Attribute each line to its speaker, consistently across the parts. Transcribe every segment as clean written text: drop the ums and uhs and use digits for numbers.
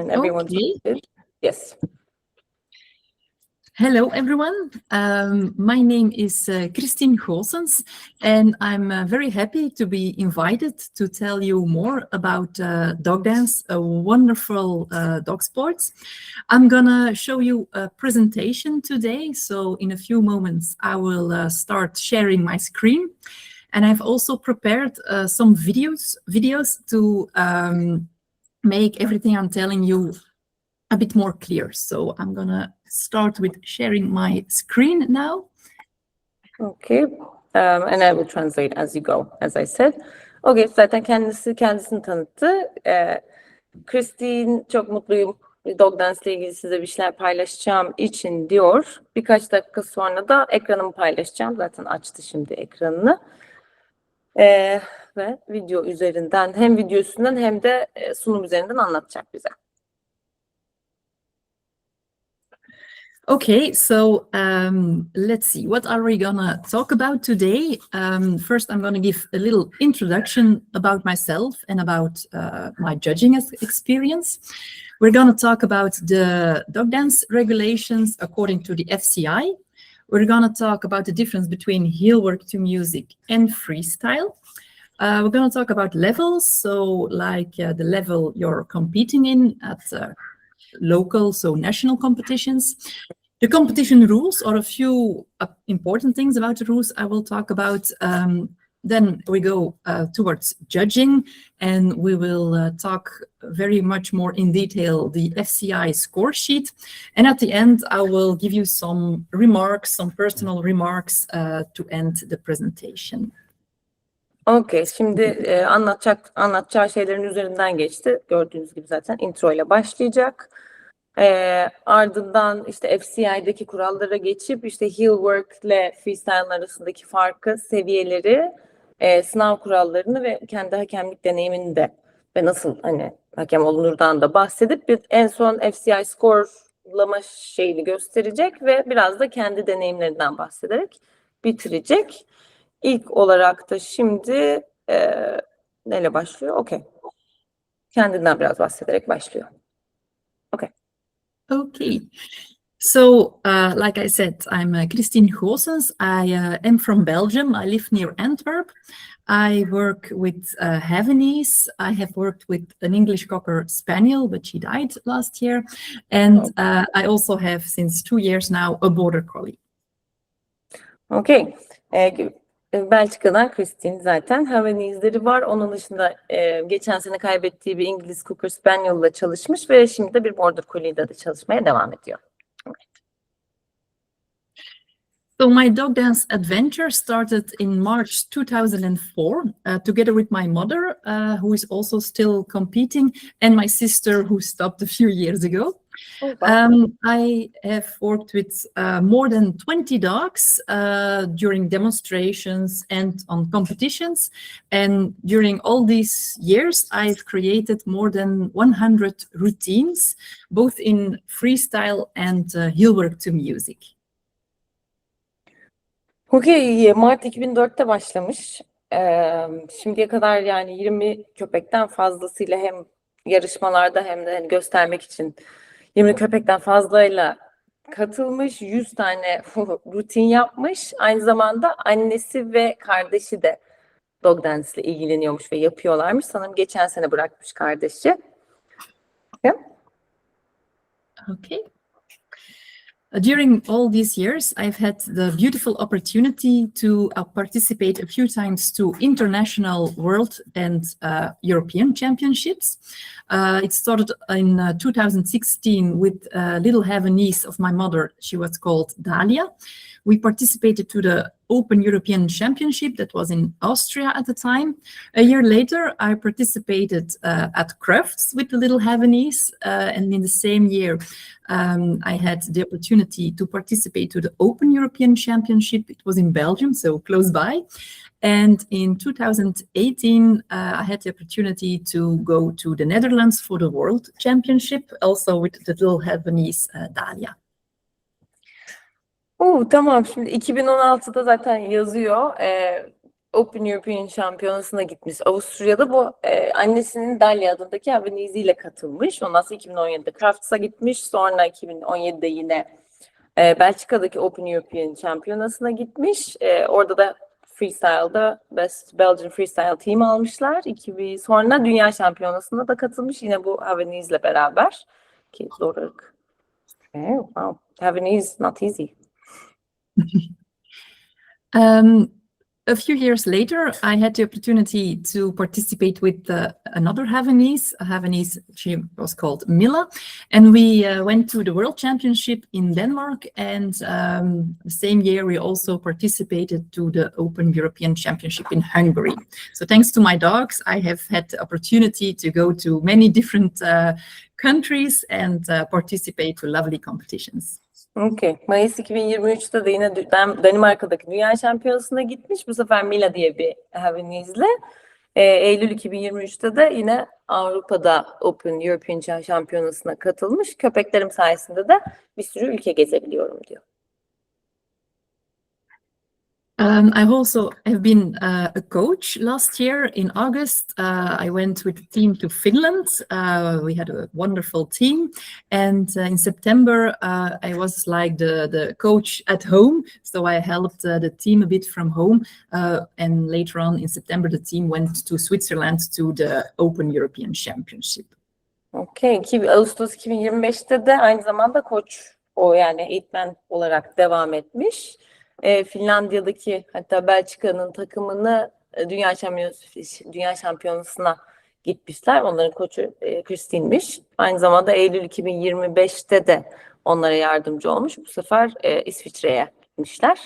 Speaker 1: Can everyone
Speaker 2: Okay.
Speaker 1: see it? Yes.
Speaker 2: Hello, everyone. My name is Christine Goossens, and I'm very happy to be invited to tell you more about dog dance, a wonderful dog sport. I'm gonna show you a presentation today, so in a few moments I will start sharing my screen. And I've also prepared some videos to make everything I'm telling you a bit more clear. So I'm gonna start with sharing my screen now.
Speaker 1: Okay. And I will translate as you go, as I said. Okay, zaten kendisini tanıttı. Christine, çok mutluyum. Dog Dance ile ilgili size bir şeyler paylaşacağım için diyor. Birkaç dakika sonra da ekranımı paylaşacağım. Zaten açtı şimdi ekranını. Ve video üzerinden, hem video üstünden hem de sunum üzerinden anlatacak bize.
Speaker 2: Okay, so let's see, what are we gonna talk about today? First, I'm gonna give a little introduction about myself and about my judging experience. We're gonna talk about the dog dance regulations according to the FCI. We're gonna talk about the difference between heel work to music and freestyle. We're gonna talk about levels, so like the level you're competing in at local, so national competitions. The competition rules, or a few important things about the rules I will talk about. Then we go towards judging, and we will talk very much more in detail the FCI score sheet. And at the end, I will give you some remarks, some personal remarks to end the presentation.
Speaker 1: Okay, şimdi anlatacağı şeylerin üzerinden geçti. Gördüğünüz gibi zaten intro ile başlayacak. Ardından işte FCI'deki kurallara geçip işte heel work ile freestyle arasındaki farkı, seviyeleri, sınav kurallarını ve kendi hakemlik deneyimini de ve nasıl hani hakem olunurdan da bahsedip en son FCI skorlama şeyini gösterecek ve biraz da kendi deneyimlerinden bahsederek bitirecek. İlk olarak da şimdi neyle başlıyor? Okay. Kendinden biraz bahsederek başlıyor. Okay.
Speaker 2: Okay. So, like I said, I'm Christine Goossens. I am from Belgium. I live near Antwerp. I work with Havanese. I have worked with an English Cocker Spaniel, but she died last year. And I also have, since 2 years now, a Border Collie.
Speaker 1: Okay. Belçika'dan Christine zaten. Havanese'leri var. Onun dışında geçen sene kaybettiği bir İngiliz Cocker Spaniel'la çalışmış ve şimdi de bir Border Collie'de de çalışmaya devam ediyor.
Speaker 2: So my dog dance adventure started in March 2004, together with my mother, who is also still competing, and my sister, who stopped a few years ago.
Speaker 1: Oh, wow.
Speaker 2: I have worked with more than 20 dogs during demonstrations and on competitions. And during all these years, I've created more than 100 routines, both in freestyle and heel work to music.
Speaker 1: Okay, Mart 2004'te başlamış. Şimdiye kadar yani 20 köpekten fazlasıyla hem yarışmalarda hem de göstermek için 20 köpekten fazlayla katılmış, 100 tane rutin yapmış. Aynı zamanda annesi ve kardeşi de dog dance ile ilgileniyormuş ve yapıyorlarmış. Sanırım geçen sene bırakmış kardeşi. Yeah.
Speaker 2: Okay. During all these years, I've had the beautiful opportunity to participate a few times to international world and European championships. It started in 2016 with a little Havanese of my mother. She was called Dahlia. We participated to the Open European Championship that was in Austria at the time. A year later, I participated at Crafts with the little Havanese, and in the same year, I had the opportunity to participate to the Open European Championship. It was in Belgium, so close by. And in 2018, I had the opportunity to go to the Netherlands for the World Championship, also with the little Havanese Dahlia.
Speaker 1: Tamam, şimdi 2016'da zaten yazıyor. Open European Şampiyonası'na gitmiş Avusturya'da. Bu annesinin Dalia adındaki ile katılmış. Ondan sonra 2017'de Crafts'a gitmiş. Sonra 2017'de yine Belçika'daki Open European Şampiyonası'na gitmiş. Orada da Freestyle'da Best Belgian Freestyle Team almışlar. Sonra Dünya Şampiyonası'na da katılmış. Yine bu Havanese beraber. Ki zor ırk. Wow. Havanese not easy.
Speaker 2: A few years later, I had the opportunity to participate with another Havanese. A Havanese, she was called Mila, and we went to the World Championship in Denmark. And the same year, we also participated to the Open European Championship in Hungary. So thanks to my dogs, I have had the opportunity to go to many different countries and participate to lovely competitions.
Speaker 1: Okay. Mayıs 2023'te de yine Danimarka'daki Dünya Şampiyonası'na gitmiş. Bu sefer Mila diye bir Havanese. Eylül 2023'te de yine Avrupa'da Open European Şampiyonası'na katılmış. Köpeklerim sayesinde de bir sürü ülke gezebiliyorum diyor.
Speaker 2: I also have been a coach last year in August. I went with the team to Finland. We had a wonderful team. And in September, I was like the coach at home. So I helped the team a bit from home. And later on in September, the team went to Switzerland to the Open European Championship.
Speaker 1: Okay. Ağustos 2025'te de aynı zamanda koç, yani eğitmen olarak devam etmiş. Finlandiya'daki, hatta Belçika'nın takımını Dünya Şampiyonası'na gitmişler. Onların koçu Christine'miş. Aynı zamanda Eylül 2025'te de onlara yardımcı olmuş. Bu sefer İsviçre'ye gitmişler.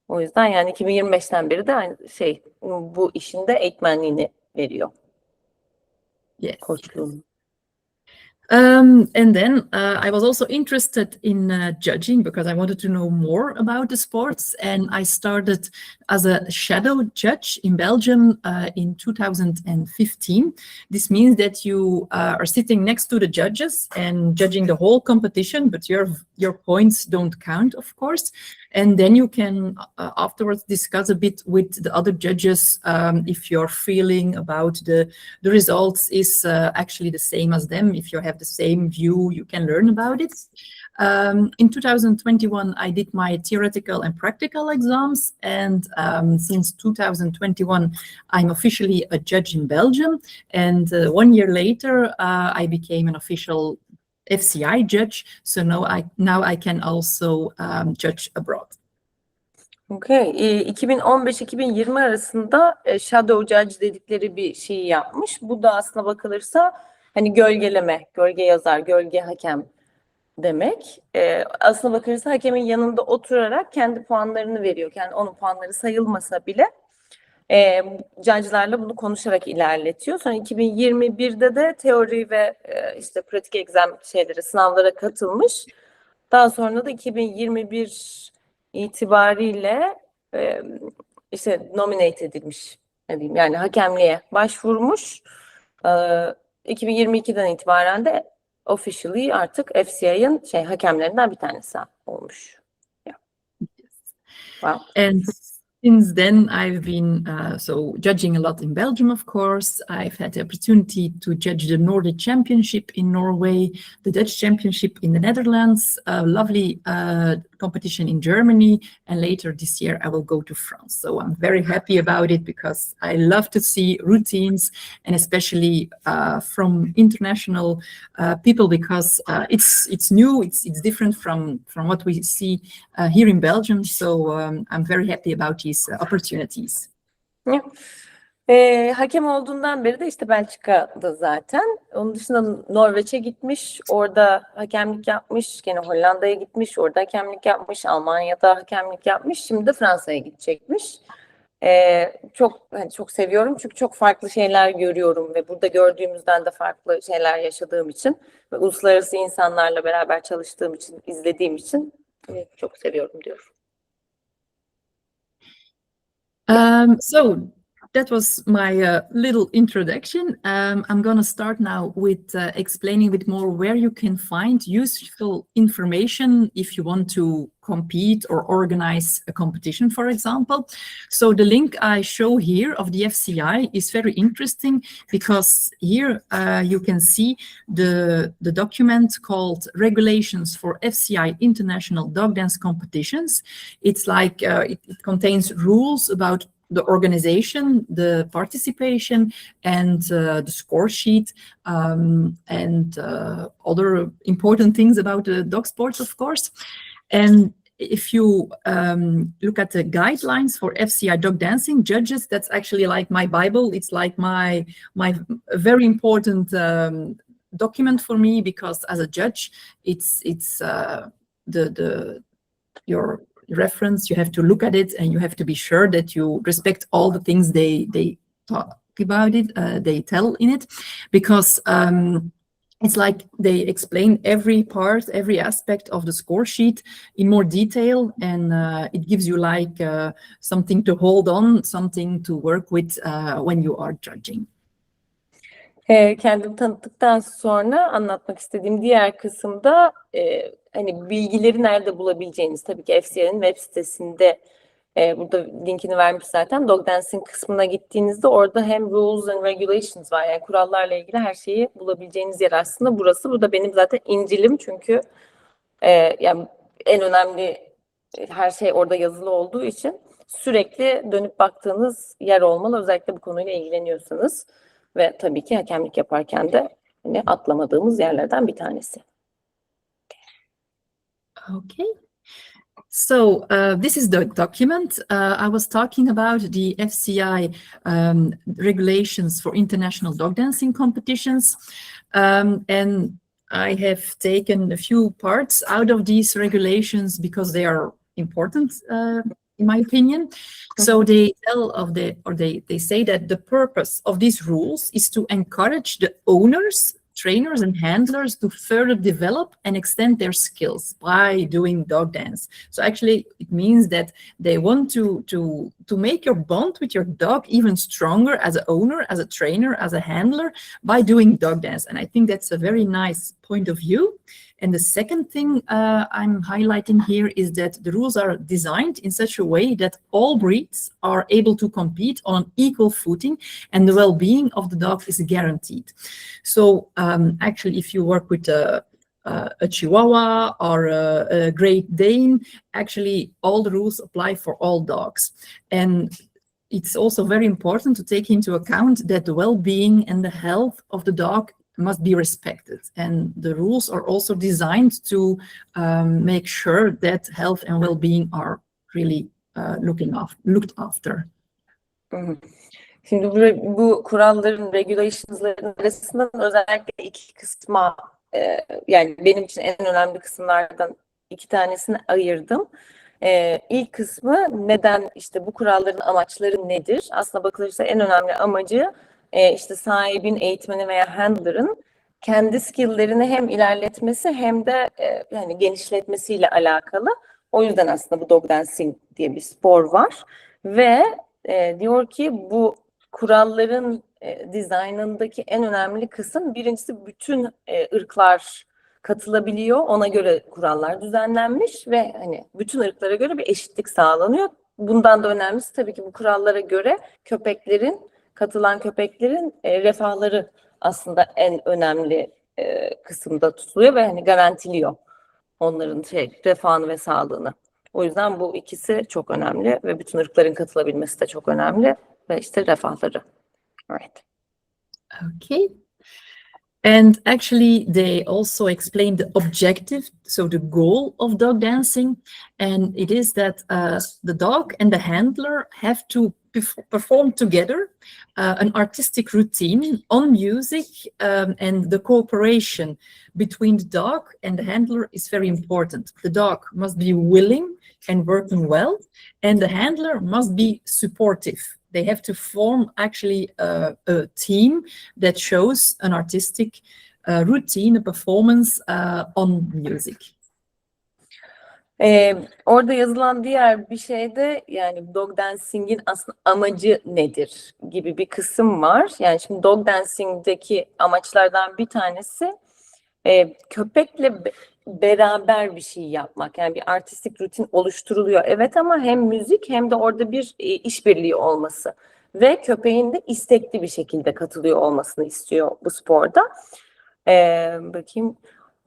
Speaker 1: O yüzden yani 2025'ten beri de aynı bu işin de eğitmenliğini veriyor.
Speaker 2: Yes.
Speaker 1: Koçluğunu.
Speaker 2: And then I was also interested in judging because I wanted to know more about the sports. And I started as a shadow judge in Belgium in 2015. This means that you are sitting next to the judges and judging the whole competition, but your points don't count, of course. And then you can afterwards discuss a bit with the other judges if your feeling about the results is actually the same as them. If you have the same view, you can learn about it. In 2021, I did my theoretical and practical exams. And since 2021, I'm officially a judge in Belgium. And 1 year later, I became an official FCI judge. So now I can also judge abroad.
Speaker 1: Okay. 2015-2020 arasında shadow judge dedikleri bir şey yapmış. Bu da aslına bakılırsa hani gölgeleme, gölge yazar, gölge hakem demek. Aslına bakılırsa hakemin yanında oturarak kendi puanlarını veriyor. Yani onun puanları sayılmasa bile judge'larla bunu konuşarak ilerletiyor. Sonra 2021'de de teori ve işte pratik exam sınavlara katılmış. Daha sonra da 2021 itibariyle işte nominate edilmiş. Yani hakemliğe başvurmuş. 2022'den itibaren de officially artık FCI'ın hakemlerinden bir tanesi olmuş. Yeah. Wow.
Speaker 2: And since then, I've been judging a lot in Belgium, of course. I've had the opportunity to judge the Nordic Championship in Norway, the Dutch Championship in the Netherlands, a lovely competition in Germany, and later this year I will go to France. So I'm very happy about it because I love to see routines, and especially from international people, because it's new, it's different from what we see here in Belgium. So I'm very happy about these opportunities.
Speaker 1: Hakem olduğundan beri de işte Belçika'da zaten. Onun dışında Norveç'e gitmiş, orada hakemlik yapmış. Gene Hollanda'ya gitmiş, orada hakemlik yapmış. Almanya'da hakemlik yapmış. Şimdi de Fransa'ya gidecekmiş. Çok seviyorum çünkü çok farklı şeyler görüyorum ve burada gördüğümüzden de farklı şeyler yaşadığım için ve uluslararası insanlarla beraber çalıştığım için, izlediğim için çok seviyorum diyorum.
Speaker 2: So that was my little introduction. I'm going to start now with explaining a bit more where you can find useful information if you want to compete or organize a competition, for example. So the link I show here of the FCI is very interesting because here you can see the document called Regulations for FCI International Dog Dance Competitions. It's like it contains rules about the organization, the participation, and the score sheet, and other important things about the dog sports, of course. And if you look at the guidelines for FCI dog dancing judges, that's actually like my Bible. It's like my very important document for me, because as a judge, it's your reference. You have to look at it and you have to be sure that you respect all the things they talk about it, they tell in it, because it's like they explain every part, every aspect of the score sheet in more detail, and it gives you like something to hold on, something to work with when you are judging.
Speaker 1: Kendimi tanıttıktan sonra anlatmak istediğim diğer kısımda hani bilgileri nerede bulabileceğiniz, tabii ki FCI'nin web sitesinde, burada linkini vermiş zaten. Dog Dancing kısmına gittiğinizde orada hem rules and regulations var, yani kurallarla ilgili her şeyi bulabileceğiniz yer aslında burası. Bu da benim zaten İncil'im, çünkü yani en önemli her şey orada yazılı olduğu için sürekli dönüp baktığınız yer olmalı, özellikle bu konuyla ilgileniyorsanız. Ve tabii ki hakemlik yaparken de hani atlamadığımız yerlerden bir tanesi.
Speaker 2: Okay. So this is the document I was talking about, the FCI regulations for international dog dancing competitions. And I have taken a few parts out of these regulations because they are important, in my opinion. So they they say that the purpose of these rules is to encourage the owners, trainers and handlers to further develop and extend their skills by doing dog dance. So actually it means that they want to make your bond with your dog even stronger as an owner, as a trainer, as a handler, by doing dog dance. And I think that's a very nice point of view. And the second thing I'm highlighting here is that the rules are designed in such a way that all breeds are able to compete on an equal footing and the well-being of the dog is guaranteed. So actually, if you work with a Chihuahua or a Great Dane, actually all the rules apply for all dogs. And it's also very important to take into account that the well-being and the health of the dog must be respected, and the rules are also designed to make sure that health and well-being are really looked after.
Speaker 1: Şimdi bu kuralların, regulations'ların arasından özellikle iki kısma, yani benim için en önemli kısımlardan iki tanesini ayırdım. İlk kısmı, neden, işte bu kuralların amaçları nedir? Aslına bakılırsa en önemli amacı işte sahibin, eğitmenin veya handler'ın kendi skill'lerini hem ilerletmesi hem de yani genişletmesiyle alakalı. O yüzden aslında bu dog dancing diye bir spor var ve diyor ki bu kuralların dizaynındaki en önemli kısım, birincisi bütün ırklar katılabiliyor. Ona göre kurallar düzenlenmiş ve hani bütün ırklara göre bir eşitlik sağlanıyor. Bundan da önemlisi tabii ki bu kurallara göre katılan köpeklerin refahları aslında en önemli kısımda tutuluyor ve hani garantiliyor onların refahını ve sağlığını. O yüzden bu ikisi çok önemli ve bütün ırkların katılabilmesi de çok önemli ve işte refahları. Right.
Speaker 2: Okay. And actually, they also explain the objective, so the goal of dog dancing, and it is that the dog and the handler have to perform together an artistic routine on music, and the cooperation between the dog and the handler is very important. The dog must be willing and working well, and the handler must be supportive. They have to form actually a team that shows an artistic routine, a performance on music.
Speaker 1: Orada yazılan diğer bir şey de yani dog dancing'in aslında amacı nedir gibi bir kısım var. Yani şimdi dog dancing'deki amaçlardan bir tanesi köpekle beraber bir şey yapmak. Yani bir artistik rutin oluşturuluyor. Evet ama hem müzik hem de orada bir işbirliği olması. Ve köpeğin de istekli bir şekilde katılıyor olmasını istiyor bu sporda. Bakayım.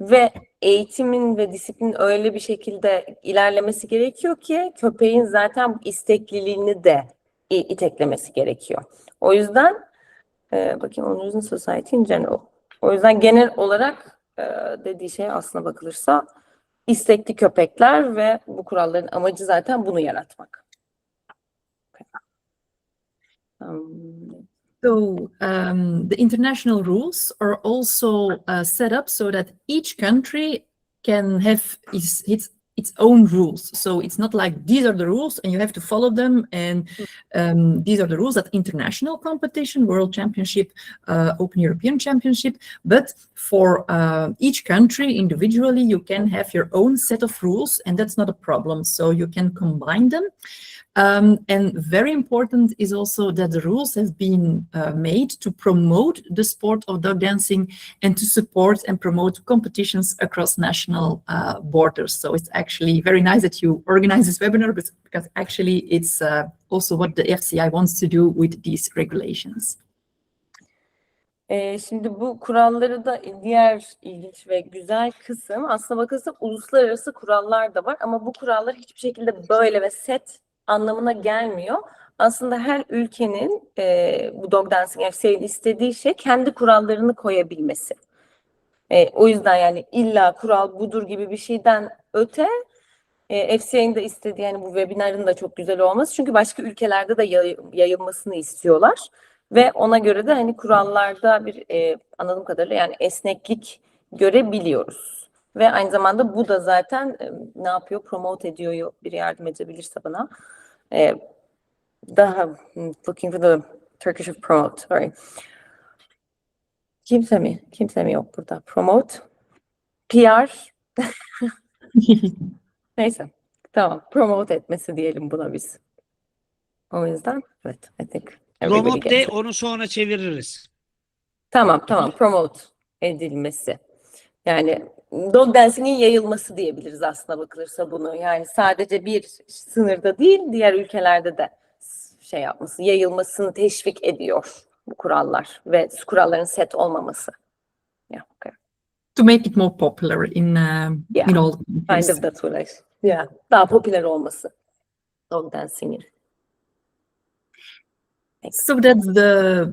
Speaker 1: Ve eğitimin ve disiplinin öyle bir şekilde ilerlemesi gerekiyor ki köpeğin zaten istekliliğini de iteklemesi gerekiyor. O yüzden bakayım onun yüzden society in general. O yüzden genel olarak dediği şey aslına bakılırsa istekli köpekler ve bu kuralların amacı zaten bunu yaratmak.
Speaker 2: So the international rules are also set up so that each country can have its own rules. So it's not like these are the rules and you have to follow them. And these are the rules at international competition, World Championship, Open European Championship. But for each country individually, you can have your own set of rules, and that's not a problem. So you can combine them. And very important is also that the rules have been made to promote the sport of dog dancing and to support and promote competitions across national borders. So it's actually very nice that you organize this webinar, because actually it's also what the FCI wants to do with these regulations.
Speaker 1: Şimdi bu kuralları da diğer ilginç ve güzel kısım aslına bakılırsa uluslararası kurallar da var ama bu kurallar hiçbir şekilde böyle ve set anlamına gelmiyor. Aslında her ülkenin bu dog dancing FCI'nin istediği şey kendi kurallarını koyabilmesi. O yüzden yani illa kural budur gibi bir şeyden öte FCI'nin de istediği yani bu webinarın da çok güzel olması. Çünkü başka ülkelerde de yayılmasını istiyorlar. Ve ona göre de hani kurallarda bir anladığım kadarıyla yani esneklik görebiliyoruz. Ve aynı zamanda bu da zaten ne yapıyor? Promote ediyor. Biri yardım edebilirse bana. Daha looking for the Turkish of promote. Sorry. Kimse mi? Kimse mi yok burada? Promote. PR. Neyse. Tamam. Promote etmesi diyelim buna biz. O yüzden evet. I think everybody
Speaker 3: Promote de
Speaker 1: gets it.
Speaker 3: onu sonra çeviririz.
Speaker 1: Tamam. Promote edilmesi. Yani dog dancing'in yayılması diyebiliriz aslına bakılırsa bunu. Yani sadece bir sınırda değil, diğer ülkelerde de şey yapması, yayılmasını teşvik ediyor bu kurallar ve kuralların set olmaması. Yeah, okay.
Speaker 2: To make it more popular in all countries.
Speaker 1: Kind of that way. Yeah, daha popüler olması dog dancing'in.
Speaker 2: So that's the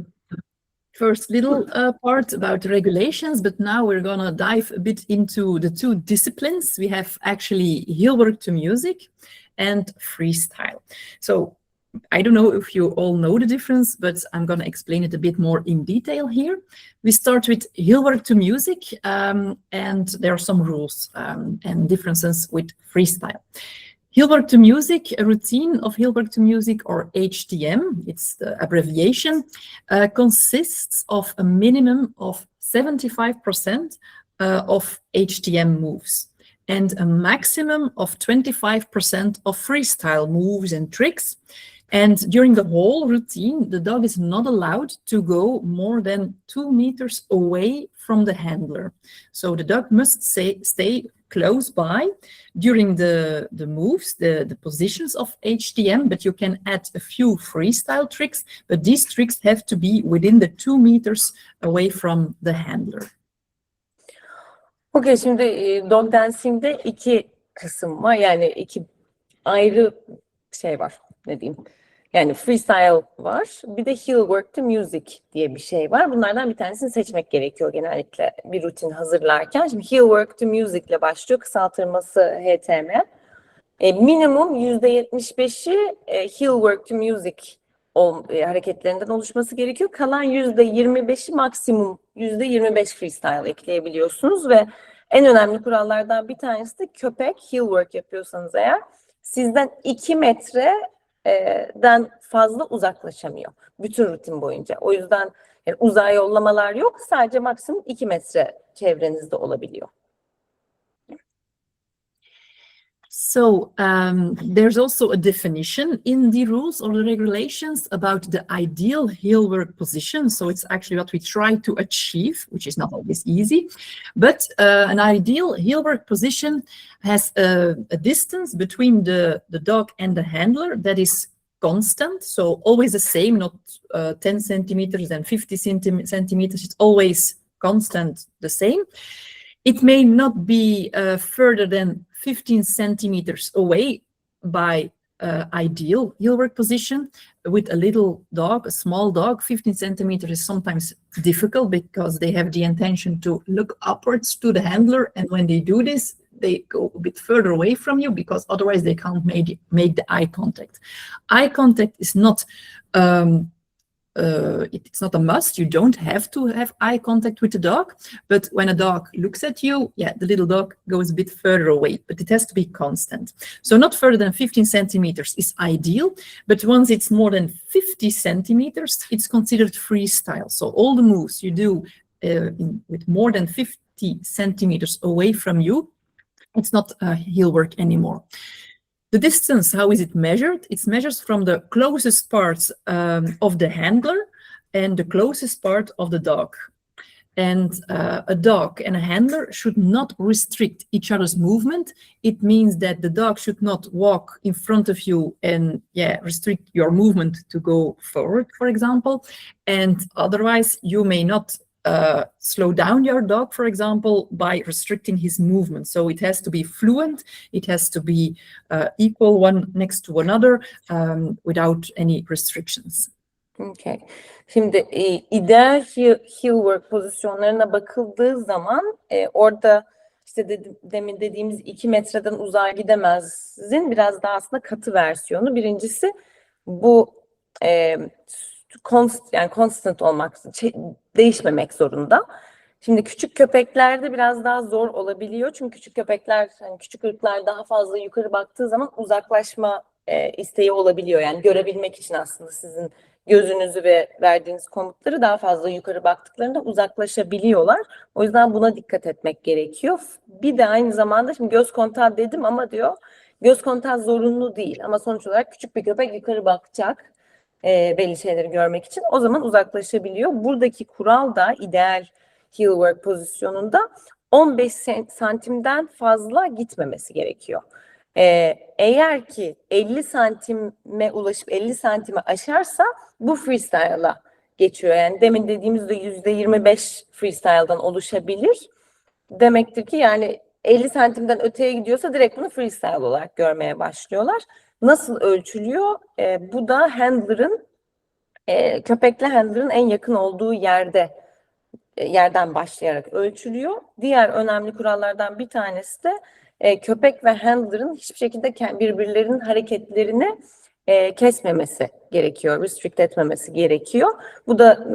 Speaker 2: first little part about the regulations, but now we're gonna dive a bit into the two disciplines. We have actually heel work to music and freestyle. So I don't know if you all know the difference, but I'm gonna explain it a bit more in detail here. We start with heel work to music, and there are some rules and differences with freestyle. Heel work to music, a routine of heel work to music, or HTM, it's the abbreviation, consists of a minimum of 75% of HTM moves and a maximum of 25% of freestyle moves and tricks. And during the whole routine, the dog is not allowed to go more than 2 meters away from the handler. So the dog must stay close by during the moves, the positions of HTM, but you can add a few freestyle tricks, but these tricks have to be within the 2 meters away from the handler.
Speaker 1: Okay, şimdi dog dancing'de iki kısım var. Yani iki ayrı şey var. Ne diyeyim? Yani freestyle var. Bir de heel work to music diye bir şey var. Bunlardan bir tanesini seçmek gerekiyor genellikle bir rutin hazırlarken. Şimdi heel work to music ile başlıyor. Kısaltılması HTM. Minimum %75'i heel work to music hareketlerinden oluşması gerekiyor. Kalan %25'i maksimum %25 freestyle ekleyebiliyorsunuz ve en önemli kurallardan bir tanesi de köpek heel work yapıyorsanız eğer sizden 2 metreden fazla uzaklaşamıyor bütün rutin boyunca. O yüzden yani uzağa yollamalar yok. Sadece maksimum 2 metre çevrenizde olabiliyor.
Speaker 2: So there's also a definition in the rules or the regulations about the ideal heel work position. So it's actually what we try to achieve, which is not always easy. But an ideal heel work position has a distance between the dog and the handler that is constant. So always the same, not 10 centimeters and 50 centimeters. It's always constant, the same. It may not be further than 15 centimeters away by ideal heel work position. With a little dog, a small dog, 15 centimeters is sometimes difficult because they have the intention to look upwards to the handler. And when they do this, they go a bit further away from you because otherwise they can't make the eye contact. Eye contact is not it's not a must. You don't have to have eye contact with the dog, but when a dog looks at you, yeah, the little dog goes a bit further away, but it has to be constant. So not further than 15 centimeters is ideal, but once it's more than 50 centimeters, it's considered freestyle. So all the moves you do with more than 50 centimeters away from you, it's not heel work anymore. The distance, how is it measured? It's measured from the closest parts of the handler and the closest part of the dog. And a dog and a handler should not restrict each other's movement. It means that the dog should not walk in front of you and restrict your movement to go forward, for example. And otherwise, you may not slow down your dog, for example, by restricting his movement. So it has to be fluent, it has to be equal one next to another without any restrictions.
Speaker 1: Okay. Şimdi ideal heel work pozisyonlarına bakıldığı zaman orada işte demin dediğimiz 2 metreden uzağa gidemezin biraz daha aslında katı versiyonu. Birincisi bu constant olmak, değişmemek zorunda. Şimdi küçük köpeklerde biraz daha zor olabiliyor. Çünkü küçük köpekler, hani küçük ırklar daha fazla yukarı baktığı zaman uzaklaşma isteği olabiliyor. Yani görebilmek için aslında sizin gözünüzü ve verdiğiniz komutları daha fazla yukarı baktıklarında uzaklaşabiliyorlar. O yüzden buna dikkat etmek gerekiyor. Bir de aynı zamanda şimdi göz kontağı dedim ama diyor göz kontağı zorunlu değil. Ama sonuç olarak küçük bir köpek yukarı bakacak belli şeyleri görmek için. O zaman uzaklaşabiliyor. Buradaki kural da ideal heel work pozisyonunda 15 santimden fazla gitmemesi gerekiyor. Eğer ki 50 santime ulaşıp 50 santime aşarsa bu freestyle'a geçiyor. Yani demin dediğimizde %25 freestyle'dan oluşabilir. Demektir ki yani 50 santimden öteye gidiyorsa direkt bunu freestyle olarak görmeye başlıyorlar. Nasıl ölçülüyor? Bu da handler'ın köpekle handler'ın en yakın olduğu yerden başlayarak ölçülüyor. Diğer önemli kurallardan bir tanesi de köpek ve handler'ın hiçbir şekilde birbirlerinin hareketlerini kesmemesi gerekiyor, restrict etmemesi gerekiyor. Bu da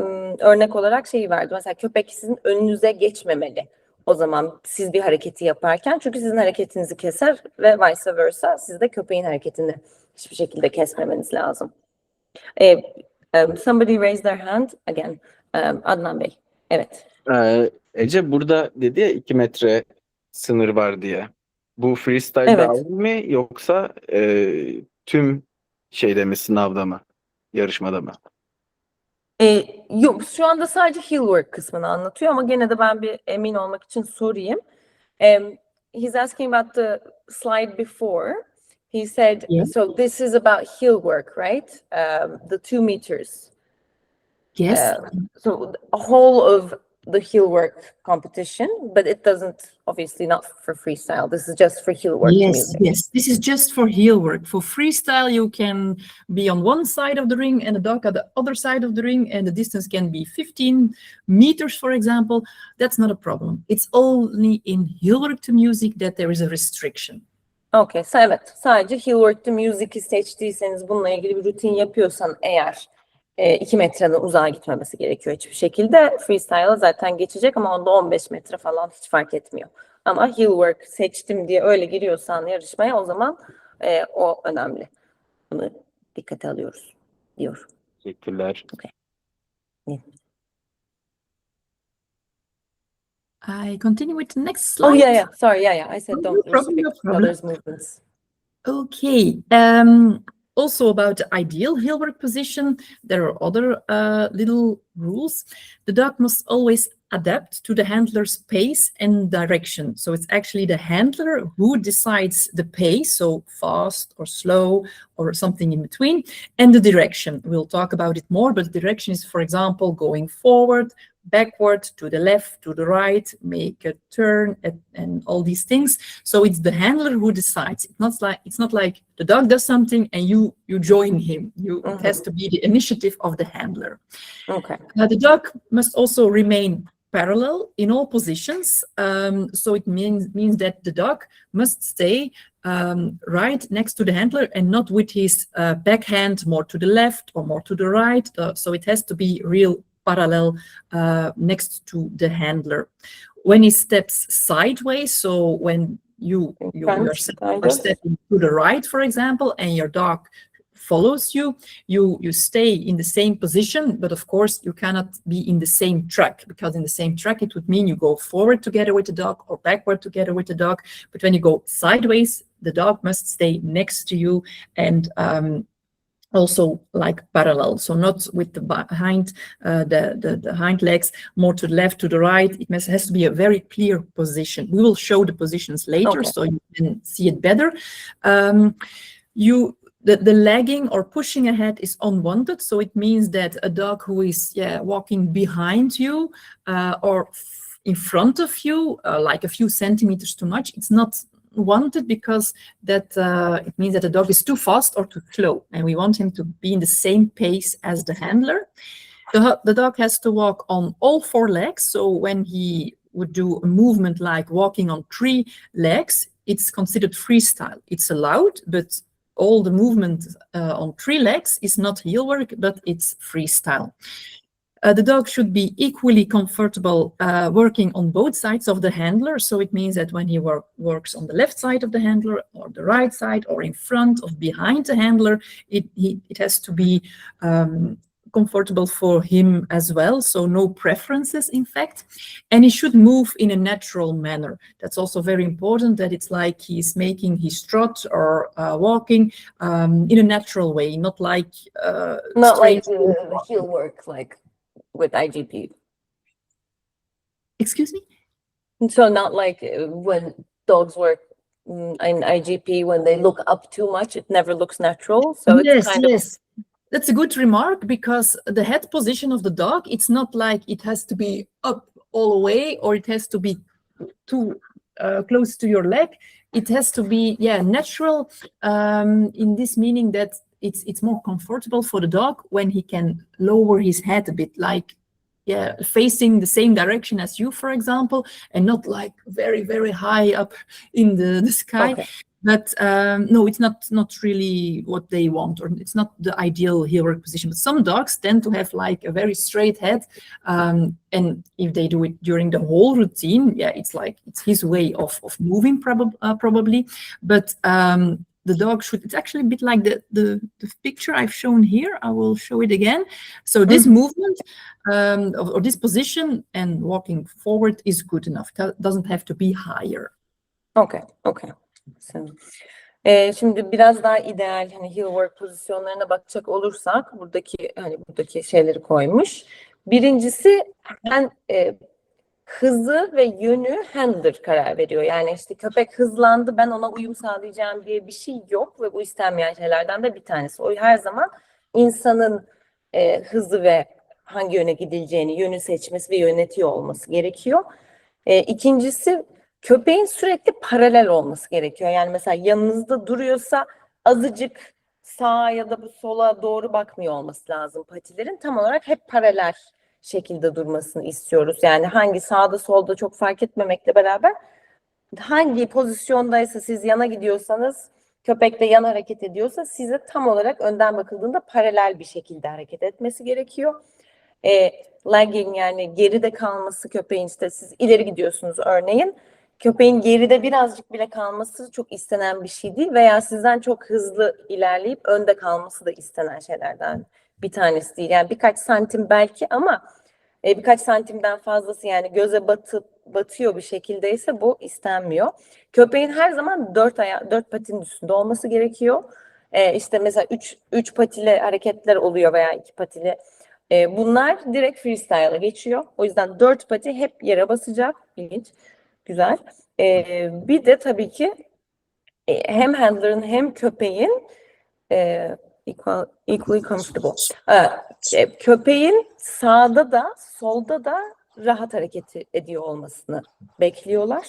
Speaker 1: örnek olarak şeyi verdi. Mesela köpek sizin önünüze geçmemeli. O zaman siz bir hareketi yaparken, çünkü sizin hareketinizi keser ve vice versa, siz de köpeğin hareketini hiçbir şekilde kesmemeniz lazım. Somebody raised their hand again. Adnan Bey. Evet.
Speaker 3: Ece burada dedi ya 2 metre sınır var diye. Bu freestyle
Speaker 1: Evet.
Speaker 3: dahil mi yoksa tüm şeyde mi, sınavda mı, yarışmada mı?
Speaker 1: Yok, şu anda sadece heel work kısmını anlatıyor ama gene de ben bir emin olmak için sorayım. He's asking about the slide before. He said, so this is about heel work, right? The 2 meters.
Speaker 2: Yes.
Speaker 1: So a whole of the heel work competition, but it doesn't, obviously not for freestyle. This is just for heel work music.
Speaker 2: Yes, this is just for heel work. For freestyle, you can be on one side of the ring and the dog at the other side of the ring, and the distance can be 15 meters, for example. That's not a problem. It's only in heel work to music that there is a restriction.
Speaker 1: Okay, evet. Sadece heel work to music'i seçtiyseniz, bununla ilgili bir rutin yapıyorsan eğer 2 metreden uzağa gitmemesi gerekiyor hiçbir şekilde. Freestyle'a zaten geçecek ama onda 15 metre falan hiç fark etmiyor. Ama heel work seçtim diye öyle giriyorsan yarışmaya, o zaman o önemli. Bunu dikkate alıyoruz diyor.
Speaker 3: Teşekkürler.
Speaker 1: Okay.
Speaker 2: I continue with the next slide.
Speaker 1: Oh yeah. Sorry, yeah. I said
Speaker 2: No
Speaker 1: don't
Speaker 2: problem,
Speaker 1: restrict
Speaker 2: no problem.
Speaker 1: others' movements.
Speaker 2: Okay. Also about the ideal heel work position, there are other little rules. The dog must always adapt to the handler's pace and direction. So it's actually the handler who decides the pace, so fast or slow or something in between, and the direction. We'll talk about it more, but the direction is, for example, going forward, backward, to the left, to the right, make a turn, and all these things. So it's the handler who decides. It's not like the dog does something and you join him. It has to be the initiative of the handler.
Speaker 1: Okay.
Speaker 2: The dog must also remain parallel in all positions. So it means that the dog must stay right next to the handler and not with his backhand more to the left or more to the right. So it has to be real parallel next to the handler. When he steps sideways, so when you're stepping to the right, for example, and your dog follows you, you stay in the same position, but of course you cannot be in the same track, because in the same track it would mean you go forward together with the dog or backward together with the dog. But when you go sideways, the dog must stay next to you and also like parallel, so not with the behind the hind legs more to the left, to the right. It has to be a very clear position. We will show the positions later, so you can see it better. The lagging or pushing ahead is unwanted, so it means that a dog who is walking behind you or in front of you, like a few centimeters too much, it's not wanted, because that it means that the dog is too fast or too slow, and we want him to be in the same pace as the handler. The dog has to walk on all four legs, so when he would do a movement like walking on 3 legs, it's considered freestyle. It's allowed, but all the movement on 3 legs is not heel work, but it's freestyle. The dog should be equally comfortable working on both sides of the handler. So it means that when he works on the left side of the handler or the right side or in front or behind the handler, it has to be comfortable for him as well. So no preferences, in fact. And he should move in a natural manner. That's also very important, that it's like he's making his trot or walking in a natural way, not like
Speaker 1: not like the heel work, like with IGP.
Speaker 2: Excuse me?
Speaker 1: So not like when dogs work in IGP, when they look up too much, it never looks natural. So it's kind of...
Speaker 2: That's a good remark, because the head position of the dog, it's not like it has to be up all the way or it has to be too close to your leg. It has to be natural, in this meaning that it's more comfortable for the dog when he can lower his head a bit, like facing the same direction as you, for example, and not like very, very high up in the sky.
Speaker 1: Okay.
Speaker 2: But no, it's not really what they want, or it's not the ideal heel work position. But some dogs tend to have like a very straight head, and if they do it during the whole routine, it's like it's his way of moving, probably. But the dog should, it's actually a bit like the picture I've shown here. I will show it again. So this movement or this position and walking forward is good enough. It doesn't have to be higher.
Speaker 1: Okay. Şimdi biraz daha ideal heel work pozisyonlarına bakacak olursak buradaki şeyleri koymuş. Birincisi hızı ve yönü handler karar veriyor. Yani işte köpek hızlandı, ben ona uyum sağlayacağım diye bir şey yok ve bu istenmeyen şeylerden de bir tanesi. O her zaman insanın hızı ve hangi yöne gidileceğini, yönü seçmesi ve yönetiyor olması gerekiyor. İkincisi, köpeğin sürekli paralel olması gerekiyor. Yani mesela yanınızda duruyorsa azıcık sağa ya da bu sola doğru bakmıyor olması lazım patilerin. Tam olarak hep paralel şekilde durmasını istiyoruz. Yani hangi sağda solda çok fark etmemekle beraber hangi pozisyondaysa, siz yana gidiyorsanız, köpek de yan hareket ediyorsa, size tam olarak önden bakıldığında paralel bir şekilde hareket etmesi gerekiyor. Lagging, yani geride kalması köpeğin, işte siz ileri gidiyorsunuz örneğin, köpeğin geride birazcık bile kalması çok istenen bir şey değil veya sizden çok hızlı ilerleyip önde kalması da istenen şeylerden bir tanesi değil. Yani birkaç santim belki, ama birkaç santimden fazlası, yani göze batıyor bir şekildeyse bu istenmiyor. Köpeğin her zaman dört patinin üstünde olması gerekiyor. İşte mesela üç patili hareketler oluyor veya 2 patili. Bunlar direkt freestyle'a geçiyor. O yüzden 4 pati hep yere basacak. İlginç. Güzel. Bir de tabii ki hem handler'ın hem köpeğin equally comfortable. Köpeğin sağda da solda da rahat hareket ediyor olmasını bekliyorlar.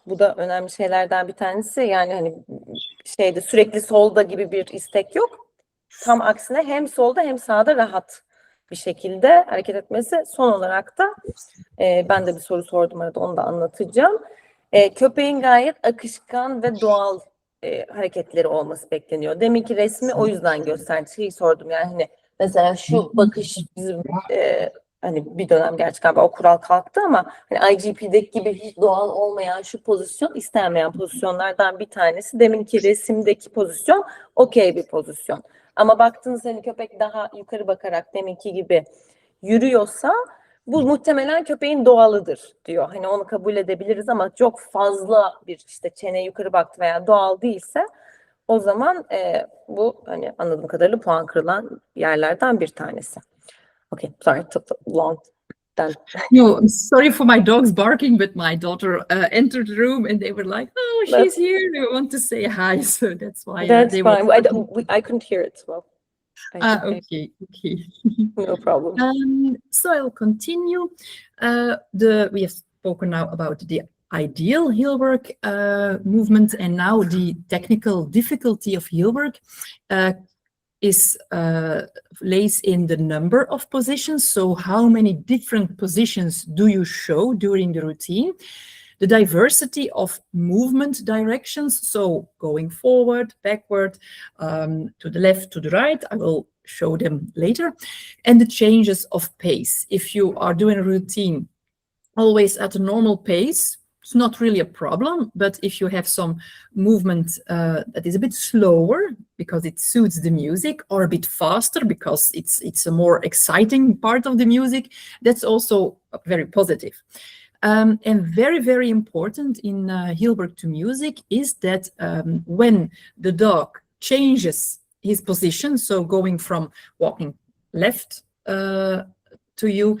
Speaker 1: Bu da önemli şeylerden bir tanesi. Yani hani sürekli solda gibi bir istek yok. Tam aksine hem solda hem sağda rahat bir şekilde hareket etmesi. Son olarak da ben de bir soru sordum arada, onu da anlatacağım. Köpeğin gayet akışkan ve doğal hareketleri olması bekleniyor. Deminki resmi o yüzden gösterdi. Şeyi sordum yani hani mesela şu bakış bizim hani bir dönem gerçi galiba o kural kalktı ama hani IGP'deki gibi hiç doğal olmayan şu pozisyon istenmeyen pozisyonlardan bir tanesi. Deminki resimdeki pozisyon okey bir pozisyon. Ama baktığınız hani köpek daha yukarı bakarak deminki gibi yürüyorsa bu muhtemelen köpeğin doğalıdır diyor. Hani onu kabul edebiliriz ama çok fazla bir işte çene yukarı baktı veya doğal değilse o zaman bu hani anladığım kadarıyla puan kırılan yerlerden bir tanesi. Okay, sorry, took long.
Speaker 2: No, I'm sorry for my dogs barking, but my daughter entered the room and they were like, "Oh, she's here. They want to say hi." So that's why
Speaker 1: That's
Speaker 2: they
Speaker 1: fine.
Speaker 2: were.
Speaker 1: I couldn't hear it well.
Speaker 2: Okay.
Speaker 1: No problem.
Speaker 2: So I'll continue. We have spoken now about the ideal heel work movement, and now the technical difficulty of heel work lays in the number of positions. So how many different positions do you show during the routine? The diversity of movement directions, so going forward, backward, to the left, to the right, I will show them later, and the changes of pace. If you are doing a routine always at a normal pace, it's not really a problem, but if you have some movement that is a bit slower because it suits the music, or a bit faster because it's a more exciting part of the music, that's also very positive. And very, very important in heel work to music is that when the dog changes his position, so going from walking left to you,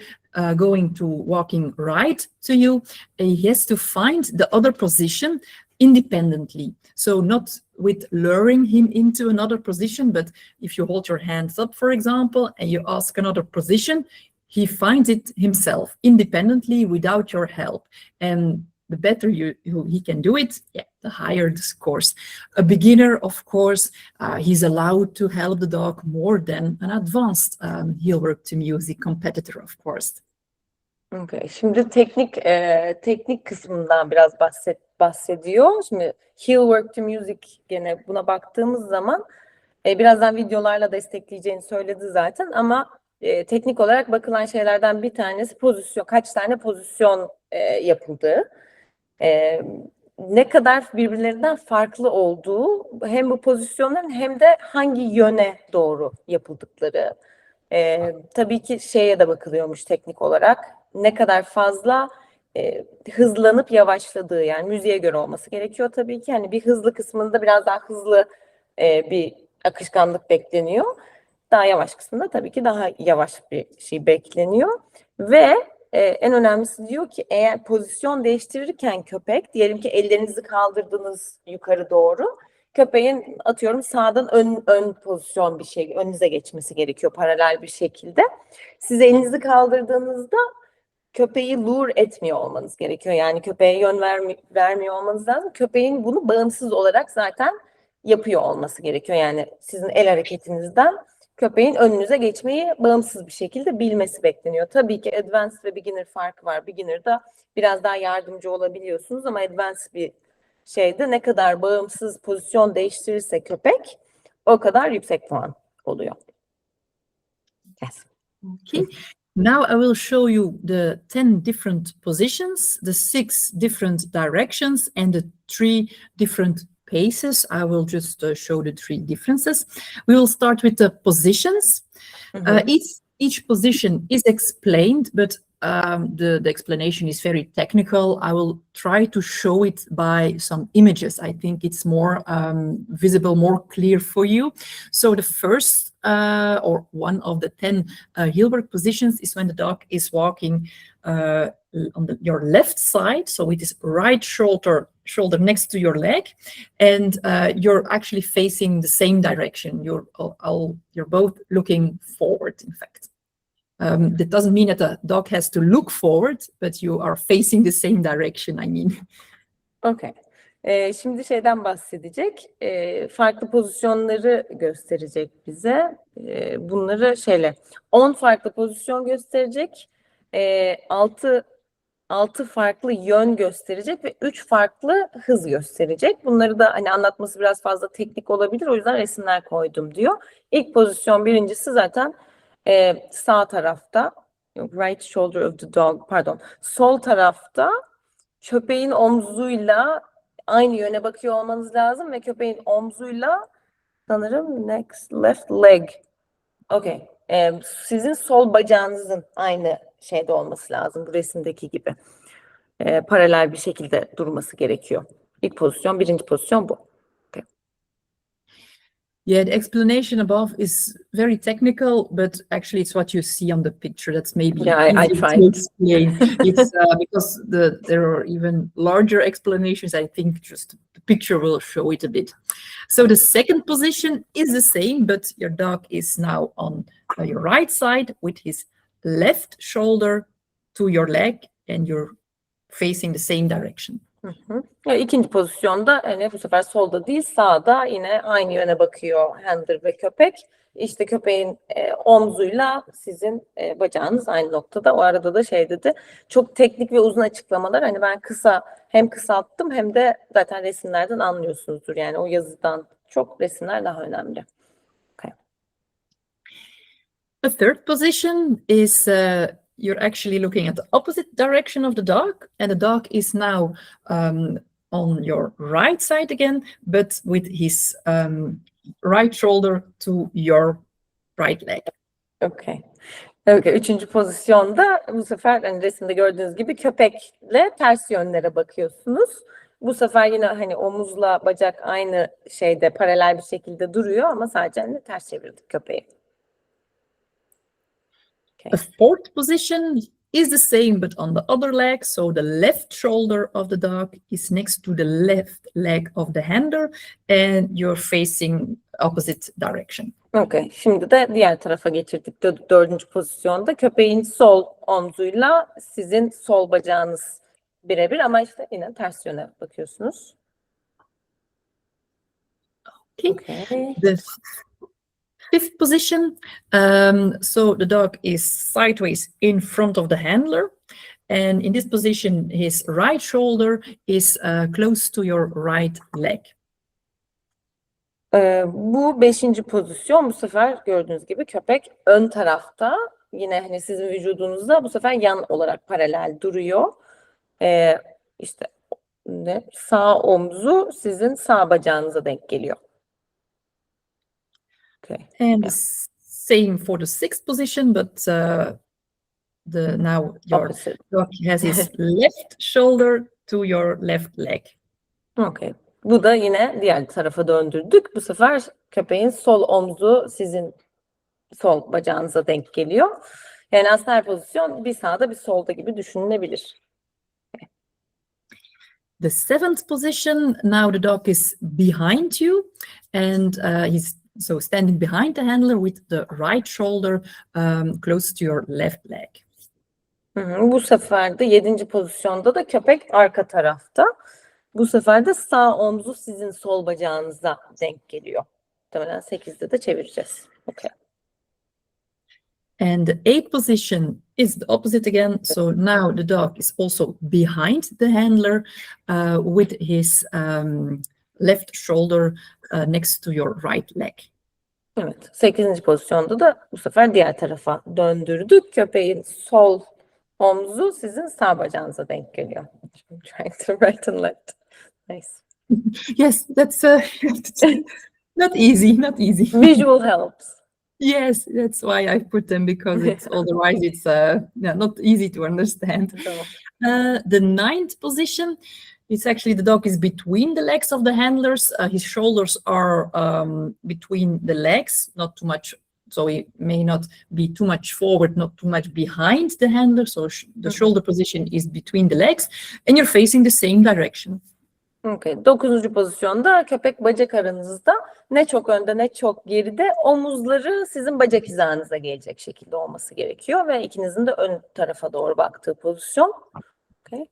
Speaker 2: going to walking right to you, he has to find the other position independently. So not with luring him into another position, but if you hold your hands up, for example, and you ask another position, he finds it himself independently without your help. And the better he can do it, the higher the scores. A beginner, of course, he's allowed to help the dog more than an advanced heel work to music competitor, of course.
Speaker 1: Okay. Şimdi teknik kısmından biraz bahsediyor. Şimdi heel work to music, gene buna baktığımız zaman birazdan videolarla destekleyeceğini söyledi zaten ama teknik olarak bakılan şeylerden bir tanesi pozisyon. Kaç tane pozisyon yapıldığı. Ne kadar birbirlerinden farklı olduğu, hem bu pozisyonların hem de hangi yöne doğru yapıldıkları. Tabii ki şeye de bakılıyormuş teknik olarak. Ne kadar fazla hızlanıp yavaşladığı, yani müziğe göre olması gerekiyor tabii ki. Hani bir hızlı kısmında biraz daha hızlı bir akışkanlık bekleniyor. Daha yavaş kısmında tabii ki daha yavaş bir şey bekleniyor. Ve en önemlisi diyor ki eğer pozisyon değiştirirken köpek, diyelim ki ellerinizi kaldırdınız yukarı doğru. Köpeğin atıyorum sağdan ön pozisyon bir şey önünüze geçmesi gerekiyor paralel bir şekilde. Siz elinizi kaldırdığınızda köpeği lure etmiyor olmanız gerekiyor. Yani köpeğe yön vermiyor olmanız lazım. Köpeğin bunu bağımsız olarak zaten yapıyor olması gerekiyor. Yani sizin el hareketinizden köpeğin önünüze geçmeyi bağımsız bir şekilde bilmesi bekleniyor. Tabii ki advanced ve beginner farkı var. Beginner'da biraz daha yardımcı olabiliyorsunuz ama advanced bir şeyde ne kadar bağımsız pozisyon değiştirirse köpek o kadar yüksek puan oluyor. Yes.
Speaker 2: Okay. Now I will show you the 10 different positions, the 6 different directions, and the 3 different paces. I will just show the 3 differences. We will start with the positions. Each position is explained, but the explanation is very technical, I will try to show it by some images. I think it's more visible, more clear for you. So the first or one of the 10 heel work positions is when the dog is walking on your left side. So it is right shoulder next to your leg, and you're actually facing the same direction. You're both looking forward, in fact. That doesn't mean that the dog has to look forward, but you are facing the same direction, I mean.
Speaker 1: Okay. Şimdi şeyden bahsedecek. Farklı pozisyonları gösterecek bize. Bunları 10 farklı pozisyon gösterecek. 6 farklı yön gösterecek ve 3 farklı hız gösterecek. Bunları da hani anlatması biraz fazla teknik olabilir. O yüzden resimler koydum diyor. İlk pozisyon birincisi zaten sağ tarafta, right shoulder of the dog, sol tarafta köpeğin omzuyla aynı yöne bakıyor olmanız lazım ve köpeğin omzuyla sanırım left leg. Okay. Sizin sol bacağınızın aynı şeyde olması lazım, bu resimdeki gibi. Paralel bir şekilde durması gerekiyor. İlk pozisyon, birinci pozisyon bu. Okay.
Speaker 2: Yeah, the explanation above is very technical, but actually it's what you see on the picture. That's maybe
Speaker 1: I
Speaker 2: easier
Speaker 1: tried.
Speaker 2: to explain. It's because there are even larger explanations. I think just the picture will show it a bit. So the second position is the same, but your dog is now on your right side with his left shoulder to your leg, and you're facing the same direction.
Speaker 1: İkinci pozisyonda hani bu sefer solda değil sağda, yine aynı yöne bakıyor handler ve köpek. İşte köpeğin omzuyla sizin bacağınız aynı noktada. O arada da dedi, çok teknik ve uzun açıklamalar. Hani ben hem kısalttım hem de zaten resimlerden anlıyorsunuzdur. Yani o yazıdan çok resimler daha önemli. Okay.
Speaker 2: A third position is you're actually looking at the opposite direction of the dog, and the dog is now on your right side again, but with his right shoulder to your right leg.
Speaker 1: Okay. Okay. Üçüncü pozisyonda bu sefer hani resimde gördüğünüz gibi köpekle ters yönlere bakıyorsunuz. Bu sefer yine hani omuzla bacak aynı paralel bir şekilde duruyor ama sadece hani ters çevirdik köpeği.
Speaker 2: A fourth position is the same, but on the other leg. So the left shoulder of the dog is next to the left leg of the handler, and you're facing opposite direction.
Speaker 1: Okay. Şimdi de diğer tarafa geçirdik. Dördüncü pozisyonda köpeğin sol omzuyla sizin sol bacağınız birebir ama işte yine ters yöne bakıyorsunuz.
Speaker 2: Okay. The fifth position, so the dog is sideways in front of the handler, and in this position his right shoulder is close to your right leg.
Speaker 1: Bu 5. pozisyon, bu sefer gördüğünüz gibi köpek ön tarafta, yine hani sizin vücudunuzda bu sefer yan olarak paralel duruyor. İşte sağ omzu sizin sağ bacağınıza denk geliyor. Okay.
Speaker 2: And the same for the sixth position, but now your
Speaker 1: Opposite.
Speaker 2: dog has his left shoulder to your left leg.
Speaker 1: Okay. Bu da yine diğer tarafa döndürdük. Bu sefer köpeğin sol omzu sizin sol bacağınıza denk geliyor. Yani aslında her pozisyon bir sağda bir solda gibi düşünülebilir. Okay.
Speaker 2: The seventh position, now the dog is behind you, and he's so standing behind the handler with the right shoulder close to your left leg.
Speaker 1: Bu sefer de 7. pozisyonda da köpek arka tarafta. Bu sefer de sağ omzu sizin sol bacağınıza denk geliyor. Muhtemelen 8'de de çevireceğiz. Okay.
Speaker 2: And the eighth position is the opposite again. So now the dog is also behind the handler with his left shoulder next to your right leg.
Speaker 1: Evet. 8. pozisyonda da bu sefer diğer tarafa döndürdük. Köpeğin sol omzu sizin sağ bacağınıza denk geliyor. I'm trying to right and left. Nice.
Speaker 2: Yes, that's not easy, not easy.
Speaker 1: Visual helps.
Speaker 2: Yes, that's why I put them, because it's otherwise it's not easy to understand.
Speaker 1: Tamam.
Speaker 2: The ninth position, it's actually the dog is between the legs of the handlers. His shoulders are between the legs, not too much, so he may not be too much forward, not too much behind the handler. So the shoulder position is between the legs, and you're facing the same direction.
Speaker 1: Okay. 9. pozisyonda köpek bacak aranızda, ne çok önde ne çok geride, omuzları sizin bacak hizanıza gelecek şekilde olması gerekiyor ve ikinizin de ön tarafa doğru baktığı pozisyon. Okay.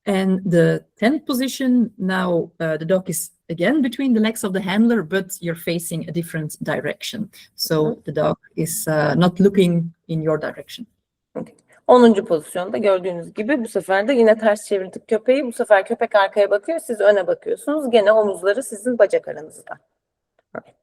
Speaker 2: And the 10th position, now the dog is again between the legs of the handler, but you're facing a different direction. So the dog is not looking in your direction.
Speaker 1: Okay. 10. pozisyonda gördüğünüz gibi bu sefer de yine ters çevirdik köpeği. Bu sefer köpek arkaya bakıyor, siz öne bakıyorsunuz. Gene omuzları sizin bacak aranızda. Evet.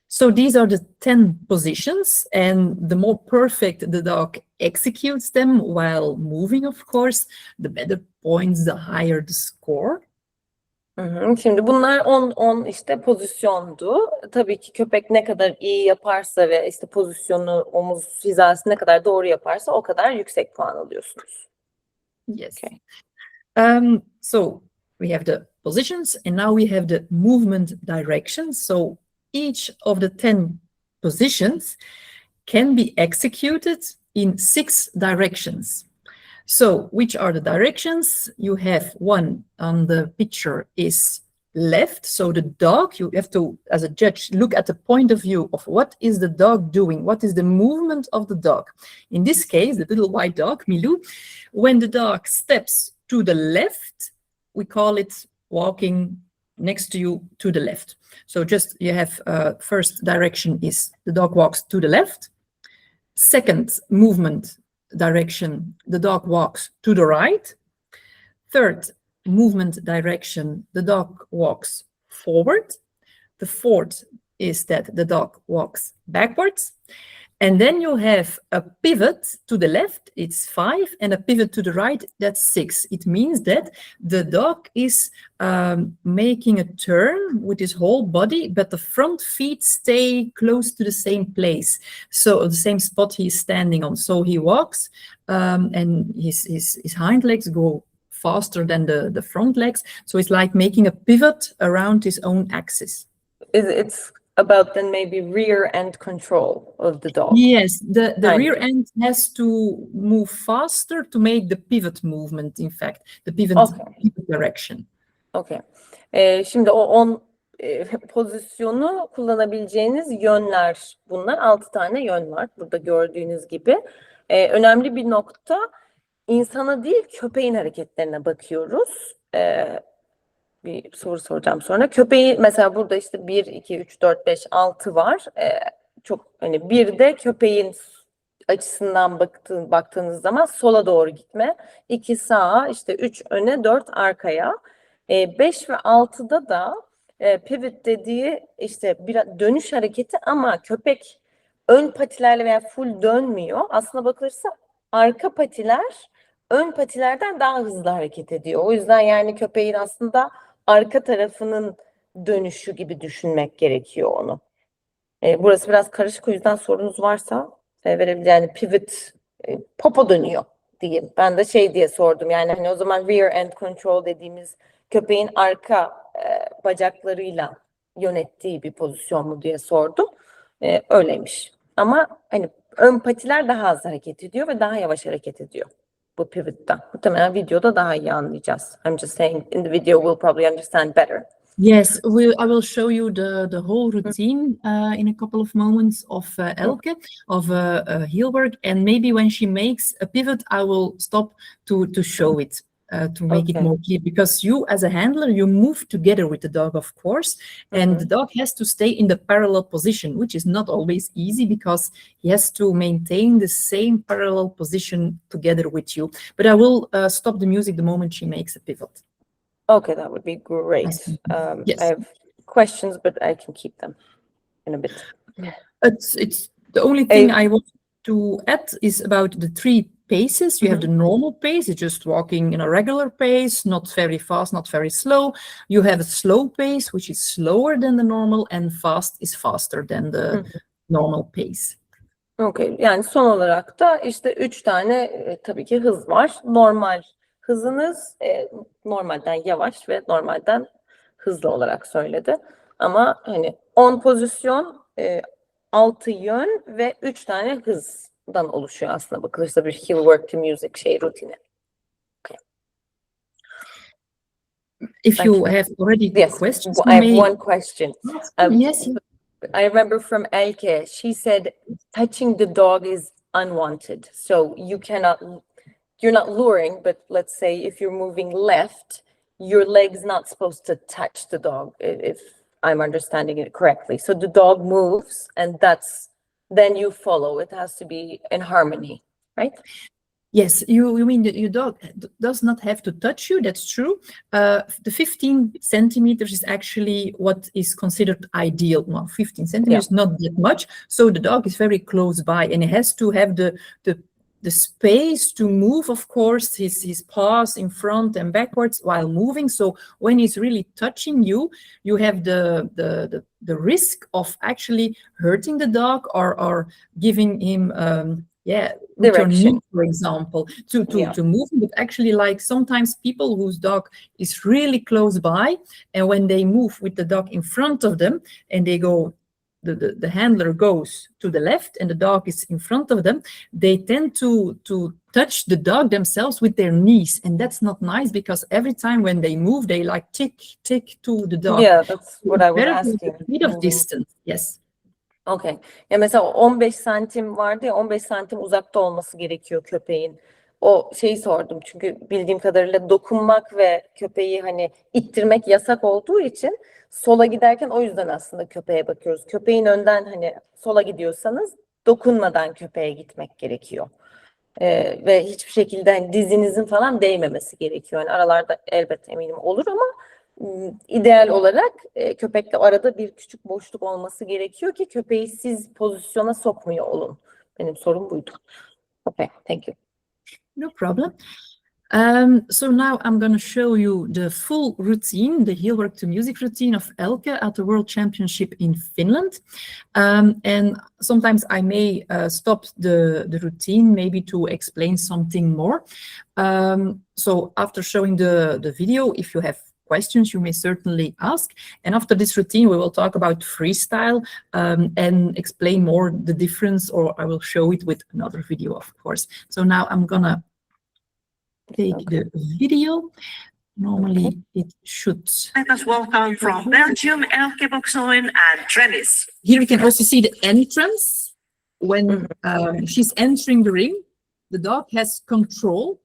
Speaker 2: So these are the 10 positions, and the more perfect the dog executes them while moving, of course, the better points, the higher the score.
Speaker 1: Şimdi bunlar 10 işte pozisyondu. Tabii ki köpek ne kadar iyi yaparsa ve işte pozisyonu, omuz hizası ne kadar doğru yaparsa o kadar yüksek puan alıyorsunuz.
Speaker 2: Yes. Okay. So we have the positions, and now we have the movement directions. So each of the 10 positions can be executed in 6 directions. So which are the directions? You have one on the picture is left. So the dog, you have to, as a judge, look at the point of view of what is the dog doing? What is the movement of the dog? In this case, the little white dog, Milou, when the dog steps to the left, we call it walking next to you to the left. So just you have first direction is the dog walks to the left. Second movement direction, the dog walks to the right. Third movement direction, the dog walks forward. The fourth is that the dog walks backwards. And then you have a pivot to the left, it's 5, and a pivot to the right, that's 6. It means that the dog is making a turn with his whole body, but the front feet stay close to the same place. So the same spot he's standing on. So he walks and his hind legs go faster than the front legs. So it's like making a pivot around his own axis.
Speaker 1: It's about then maybe rear end control of the dog.
Speaker 2: Yes, the rear end has to move faster to make the pivot movement, in fact, the pivot direction.
Speaker 1: Okay. Şimdi o 10 pozisyonu kullanabileceğiniz yönler bunlar. 6 tane yön var burada gördüğünüz gibi. Önemli bir nokta, insana değil köpeğin hareketlerine bakıyoruz. Bir soru soracağım sonra. Köpeği mesela burada işte 1, 2, 3, 4, 5, 6 var. Çok hani bir de köpeğin açısından baktığınız zaman sola doğru gitme. 2 sağa, işte 3 öne, 4 arkaya. 5 ve 6'da da pivot dediği işte bir dönüş hareketi ama köpek ön patilerle veya full dönmüyor. Aslına bakılırsa arka patiler ön patilerden daha hızlı hareket ediyor. O yüzden yani köpeğin aslında arka tarafının dönüşü gibi düşünmek gerekiyor onu. Burası biraz karışık, o yüzden sorunuz varsa verebilirim. Yani pivot, popo dönüyor diyeyim. Ben de şey diye sordum, yani hani o zaman rear end control dediğimiz köpeğin arka bacaklarıyla yönettiği bir pozisyon mu diye sordum. Öyleymiş. Ama hani ön patiler daha az hareket ediyor ve daha yavaş hareket ediyor bu pivot'ta. Muhtemelen videoda daha iyi anlayacağız. I'm just saying in the video we'll probably understand better.
Speaker 2: Yes, I will show you the whole routine in a couple of moments of Elke, of heel work, and maybe when she makes a pivot, I will stop to show it. To make it more clear, because you as a handler, you move together with the dog, of course, and the dog has to stay in the parallel position, which is not always easy because he has to maintain the same parallel position together with you. But I will stop the music the moment she makes a pivot.
Speaker 1: Okay, that would be great.
Speaker 2: Yes.
Speaker 1: I have questions, but I can keep them in a bit.
Speaker 2: It's the only thing I want to add is about the 3 paces. You have the normal pace, it's just walking in a regular pace, not very fast, not very slow. You have a slow pace, which is slower than the normal, and fast is faster than the normal pace.
Speaker 1: Okay. Yani son olarak da işte 3 tane tabii ki hız var. Normal hızınız normalden yavaş ve normalden hızlı olarak söyledi. Ama hani 10 pozisyon, 6 yön ve 3 tane hızdan oluşuyor aslında bakılırsa bir He'll Work to Music rutini.
Speaker 2: If you have already
Speaker 1: Yes,
Speaker 2: questions,
Speaker 1: I have one question.
Speaker 2: Yes.
Speaker 1: I remember from Elke, she said touching the dog is unwanted. So you're not luring, but let's say if you're moving left, your leg's not supposed to touch the dog, if I'm understanding it correctly. So the dog moves and then you follow. It has to be in harmony, right?
Speaker 2: Yes, you mean that your dog does not have to touch you, that's true. The 15 centimeters is actually what is considered ideal. Well, 15 centimeters, not that much. So the dog is very close by and it has to have the space to move, of course, his paws in front and backwards while moving. So when he's really touching you, you have the risk of actually hurting the dog or giving him with your knee, for example, to move. But actually, like sometimes people whose dog is really close by, and when they move with the dog in front of them, and they go, the handler goes to the left, and the dog is in front of them, they tend to touch the dog themselves with their knees, and that's not nice because every time when they move, they like tick to the dog.
Speaker 1: Yeah, that's what I was asking.
Speaker 2: A bit of distance, yes.
Speaker 1: Okay. Ya mesela 15 santim vardı ya, 15 santim uzakta olması gerekiyor köpeğin. O şeyi sordum çünkü bildiğim kadarıyla dokunmak ve köpeği hani ittirmek yasak olduğu için sola giderken o yüzden aslında köpeğe bakıyoruz. Köpeğin önden hani sola gidiyorsanız dokunmadan köpeğe gitmek gerekiyor. Ve hiçbir şekilde hani dizinizin falan değmemesi gerekiyor. Yani aralarda elbette eminim olur ama ideal olarak köpekle arada bir küçük boşluk olması gerekiyor ki köpeği siz pozisyona sokmuyor olun. Benim sorum buydu. Okay, thank you.
Speaker 2: No problem. So now I'm going to show you the full routine, the He'll Work to Music routine of Elke at the World Championship in Finland. And sometimes I may stop the routine maybe to explain something more. So after showing the video, if you have questions, you may certainly ask. And after this routine, we will talk about freestyle and explain more the difference, or I will show it with another video, of course. So now I'm gonna take the video. Normally it should.
Speaker 4: Let us welcome from Belgium, Elke Boxoin and Trenis.
Speaker 2: Here we can also see the entrance. When she's entering the ring, the dog has control.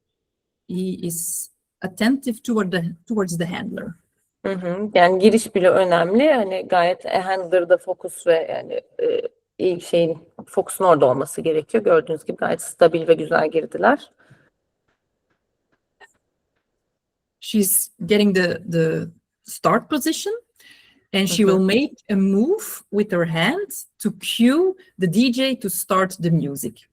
Speaker 2: He is attentive towards the handler.
Speaker 1: Yani giriş bile önemli. Hani gayet handler'da fokus ve yani fokusun orada olması gerekiyor. Gördüğünüz gibi gayet stabil ve güzel girdiler.
Speaker 2: She's getting the start position, and she will make a move with her hands to cue the DJ to start the music.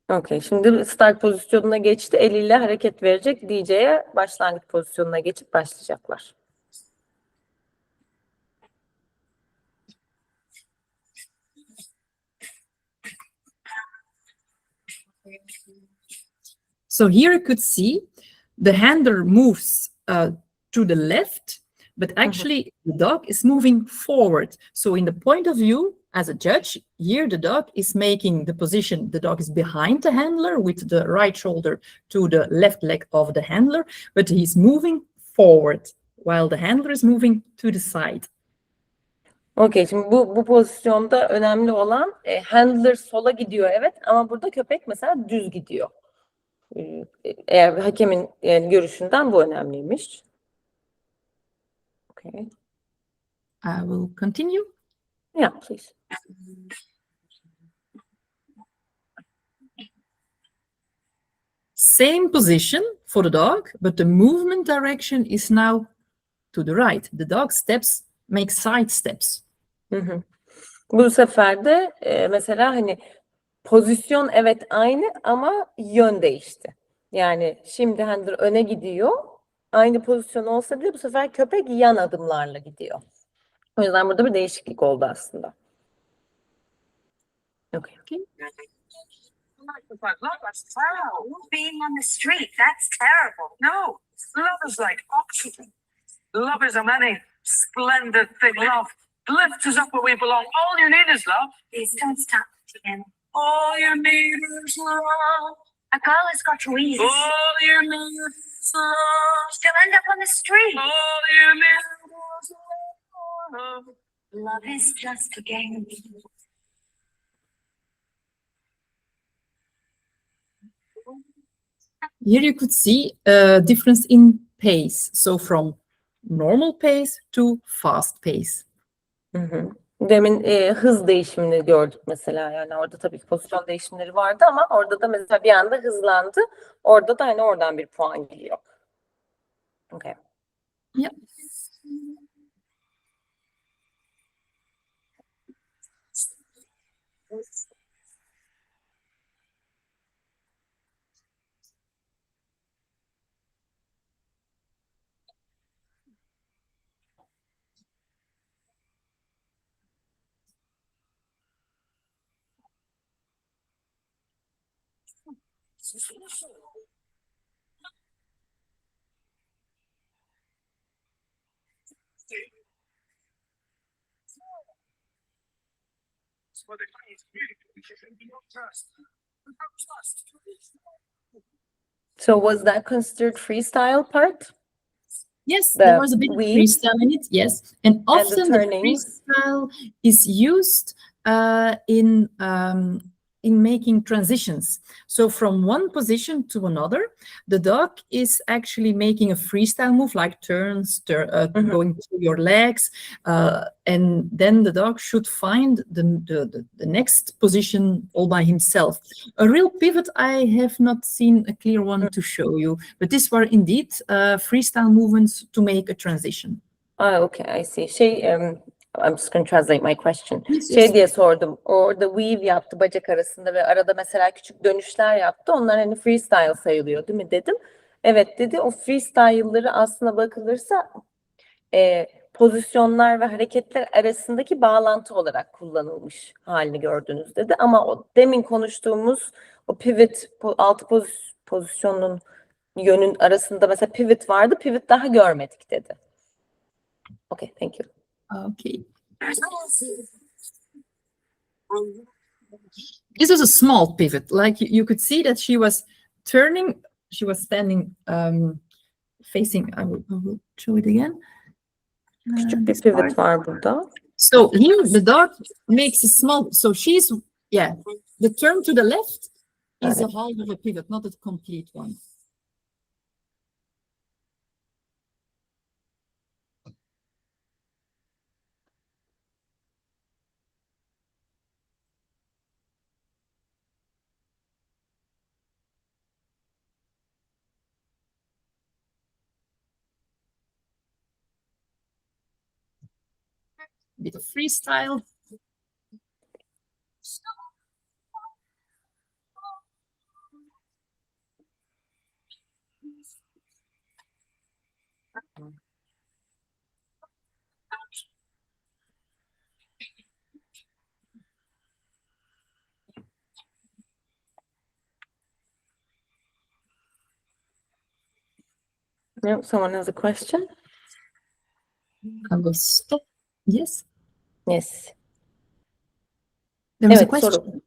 Speaker 1: Okay, şimdi start pozisyonuna geçti. Eliyle hareket verecek. DJ'ye başlangıç pozisyonuna geçip başlayacaklar.
Speaker 2: So here you could see the handler moves to the left, but actually the dog is moving forward. So in the point of view, as a judge, here the dog is making the position, the dog is behind the handler with the right shoulder to the left leg of the handler, but he's moving forward while the handler is moving to the side.
Speaker 1: Okay, şimdi bu pozisyonda önemli olan handler sola gidiyor evet ama burada köpek mesela düz gidiyor. Eğer hakemin görüşünden bu önemliymiş. Okay.
Speaker 2: I will continue.
Speaker 1: Yeah, please.
Speaker 2: Same position for the dog, but the movement direction is now to the right. The dog makes side steps.
Speaker 1: Bu sefer de mesela hani pozisyon evet aynı ama yön değişti. Yani şimdi handler öne gidiyor. Aynı pozisyon olsa bile bu sefer köpek yan adımlarla gidiyor. O yüzden burada bir değişiklik oldu aslında. Okay.
Speaker 4: That's terrible. Being on the street, that's terrible. No, love is like oxygen. Love is a many splendid thing. Love lifts us up where we belong. All you need is love. Please don't stop again. All you need is love. A girl has got wings. All you need is love. She'll end up on the street. All you need is love. Love is just a game.
Speaker 2: Here you could see a difference in pace. So from normal pace to fast pace.
Speaker 1: Hı hı. Demin hız değişimini gördük mesela, yani orada tabii ki pozisyon değişimleri vardı ama orada da mesela bir anda hızlandı. Orada da hani oradan bir puan geliyor. Okay.
Speaker 2: Yeah.
Speaker 1: So was that considered freestyle part?
Speaker 2: Yes,
Speaker 1: The
Speaker 2: there was a bit of
Speaker 1: weave
Speaker 2: freestyle in it, yes. And often the
Speaker 1: turnings.
Speaker 2: freestyle is used in making transitions. So from one position to another, the dog is actually making a freestyle move like turns, going through your legs, and then the dog should find the next position all by himself. A real pivot, I have not seen a clear one to show you, but these were indeed freestyle movements to make a transition.
Speaker 1: Okay, I see. I'm just going to translate my question.
Speaker 2: Yes,
Speaker 1: Şey
Speaker 2: yes.
Speaker 1: diye sordum. Orada weave yaptı bacak arasında ve arada mesela küçük dönüşler yaptı. Onlar hani freestyle sayılıyor, değil mi dedim. Evet dedi. O freestyle'ları aslına bakılırsa pozisyonlar ve hareketler arasındaki bağlantı olarak kullanılmış halini gördünüz dedi. Ama o demin konuştuğumuz o pivot, altı pozisyonun yönün arasında mesela pivot vardı. Pivot daha görmedik dedi. Okay, thank you.
Speaker 2: Okay. This was a small pivot. Like you could see that she was turning, she was standing facing, I will show it again.
Speaker 1: Küçük bir
Speaker 2: This
Speaker 1: pivot
Speaker 2: part.
Speaker 1: var burada.
Speaker 2: So here the dog makes a small, so she's, yeah, the turn to the left is a half of a pivot, not a complete one. Bit of freestyle.
Speaker 1: No, someone has a question?
Speaker 2: I will stop. Yes.
Speaker 1: Yes.
Speaker 2: There was a
Speaker 1: Evet,
Speaker 2: question.
Speaker 1: soru.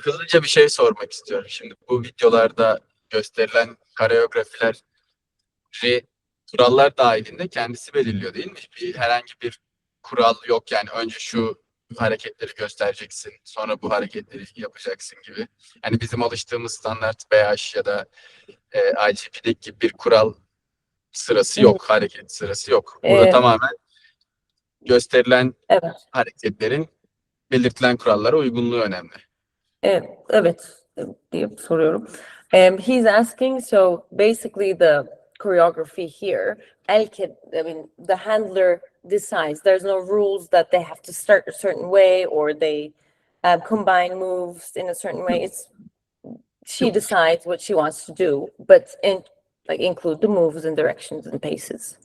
Speaker 3: Hızlıca bir şey sormak istiyorum. Şimdi bu videolarda gösterilen koreografileri kurallar dahilinde kendisi belirliyor değil mi? Herhangi bir kural yok yani önce şu hareketleri göstereceksin, sonra bu hareketleri yapacaksın gibi. Yani bizim alıştığımız standart BH ya da IGP'deki gibi bir kural sırası yok, hareket sırası yok. Burada tamamen gösterilen hareketlerin belirtilen kurallara uygunluğu önemli.
Speaker 1: Evet diye soruyorum. He's asking, so basically the choreography here, I mean, the handler decides. There's no rules that they have to start a certain way or they combine moves in a certain way. She decides what she wants to do, but include the moves and directions and paces.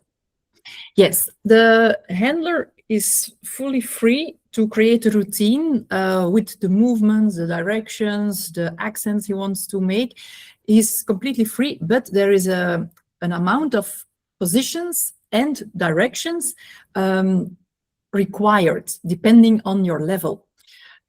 Speaker 2: Yes, the handler is fully free to create a routine with the movements, the directions, the accents he wants to make. He's completely free, but there is an amount of positions and directions required depending on your level.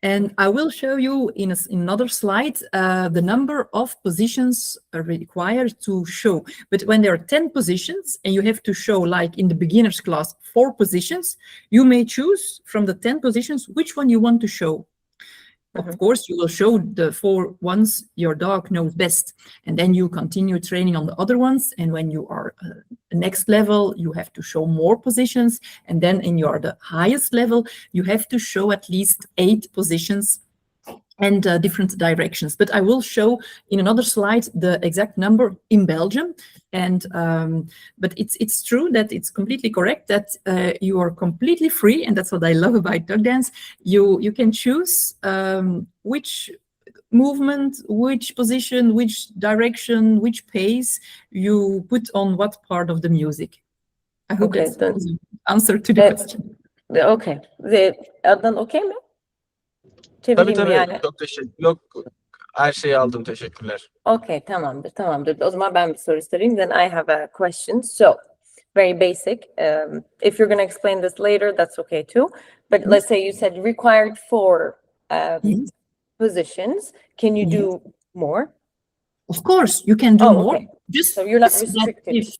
Speaker 2: And I will show you in another slide the number of positions required to show. But when there are 10 positions and you have to show, like in the beginner's class, 4 positions, you may choose from the 10 positions which one you want to show. Of course, you will show the 4 ones your dog knows best, and then you continue training on the other ones. And when you are next level, you have to show more positions. And then in the highest level, you have to show at least 8 positions and different directions. But I will show in another slide the exact number in Belgium. And but it's true that it's completely correct that you are completely free, and that's what I love about dog dance. You can choose which movement, which position, which direction, which pace you put on what part of the music. I hope that's the answer to the question.
Speaker 1: Okay. Adnan okay mi?
Speaker 3: Tabii
Speaker 1: Çevireyim mi yani?
Speaker 3: çok yok, her şeyi aldım, teşekkürler.
Speaker 1: Okay, tamamdır. O zaman ben bir soru sorayım. Then I have a question. So, very basic. If you're going to explain this later, that's okay too. But let's say you said required 4 positions. Can you do more?
Speaker 2: Of course, you can do more.
Speaker 1: Just so you're not restricted.
Speaker 2: If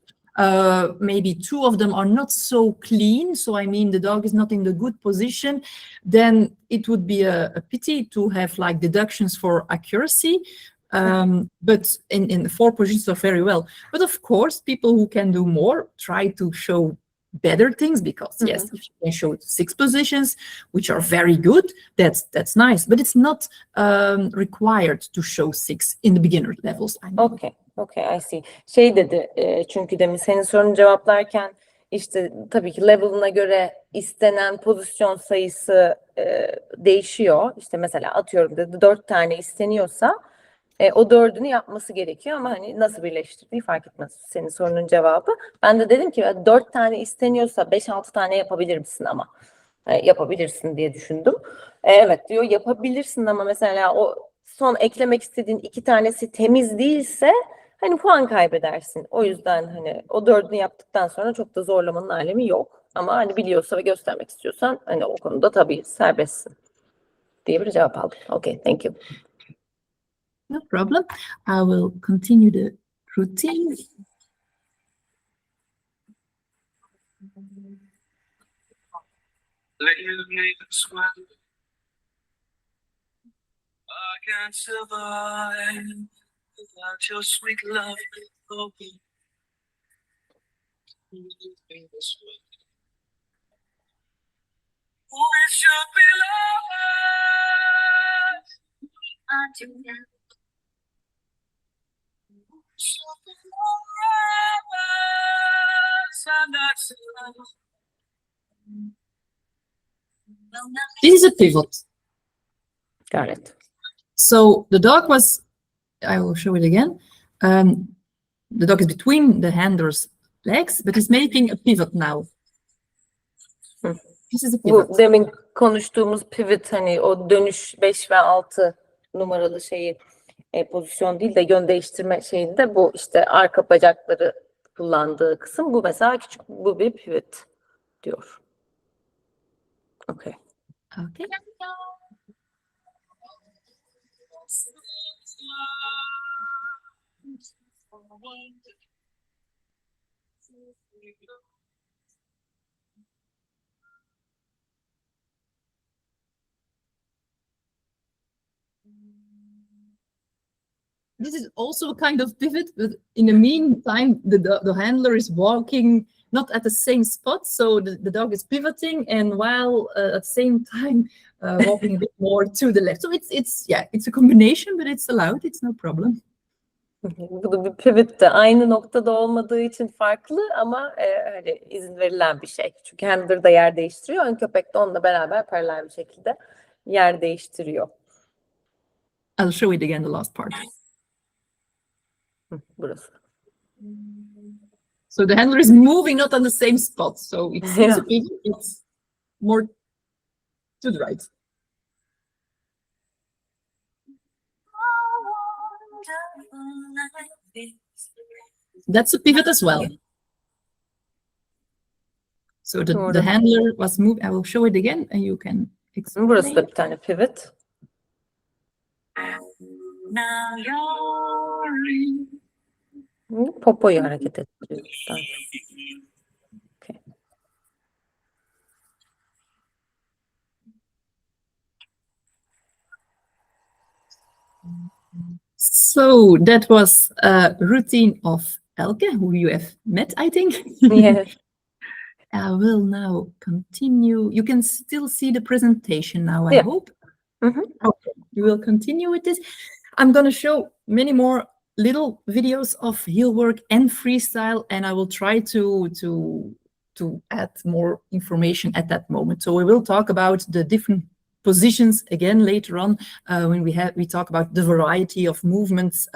Speaker 2: maybe 2 of them are not so clean, so I mean the dog is not in the good position, then it would be a pity to have like deductions for accuracy. But in the 4 positions are very well. But of course, people who can do more try to show better things, because yes, if you can show 6 positions, which are very good, that's nice. But it's not required to show 6 in the beginner levels. I mean.
Speaker 1: Okay, I see. Şey dedi, çünkü demin senin sorunu cevaplarken işte tabii ki level'ına göre istenen pozisyon sayısı değişiyor. İşte mesela atıyorum dedi 4 tane isteniyorsa o 4'ünü yapması gerekiyor, ama hani nasıl birleştirdiği fark etmez. Senin sorunun cevabı. Ben de dedim ki 4 tane isteniyorsa 5-6 tane yapabilir misin ama? Yapabilirsin diye düşündüm. Evet diyor, yapabilirsin ama mesela o son eklemek istediğin 2 tanesi temiz değilse hani puan kaybedersin. O yüzden hani o 4'ünü yaptıktan sonra çok da zorlamanın alemi yok. Ama hani biliyorsa ve göstermek istiyorsan hani o konuda tabii serbestsin diye bir cevap aldım. Okay, thank you.
Speaker 2: No problem. I will continue the routine.
Speaker 4: I can't survive without your sweet love. We should be lovers. Should be lovers, and that's love.
Speaker 2: This is a pivot.
Speaker 1: Got it.
Speaker 2: So the dog was, I will show it again. The dog is between the handler's legs, but he's making a pivot now. This is a pivot.
Speaker 1: Bu demin konuştuğumuz pivot, hani o dönüş 5 ve 6 numaralı şeyi pozisyon değil de yön değiştirme şeyinde bu işte arka bacakları kullandığı kısım. Bu mesela küçük, bu bir pivot diyor. Okay.
Speaker 2: Okay. This is also a kind of pivot, but in the meantime, the handler is walking not at the same spot, so the dog is pivoting, and while at the same time walking a bit more to the left. So it's a combination, but it's allowed. It's no problem.
Speaker 1: Bu da bir pivot de aynı noktada olmadığı için farklı ama hani izin verilen bir şey. Çünkü handler da yer değiştiriyor. Ön köpek de onunla beraber paralel bir şekilde yer değiştiriyor.
Speaker 2: I'll show it again, the last part.
Speaker 1: Burası.
Speaker 2: So the handler is moving not on the same spot. So it's
Speaker 1: Yeah.
Speaker 2: a pivot, it's more to the right. That's a pivot as well. So the handler was moved. I will show it again and you can explain.
Speaker 1: Burası da bir tane pivot. Popoyu hareket ettiriyoruz. Okay.
Speaker 2: So that was a routine of Elke, who you have met, I think.
Speaker 1: Yeah.
Speaker 2: I will now continue. You can still see the presentation now, I
Speaker 1: Yeah.
Speaker 2: hope.
Speaker 1: Mhm.
Speaker 2: Okay, we will continue with this. I'm going to show many more little videos of heel work and freestyle, and I will try to add more information at that moment. So we will talk about the different positions again later on when we talk about the variety of movements,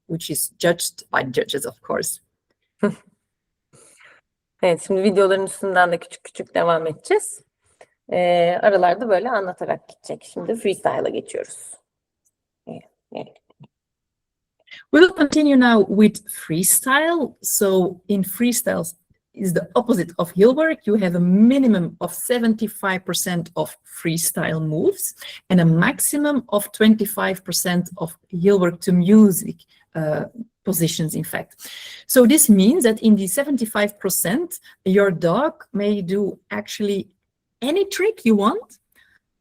Speaker 2: which is judged by judges, of course.
Speaker 1: Evet, şimdi videoların üstünden de küçük küçük devam edeceğiz. Aralarda böyle anlatarak gidecek. Şimdi freestyle'a geçiyoruz. Evet.
Speaker 2: We will continue now with freestyle. So in freestyle is the opposite of heel work. You have a minimum of 75% of freestyle moves and a maximum of 25% of heel work to music positions, in fact. So this means that in the 75%, your dog may do actually any trick you want,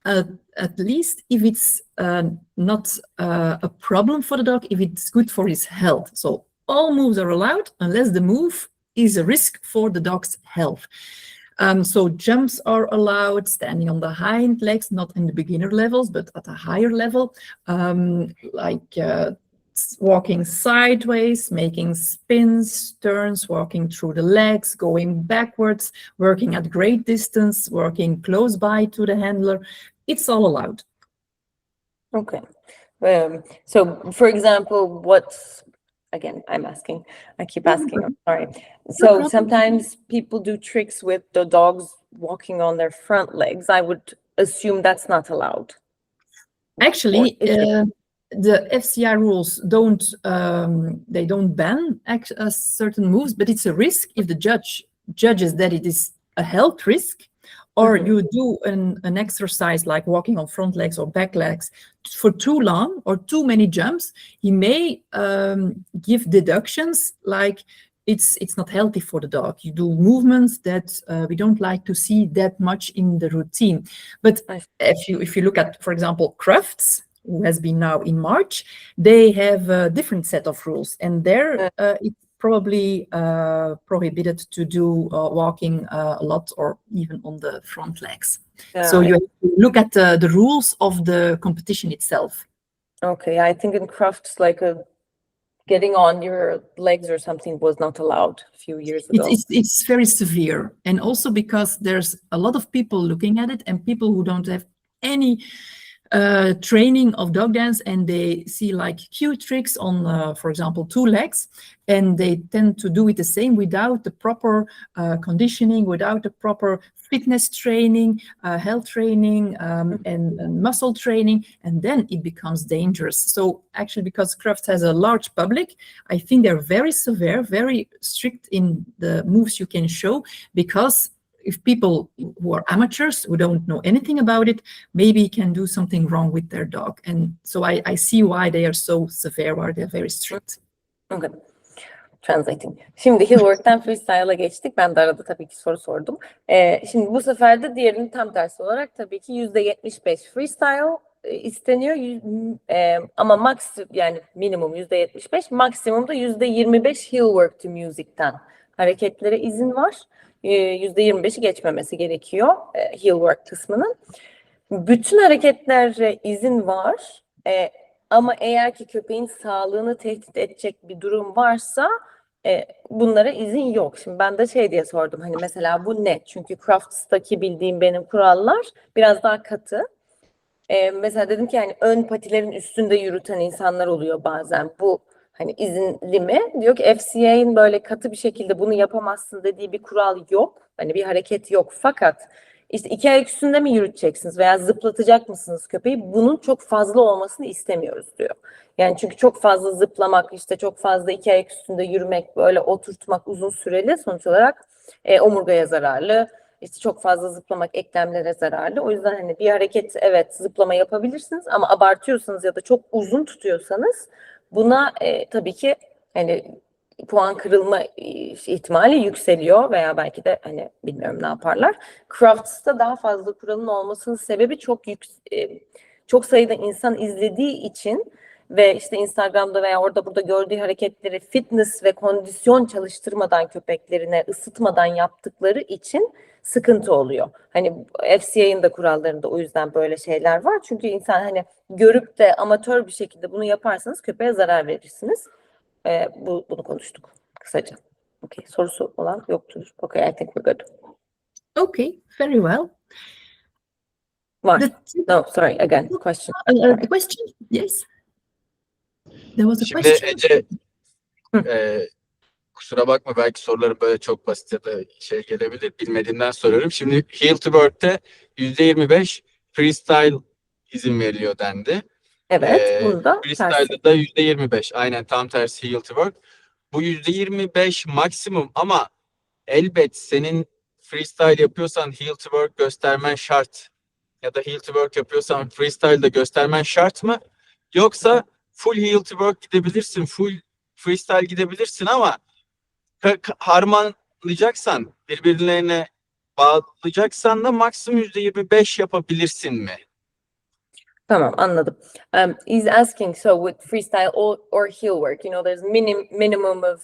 Speaker 2: at least if it's not a problem for the dog, if it's good for his health. So all moves are allowed unless the move is a risk for the dog's health. So jumps are allowed, standing on the hind legs, not in the beginner levels, but at a higher level, walking sideways, making spins, turns, walking through the legs, going backwards, working at great distance, working close by to the handler. It's all allowed.
Speaker 1: Okay. So, for example, again, I keep asking, I'm sorry. So sometimes people do tricks with the dogs walking on their front legs. I would assume that's not allowed.
Speaker 2: Actually, the FCI rules don't ban certain moves, but it's a risk if the judge judges that it is a health risk, or you do an exercise like walking on front legs or back legs for too long or too many jumps. He may give deductions like it's not healthy for the dog. You do movements that we don't like to see that much in the routine. But if you look at, for example, Crufts, who has been now in March, they have a different set of rules, and there it's probably prohibited to do walking a lot or even on the front legs. So you have to look at the rules of the competition itself.
Speaker 1: Okay, I think in Crufts, like getting on your legs or something was not allowed a few years ago.
Speaker 2: It's very severe, and also because there's a lot of people looking at it, and people who don't have any training of dog dance, and they see like cute tricks on, for example, 2 legs, and they tend to do it the same without the proper conditioning, without the proper fitness training, health training, and muscle training, and then it becomes dangerous. So actually, because Crufts has a large public, I think they're very severe, very strict in the moves you can show, because if people who are amateurs, who don't know anything about it, maybe can do something wrong with their dog. And so I see why they are so severe, why they're very strict.
Speaker 1: Okay. Translating. Şimdi heel work'tan freestyle'a geçtik. Ben de arada tabii ki soru sordum. Şimdi bu sefer de diğerinin tam tersi olarak tabii ki %75 freestyle isteniyor. Ama yani minimum %75, maksimumda %25 heel work to music'ten hareketlere izin var. %25'i geçmemesi gerekiyor heel work kısmının. Bütün hareketlere izin var. Ama eğer ki köpeğin sağlığını tehdit edecek bir durum varsa bunlara izin yok. Şimdi ben de diye sordum, hani mesela bu ne? Çünkü Crafts'taki bildiğim benim kurallar biraz daha katı. Mesela dedim ki yani ön patilerin üstünde yürüten insanlar oluyor bazen. Bu hani izinli mi? Diyor ki FCI'nin böyle katı bir şekilde bunu yapamazsın dediği bir kural yok. Hani bir hareket yok. Fakat işte iki ayak üstünde mi yürüteceksiniz veya zıplatacak mısınız köpeği? Bunun çok fazla olmasını istemiyoruz diyor. Yani çünkü çok fazla zıplamak, işte çok fazla iki ayak üstünde yürümek, böyle oturtmak uzun süreli sonuç olarak omurgaya zararlı. İşte çok fazla zıplamak eklemlere zararlı. O yüzden hani bir hareket, evet, zıplama yapabilirsiniz ama abartıyorsanız ya da çok uzun tutuyorsanız buna tabii ki hani puan kırılma ihtimali yükseliyor veya belki de hani bilmiyorum ne yaparlar. Crafts'ta daha fazla kuralın olmasının sebebi çok sayıda insan izlediği için ve işte Instagram'da veya orada burada gördüğü hareketleri fitness ve kondisyon çalıştırmadan köpeklerine ısıtmadan yaptıkları için sıkıntı oluyor. Hani FCI'nin de kurallarında o yüzden böyle şeyler var. Çünkü insan hani görüp de amatör bir şekilde bunu yaparsanız köpeğe zarar verirsiniz. Bunu konuştuk kısaca. Okay, sorusu olan yoktur. Okay, I think we're good.
Speaker 2: Okay, very well.
Speaker 1: Var.
Speaker 2: The-
Speaker 1: No, sorry, again, question.
Speaker 2: a question? Yes. There was a
Speaker 3: Şimdi
Speaker 2: question.
Speaker 3: Ece, kusura bakma belki sorularım böyle çok basit ya da şey gelebilir. Bilmediğimden soruyorum. Şimdi Heel to Work'te %25 freestyle izin veriliyor dendi.
Speaker 1: Evet, bunu da tersi.
Speaker 3: Freestyle'da da %25. Aynen tam tersi Heel to Work. Bu %25 maksimum ama elbet senin freestyle yapıyorsan Heel to Work göstermen şart. Ya da Heel to Work yapıyorsan freestyle'da göstermen şart mı? Yoksa full Heel to Work gidebilirsin, full freestyle gidebilirsin ama harmanlayacaksan, birbirlerine bağlayacaksan da maksimum %25 yapabilirsin mi?
Speaker 1: Tamam, anladım. He's asking, so with freestyle or heel work, there's minimum of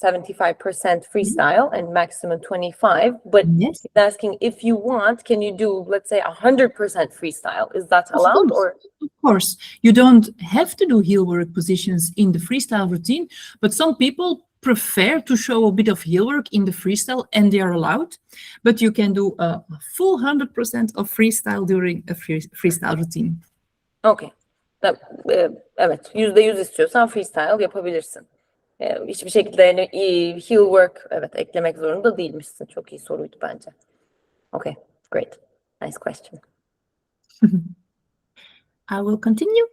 Speaker 1: 75% freestyle and maximum 25, but
Speaker 2: Yes.
Speaker 1: he's asking if you want, can you do, let's say, 100% freestyle? Is that
Speaker 2: Of
Speaker 1: allowed
Speaker 2: course.
Speaker 1: or?
Speaker 2: Of course, you don't have to do heel work positions in the freestyle routine, but some people prefer to show a bit of heel work in the freestyle and they are allowed, but you can do a full 100% of freestyle during a freestyle routine.
Speaker 1: Okay. Evet, %100 istiyorsan freestyle yapabilirsin. Hiçbir şekilde yani heel work, evet, eklemek zorunda değilmişsin. Çok iyi soruydu bence. Okay, great. Nice question.
Speaker 2: I will continue.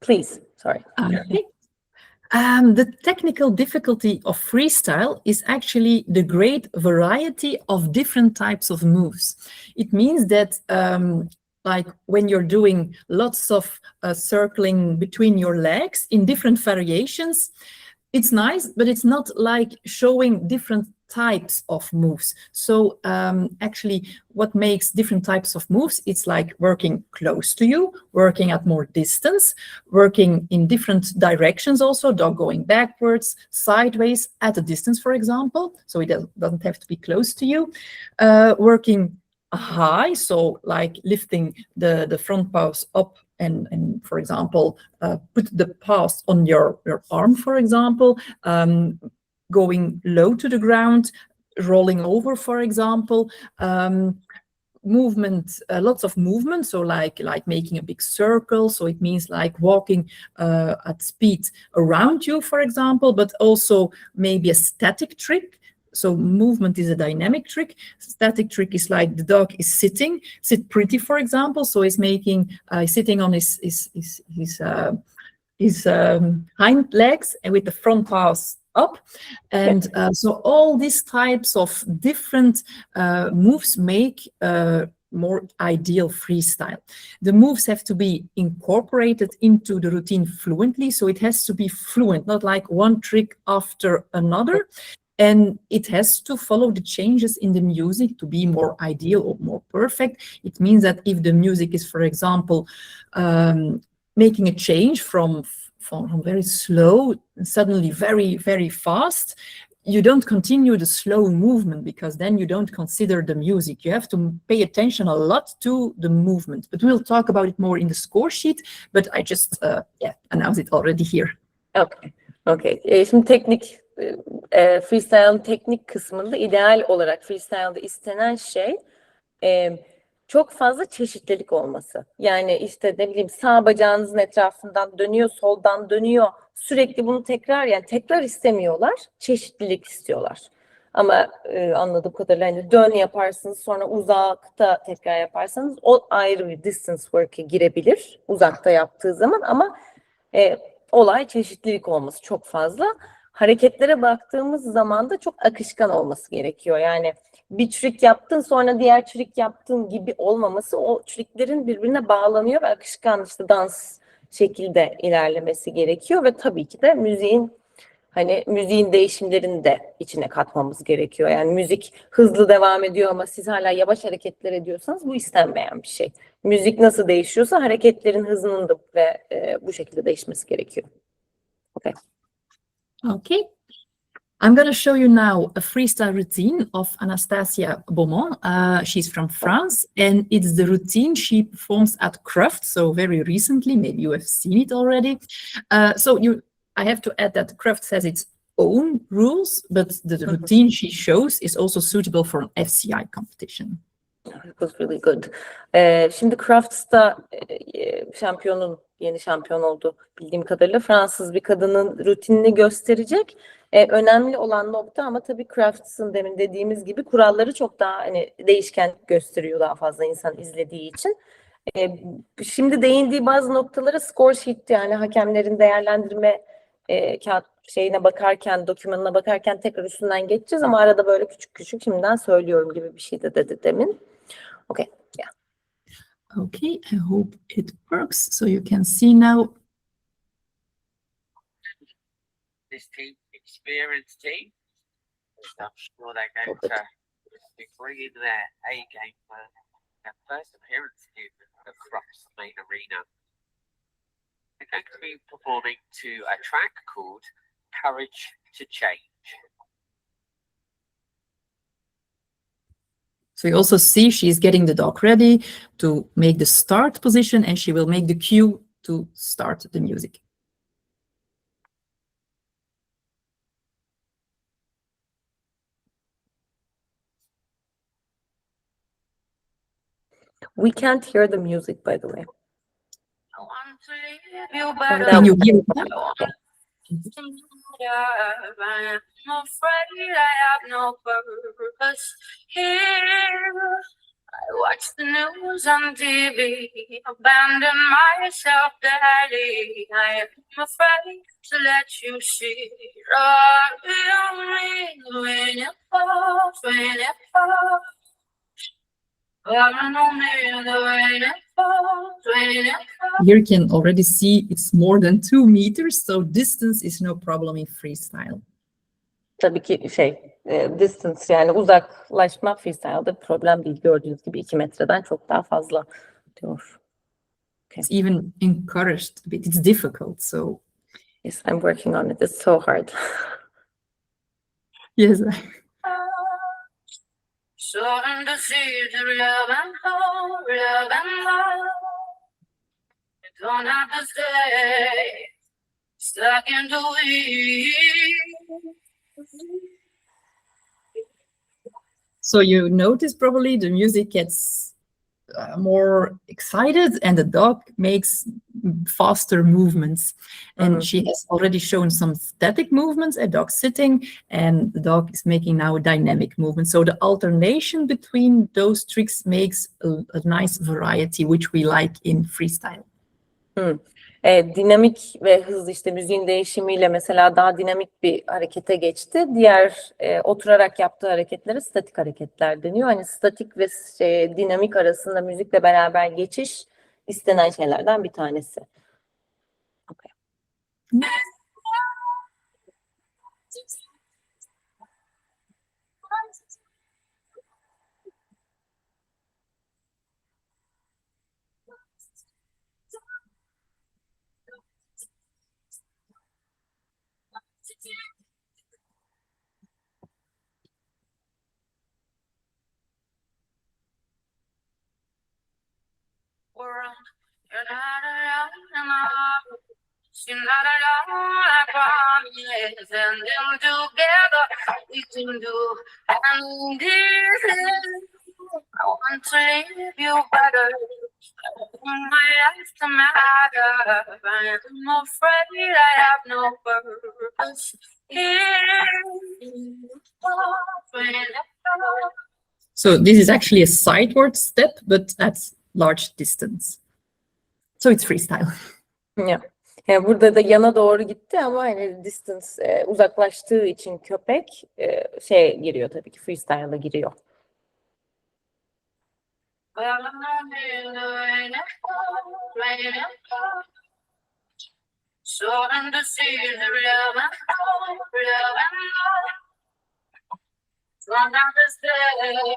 Speaker 1: Please, sorry.
Speaker 2: Okay. The technical difficulty of freestyle is actually the great variety of different types of moves. It means that like when you're doing lots of circling between your legs in different variations, it's nice, but it's not like showing different types of moves. So actually what makes different types of moves, it's like working close to you, working at more distance, working in different directions also, dog going backwards, sideways, at a distance, for example, so it doesn't have to be close to you, working high, so like lifting the front paws up and for example, put the paws on your arm, for example, going low to the ground, rolling over, for example, movement, lots of movement, so like making a big circle, so it means like walking at speed around you, for example, but also maybe a static trick. So movement is a dynamic trick. Static trick is like the dog is sit pretty, for example, so he's making sitting on his hind legs and with the front paws up, and so all these types of different moves make more ideal freestyle. The moves have to be incorporated into the routine fluently, so it has to be fluent, not like one trick after another, and it has to follow the changes in the music to be more ideal or more perfect. It means that if the music is, for example, making a change from very slow and suddenly very, very fast, you don't continue the slow movement because then you don't consider the music. You have to pay attention a lot to the movement, but we'll talk about it more in the score sheet, but I just announced it already here.
Speaker 1: Okay. Şimdi teknik, freestyle'ın teknik kısmında ideal olarak freestyle'da istenen şey çok fazla çeşitlilik olması. Yani işte ne bileyim sağ bacağınızın etrafından dönüyor, soldan dönüyor. Sürekli bunu tekrar istemiyorlar. Çeşitlilik istiyorlar. Ama anladığım kadarıyla hani dön yaparsınız, sonra uzakta tekrar yaparsanız o ayrı bir distance work'e girebilir uzakta yaptığı zaman, ama olay çeşitlilik olması çok fazla. Hareketlere baktığımız zaman da çok akışkan olması gerekiyor. Yani bir çürük yaptın sonra diğer çürük yaptığın gibi olmaması, o çürüklerin birbirine bağlanıyor ve akışkan işte dans şekilde ilerlemesi gerekiyor ve tabii ki de müziğin değişimlerini de içine katmamız gerekiyor. Yani müzik hızlı devam ediyor ama siz hala yavaş hareketler ediyorsanız bu istenmeyen bir şey. Müzik nasıl değişiyorsa hareketlerin hızının da ve bu şekilde değişmesi gerekiyor. Okay.
Speaker 2: Okay. I'm going to show you now a freestyle routine of Anastasia Beaumont. She's from France, and it's the routine she performs at Craft, so very recently. Maybe you have seen it already. I have to add that Craft has its own rules, but the routine she shows is also suitable for an FCI competition.
Speaker 1: It was really good. Şimdi Crafts'ta yeni şampiyon oldu bildiğim kadarıyla. Fransız bir kadının rutinini gösterecek. Önemli olan nokta ama tabii Crafts'ın demin dediğimiz gibi kuralları çok daha hani değişken gösteriyor, daha fazla insan izlediği için. Şimdi değindiği bazı noktalara score sheet, yani hakemlerin değerlendirme kağıt dokümanına bakarken tekrar üstünden geçeceğiz ama arada böyle küçük küçük şimdiden söylüyorum gibi bir şey de dedi demin. Okay, yeah.
Speaker 2: Okay, I hope it works. So you can see now.
Speaker 4: This team, experienced team, I'm sure they're going to bring in their A game for their first appearance in the Crufts main arena. They're going to be performing to a track called Courage to Change.
Speaker 2: So you also see she's getting the dog ready to make the start position, and she will make the cue to start the music.
Speaker 1: We can't hear the music, by the way.
Speaker 4: I want to leave you, but
Speaker 2: Can you hear it now?
Speaker 4: I'm afraid I have no purpose here. I watch the news on TV, abandon myself daily. I am afraid to let you see right on me when it falls, when it falls.
Speaker 2: Here you can already see it's more than 2 meters, so distance is no problem in freestyle.
Speaker 1: Tabii ki distance, yani uzaklaşma freestyle'da problem değil. Gördüğünüz gibi 2 metreden çok daha fazla diyor. Okay.
Speaker 2: It's even encouraged, but it's difficult, so.
Speaker 1: Yes, I'm working on it. It's so hard.
Speaker 2: Yes.
Speaker 4: So undeceived of love and hope, love and love. You don't have to stay stuck in the weeds.
Speaker 2: So you notice probably the music gets more excited and the dog makes faster movements. And she has already shown some static movements, a dog sitting, and the dog is making now a dynamic movement. So the alternation between those tricks makes a nice variety, which we like in freestyle.
Speaker 1: Dinamik ve hızlı, işte müziğin değişimiyle mesela daha dinamik bir harekete geçti. Diğer oturarak yaptığı hareketlere statik hareketler deniyor. Hani statik ve dinamik arasında müzikle beraber geçiş istenen şeylerden bir tanesi. Okay.
Speaker 4: You're not alone, you're not alone, I promise. And then together we can do anything. I want want to leave you better. My aftermath, I'm afraid I have no purpose here.
Speaker 2: So this is actually a sideward step, but at large distance. So it's freestyle.
Speaker 1: Ya. Yani burada da yana doğru gitti ama hani distance uzaklaştığı için köpek şeye giriyor tabii ki freestyle'a giriyor.
Speaker 4: So understand the real and real and from the stay,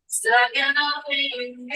Speaker 4: stuck in a thing.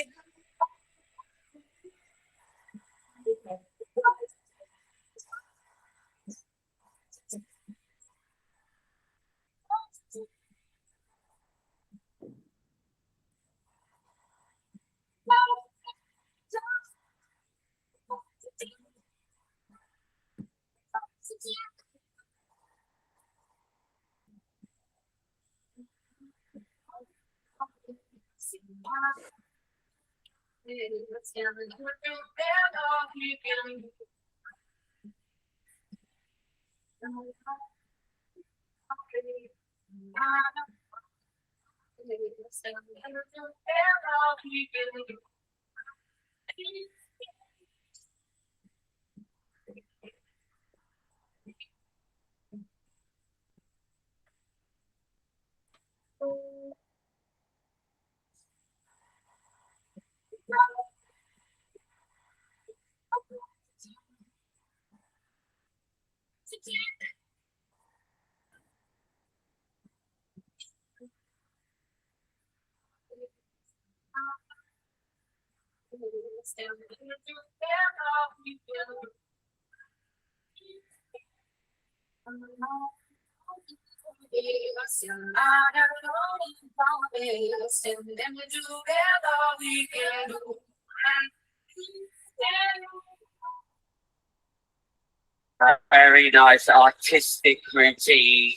Speaker 5: Very nice artistic routine.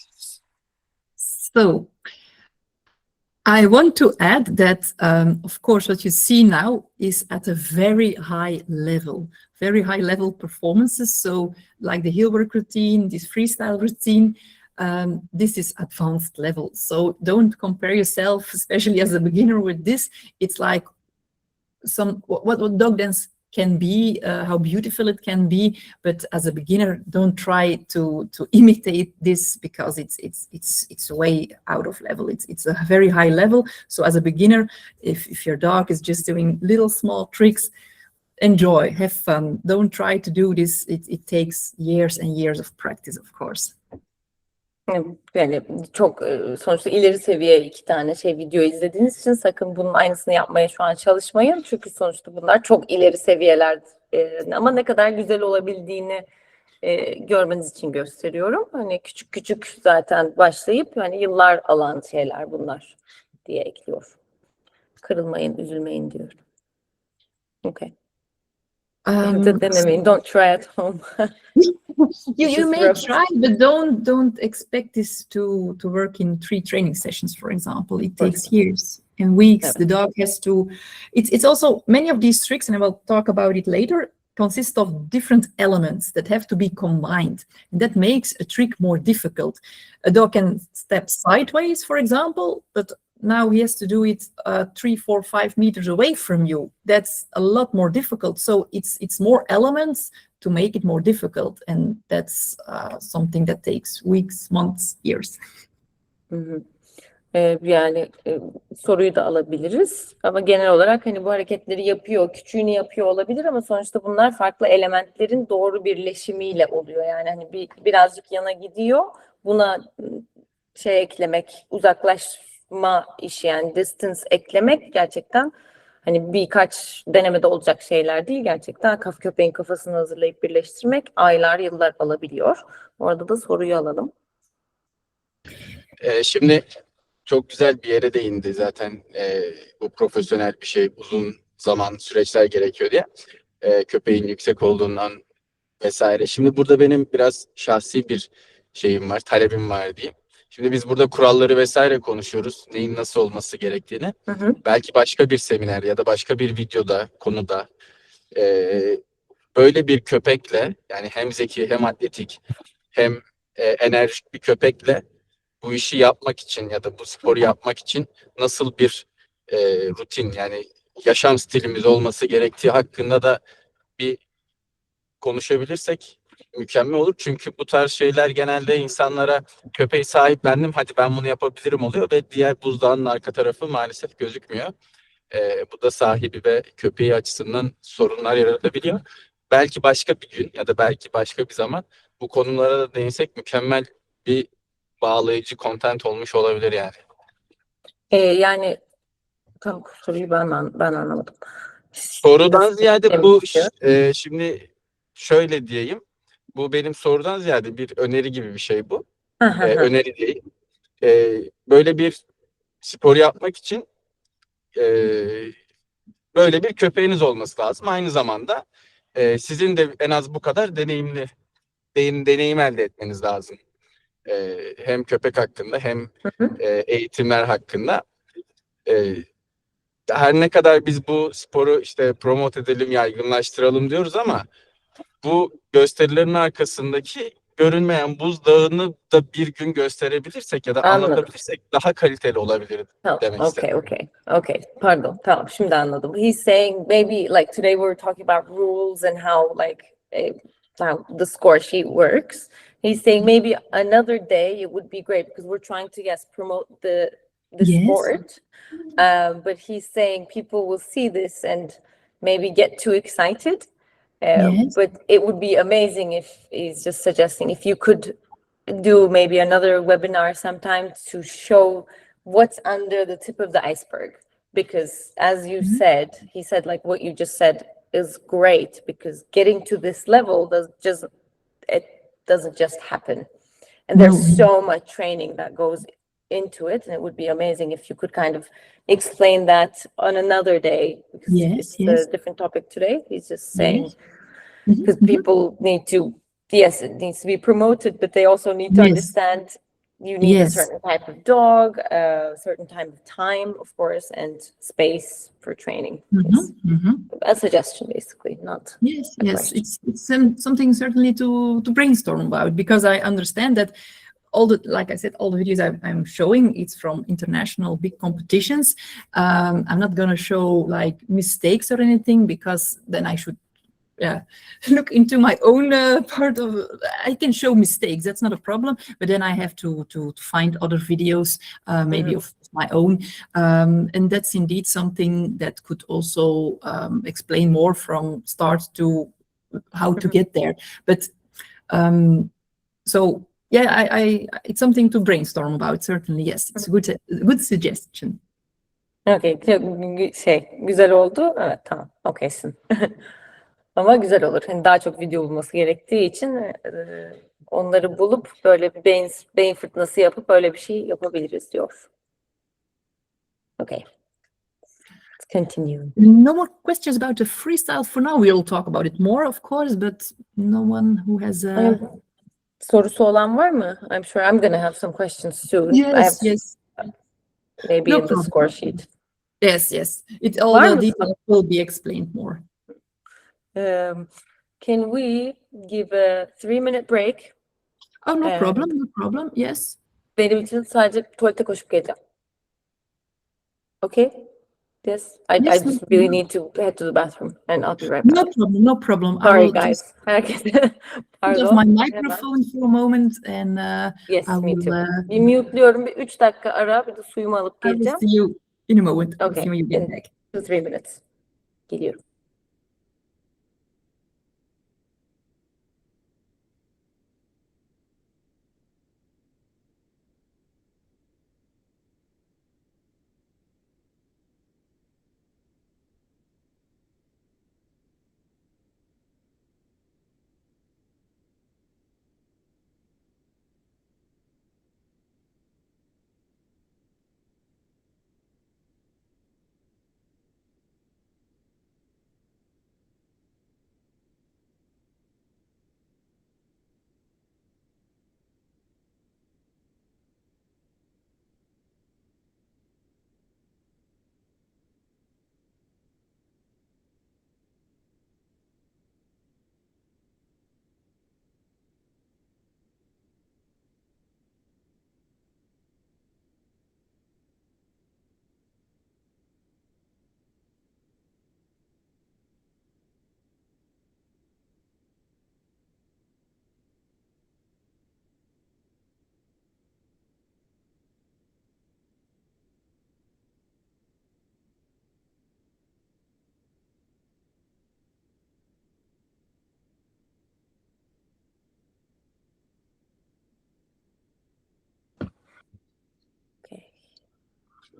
Speaker 2: So I want to add that, of course, what you see now is at a very high level performances. So like the heel work routine, this freestyle routine, this is advanced level. So don't compare yourself, especially as a beginner, with this. It's like what dog dance can be, how beautiful it can be, but as a beginner, don't try to imitate this because it's way out of level. It's a very high level. So as a beginner, if your dog is just doing little small tricks, enjoy, have fun. Don't try to do this. It takes years and years of practice, of course.
Speaker 1: Yani çok sonuçta ileri seviye 2 tane video izlediğiniz için sakın bunun aynısını yapmaya şu an çalışmayın. Çünkü sonuçta bunlar çok ileri seviyeler. Ama ne kadar güzel olabildiğini görmeniz için gösteriyorum. Hani küçük küçük zaten başlayıp hani yıllar alan şeyler bunlar diye ekliyor. Kırılmayın, üzülmeyin diyorum. Okay. Evde denemeyin. Don't try at home.
Speaker 2: You may try, but don't expect this to work in 3 training sessions, for example. It takes years and weeks.
Speaker 1: Yeah.
Speaker 2: The dog has to. It's also many of these tricks, and I will talk about it later, consist of different elements that have to be combined. And that makes a trick more difficult. A dog can step sideways, for example, but now he has to do it 3, 4, 5 meters away from you. That's a lot more difficult. So it's more elements to make it more difficult, and that's something that takes weeks, months, years.
Speaker 1: Yani soruyu da alabiliriz ama genel olarak hani bu hareketleri yapıyor, küçüğünü yapıyor olabilir ama sonuçta bunlar farklı elementlerin doğru birleşimiyle oluyor. Yani hani birazcık yana gidiyor, buna şey eklemek, uzaklaşma işi, yani distance eklemek gerçekten hani birkaç denemede olacak şeyler değil. Gerçekten köpeğin kafasını hazırlayıp birleştirmek aylar, yıllar alabiliyor. Orada da soruyu alalım.
Speaker 3: Şimdi çok güzel bir yere değindi zaten, bu profesyonel bir şey, uzun zaman süreçler gerekiyor diye, köpeğin yüksek olduğundan vesaire. Şimdi burada benim biraz şahsi bir şeyim var, talebim var diyeyim. Şimdi biz burada kuralları vesaire konuşuyoruz. Neyin nasıl olması gerektiğini.
Speaker 1: Hı hı.
Speaker 3: Belki başka bir seminer ya da başka bir videoda, konuda böyle bir köpekle, yani hem zeki hem atletik hem enerjik bir köpekle bu işi yapmak için ya da bu sporu yapmak için nasıl bir rutin, yani yaşam stilimiz olması gerektiği hakkında da bir konuşabilirsek mükemmel olur. Çünkü bu tarz şeyler genelde insanlara köpeği sahiplendim, hadi ben bunu yapabilirim oluyor ve diğer buzdağının arka tarafı maalesef gözükmüyor. Bu da sahibi ve köpeği açısından sorunlar yaratabiliyor. Belki başka bir gün ya da belki başka bir zaman bu konulara da değinsek mükemmel bir bağlayıcı content olmuş olabilir yani.
Speaker 1: Yani tam soruyu ben anlamadım.
Speaker 3: Sorudan
Speaker 1: Nasıl
Speaker 3: ziyade bu
Speaker 1: demişti?
Speaker 3: şimdi şöyle diyeyim. Bu benim sorudan ziyade bir öneri gibi bir şey bu.
Speaker 1: Hı hı hı.
Speaker 3: Öneri değil. Böyle bir spor yapmak için e, böyle bir köpeğiniz olması lazım. Aynı zamanda sizin de en az bu kadar deneyim elde etmeniz lazım. Hem köpek hakkında hem
Speaker 1: Hı hı.
Speaker 3: eğitimler hakkında. E, Her ne kadar biz bu sporu işte promote edelim, yaygınlaştıralım diyoruz ama bu gösterilerin arkasındaki görünmeyen buzdağını da bir gün gösterebilirsek ya da
Speaker 1: Anladım.
Speaker 3: anlatabilirsek daha kaliteli olabilir
Speaker 1: Tamam.
Speaker 3: demek istedim.
Speaker 1: Okay. Pardon. Tamam. Şimdi anladım. He's saying maybe like today we're talking about rules and how like how the score sheet works. He's saying maybe another day it would be great because we're trying to promote the
Speaker 2: Yes.
Speaker 1: sport. But he's saying people will see this and maybe get too excited.
Speaker 2: Yes.
Speaker 1: But it would be amazing if he's just suggesting if you could do maybe another webinar sometime to show what's under the tip of the iceberg. Because as you said, he said like what you just said is great because getting to this level doesn't just happen. And there's so much training that goes into it, and it would be amazing if you could kind of explain that on another day because
Speaker 2: Yes,
Speaker 1: it's a different topic today. He's just saying
Speaker 2: Yes.
Speaker 1: because people need to, yes, it needs to be promoted, but they also need to
Speaker 2: Yes.
Speaker 1: understand you need a
Speaker 2: Yes.
Speaker 1: certain type of dog, a certain type of time, of course, and space for training. It's a suggestion, basically, not
Speaker 2: Yes,
Speaker 1: a
Speaker 2: yes,
Speaker 1: question.
Speaker 2: it's something certainly to brainstorm about because I understand that like I said, all the videos I'm showing, it's from international big competitions. I'm not gonna show like mistakes or anything because then I should look into my own part of. I can show mistakes, that's not a problem, but then I have to find other videos, maybe of my own, and that's indeed something that could also explain more from start to how to get there. But so yeah, I it's something to brainstorm about. Certainly, yes, it's a good suggestion.
Speaker 1: Okay, güzel oldu. Evet, tamam. Okeysin. Ama güzel olur. Hani daha çok video bulması gerektiği için onları bulup böyle bir beyin fırtınası yapıp böyle bir şey yapabiliriz diyor. Okay. Let's continue.
Speaker 2: No more questions about the freestyle for now. We'll talk about it more, of course, but no one who has a...
Speaker 1: Sorusu olan var mı? I'm sure I'm gonna have some questions soon.
Speaker 2: Yes, yes.
Speaker 1: Maybe
Speaker 2: No
Speaker 1: in the
Speaker 2: problem.
Speaker 1: score sheet.
Speaker 2: Yes, yes. All
Speaker 1: Var
Speaker 2: the
Speaker 1: mı?
Speaker 2: details will be explained more.
Speaker 1: Can we give a 3-minute break?
Speaker 2: Oh, no problem, no problem. Yes.
Speaker 1: Benim için sadece tuvalete koşup geleceğim. Okay? Yes. I
Speaker 2: Yes,
Speaker 1: just
Speaker 2: no
Speaker 1: really
Speaker 2: problem.
Speaker 1: need to head to the bathroom and I'll be right back.
Speaker 2: No problem, no problem. I
Speaker 1: Sorry
Speaker 2: will
Speaker 1: guys.
Speaker 2: just
Speaker 1: Herkese
Speaker 2: put off my
Speaker 1: pardon.
Speaker 2: microphone for a moment and
Speaker 1: Yes,
Speaker 2: I
Speaker 1: me
Speaker 2: will,
Speaker 1: too. Bir mute'luyorum. Bir 3 dakika ara. Bir de suyumu alıp
Speaker 2: I will
Speaker 1: geleceğim.
Speaker 2: see you in a moment. I'll
Speaker 1: Okay.
Speaker 2: see when you get
Speaker 1: In
Speaker 2: back.
Speaker 1: 2-3 minutes. Geliyorum.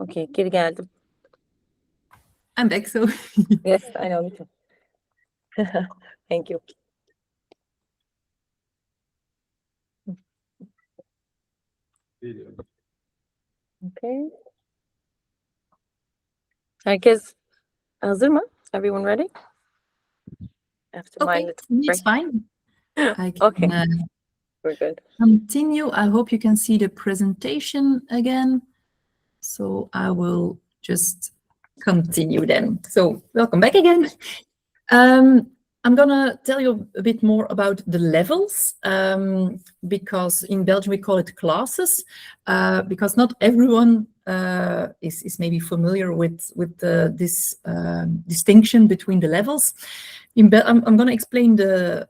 Speaker 1: Okay, geri geldim.
Speaker 2: I'm back, so
Speaker 1: Yes, I know, me too. Thank you. Okay. Herkes hazır mı? Everyone ready? After my
Speaker 2: okay,
Speaker 1: little
Speaker 2: it's
Speaker 1: break.
Speaker 2: fine. I can
Speaker 1: Okay, we're good.
Speaker 2: continue. I hope you can see the presentation again. So I will just continue then. So welcome back again. I'm gonna tell you a bit more about the levels, because in Belgium we call it classes, because not everyone is maybe familiar with this distinction between the levels. I'm gonna explain the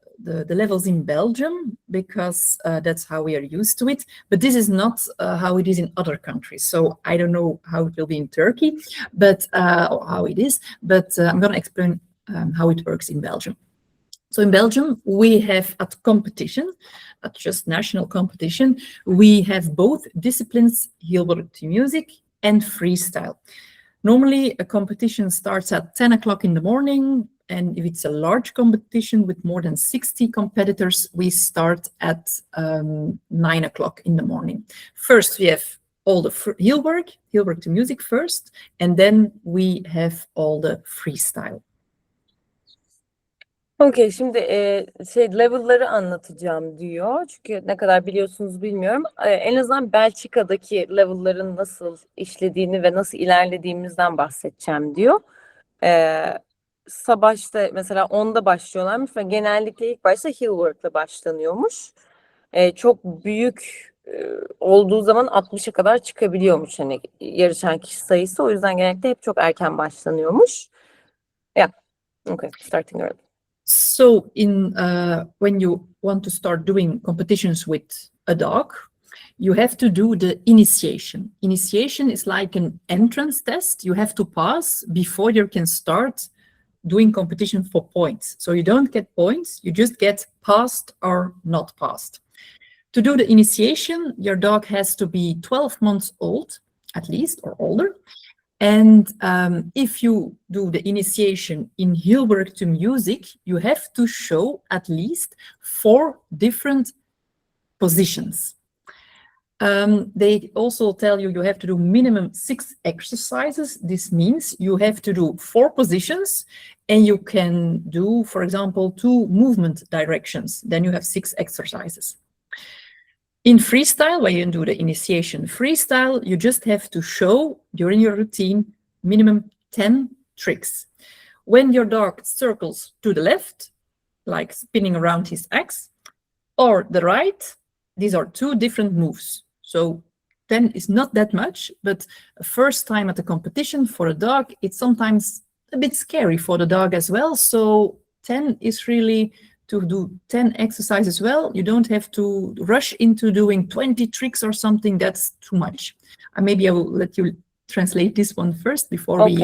Speaker 2: levels in Belgium because that's how we are used to it, but this is not how it is in other countries. So I don't know how it will be in Turkey, but or how it is, but I'm gonna explain how it works in Belgium. So in Belgium, we have at competition, at just national competition, we have both disciplines, Hilbert music and freestyle. Normally, a competition starts at 10 o'clock in the morning, and if it's a large competition with more than 60 competitors, we start at 9 o'clock in the morning. First, we have all the Hilbert music first, and then we have all the freestyle.
Speaker 1: Okay, şimdi level'ları anlatacağım diyor. Çünkü ne kadar biliyorsunuz bilmiyorum. En azından Belçika'daki level'ların nasıl işlediğini ve nasıl ilerlediğimizden bahsedeceğim diyor. Sabah işte mesela 10'da başlıyorlarmış ve genellikle ilk başta Hilbert'le başlanıyormuş. Çok büyük olduğu zaman 60'a kadar çıkabiliyormuş hani yarışan kişi sayısı. O yüzden genellikle hep çok erken başlanıyormuş. Yeah, okay, starting early.
Speaker 2: So when you want to start doing competitions with a dog, you have to do the initiation. Initiation is like an entrance test you have to pass before you can start doing competition for points. So you don't get points, you just get passed or not passed. To do the initiation, your dog has to be 12 months old, at least, or older. And if you do the initiation in Hilbert to music, you have to show at least 4 different positions. They also tell you have to do minimum 6 exercises. This means you have to do 4 positions and you can do, for example, 2 movement directions. Then you have 6 exercises. In freestyle, when you do the initiation freestyle, you just have to show during your routine minimum 10 tricks. When your dog circles to the left, like spinning around his axe, or the right, these are 2 different moves. So 10 is not that much, but first time at a competition for a dog, it's sometimes a bit scary for the dog as well. So 10 is really to do 10 exercises well. You don't have to rush into doing 20 tricks or something. That's too much. Maybe I will let you translate this one first before we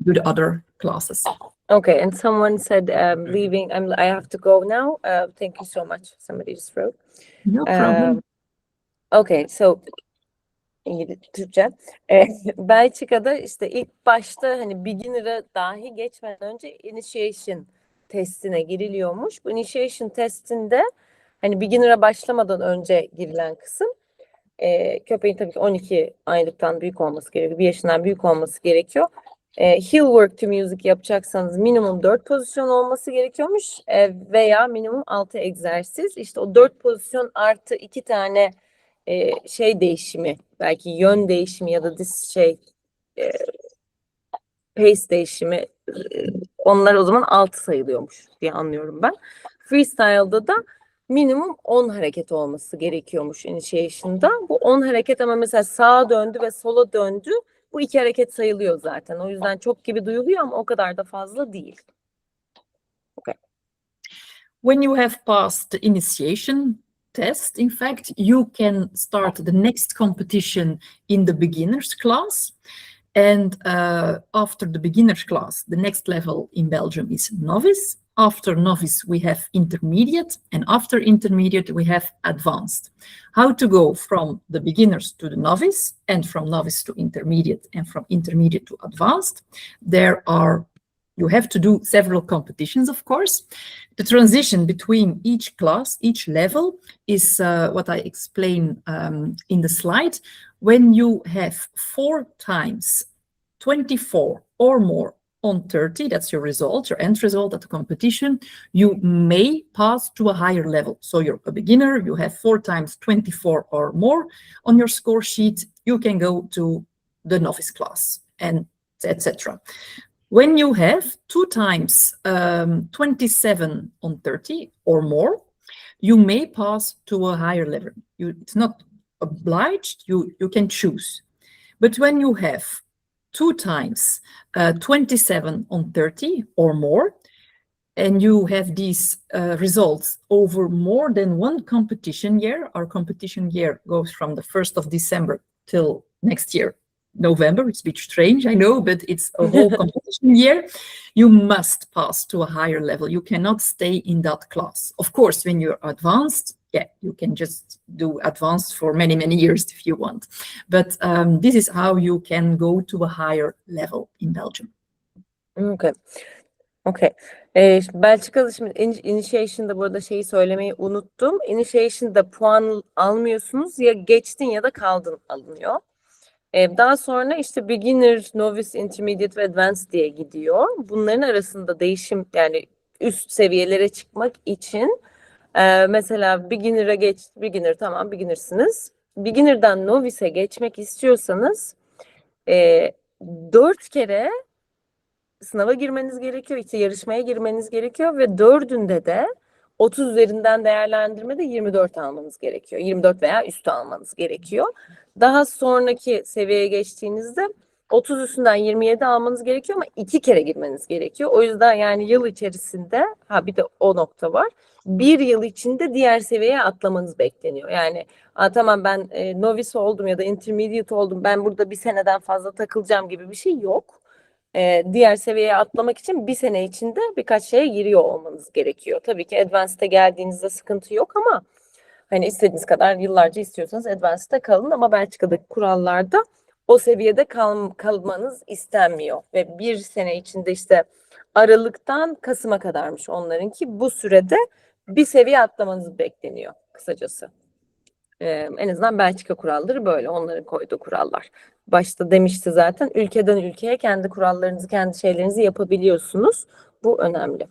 Speaker 2: do the other classes.
Speaker 1: Okay, and someone said leaving. I have to go now. Thank you so much. Somebody just wrote.
Speaker 2: No problem.
Speaker 1: Okay, so Türkçe. Belçika'da işte ilk başta hani beginner'a dahi geçmeden önce initiation testine giriliyormuş. Bu initiation testinde hani beginner'a başlamadan önce girilen kısım köpeğin tabii ki 12 aylıktan büyük olması gerekiyor. 1 yaşından büyük olması gerekiyor. Heel work to music yapacaksanız minimum 4 pozisyon olması gerekiyormuş veya minimum 6 egzersiz. İşte o 4 pozisyon artı 2 tane şey değişimi, belki yön değişimi ya da pace değişimi, onlar o zaman 6 sayılıyormuş diye anlıyorum ben. Freestyle'da da minimum 10 hareket olması gerekiyormuş initiation'da. Bu 10 hareket ama mesela sağa döndü ve sola döndü. Bu 2 hareket sayılıyor zaten. O yüzden çok gibi duyuluyor ama o kadar da fazla değil. Okay.
Speaker 2: When you have passed the initiation test, in fact, you can start the next competition in the beginners class. And after the beginners class, the next level in Belgium is novice. After novice, we have intermediate, and after intermediate, we have advanced. How to go from the beginners to the novice, and from novice to intermediate, and from intermediate to advanced. You have to do several competitions, of course. The transition between each class, each level, is what I explain in the slide. When you have 4 times 24 or more on 30, that's your result, your end result at the competition, you may pass to a higher level. So you're a beginner, you have 4 times 24 or more on your score sheet, you can go to the novice class, and etc. When you have 2 times 27 on 30 or more, you may pass to a higher level. It's not obliged, you can choose. But when you have 2 times 27 on 30 or more, and you have these results over more than 1 competition year, our competition year goes from the 1st of December till next year, November. It's a bit strange, I know, but it's a whole competition year. You must pass to a higher level. You cannot stay in that class. Of course, when you're advanced, yeah, you can just do advanced for many, many years if you want. But this is how you can go to a higher level in Belgium.
Speaker 1: Okay. Okay. Belçika'da şimdi initiation'da burada şeyi söylemeyi unuttum. Initiation'da puan almıyorsunuz. Ya geçtin ya da kaldın alınıyor. Daha sonra işte beginner, novice, intermediate ve advanced diye gidiyor. Bunların arasında değişim, yani üst seviyelere çıkmak için mesela beginner tamam, beginnersınız. Beginner'dan novice'e geçmek istiyorsanız 4 kere sınava girmeniz gerekiyor, işte yarışmaya girmeniz gerekiyor ve 4'ünde de 30 üzerinden değerlendirmede 24 almanız gerekiyor. 24 veya üstü almanız gerekiyor. Daha sonraki seviyeye geçtiğinizde 30 üstünden 27 almanız gerekiyor ama 2 kere girmeniz gerekiyor. O yüzden yani yıl içerisinde, bir de o nokta var. 1 yıl içinde diğer seviyeye atlamanız bekleniyor. Yani tamam ben novice oldum ya da intermediate oldum, ben burada 1 seneden fazla takılacağım gibi bir şey yok. Diğer seviyeye atlamak için 1 sene içinde birkaç şeye giriyor olmanız gerekiyor. Tabii ki Advanced'e geldiğinizde sıkıntı yok ama hani istediğiniz kadar yıllarca istiyorsanız Advanced'e kalın, ama Belçika'daki kurallarda o seviyede kalmanız istenmiyor. Ve 1 sene içinde işte Aralık'tan Kasım'a kadarmış onlarınki. Bu sürede bir seviye atlamanız bekleniyor kısacası. En azından Belçika kuralları böyle. Onların koyduğu kurallar. Başta demişti zaten, ülkeden ülkeye kendi kurallarınızı, kendi şeylerinizi yapabiliyorsunuz. Bu önemli.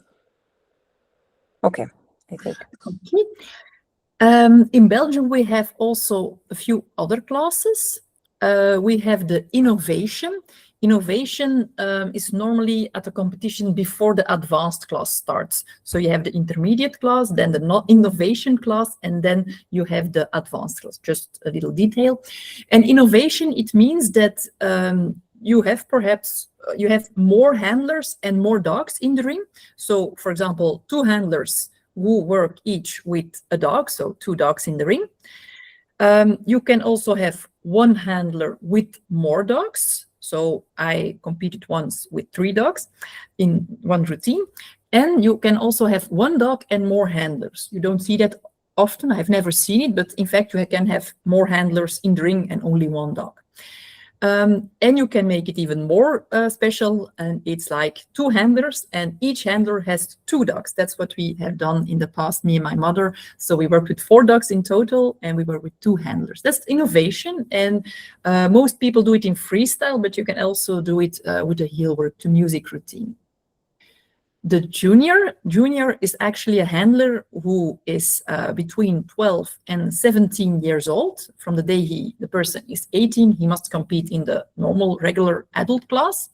Speaker 1: Okay. I think.
Speaker 2: Okay. In Belgium, we have also a few other classes. We have the innovation. Innovation is normally at a competition before the advanced class starts. So you have the intermediate class, then the innovation class, and then you have the advanced class. Just a little detail. And innovation, it means that you have more handlers and more dogs in the ring. So, for example, 2 handlers who work each with a dog, so 2 dogs in the ring. You can also have 1 handler with more dogs. So I competed once with 3 dogs in 1 routine. And you can also have 1 dog and more handlers. You don't see that often. I've never seen it, but in fact, you can have more handlers in the ring and only 1 dog. And you can make it even more special, and it's like 2 handlers, and each handler has 2 dogs. That's what we have done in the past, me and my mother. So we worked with 4 dogs in total, and we were with 2 handlers. That's innovation, and most people do it in freestyle, but you can also do it with a heel work to music routine. The junior is actually a handler who is between 12 and 17 years old. From the day the person is 18, he must compete in the normal, regular adult class.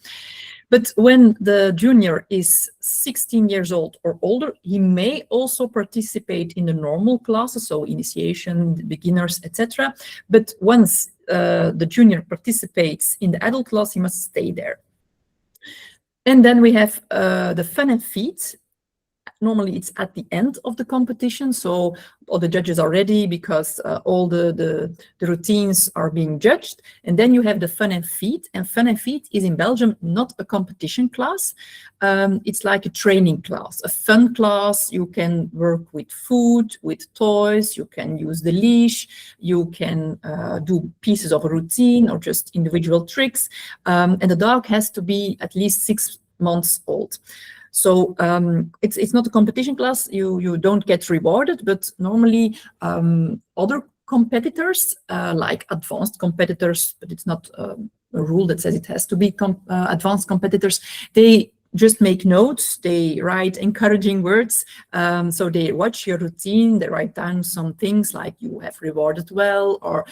Speaker 2: But when the junior is 16 years old or older, he may also participate in the normal classes, so initiation, beginners, etc. But once the junior participates in the adult class, he must stay there. And then we have the fun and feet. normally it's at the end of the competition, so all the judges are ready because all the routines are being judged. And then you have the fun and feed. And fun and feed is in Belgium not a competition class. It's like a training class, a fun class. You can work with food, with toys, you can use the leash, you can do pieces of a routine or just individual tricks. And the dog has to be at least 6 months old. So it's not a competition class. You don't get rewarded, but normally other competitors, like advanced competitors, but it's not a rule that says it has to be advanced competitors, they just make notes, they write encouraging words. So they watch your routine, they write down some things like you have rewarded well, or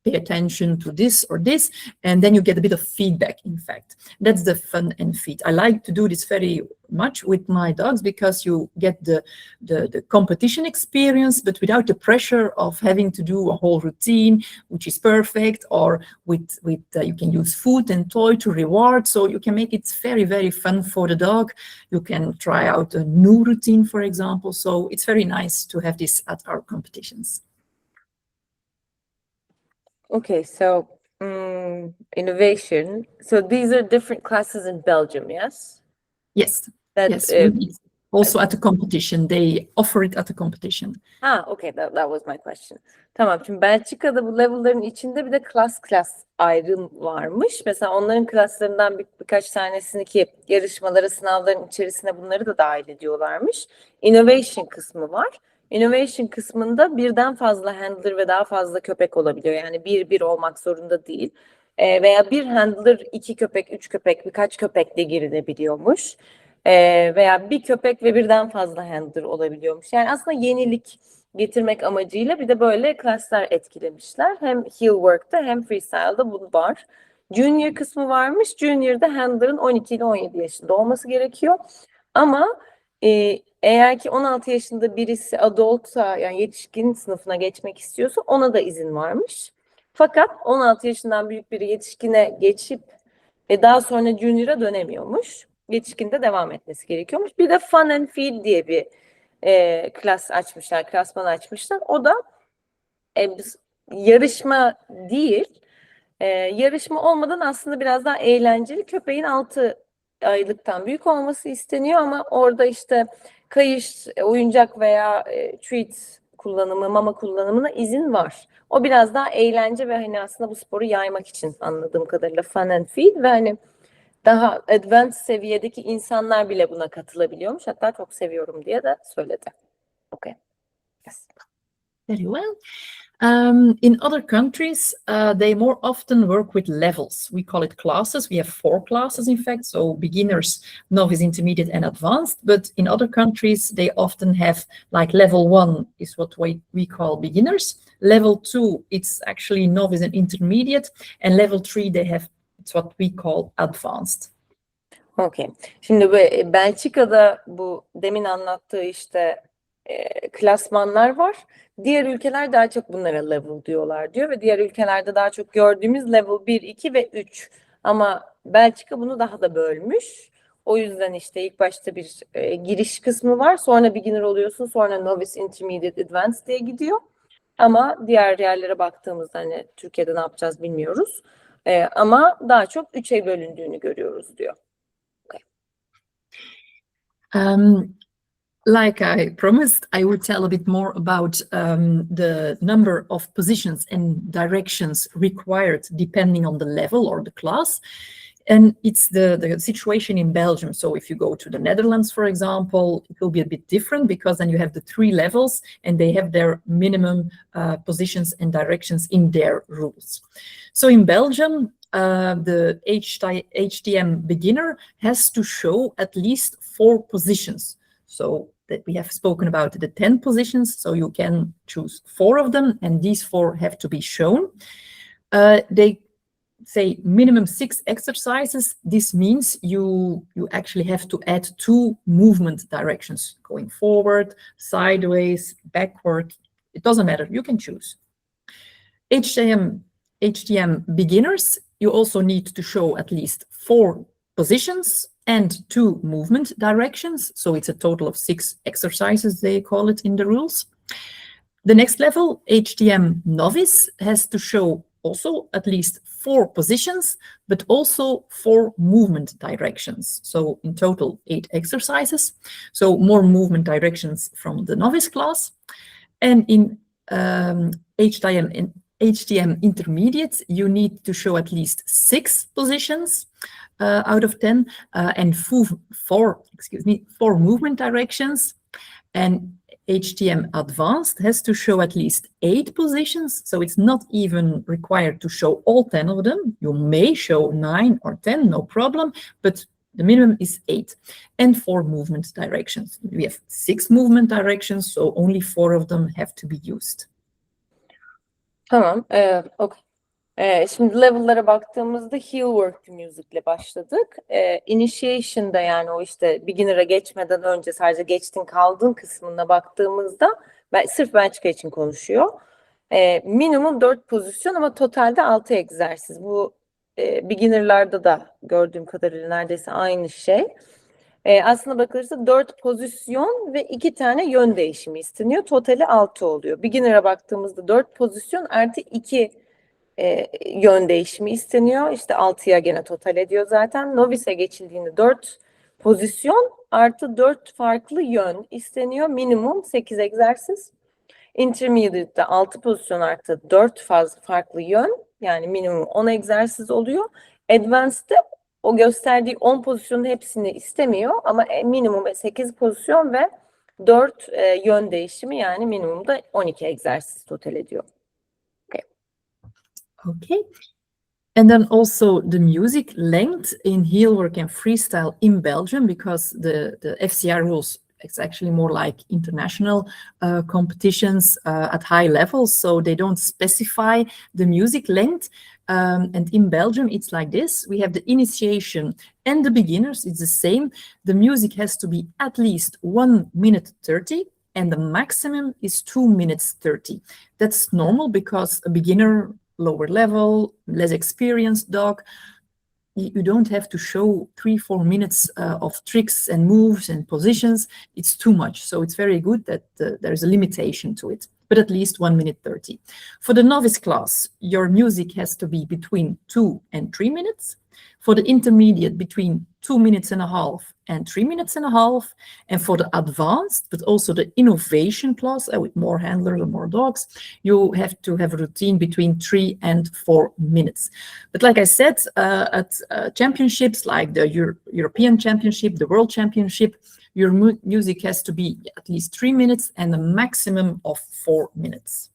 Speaker 2: pay attention to this or this, and then you get a bit of feedback. In fact, that's the fun and feed. I like to do this very much with my dogs because you get the competition experience, but without the pressure of having to do a whole routine, which is perfect, or with you can use food and toy to reward. So you can make it very, very fun for the dog. You can try out a new routine, for example. So it's very nice to have this at our competitions.
Speaker 1: Okay, so innovation. So these are different classes in Belgium, yes?
Speaker 2: Yes.
Speaker 1: That,
Speaker 2: Yes. Also at a competition. They offer it at a competition.
Speaker 1: Okay, that was my question. Tamam, şimdi Belçika'da bu level'ların içinde bir de class ayrım varmış. Mesela onların klaslarından birkaç tanesini ki yarışmalara, sınavların içerisine bunları da dahil ediyorlarmış. Innovation kısmı var. Innovation kısmında birden fazla handler ve daha fazla köpek olabiliyor. Yani bir olmak zorunda değil. Veya bir handler, 2 köpek, 3 köpek, birkaç köpekle girilebiliyormuş. Veya bir köpek ve birden fazla handler olabiliyormuş. Yani aslında yenilik getirmek amacıyla bir de böyle klaslar etkilemişler. Hem heel work'ta hem freestyle'da bu var. Junior kısmı varmış. Junior'da handler'ın 12 ile 17 yaşında olması gerekiyor. Ama eğer ki 16 yaşında birisi adultsa, yani yetişkin sınıfına geçmek istiyorsa ona da izin varmış. Fakat 16 yaşından büyük biri yetişkine geçip daha sonra junior'a dönemiyormuş. Yetişkinde devam etmesi gerekiyormuş. Bir de fun and feed diye bir klasman açmışlar. O da yarışma değil. Yarışma olmadan aslında biraz daha eğlenceli. Köpeğin 6 aylıktan büyük olması isteniyor ama orada işte kayış, oyuncak veya treat kullanımı, mama kullanımına izin var. O biraz daha eğlence ve hani aslında bu sporu yaymak için anladığım kadarıyla fun and feed ve hani daha advanced seviyedeki insanlar bile buna katılabiliyormuş. Hatta çok seviyorum diye de söyledi. Okay. Yes.
Speaker 2: Very well. In other countries, they more often work with levels. We call it classes. We have 4 classes, in fact, so beginners, novice, intermediate, and advanced. But in other countries, they often have, like, level 1 is what we call beginners. Level 2, it's actually novice and intermediate. And level 3, it's what we call advanced.
Speaker 1: Okay. Şimdi Belçika'da bu demin anlattığı işte klasmanlar var. Diğer ülkeler daha çok bunlara level diyorlar diyor ve diğer ülkelerde daha çok gördüğümüz level 1, 2 ve 3. Ama Belçika bunu daha da bölmüş. O yüzden işte ilk başta bir giriş kısmı var. Sonra beginner oluyorsun. Sonra novice, intermediate, advanced diye gidiyor. Ama diğer yerlere baktığımızda hani Türkiye'de ne yapacağız bilmiyoruz. Ama daha çok 3'e bölündüğünü görüyoruz diyor. Okay.
Speaker 2: Like I promised, I would tell a bit more about the number of positions and directions required depending on the level or the class. And it's the situation in Belgium. So if you go to the Netherlands, for example, it will be a bit different because then you have the 3 levels and they have their minimum positions and directions in their rules. So in Belgium, the HTM beginner has to show at least 4 positions. So that we have spoken about the 10 positions, so you can choose 4 of them, and these 4 have to be shown. They say minimum 6 exercises. This means you actually have to add 2 movement directions, going forward, sideways, backward. It doesn't matter, you can choose. HTM beginners, you also need to show at least 4 positions, and 2 movement directions. So it's a total of 6 exercises, they call it in the rules. The next level, HTM novice, has to show also at least 4 positions, but also 4 movement directions. So in total, 8 exercises. So more movement directions from the novice class. And in HTM intermediate, you need to show at least 6 positions out of 10 and 4 movement directions. And HTM advanced has to show at least 8 positions, so it's not even required to show all 10 of them. You may show 9 or 10, no problem, but the minimum is 8. And 4 movement directions. We have 6 movement directions, so only 4 of them have to be used.
Speaker 1: Tamam. Okay. Şimdi level'lara baktığımızda Heal Work to Music ile başladık. Initiation'da, yani o işte beginner'a geçmeden önce sadece geçtin kaldın kısmına baktığımızda sırf Belçika için konuşuyor. Minimum 4 pozisyon ama totalde 6 egzersiz. Bu beginner'larda da gördüğüm kadarıyla neredeyse aynı şey. Aslında bakılırsa 4 pozisyon ve 2 tane yön değişimi isteniyor. Totali 6 oluyor. Beginner'a baktığımızda 4 pozisyon artı 2 yön değişimi isteniyor. İşte 6'ya gene total ediyor zaten. Novice'e geçildiğinde 4 pozisyon artı 4 farklı yön isteniyor. Minimum 8 egzersiz. Intermediate'de 6 pozisyon artı 4 farklı yön, yani minimum 10 egzersiz oluyor. Advanced'de o gösterdiği 10 pozisyonun hepsini istemiyor ama minimum 8 pozisyon ve 4 yön değişimi, yani minimumda 12 egzersiz total ediyor.
Speaker 2: Okay. And then also the music length in Heelwork and freestyle in Belgium, because the FCI rules, it's actually more like international competitions at high levels, so they don't specify the music length. And in Belgium, it's like this. We have the initiation and the beginners. It's the same. The music has to be at least 1 minute 30, and the maximum is 2 minutes 30. That's normal because a beginner, lower level, less experienced dog, you don't have to show 3-4 minutes of tricks and moves and positions. It's too much. So it's very good that there's a limitation to it, but at least 1 minute 30. For the novice class, your music has to be between 2 and 3 minutes. For the intermediate, between 2 minutes and a half and 3 minutes and a half. And for the advanced, but also the innovation class with more handlers and more dogs, you have to have a routine between 3 and 4 minutes. But like I said, at championships like the European Championship, the World Championship, your music has to be at least 3 minutes and a maximum of 4 minutes.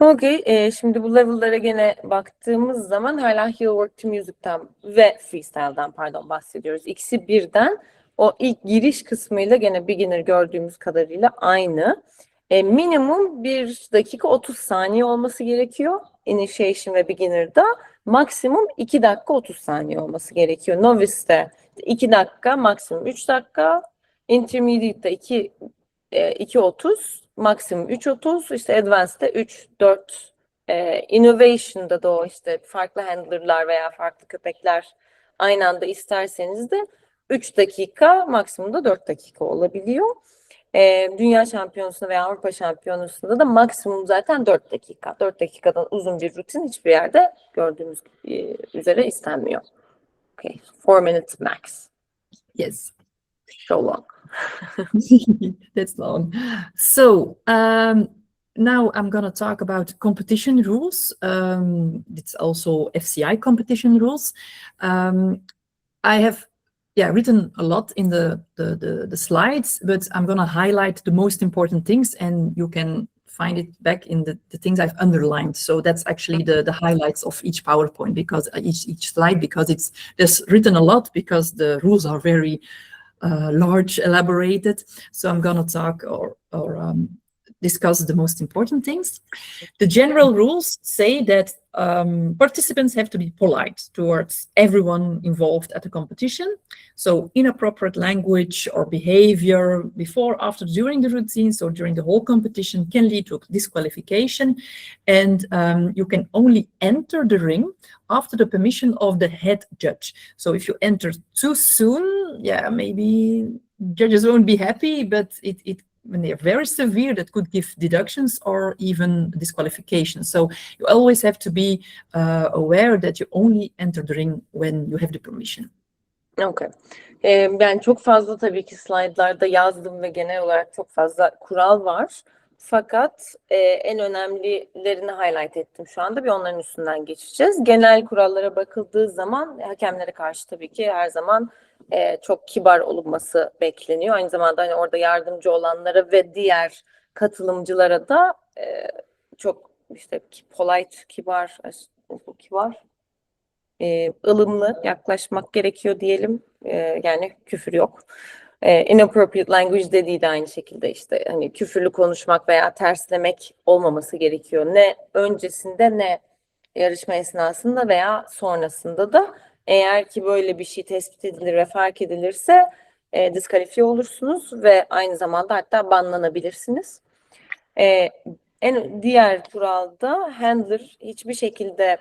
Speaker 1: Okay, şimdi bu level'lara gene baktığımız zaman hala Heal Work to Music'ten ve Freestyle'dan bahsediyoruz. İkisi birden. O ilk giriş kısmıyla gene beginner gördüğümüz kadarıyla aynı. Minimum 1 dakika 30 saniye olması gerekiyor. Initiation ve beginner'da maksimum 2 dakika 30 saniye olması gerekiyor. Novice'de 2 dakika, maksimum 3 dakika. Intermediate'de 2.30, maksimum 3.30, işte Advanced'de 3-4, Innovation'da da o işte farklı handler'lar veya farklı köpekler aynı anda isterseniz de 3 dakika, maksimum da 4 dakika olabiliyor. Dünya Şampiyonası'nda veya Avrupa Şampiyonası'nda da maksimum zaten 4 dakika. 4 dakikadan uzun bir rutin hiçbir yerde gördüğümüz üzere istenmiyor. Okay, 4 minutes max.
Speaker 2: Yes.
Speaker 1: So long.
Speaker 2: That's long. So now I'm going to talk about competition rules. It's also FCI competition rules. I have written a lot in the slides, but I'm going to highlight the most important things, and you can find it back in the things I've underlined. So that's actually the highlights of each PowerPoint, because each slide, because there's written a lot, because the rules are very large, elaborated. So I'm going to talk or discuss the most important things. The general rules say that participants have to be polite towards everyone involved at the competition. So inappropriate language or behavior before, after, during the routines or during the whole competition can lead to disqualification. And you can only enter the ring after the permission of the head judge. So if you enter too soon, yeah, maybe judges won't be happy, but when they are very severe, that could give deductions or even disqualification. So you always have to be aware that you only enter the ring when you have the permission.
Speaker 1: Okay. Ben çok fazla tabii ki slaytlarda yazdım ve genel olarak çok fazla kural var. Fakat en önemlilerini highlight ettim şu anda. Bir onların üstünden geçeceğiz. Genel kurallara bakıldığı zaman hakemlere karşı tabii ki her zaman çok kibar olunması bekleniyor. Aynı zamanda hani orada yardımcı olanlara ve diğer katılımcılara da çok işte polite, kibar, ılımlı yaklaşmak gerekiyor diyelim. Yani küfür yok. Inappropriate language dediği de aynı şekilde işte hani küfürlü konuşmak veya terslemek olmaması gerekiyor. Ne öncesinde ne yarışma esnasında veya sonrasında da. Eğer ki böyle bir şey tespit edilir ve fark edilirse diskalifiye olursunuz ve aynı zamanda hatta banlanabilirsiniz. En diğer kuralda handler hiçbir şekilde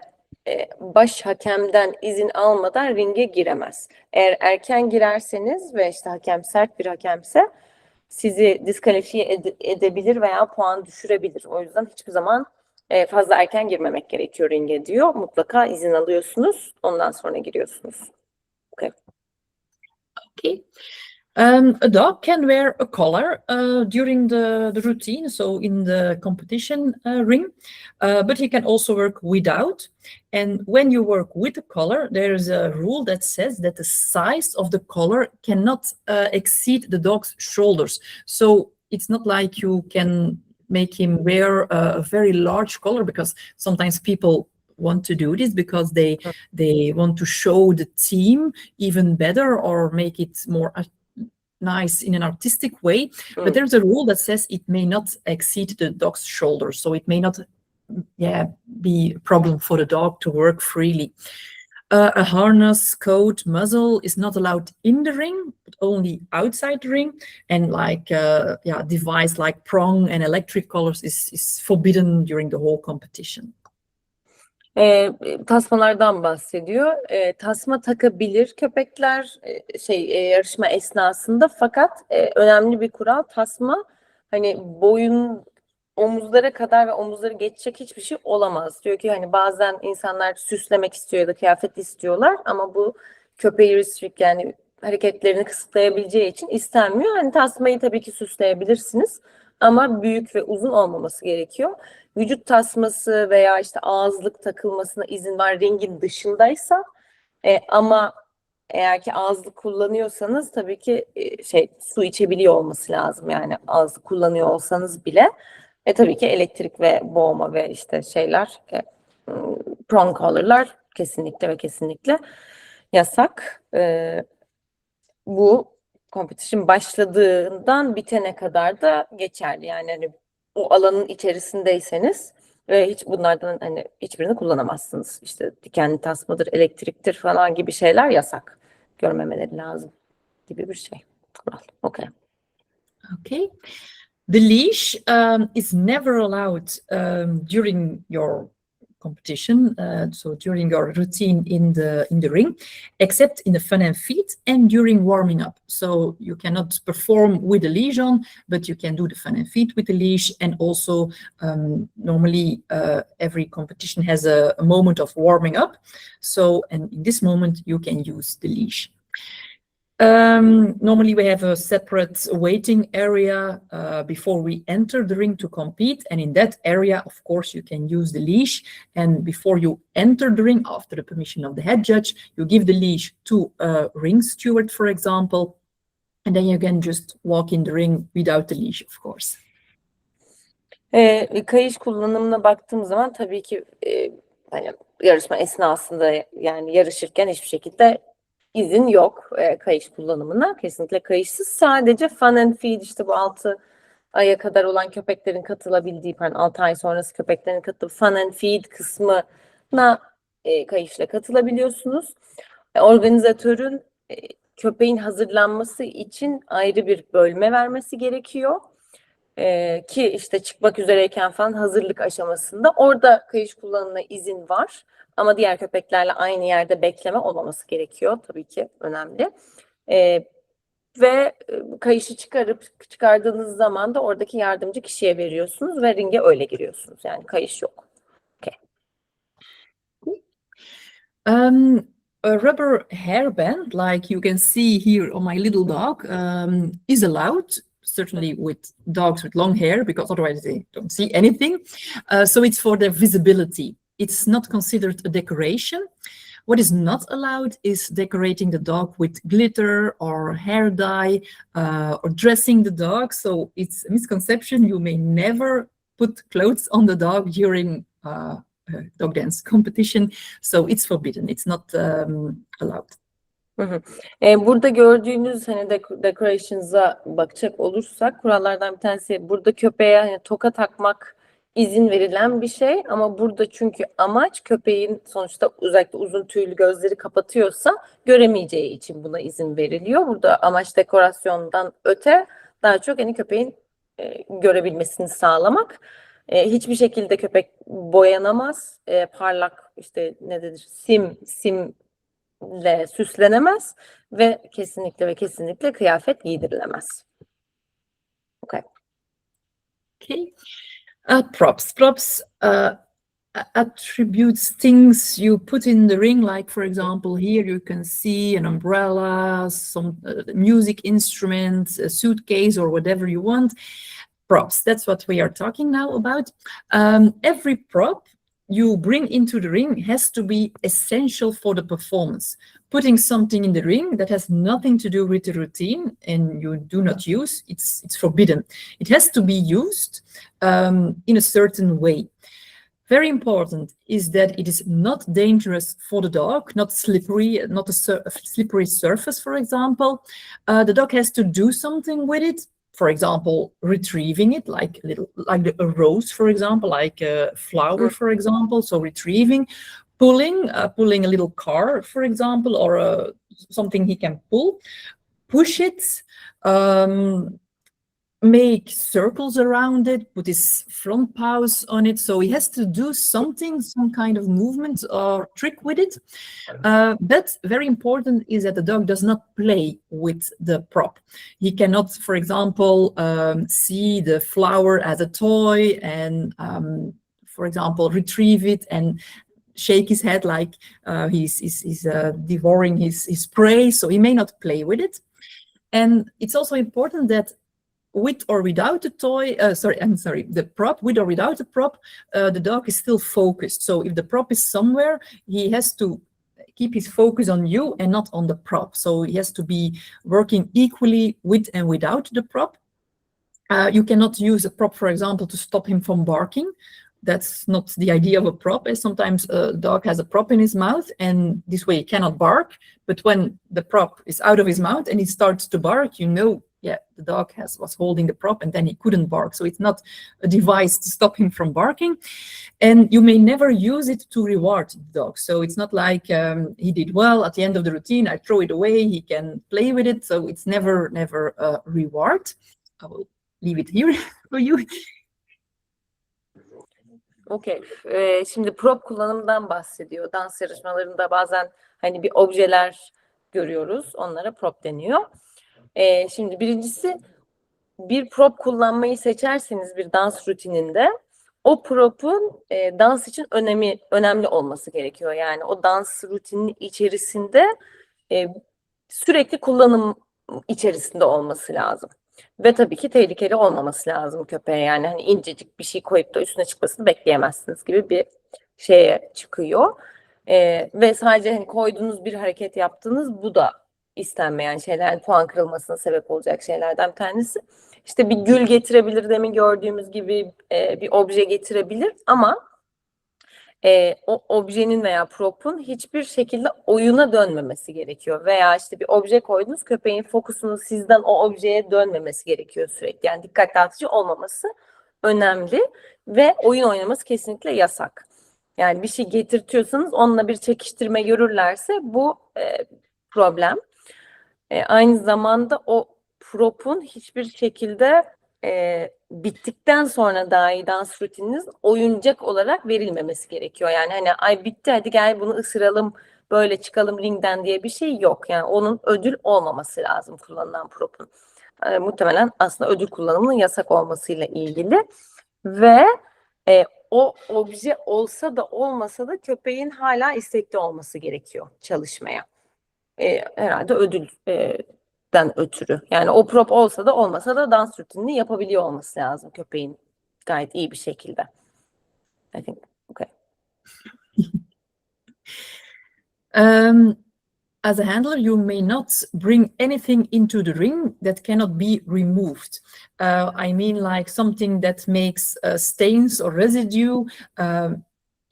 Speaker 1: baş hakemden izin almadan ringe giremez. Eğer erken girerseniz ve işte hakem sert bir hakemse sizi diskalifiye edebilir veya puan düşürebilir. O yüzden hiçbir zaman fazla erken girmemek gerekiyor ringe diyor. Mutlaka izin alıyorsunuz. Ondan sonra giriyorsunuz. Okay.
Speaker 2: Okay. A dog can wear a collar during the routine, so in the competition ring, but he can also work without. And when you work with a collar, there is a rule that says that the size of the collar cannot exceed the dog's shoulders. So it's not like you can make him wear a very large collar, because sometimes people want to do this because they want to show the team even better or make it more nice in an artistic way. But there's a rule that says it may not exceed the dog's shoulders, so it may not be a problem for the dog to work freely. A harness, coat, muzzle is not allowed in the ring, but only outside the ring. And like device like prong and electric collars is forbidden during the whole competition.
Speaker 1: Tasmalardan bahsediyor. Tasma takabilir köpekler yarışma esnasında, fakat önemli bir kural, tasma hani boyun omuzlara kadar ve omuzları geçecek hiçbir şey olamaz. Diyor ki hani bazen insanlar süslemek istiyor ya da kıyafet istiyorlar ama bu köpeği restrict, yani hareketlerini kısıtlayabileceği için istenmiyor. Hani tasmayı tabii ki süsleyebilirsiniz ama büyük ve uzun olmaması gerekiyor. Vücut tasması veya işte ağızlık takılmasına izin var ringin dışındaysa, ama eğer ki ağızlık kullanıyorsanız tabii ki su içebiliyor olması lazım, yani ağızlık kullanıyor olsanız bile. Tabii ki elektrik ve boğma ve işte prong collar'lar kesinlikle ve kesinlikle yasak. Bu competition başladığından bitene kadar da geçerli. Yani hani o alanın içerisindeyseniz ve hiç bunlardan hani hiçbirini kullanamazsınız. İşte dikenli tasmadır, elektriktir falan gibi şeyler yasak. Görmemeleri lazım gibi bir şey. Kural. Okay.
Speaker 2: Okay. The leash is never allowed during your competition, so during your routine in the ring, except in the fun and feet and during warming up. So you cannot perform with the leash on, but you can do the fun and feet with the leash. And also normally every competition has a moment of warming up. So, and in this moment you can use the leash. Normally we have a separate waiting area before we enter the ring to compete, and in that area of course you can use the leash. And before you enter the ring, after the permission of the head judge, you give the leash to a ring steward, for example, and then you can just walk in the ring without the leash, of course.
Speaker 1: Kayış kullanımına baktığım zaman tabii ki hani yarışma esnasında, yani yarışırken hiçbir şekilde izin yok kayış kullanımına. Kesinlikle kayışsız. Sadece fun and feed, işte bu altı aya kadar olan köpeklerin katılabildiği, 6 ay sonrası köpeklerin katılıp fun and feed kısmına kayışla katılabiliyorsunuz. Organizatörün köpeğin hazırlanması için ayrı bir bölme vermesi gerekiyor. Ki işte çıkmak üzereyken falan hazırlık aşamasında orada kayış kullanımına izin var. Ama diğer köpeklerle aynı yerde bekleme olmaması gerekiyor. Tabii ki önemli. Ve kayışı çıkardığınız zaman da oradaki yardımcı kişiye veriyorsunuz ve ringe öyle giriyorsunuz. Yani kayış yok. Okay.
Speaker 2: A rubber hairband, like you can see here on my little dog, is allowed, certainly with dogs with long hair, because otherwise they don't see anything. So it's for their visibility. It's not considered a decoration. What is not allowed is decorating the dog with glitter or hair dye or dressing the dog. So it's a misconception. You may never put clothes on the dog during dog dance competition. So it's forbidden. It's not allowed.
Speaker 1: Burada gördüğünüz hani decorations'a bakacak olursak kurallardan bir tanesi burada köpeğe hani toka takmak izin verilen bir şey ama burada çünkü amaç köpeğin sonuçta özellikle uzun tüylü gözleri kapatıyorsa göremeyeceği için buna izin veriliyor. Burada amaç dekorasyondan öte daha çok hani köpeğin görebilmesini sağlamak. Hiçbir şekilde köpek boyanamaz, parlak işte ne denir simle süslenemez ve kesinlikle kıyafet giydirilemez. Okay.
Speaker 2: Okay. Props. Props attributes things you put in the ring, like for example, here you can see an umbrella, some music instruments, a suitcase, or whatever you want. Props, that's what we are talking now about. Every prop you bring into the ring has to be essential for the performance. Putting something in the ring that has nothing to do with the routine and you do not use, it's forbidden. It has to be used in a certain way. Very important is that it is not dangerous for the dog, not slippery, not a slippery surface, for example. The dog has to do something with it. For example, retrieving it, like a rose, for example, like a flower, for example. So retrieving, pulling a little car, for example, or something he can pull, push it, make circles around it, put his front paws on it. So he has to do something, some kind of movement or trick with it. But very important is that the dog does not play with the prop. He cannot, for example, see the flower as a toy and, for example, retrieve it and shake his head like he's devouring his prey. So he may not play with it. And it's also important that with or without the toy, the prop, with or without the prop, the dog is still focused. So if the prop is somewhere, he has to keep his focus on you and not on the prop. So he has to be working equally with and without the prop. You cannot use a prop, for example, to stop him from barking. That's not the idea of a prop. Sometimes a dog has a prop in his mouth and this way he cannot bark. But when the prop is out of his mouth and he starts to bark, you know, yeah, the dog was holding the prop and then he couldn't bark. So it's not a device to stop him from barking. And you may never use it to reward the dog. So it's not like he did well at the end of the routine, I throw it away, he can play with it. So it's never a reward. I will leave it here for you.
Speaker 1: Okay. Şimdi prop kullanımından bahsediyor. Dans yarışmalarında bazen hani bir objeler görüyoruz. Onlara prop deniyor. Şimdi birincisi bir prop kullanmayı seçerseniz bir dans rutininde o prop'un dans için önemli olması gerekiyor. Yani o dans rutininin içerisinde sürekli kullanım içerisinde olması lazım. Ve tabii ki tehlikeli olmaması lazım köpeğe. Yani hani incecik bir şey koyup da üstüne çıkmasını bekleyemezsiniz gibi bir şeye çıkıyor. Ve sadece hani koyduğunuz bir hareket yaptığınız bu da istenmeyen şeyler, puan kırılmasına sebep olacak şeylerden bir tanesi. İşte bir gül getirebilir, demin gördüğümüz gibi bir obje getirebilir ama o objenin veya prop'un hiçbir şekilde oyuna dönmemesi gerekiyor. Veya işte bir obje koydunuz, köpeğin fokusunun sizden o objeye dönmemesi gerekiyor sürekli. Yani dikkat dağıtıcı olmaması önemli ve oyun oynaması kesinlikle yasak. Yani bir şey getirtiyorsanız onunla bir çekiştirme görürlerse bu problem. Aynı zamanda o prop'un hiçbir şekilde bittikten sonra dahi dans rutininiz oyuncak olarak verilmemesi gerekiyor. Yani hani ay bitti hadi gel bunu ısıralım böyle çıkalım ringden diye bir şey yok. Yani onun ödül olmaması lazım kullanılan prop'un. Muhtemelen aslında ödül kullanımının yasak olmasıyla ilgili ve o obje olsa da olmasa da köpeğin hala istekli olması gerekiyor çalışmaya. Herhalde ödülden ötürü. Yani o prop olsa da olmasa da dans rutinini yapabiliyor olması lazım köpeğin gayet iyi bir şekilde. I think, okay.
Speaker 2: As a handler, you may not bring anything into the ring that cannot be removed. I mean, like something that makes stains or residue,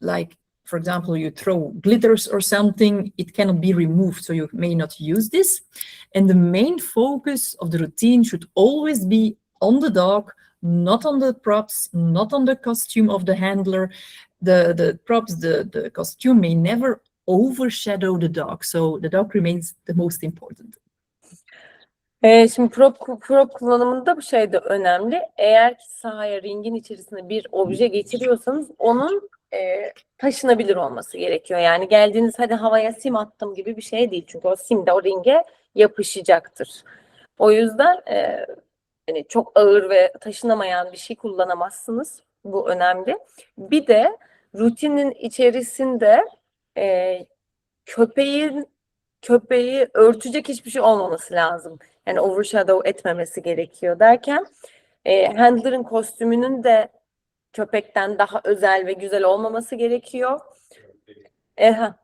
Speaker 2: like, for example, you throw glitters or something, it cannot be removed, so you may not use this. And the main focus of the routine should always be on the dog, not on the props, not on the costume of the handler. The props, the costume may never overshadow the dog, so the dog remains the most important.
Speaker 1: Şimdi prop kullanımında bu şey de önemli. Eğer ki sahaya, ringin içerisine bir obje getiriyorsanız onun taşınabilir olması gerekiyor. Yani geldiğiniz hadi havaya sim attım gibi bir şey değil. Çünkü o sim de o ringe yapışacaktır. O yüzden hani çok ağır ve taşınamayan bir şey kullanamazsınız. Bu önemli. Bir de rutinin içerisinde köpeği örtecek hiçbir şey olmaması lazım. Yani overshadow etmemesi gerekiyor derken handler'ın kostümünün de köpekten daha özel ve güzel olmaması gerekiyor.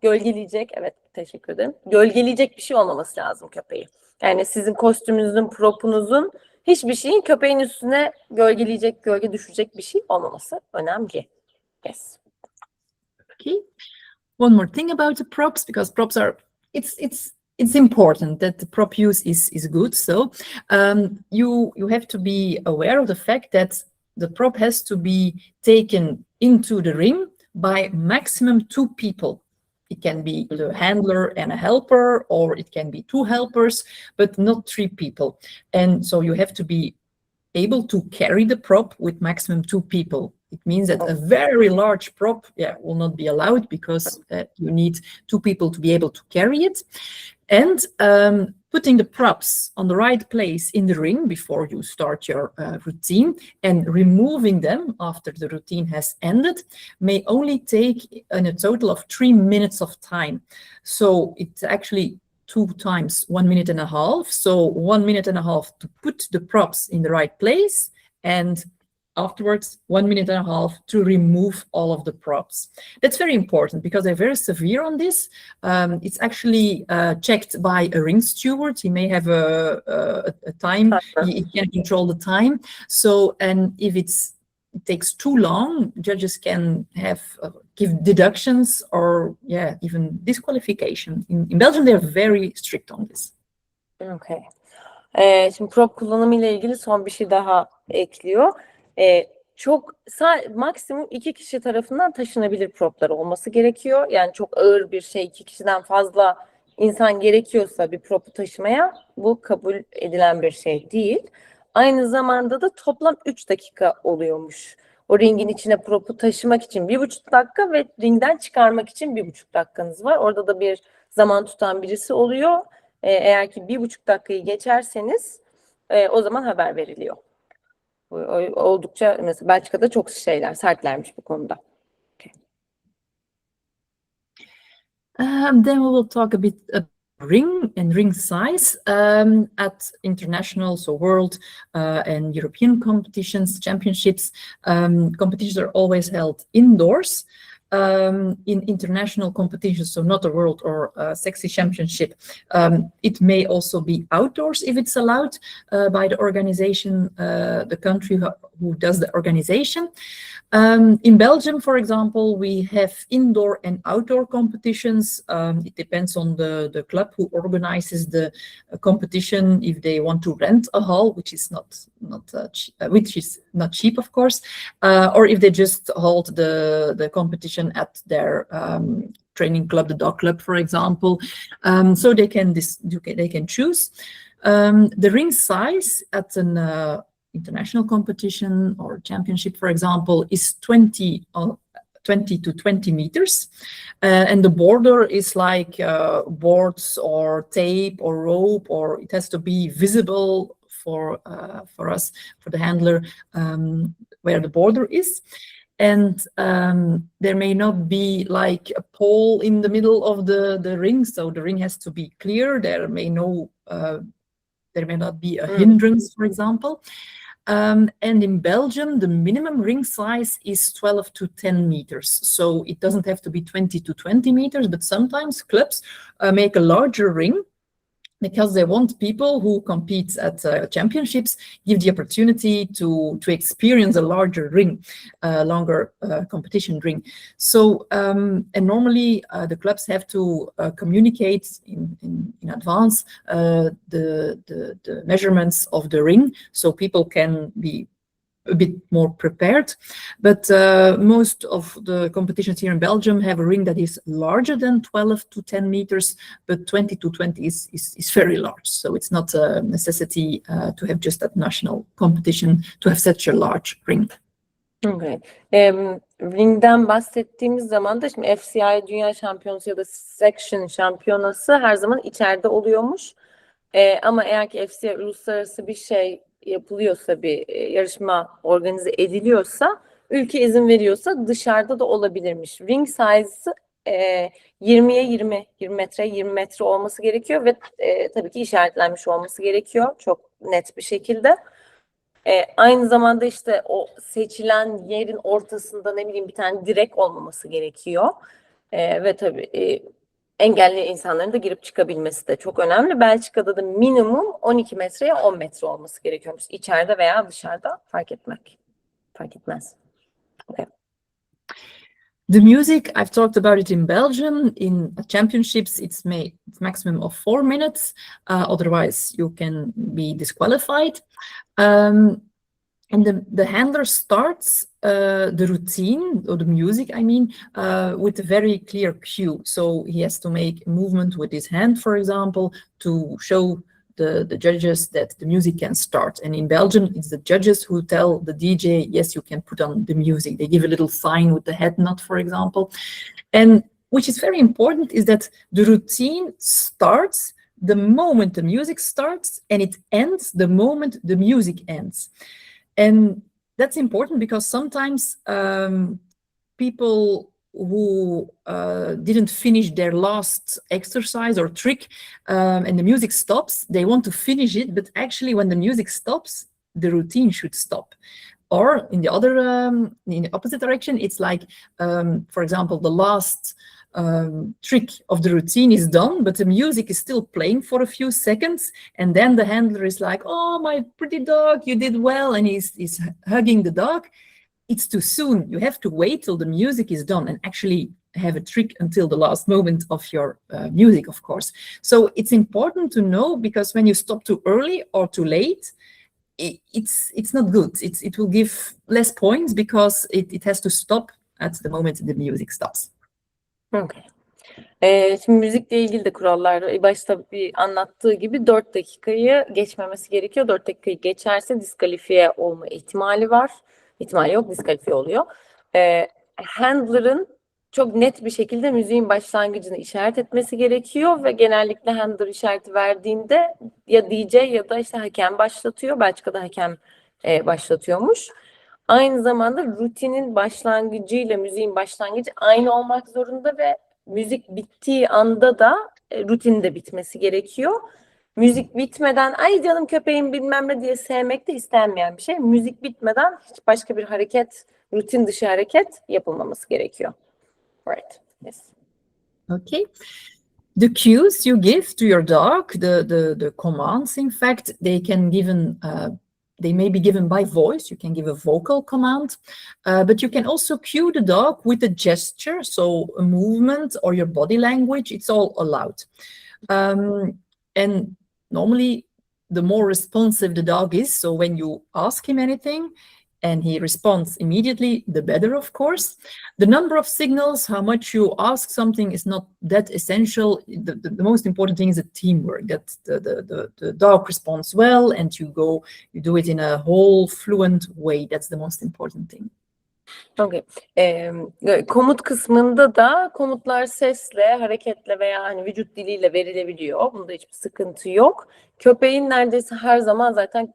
Speaker 1: Gölgeleyecek, evet teşekkür ederim. Gölgeleyecek bir şey olmaması lazım köpeği. Yani sizin kostümünüzün, propunuzun hiçbir şeyin köpeğin üstüne gölgeleyecek, gölge düşecek bir şey olmaması önemli. Yes.
Speaker 2: Okay. One more thing about the props, because props are it's important that the prop use is good. So you have to be aware of the fact that the prop has to be taken into the ring by maximum 2 people. It can be the handler and a helper, or it can be 2 helpers, but not 3 people. And so you have to be able to carry the prop with maximum 2 people. It means that a very large prop will not be allowed, because you need 2 people to be able to carry it. And putting the props on the right place in the ring before you start your routine and removing them after the routine has ended may only take a total of 3 minutes of time. So it's actually 2 times 1.5 minutes. So 1.5 minutes to put the props in the right place, and afterwards 1.5 minutes to remove all of the props. That's very important, because they're very severe on this. It's actually checked by a ring steward. He may have a time, he can control the time. So, and if it takes too long, judges can have give deductions or even disqualification. In Belgium, they're very strict on this.
Speaker 1: Okay. Şimdi prop kullanımı ile ilgili son bir şey daha ekliyor. Maksimum 2 kişi tarafından taşınabilir proplar olması gerekiyor. Yani çok ağır bir şey, 2 kişiden fazla insan gerekiyorsa bir propu taşımaya, bu kabul edilen bir şey değil. Aynı zamanda da toplam 3 dakika oluyormuş. O ringin içine propu taşımak için 1,5 dakika ve ringden çıkarmak için 1,5 dakikanız var. Orada da bir zaman tutan birisi oluyor. Eğer ki 1,5 dakikayı geçerseniz o zaman haber veriliyor. Oldukça mesela Belçika'da çok sertlermiş bu konuda. Okay.
Speaker 2: Then we will talk a bit about ring and ring size. At international, so world and European competitions, championships, competitions are always held indoors. in international competitions, so not a world or sexy championship. It may also be outdoors if it's allowed by the organization, the country who does the organization. In Belgium, for example, we have indoor and outdoor competitions. It depends on the club who organizes the competition, if they want to rent a hall, which is not cheap, of course, or if they just hold the competition at their training club, the dog club, for example. So they can choose. The ring size at an international competition or championship, for example, is 20 to 20 meters. And the border is like boards or tape or rope, or it has to be visible for us, for the handler, where the border is. And there may not be like a pole in the middle of the ring, so the ring has to be clear. There may not be a hindrance, for example. And in Belgium, the minimum ring size is 12 to 10 meters. So it doesn't have to be 20 to 20 meters, but sometimes clubs make a larger ring because they want people who compete at championships, give the opportunity to experience a larger ring, longer competition ring. So, and normally the clubs have to communicate in advance the measurements of the ring, so people can be a bit more prepared. But most of the competitions here in Belgium have a ring that is larger than 12 to 10 meters, but 20 to 20 is very large. So it's not a necessity to have just that national competition to have such a large ring.
Speaker 1: Okay. Ringden bahsettiğimiz zaman da şimdi FCI Dünya Şampiyonası ya da Section Şampiyonası her zaman içeride oluyormuş. Ama eğer ki FCI uluslararası bir şey yapılıyorsa, bir yarışma organize ediliyorsa, ülke izin veriyorsa dışarıda da olabilirmiş. Ring size'ı 20'ye 20 metre 20 metre olması gerekiyor ve tabii ki işaretlenmiş olması gerekiyor çok net bir şekilde. Aynı zamanda işte o seçilen yerin ortasında ne bileyim bir tane direk olmaması gerekiyor. Ve tabii engelli insanların da girip çıkabilmesi de çok önemli. Belçika'da da minimum 12 metreye 10 metre olması gerekiyormuş. İçeride veya dışarıda fark etmez. Okay.
Speaker 2: The music, I've talked about it in Belgium. In championships, it's maximum of 4 minutes. Otherwise, you can be disqualified. And the handler starts the routine, or the music, I mean, with a very clear cue. So he has to make a movement with his hand, for example, to show the judges that the music can start. And in Belgium, it's the judges who tell the DJ, yes, you can put on the music. They give a little sign with the head nod, for example. And which is very important is that the routine starts the moment the music starts, and it ends the moment the music ends. And that's important because sometimes people who didn't finish their last exercise or trick and the music stops, they want to finish it, but actually when the music stops, the routine should stop. Or in the opposite direction, it's like, for example, the last trick of the routine is done, but the music is still playing for a few seconds, and then the handler is like, oh, my pretty dog, you did well, and he's hugging the dog. It's too soon. You have to wait till the music is done and actually have a trick until the last moment of your music, of course. So it's important to know, because when you stop too early or too late, it's not good. It will give less points because it has to stop at the moment the music stops.
Speaker 1: Okay. Şimdi müzikle ilgili de kurallar başta bir anlattığı gibi 4 dakikayı geçmemesi gerekiyor. 4 dakikayı geçerse diskalifiye olma ihtimali var. İhtimali yok, diskalifiye oluyor. Handler'ın çok net bir şekilde müziğin başlangıcını işaret etmesi gerekiyor ve genellikle handler işareti verdiğinde ya DJ ya da işte hakem başlatıyor. Belçika'da hakem başlatıyormuş. Aynı zamanda rutinin başlangıcıyla müziğin başlangıcı aynı olmak zorunda ve müzik bittiği anda da rutin de bitmesi gerekiyor. Müzik bitmeden ay canım köpeğim bilmem ne diye sevmek de istenmeyen bir şey. Müzik bitmeden hiç başka bir hareket, rutin dışı hareket yapılmaması gerekiyor. Right. Yes.
Speaker 2: Okay. The cues you give to your dog, the commands, in fact, they may be given by voice. You can give a vocal command, but you can also cue the dog with a gesture, so a movement or your body language. It's all allowed. And normally, the more responsive the dog is, so when you ask him anything and he responds immediately, the better, of course. The number of signals, how much you ask something, is not that essential. The most important thing is the teamwork, that the dog responds well and you do it in a whole fluent way. That's the most important thing.
Speaker 1: Okay. Komut kısmında da komutlar sesle, hareketle veya hani vücut diliyle verilebiliyor. Bunda hiçbir sıkıntı yok. Köpeğin neredeyse her zaman zaten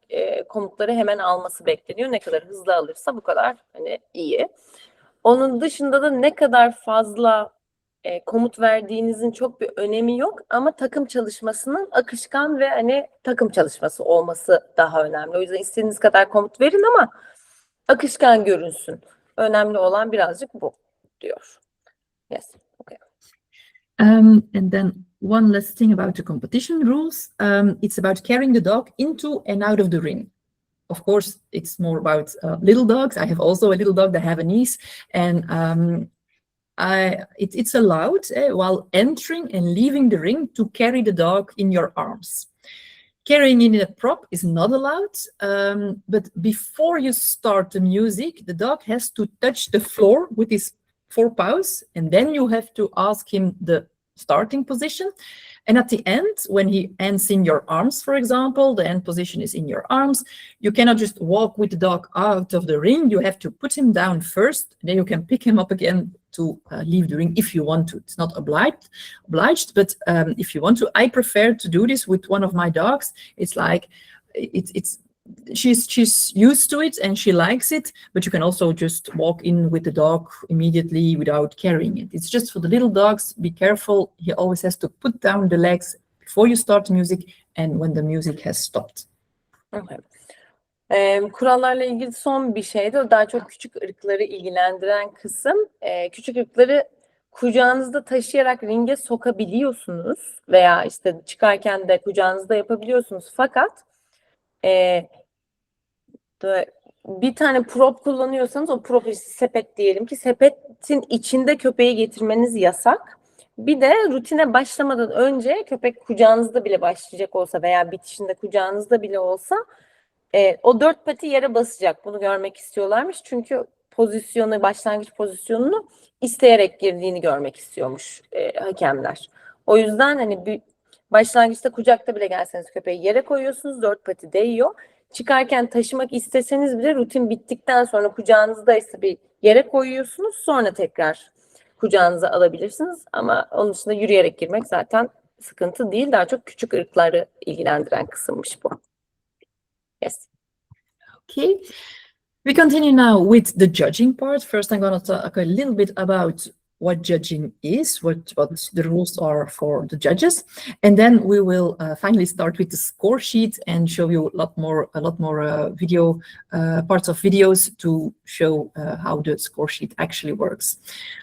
Speaker 1: komutları hemen alması bekleniyor. Ne kadar hızlı alırsa bu kadar hani iyi. Onun dışında da ne kadar fazla komut verdiğinizin çok bir önemi yok ama takım çalışmasının akışkan ve hani takım çalışması olması daha önemli. O yüzden istediğiniz kadar komut verin ama akışkan görünsün. Önemli olan birazcık bu diyor. Yes. Okay.
Speaker 2: And then one last thing about the competition rules. It's about carrying the dog into and out of the ring. Of course, it's more about little dogs. I have also a little dog that have a niece, and it's allowed while entering and leaving the ring to carry the dog in your arms. Carrying in a prop is not allowed, but before you start the music, the dog has to touch the floor with his forepaws, and then you have to ask him the starting position. And at the end, when he ends in your arms, for example, the end position is in your arms, you cannot just walk with the dog out of the ring. You have to put him down first, then you can pick him up again to leave the ring if you want to. It's not obliged, but if you want to. I prefer to do this with one of my dogs. It's like, she's used to it and she likes it, but you can also just walk in with the dog immediately without carrying it. It's just for the little dogs. Be careful. He always has to put down the legs before you start the music and when the music has stopped.
Speaker 1: Okay. Kurallarla ilgili son bir şey de o daha çok küçük ırkları ilgilendiren kısım. Küçük ırkları kucağınızda taşıyarak ringe sokabiliyorsunuz veya işte çıkarken de kucağınızda yapabiliyorsunuz. Fakat bir tane prop kullanıyorsanız o prop sepet diyelim ki sepetin içinde köpeği getirmeniz yasak. Bir de rutine başlamadan önce köpek kucağınızda bile başlayacak olsa veya bitişinde kucağınızda bile olsa o 4 pati yere basacak. Bunu görmek istiyorlarmış. Çünkü başlangıç pozisyonunu isteyerek girdiğini görmek istiyormuş hakemler. O yüzden hani başlangıçta kucakta bile gelseniz köpeği yere koyuyorsunuz. 4 pati değiyor. Çıkarken taşımak isteseniz bile rutin bittikten sonra kucağınızdaysa bir yere koyuyorsunuz. Sonra tekrar kucağınıza alabilirsiniz. Ama onun dışında yürüyerek girmek zaten sıkıntı değil. Daha çok küçük ırkları ilgilendiren kısımmış bu. Yes.
Speaker 2: Okay. We continue now with the judging part. First, I'm going to talk a little bit about what judging is, what the rules are for the judges, and then we will finally start with the score sheet and show you a lot more video parts of videos to show how the score sheet actually works.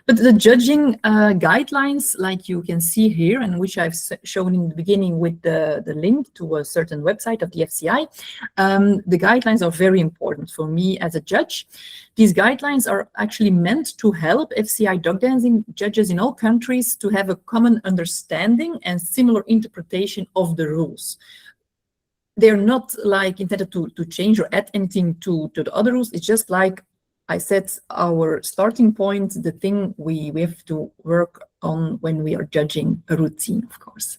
Speaker 2: But the judging guidelines, like you can see here, and which I've shown in the beginning with the link to a certain website of the FCI, the guidelines are very important for me as a judge. These guidelines are actually meant to help FCI dog dancing judges in all countries to have a common understanding and similar interpretation of the rules. They're not like intended to change or add anything to the other rules. It's just like I said, our starting point, the thing we have to work on when we are judging a routine, of course.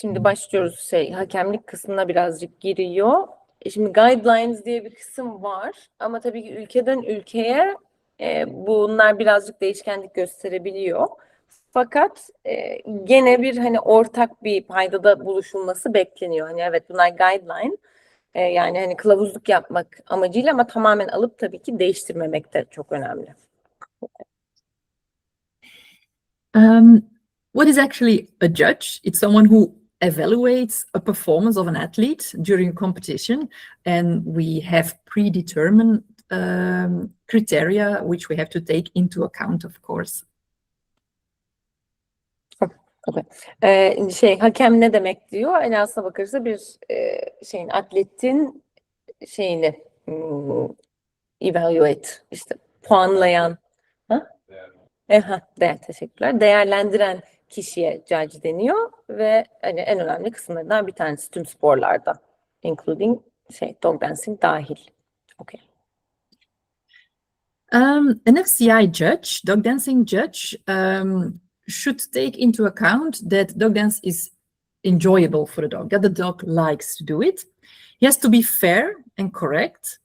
Speaker 1: Şimdi başlıyoruz hakemlik kısmına birazcık giriyor. Şimdi guidelines diye bir kısım var ama tabii ki ülkeden ülkeye bunlar birazcık değişkenlik gösterebiliyor. Fakat gene bir hani ortak bir paydada buluşulması bekleniyor. Hani evet bunlar guideline yani hani kılavuzluk yapmak amacıyla ama tamamen alıp tabii ki değiştirmemek de çok önemli.
Speaker 2: What is actually a judge? It's someone who evaluates a performance of an athlete during competition, and we have predetermined criteria which we have to take into account, of course.
Speaker 1: Hakem ne demek diyor? Yani aslına bakarsa bir atletin evaluate, işte puanlayan, teşekkürler. Değerlendiren kişiye judge deniyor ve hani en önemli kısımlarından bir tanesi tüm sporlarda, including dog dancing dahil. Okay.
Speaker 2: An FCI judge, dog dancing judge, should take into account that dog dance is enjoyable for the dog, that the dog likes to do it. He has to be fair and correct.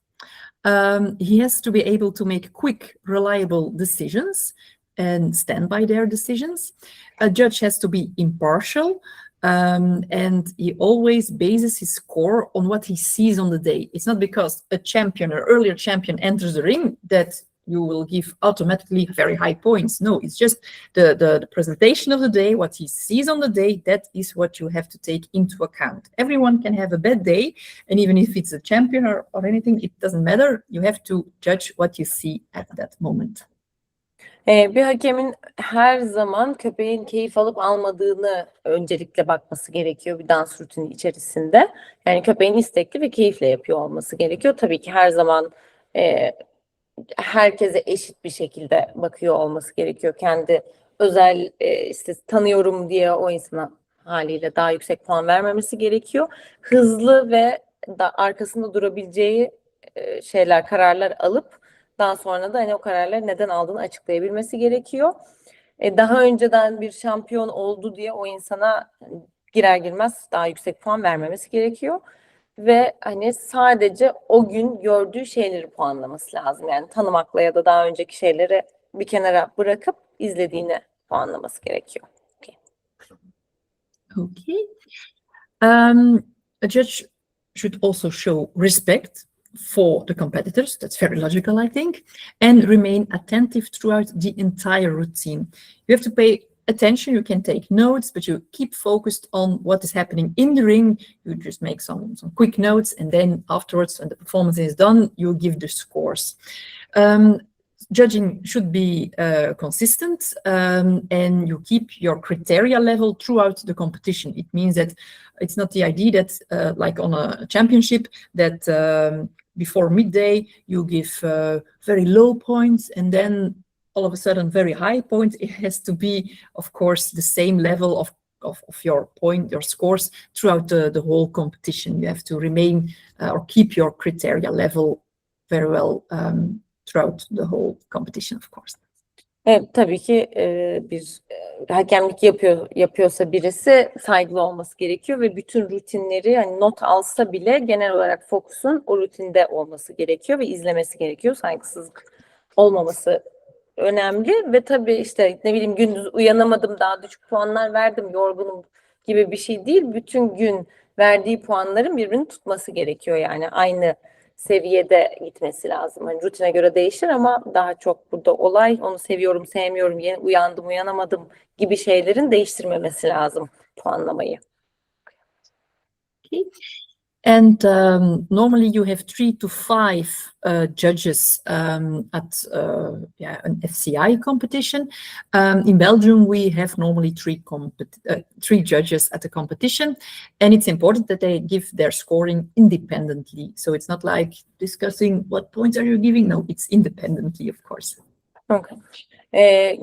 Speaker 2: He has to be able to make quick, reliable decisions and stand by their decisions. A judge has to be impartial, and he always bases his score on what he sees on the day. It's not because a champion or earlier champion enters the ring that you will give automatically very high points. No, it's just the presentation of the day, what he sees on the day, that is what you have to take into account. Everyone can have a bad day, and even if it's a champion or anything, it doesn't matter. You have to judge what you see at that moment.
Speaker 1: Bir hakemin her zaman köpeğin keyif alıp almadığını öncelikle bakması gerekiyor bir dans rutini içerisinde. Yani köpeğin istekli ve keyifle yapıyor olması gerekiyor. Tabii ki her zaman herkese eşit bir şekilde bakıyor olması gerekiyor. Kendi özel işte tanıyorum diye o insana haliyle daha yüksek puan vermemesi gerekiyor. Hızlı ve arkasında durabileceği kararlar alıp daha sonra da hani o kararları neden aldığını açıklayabilmesi gerekiyor. Daha önceden bir şampiyon oldu diye o insana girer girmez daha yüksek puan vermemesi gerekiyor. Ve hani sadece o gün gördüğü şeyleri puanlaması lazım. Yani tanımakla ya da daha önceki şeyleri bir kenara bırakıp izlediğini puanlaması gerekiyor.
Speaker 2: Okay. A judge should also show respect for the competitors. That's very logical, I think, and remain attentive throughout the entire routine. You have to pay attention. You can take notes, but you keep focused on what is happening in the ring. You just make some quick notes, and then afterwards, when the performance is done, you give the scores. Judging should be consistent, and you keep your criteria level throughout the competition. It means that it's not the idea that, like on a championship, that before midday you give very low points and then all of a sudden very high points. It has to be, of course, the same level of your scores throughout the whole competition. You have to remain or keep your criteria level very well throughout the whole competition, of course.
Speaker 1: Evet, tabii ki bir hakemlik yapıyorsa birisi saygılı olması gerekiyor ve bütün rutinleri hani not alsa bile genel olarak fokusun o rutinde olması gerekiyor ve izlemesi gerekiyor. Saygısızlık olmaması önemli ve tabii işte ne bileyim gündüz uyanamadım, daha düşük puanlar verdim, yorgunum gibi bir şey değil. Bütün gün verdiği puanların birbirini tutması gerekiyor, yani aynı seviyede gitmesi lazım. Hani rutine göre değişir ama daha çok burada olay onu seviyorum, sevmiyorum, uyandım, uyanamadım gibi şeylerin değiştirmemesi lazım puanlamayı.
Speaker 2: Okay. And normally you have 3 to 5 judges at an FCI competition. In Belgium, we have normally 3 judges at the competition, and it's important that they give their scoring independently. So it's not like discussing what points are you giving. No, it's independently, of course.
Speaker 1: Okay.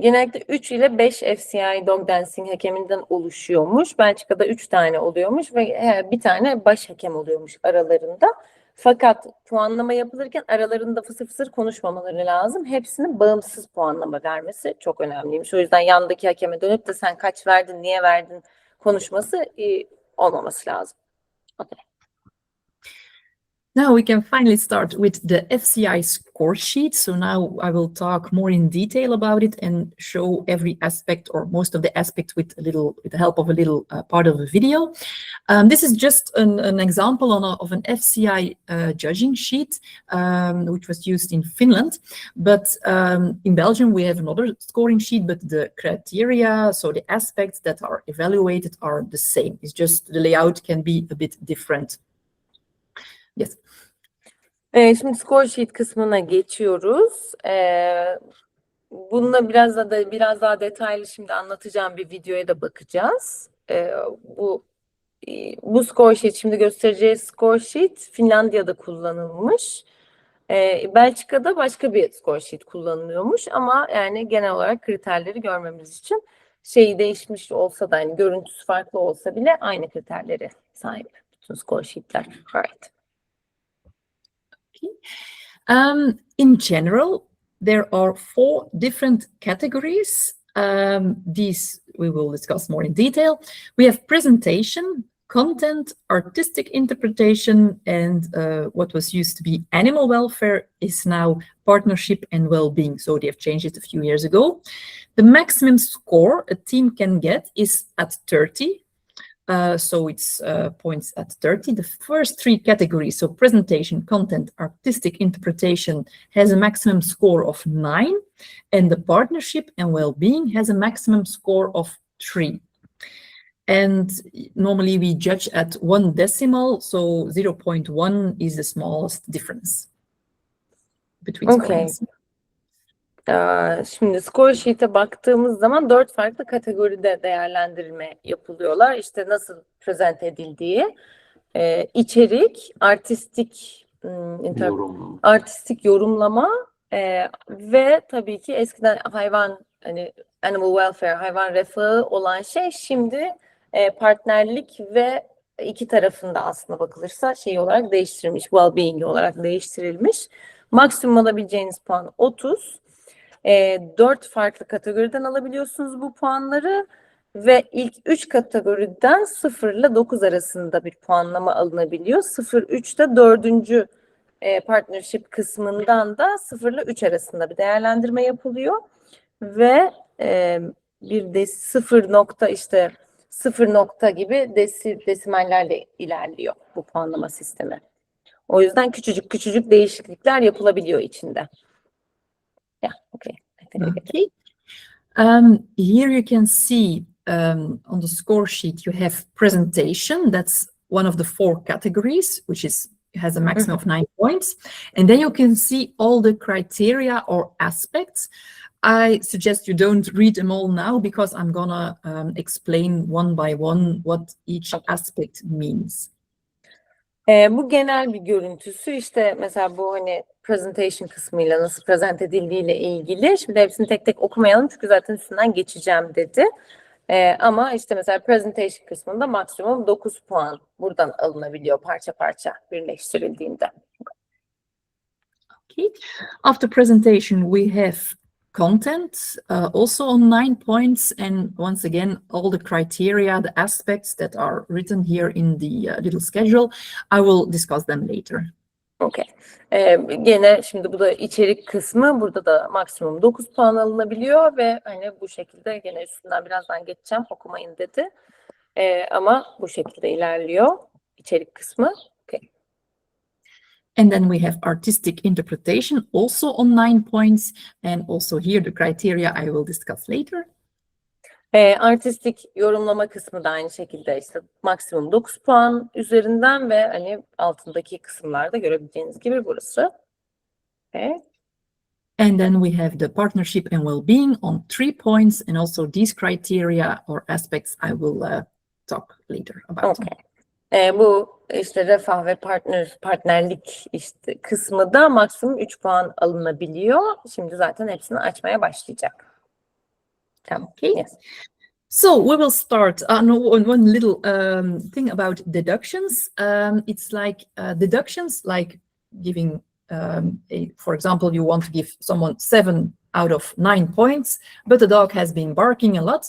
Speaker 1: Genellikle 3 ile 5 FCI Dog Dancing hakeminden oluşuyormuş. Belçika'da 3 tane oluyormuş ve bir tane baş hakem oluyormuş aralarında. Fakat puanlama yapılırken aralarında fısır fısır konuşmamaları lazım. Hepsinin bağımsız puanlama vermesi çok önemliymiş. O yüzden yandaki hakeme dönüp de sen kaç verdin, niye verdin konuşması olmaması lazım. Okay.
Speaker 2: Now we can finally start with the FCI score sheet. So now I will talk more in detail about it and show every aspect or most of the aspects with the help of a little part of the video. This is just an example of an FCI judging sheet, which was used in Finland. But in Belgium, we have another scoring sheet, but the criteria, so the aspects that are evaluated are the same. It's just the layout can be a bit different. Yes.
Speaker 1: Şimdi score sheet kısmına geçiyoruz. Bununla biraz daha detaylı şimdi anlatacağım bir videoya da bakacağız. Bu score sheet, şimdi göstereceği score sheet Finlandiya'da kullanılmış. Belçika'da başka bir score sheet kullanılıyormuş ama yani genel olarak kriterleri görmemiz için şeyi değişmiş olsa da, yani görüntüsü farklı olsa bile aynı kriterleri sahip bütün score sheetler. Evet.
Speaker 2: In general, there are 4 different categories. These we will discuss more in detail. We have presentation, content, artistic interpretation, and what was used to be animal welfare is now partnership and well-being. So they have changed it a few years ago. The maximum score a team can get is at 30. So it's points at 30. The first 3 categories, so presentation, content, artistic interpretation, has a maximum score of 9, and the partnership and well-being has a maximum score of 3. And normally we judge at 1 decimal, so 0.1 is the smallest difference between
Speaker 1: Okay.
Speaker 2: scores.
Speaker 1: Şimdi score sheet'e baktığımız zaman 4 farklı kategoride değerlendirme yapılıyorlar. İşte nasıl present edildiği, içerik, artistik yorumlama ve tabii ki eskiden hani animal welfare, hayvan refahı olan şey şimdi partnerlik ve iki tarafında aslında bakılırsa şey olarak değiştirilmiş, well-being olarak değiştirilmiş. Maksimum alabileceğiniz puan 30. 4 farklı kategoriden alabiliyorsunuz bu puanları ve ilk 3 kategoriden 0 ile 9 arasında bir puanlama alınabiliyor. 0-3'te 4. partnership kısmından da 0 ile 3 arasında bir değerlendirme yapılıyor ve bir de 0 nokta gibi desimallerle ilerliyor bu puanlama sistemi. O yüzden küçücük değişiklikler yapılabiliyor içinde. Yeah, okay.
Speaker 2: Okay. Here you can see on the score sheet you have presentation. That's one of the 4 categories, which has a maximum of 9 points. And then you can see all the criteria or aspects. I suggest you don't read them all now because I'm gonna explain one by one what each aspect means.
Speaker 1: Bu genel bir görüntüsü. İşte mesela bu hani presentation kısmıyla nasıl present edildiğiyle ilgili. Şimdi hepsini tek tek okumayalım çünkü zaten üstünden geçeceğim dedi. Ama işte mesela presentation kısmında maksimum 9 puan buradan alınabiliyor parça parça birleştirildiğinde.
Speaker 2: Okay. After presentation we have content, also on 9 points, and once again all the criteria, the aspects that are written here in the little schedule, I will discuss them later.
Speaker 1: Okay. Gene şimdi bu da içerik kısmı. Burada da maksimum 9 puan alınabiliyor ve hani bu şekilde gene üstünden birazdan geçeceğim, okumayın dedi. Ama bu şekilde ilerliyor içerik kısmı. Okay.
Speaker 2: And then we have artistic interpretation also on 9 points, and also here the criteria I will discuss later.
Speaker 1: Artistik yorumlama kısmı da aynı şekilde işte maksimum 9 puan üzerinden ve hani altındaki kısımlarda görebileceğiniz gibi burası. Okay.
Speaker 2: And then we have the partnership and well-being on 3 points, and also these criteria or aspects I will talk later about.
Speaker 1: Okay. Bu işte refah ve partnerlik işte kısmı da maksimum 3 puan alınabiliyor. Şimdi zaten hepsini açmaya başlayacak. Tamam.
Speaker 2: Okay.
Speaker 1: Yes.
Speaker 2: So we will start one little thing about deductions. It's like deductions, like giving, for example, you want to give someone 7 out of 9 points, but the dog has been barking a lot.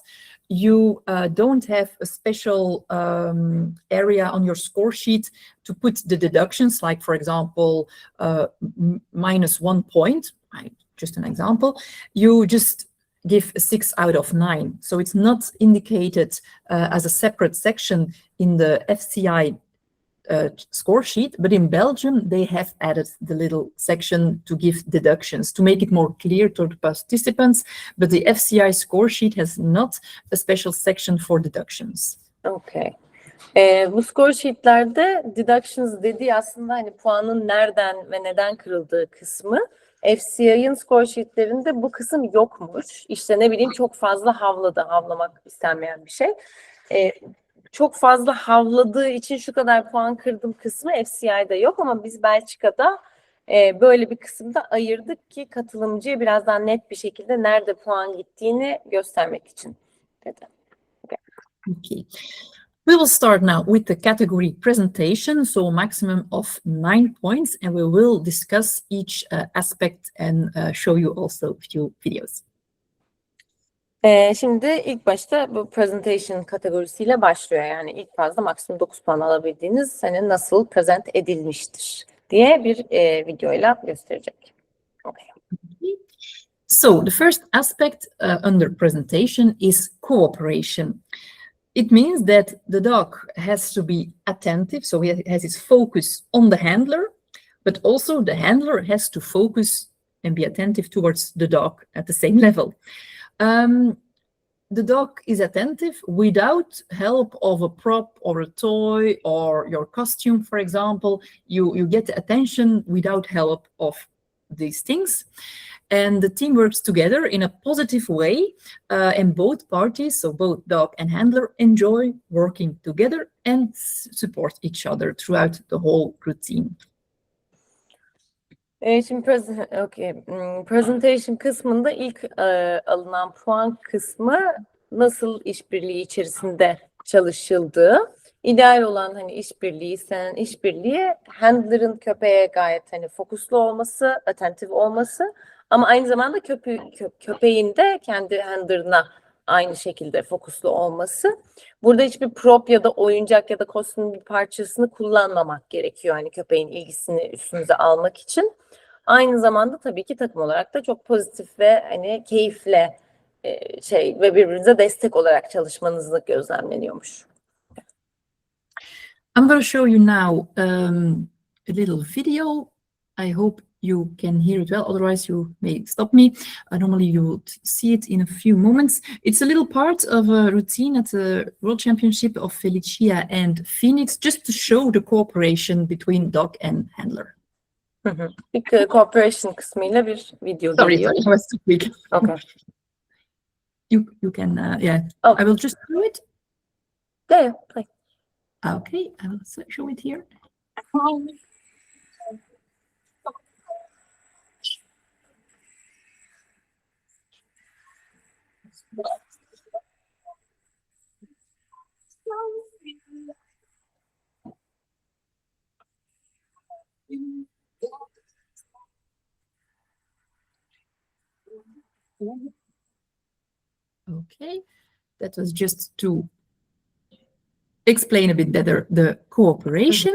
Speaker 2: You don't have a special area on your score sheet to put the deductions, like, for example, -1 point, just an example. You just give a 6 out of 9. So it's not indicated as a separate section in the FCI score sheet, but in Belgium, they have added the little section to give deductions to make it more clear to the participants, but the FCI score sheet has not a special section for deductions.
Speaker 1: Okay. Bu score sheetlerde deductions dediği aslında hani puanın nereden ve neden kırıldığı kısmı. FCI'ın score sheetlerinde bu kısım yokmuş. İşte ne bileyim çok fazla havladı. Havlamak istenmeyen bir şey. Çok fazla havladığı için şu kadar puan kırdım kısmı FCI'de yok ama biz Belçika'da böyle bir kısımda ayırdık ki katılımcıya biraz daha net bir şekilde nerede puan gittiğini göstermek için dedi.
Speaker 2: Okay. We will start now with the category presentation, so maximum of 9 points, and we will discuss each aspect and show you also a few videos.
Speaker 1: Şimdi ilk başta bu presentation kategorisiyle başlıyor. Yani ilk fazla maksimum 9 puan alabildiğiniz hani nasıl present edilmiştir diye bir videoyla gösterecek. Okay.
Speaker 2: So the first aspect under presentation is cooperation. It means that the dog has to be attentive, so he has his focus on the handler, but also the handler has to focus and be attentive towards the dog at the same level. The dog is attentive without help of a prop or a toy or your costume, for example. You get attention without help of these things. And the team works together in a positive way, and both parties, so both dog and handler, enjoy working together and support each other throughout the whole routine.
Speaker 1: Şimdi presentation kısmında ilk alınan puan kısmı nasıl işbirliği içerisinde çalışıldığı. İdeal olan hani işbirliği, istenen işbirliği handler'ın köpeğe gayet hani fokuslu olması, attentive olması ama aynı zamanda köpeğin de kendi handler'ına aynı şekilde fokuslu olması. Burada hiçbir prop ya da oyuncak ya da kostüm bir parçasını kullanmamak gerekiyor. Hani köpeğin ilgisini üstünüze almak için. Aynı zamanda tabii ki takım olarak da çok pozitif ve hani keyifle ve birbirinize destek olarak çalışmanız gözlemleniyormuş.
Speaker 2: I'm going to show you now a little video. I hope you can hear it well, otherwise you may stop me. Normally you will see it in a few moments. It's a little part of a routine at the World Championship of Felicia and Phoenix, just to show the cooperation between dog and handler.
Speaker 1: Bir cooperation kısmıyla bir video
Speaker 2: Sorry,
Speaker 1: geliyor.
Speaker 2: I was too quick.
Speaker 1: Okay.
Speaker 2: You can, yeah.
Speaker 1: Oh.
Speaker 2: I will just do it.
Speaker 1: Yeah, play.
Speaker 2: Okay, I will show it here. Okay, that was just to explain a bit better the cooperation.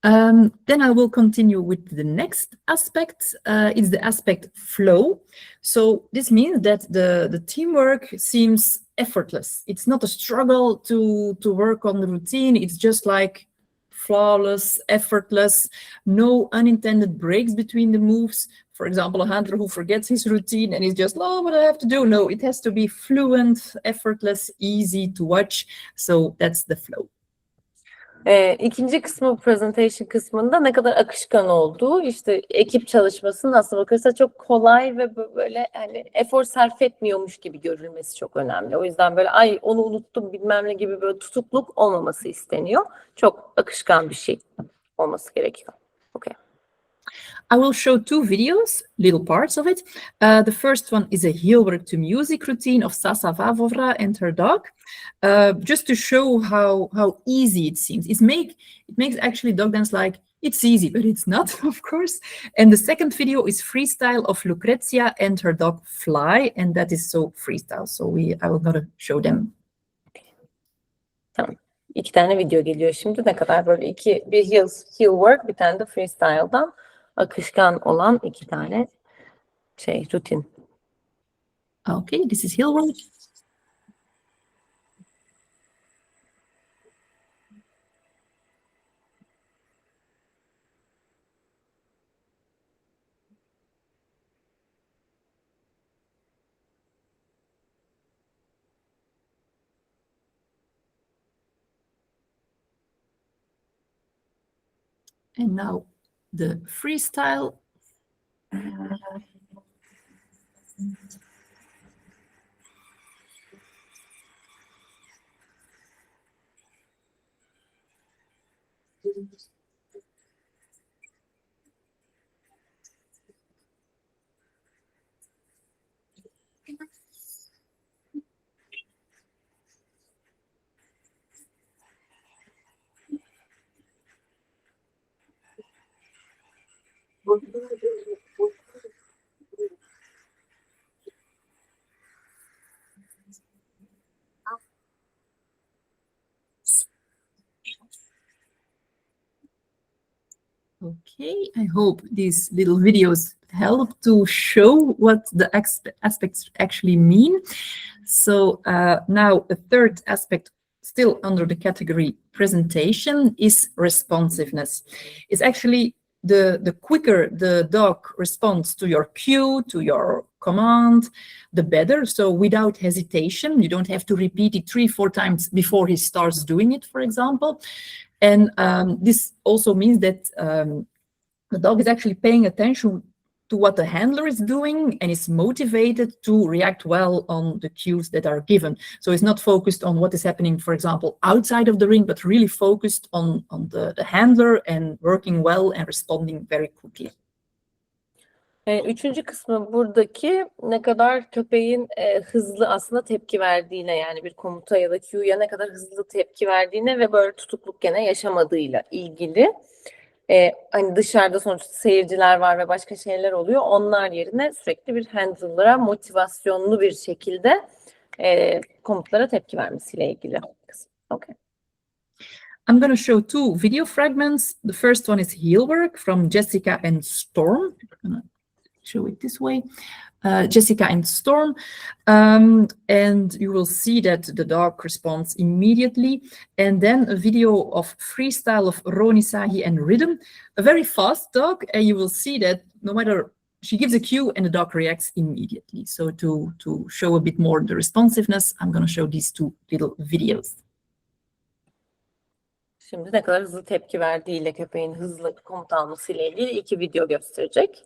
Speaker 2: Then I will continue with the next aspect. It's the aspect flow. So this means that the teamwork seems effortless. It's not a struggle to work on the routine. It's just like flawless, effortless, no unintended breaks between the moves. For example, a handler who forgets his routine and is just, oh, what do I have to do? No, it has to be fluent, effortless, easy to watch. So that's the flow.
Speaker 1: İkinci kısmı presentation kısmında ne kadar akışkan olduğu, işte ekip çalışmasının aslında bakırsa çok kolay ve böyle hani efor sarf etmiyormuş gibi görülmesi çok önemli. O yüzden böyle ay onu unuttum bilmem ne gibi böyle tutukluk olmaması isteniyor. Çok akışkan bir şey olması gerekiyor. Okay.
Speaker 2: I will show two videos, little parts of it. The first one is a heel work to music routine of Sasa Vavovra and her dog, just to show how easy it seems. It makes actually dog dance like it's easy, but it's not, of course. And the second video is freestyle of Lucrezia and her dog Fly, and that is so freestyle. So I will not show them.
Speaker 1: Tamam. İki tane video geliyor şimdi. Ne kadar böyle bir heel work, bir tane de freestyle'dan akışkan olan iki tane rutin.
Speaker 2: Okay, this is heel work. And now the freestyle. Okay, I hope these little videos help to show what the aspects actually mean. So now a third aspect, still under the category presentation, is responsiveness. It's actually the quicker the dog responds to your cue, to your command, the better. So without hesitation, you don't have to repeat it 3-4 times before he starts doing it, for example. And this also means that the dog is actually paying attention to what the handler is doing and is motivated to react well on the cues that are given. So it's not focused on what is happening, for example, outside of the ring, but really focused on the handler and working well and responding very quickly.
Speaker 1: Üçüncü kısmı buradaki ne kadar köpeğin hızlı aslında tepki verdiğine, yani bir komuta ya da cue'ya ne kadar hızlı tepki verdiğine ve böyle tutukluk gene yaşamadığıyla ilgili. Hani dışarıda sonuçta seyirciler var ve başka şeyler oluyor. Onlar yerine sürekli bir handler'a motivasyonlu bir şekilde komutlara tepki vermesiyle ilgili kısım. Okay.
Speaker 2: I'm going to show 2 video fragments. The first one is heel work from Jessica and Storm. I'm going to show it this way. Jessica and Storm, and you will see that the dog responds immediately. And then a video of freestyle of Roni Sahi and Rhythm, a very fast dog, and you will see that no matter, she gives a cue and the dog reacts immediately. So to show a bit more the responsiveness, I'm going to show these 2 little videos.
Speaker 1: Şimdi ne kadar hızlı tepki verdiğiyle köpeğin hızlı komut almasıyla ilgili 2 video gösterecek.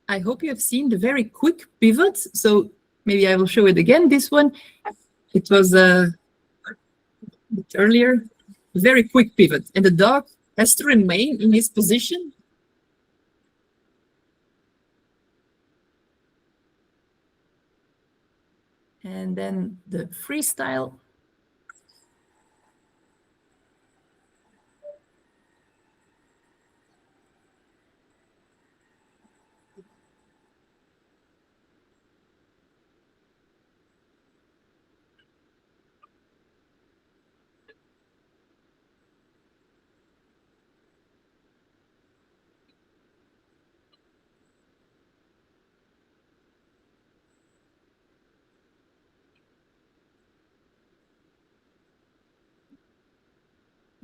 Speaker 2: I hope you have seen the very quick pivot. So maybe I will show it again. This one, it was a bit earlier, very quick pivot. And the dog has to remain in his position. And then the freestyle.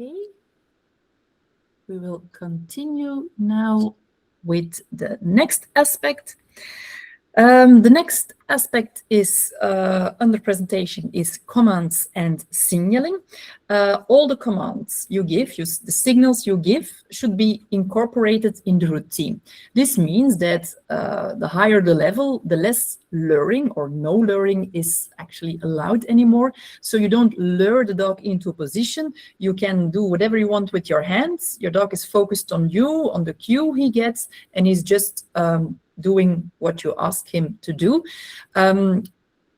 Speaker 2: Okay. We will continue now with the next aspect. The next aspect is under presentation is commands and signaling. All the commands you give, the signals you give, should be incorporated in the routine. This means that the higher the level, the less luring or no luring is actually allowed anymore. So you don't lure the dog into a position. You can do whatever you want with your hands. Your dog is focused on you, on the cue he gets, and he's just doing what you ask him to do.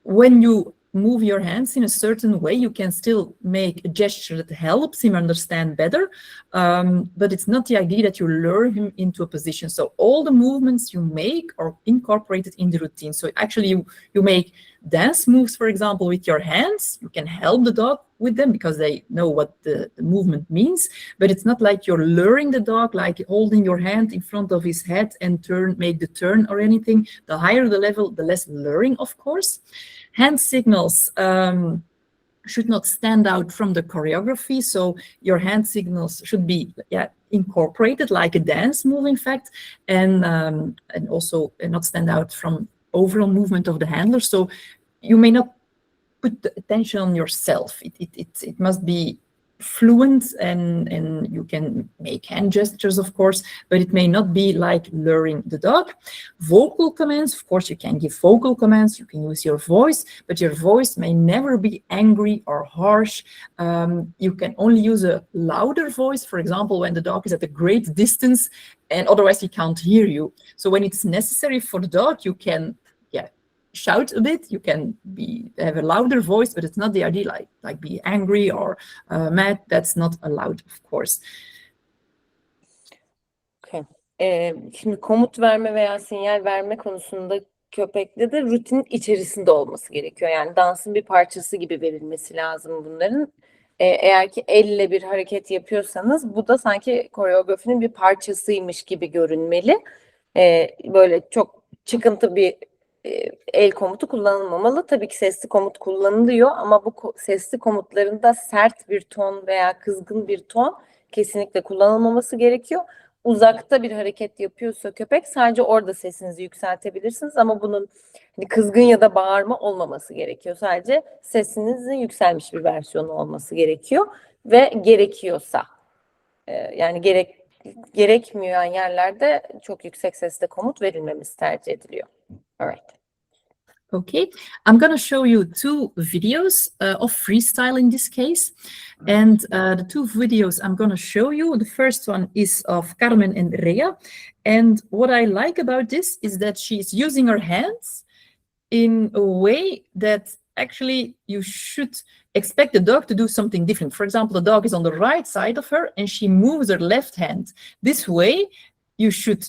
Speaker 2: When you move your hands in a certain way, you can still make a gesture that helps him understand better, but it's not the idea that you lure him into a position. So all the movements you make are incorporated in the routine. So actually you make dance moves, for example, with your hands. You can help the dog with them because they know what the movement means, but it's not like you're luring the dog, like holding your hand in front of his head and make the turn or anything. The higher the level, the less luring, of course. Hand signals should not stand out from the choreography. So your hand signals should be incorporated like a dance move, in fact, and also not stand out from overall movement of the handler. So you may not put the attention on yourself. It must be fluent, and you can make hand gestures, of course, but it may not be like luring the dog. Vocal commands, of course, you can give vocal commands, you can use your voice, but your voice may never be angry or harsh. You can only use a louder voice, for example, when the dog is at a great distance, and otherwise he can't hear you. So when it's necessary for the dog, you can shout a bit, you can have a louder voice, but it's not the idea like be angry or mad. That's not allowed, of course.
Speaker 1: Okay. Şimdi komut verme veya sinyal verme konusunda köpekte de rutinin içerisinde olması gerekiyor. Yani dansın bir parçası gibi verilmesi lazım bunların. Eğer ki elle bir hareket yapıyorsanız bu da sanki koreografinin bir parçasıymış gibi görünmeli. Böyle çok çıkıntı bir el komutu kullanılmamalı. Tabii ki sesli komut kullanılıyor ama bu sesli komutlarında sert bir ton veya kızgın bir ton kesinlikle kullanılmaması gerekiyor. Uzakta bir hareket yapıyorsa köpek sadece orada sesinizi yükseltebilirsiniz ama bunun hani kızgın ya da bağırma olmaması gerekiyor. Sadece sesinizin yükselmiş bir versiyonu olması gerekiyor ve gerekiyorsa yani gerekmiyor yerlerde çok yüksek sesle komut verilmemesi tercih ediliyor. All right.
Speaker 2: Okay, I'm going to show you two videos of freestyle in this case. And the two videos I'm going to show you, the first one is of Carmen and Rhea. And what I like about this is that she's using her hands in a way that actually you should expect the dog to do something different. For example, the dog is on the right side of her and she moves her left hand. This way, you should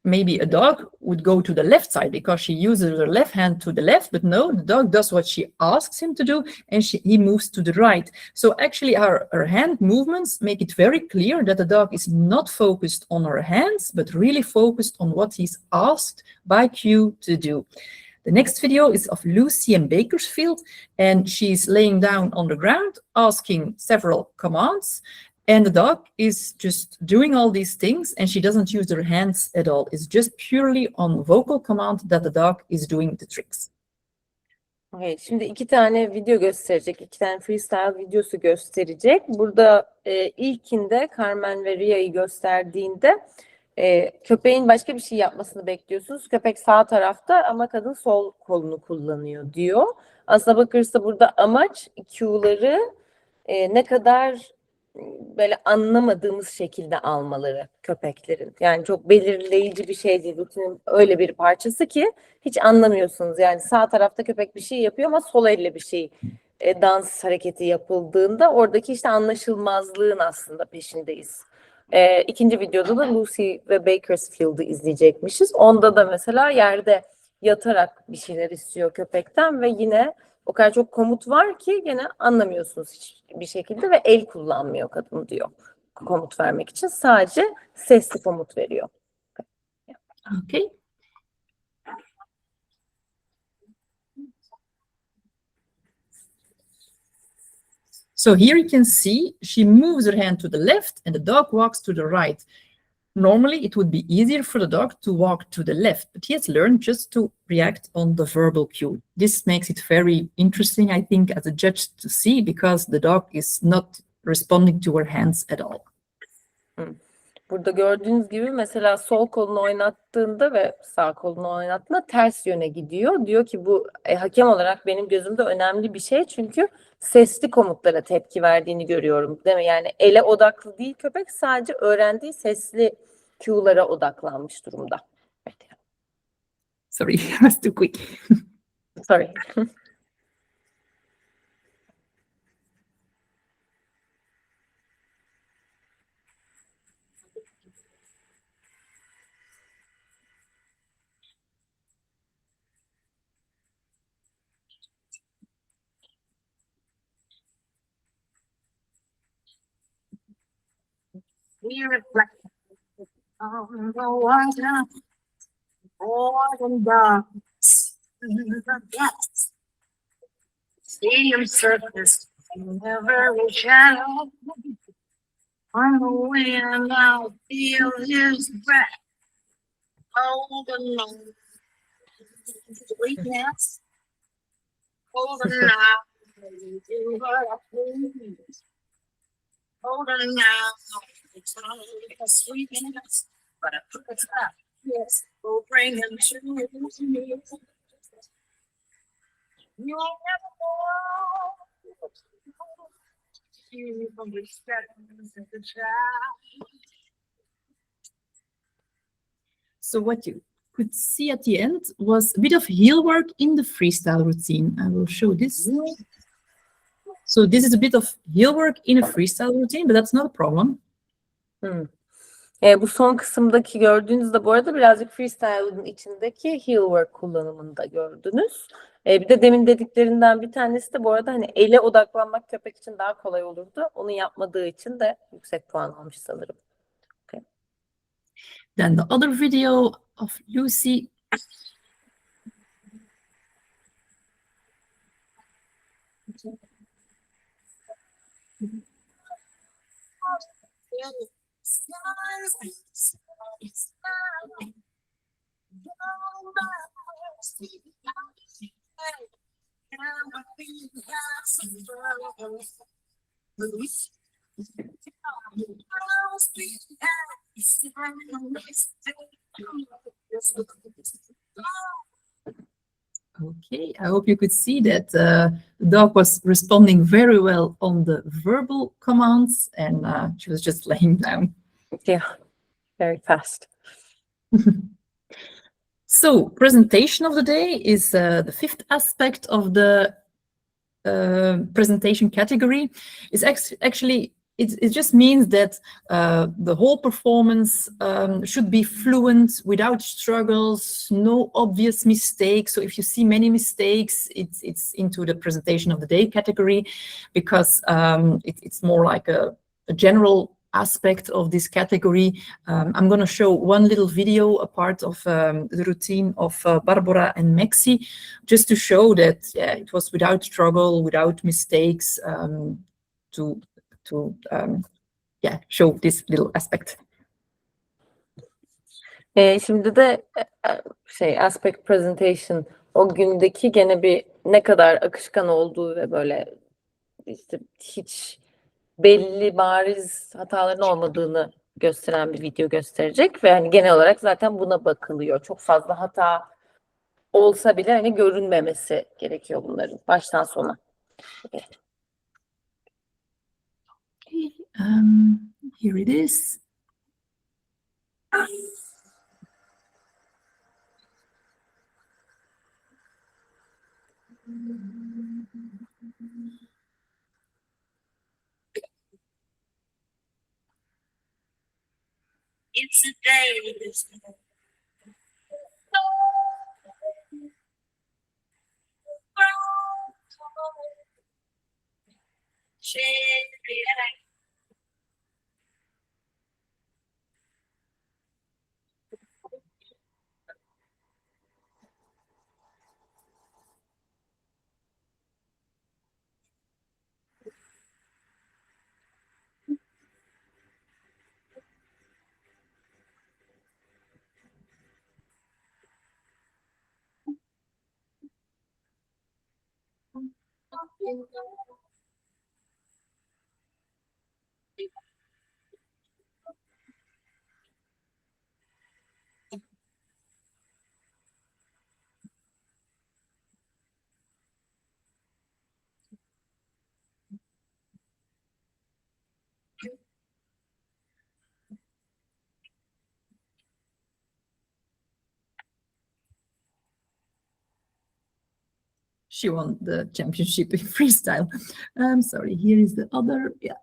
Speaker 2: maybe a dog would go to the left side because she uses her left hand to the left, but no, the dog does what she asks him to do and he moves to the right. So actually her hand movements make it very clear that the dog is not focused on her hands, but really focused on what he's asked by cue to do. The next video is of Lucy in Bakersfield, and she's laying down on the ground asking several commands. And the dog is just doing all these things and she doesn't use her hands at all. It's just purely on vocal command that the dog is doing the tricks.
Speaker 1: Okay, şimdi iki tane video gösterecek. İki tane freestyle videosu gösterecek. Burada ilkinde Carmen ve Ria'yı gösterdiğinde köpeğin başka bir şey yapmasını bekliyorsunuz. Köpek sağ tarafta ama kadın sol kolunu kullanıyor diyor. Aslına bakılırsa burada amaç cue'ları ne kadar böyle anlamadığımız şekilde almaları köpeklerin. Yani çok belirleyici bir şey değil. Rutinin öyle bir parçası ki hiç anlamıyorsunuz. Yani sağ tarafta köpek bir şey yapıyor ama sol elle bir şey dans hareketi yapıldığında oradaki işte anlaşılmazlığın aslında peşindeyiz. İkinci videoda da Lucy ve Bakersfield'ı izleyecekmişiz. Onda da mesela yerde yatarak bir şeyler istiyor köpekten ve yine o kadar çok komut var ki gene anlamıyorsunuz hiçbir şekilde ve el kullanmıyor kadın diyor komut vermek için. Sadece sesli komut veriyor.
Speaker 2: Okay. So here you can see she moves her hand to the left and the dog walks to the right. Normally, it would be easier for the dog to walk to the left, but he has learned just to react on the verbal cue. This makes it very interesting, I think, as a judge to see, because the dog is not responding to her hands at all.
Speaker 1: Burada gördüğünüz gibi mesela sol kolunu oynattığında ve sağ kolunu oynattığında ters yöne gidiyor. Diyor ki bu hakem olarak benim gözümde önemli bir şey çünkü sesli komutlara tepki verdiğini görüyorum. Değil mi? Yani ele odaklı değil köpek sadece öğrendiği sesli cue'lara odaklanmış durumda. Evet.
Speaker 2: Sorry, I was too quick.
Speaker 1: Sorry.
Speaker 4: We reflect on the water, and dark. Yes. Stadium surface, never shallow. On the wind, I'll feel his breath. Hold on, sweetness. Hold on now. Hold on now. It's not a sweetness, but a perfect love. Yes, we'll bring him to me. You'll never know. You from the shadows of the child.
Speaker 2: So what you could see at the end was a bit of heel work in the freestyle routine. I will show this. So this is a bit of heel work in a freestyle routine, but that's not a problem.
Speaker 1: Bu son kısımdaki gördüğünüzde bu arada birazcık freestyle'ın içindeki heel work kullanımını da gördünüz. Bir de demin dediklerinden bir tanesi de bu arada hani ele odaklanmak köpek için daha kolay olurdu. Onu yapmadığı için de yüksek puan almış sanırım. Okay.
Speaker 2: Then the other video of Lucy. Okay, I hope you could see that the dog was responding very well on the verbal commands, and she was just laying down.
Speaker 1: Yeah, very fast.
Speaker 2: So, presentation of the day is the fifth aspect of the presentation category. It's actually, it just means that the whole performance should be fluent, without struggles, no obvious mistakes. So if you see many mistakes, it's into the presentation of the day category, because it's more like a general aspect of this category. I'm going to show one little video, a part of the routine of Barbara and Maxi, just to show that it was without struggle, without mistakes, to show this little aspect.
Speaker 1: Şimdi de aspect presentation o gündeki gene bir ne kadar akışkan olduğu ve böyle işte hiç belli bariz hataların olmadığını gösteren bir video gösterecek ve hani genel olarak zaten buna bakılıyor. Çok fazla hata olsa bile hani görünmemesi gerekiyor bunların baştan sona. Evet.
Speaker 2: Here it is.
Speaker 4: It's a day.
Speaker 2: She won the championship in freestyle. Sorry, here is the other. Yeah.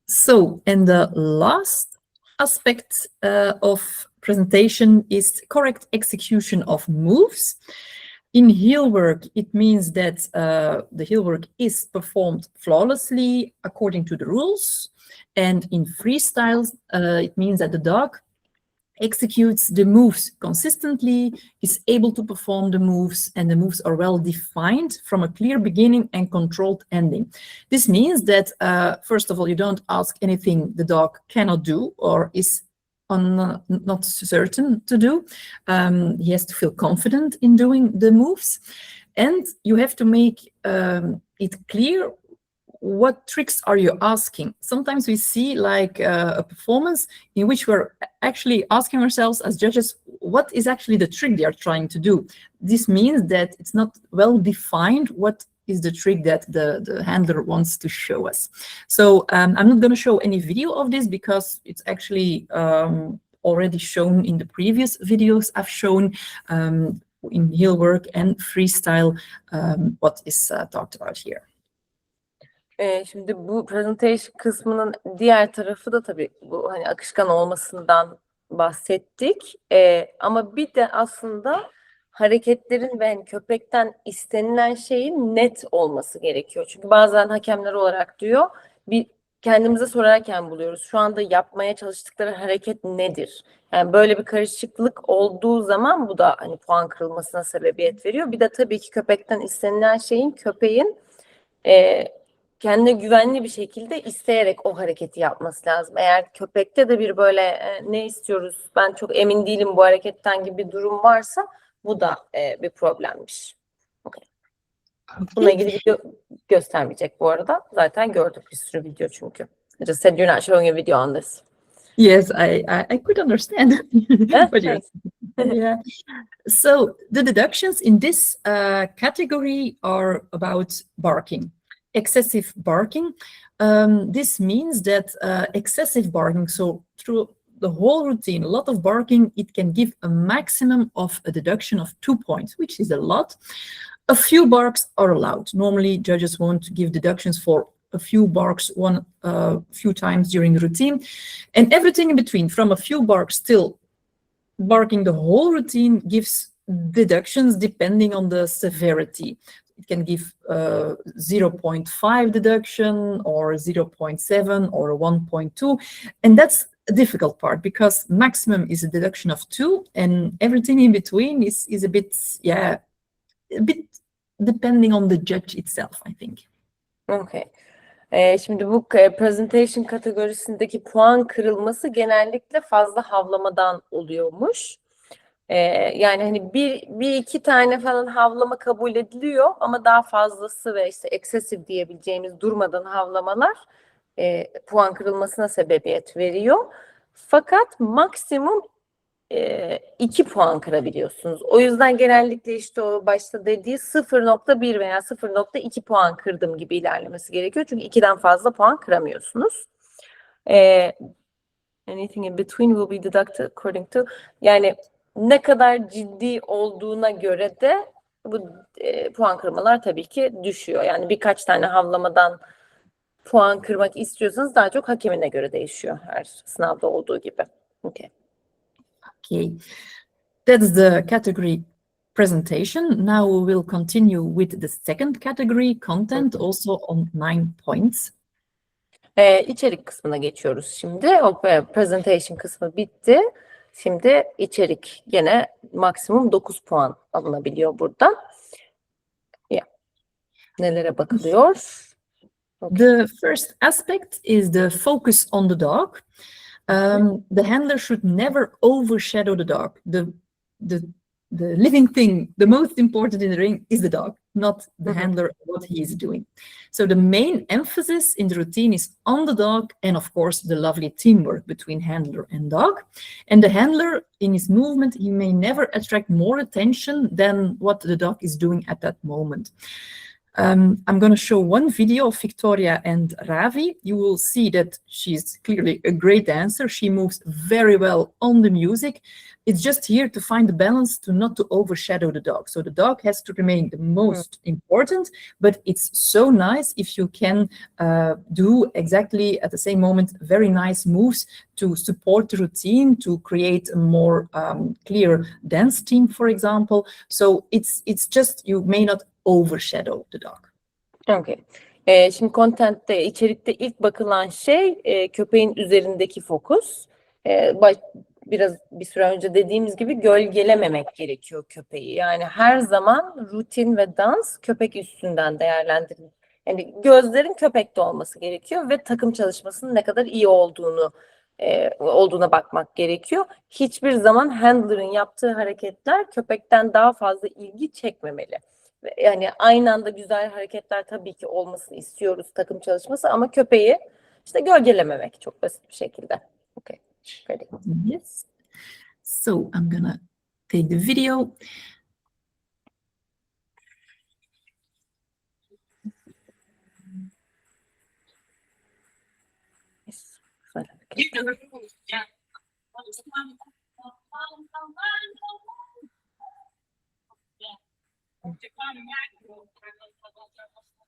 Speaker 2: So, and the last aspect of presentation is correct execution of moves. In heel work, it means that the heel work is performed flawlessly according to the rules. And in freestyle, it means that the dog executes the moves consistently, is able to perform the moves, and the moves are well defined from a clear beginning and controlled ending. This means that, first of all, you don't ask anything the dog cannot do or is not certain to do. He has to feel confident in doing the moves, and you have to make it clear what tricks are you asking. Sometimes we see like a performance in which we're actually asking ourselves as judges, what is actually the trick they are trying to do? This means that it's not well defined what is the trick that the handler wants to show us. So I'm not going to show any video of this because it's actually already shown in the previous videos I've shown in heel work and freestyle, what is talked about here.
Speaker 1: Şimdi bu presentation kısmının diğer tarafı da tabii bu hani akışkan olmasından bahsettik. Ama bir de aslında hareketlerin ve hani köpekten istenilen şeyin net olması gerekiyor. Çünkü bazen hakemler olarak diyor, bir kendimize sorarken buluyoruz. Şu anda yapmaya çalıştıkları hareket nedir? Yani böyle bir karışıklık olduğu zaman bu da hani puan kırılmasına sebebiyet veriyor. Bir de tabii ki köpekten istenilen şeyin köpeğin kendine güvenli bir şekilde isteyerek o hareketi yapması lazım. Eğer köpekte de bir böyle ne istiyoruz, ben çok emin değilim bu hareketten gibi bir durum varsa bu da bir problemmiş. Okay. Bununla ilgili video göstermeyecek bu arada. Zaten gördük bir sürü video çünkü. I just said you're not showing a video on this.
Speaker 2: Yes, I could understand. But yes. Yeah. So the deductions in this category are about barking. Excessive barking. This means that excessive barking, so through the whole routine, a lot of barking, it can give a maximum of a deduction of 2 points, which is a lot. A few barks are allowed. Normally, judges want to give deductions for a few barks few times during the routine, and everything in between, from a few barks till barking the whole routine, gives deductions depending on the severity. It can give 0.5 deduction or 0.7 or 1.2. And that's a difficult part because maximum is a deduction of 2 and everything in between is a bit depending on the judge itself, I think.
Speaker 1: Okay. Şimdi bu presentation kategorisindeki puan kırılması genellikle fazla havlamadan oluyormuş. Yani hani bir iki tane falan havlama kabul ediliyor ama daha fazlası ve işte excessive diyebileceğimiz durmadan havlamalar puan kırılmasına sebebiyet veriyor. Fakat maksimum 2 puan kırabiliyorsunuz. O yüzden genellikle işte o başta dediği 0.1 veya 0.2 puan kırdım gibi ilerlemesi gerekiyor. Çünkü 2'den fazla puan kıramıyorsunuz. Anything in between will be deducted according to, yani ne kadar ciddi olduğuna göre de bu puan kırmalar tabii ki düşüyor. Yani birkaç tane havlamadan puan kırmak istiyorsanız daha çok hakemine göre değişiyor her sınavda olduğu gibi. Okay.
Speaker 2: Okay, that's the category presentation. Now we will continue with the second category, content, also on 9 points.
Speaker 1: İçerik kısmına geçiyoruz şimdi. O presentation kısmı bitti. Şimdi içerik gene maksimum 9 puan alınabiliyor buradan. Nelere bakılıyor? Okay.
Speaker 2: The first aspect is the focus on the dog. The handler should never overshadow the dog. The living thing, the most important in the ring is the dog, not the handler, what he is doing. So the main emphasis in the routine is on the dog and of course the lovely teamwork between handler and dog. And the handler in his movement, he may never attract more attention than what the dog is doing at that moment. I'm going to show one video of Victoria and Ravi. You will see that she's clearly a great dancer. She moves very well on the music. It's just here to find the balance to not to overshadow the dog. So the dog has to remain the most important, but it's so nice if you can do exactly at the same moment very nice moves to support the routine, to create a more clear dance team, for example. So it's just, you may not overshadow the dog.
Speaker 1: Okay. Şimdi content'te, içerikte ilk bakılan şey köpeğin üzerindeki fokus. biraz bir süre önce dediğimiz gibi gölgelememek gerekiyor köpeği. Yani her zaman rutin ve dans köpek üstünden değerlendirilir. Yani gözlerin köpekte olması gerekiyor ve takım çalışmasının ne kadar iyi olduğuna bakmak gerekiyor. Hiçbir zaman handler'ın yaptığı hareketler köpekten daha fazla ilgi çekmemeli. Yani aynı anda güzel hareketler tabii ki olmasını istiyoruz takım çalışması ama köpeği işte gölgelememek çok basit bir şekilde. Okay. Ready.
Speaker 2: Yes. So I'm gonna take the video.
Speaker 1: Yes. Güzel hareket.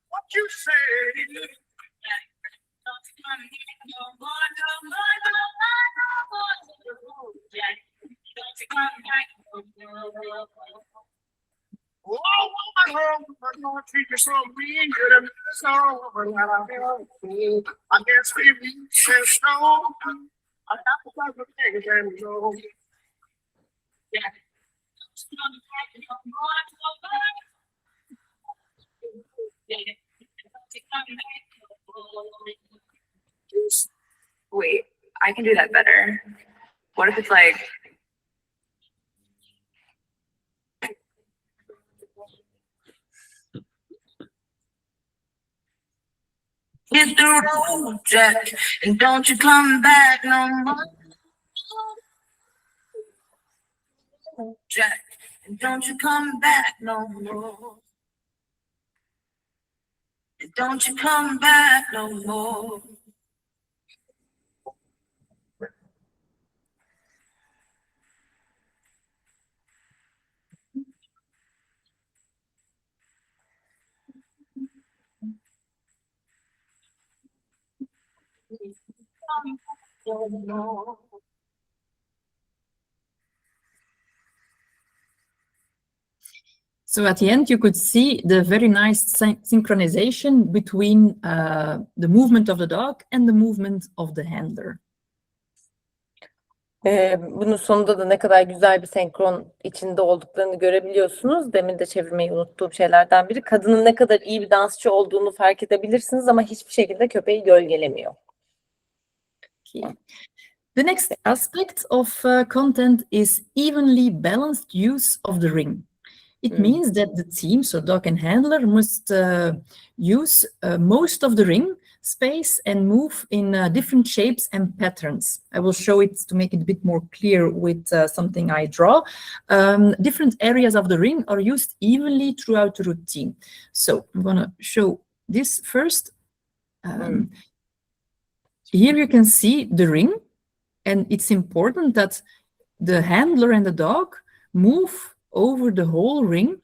Speaker 4: What you say? Oh, I'm gonna treat you so mean. You're the best over that I've ever seen. I guess we reach and snow. I got to talk to things and go. Yeah.
Speaker 6: Wait, I can do that better. What if it's like,
Speaker 4: Hit the road, Jack, and don't you come back no more. Jack, and don't you come back no more. And don't you come back no more.
Speaker 2: So at the end, you could see the very nice synchronization between the movement of the dog and the movement of the handler.
Speaker 1: Bunun sonunda da ne kadar güzel bir senkron içinde olduklarını görebiliyorsunuz. Demin de çevirmeyi unuttuğum şeylerden biri. Kadının ne kadar iyi bir dansçı olduğunu fark edebilirsiniz ama hiçbir şekilde köpeği gölgelemiyor.
Speaker 2: Okay. The next aspect of content is evenly balanced use of the ring. It means that the team, so dog and handler, must use most of the ring space and move in different shapes and patterns. I will show it to make it a bit more clear with something I draw. Different areas of the ring are used evenly throughout the routine. So I'm going to show this first. Here you can see the ring, and it's important that the handler and the dog move over the whole ring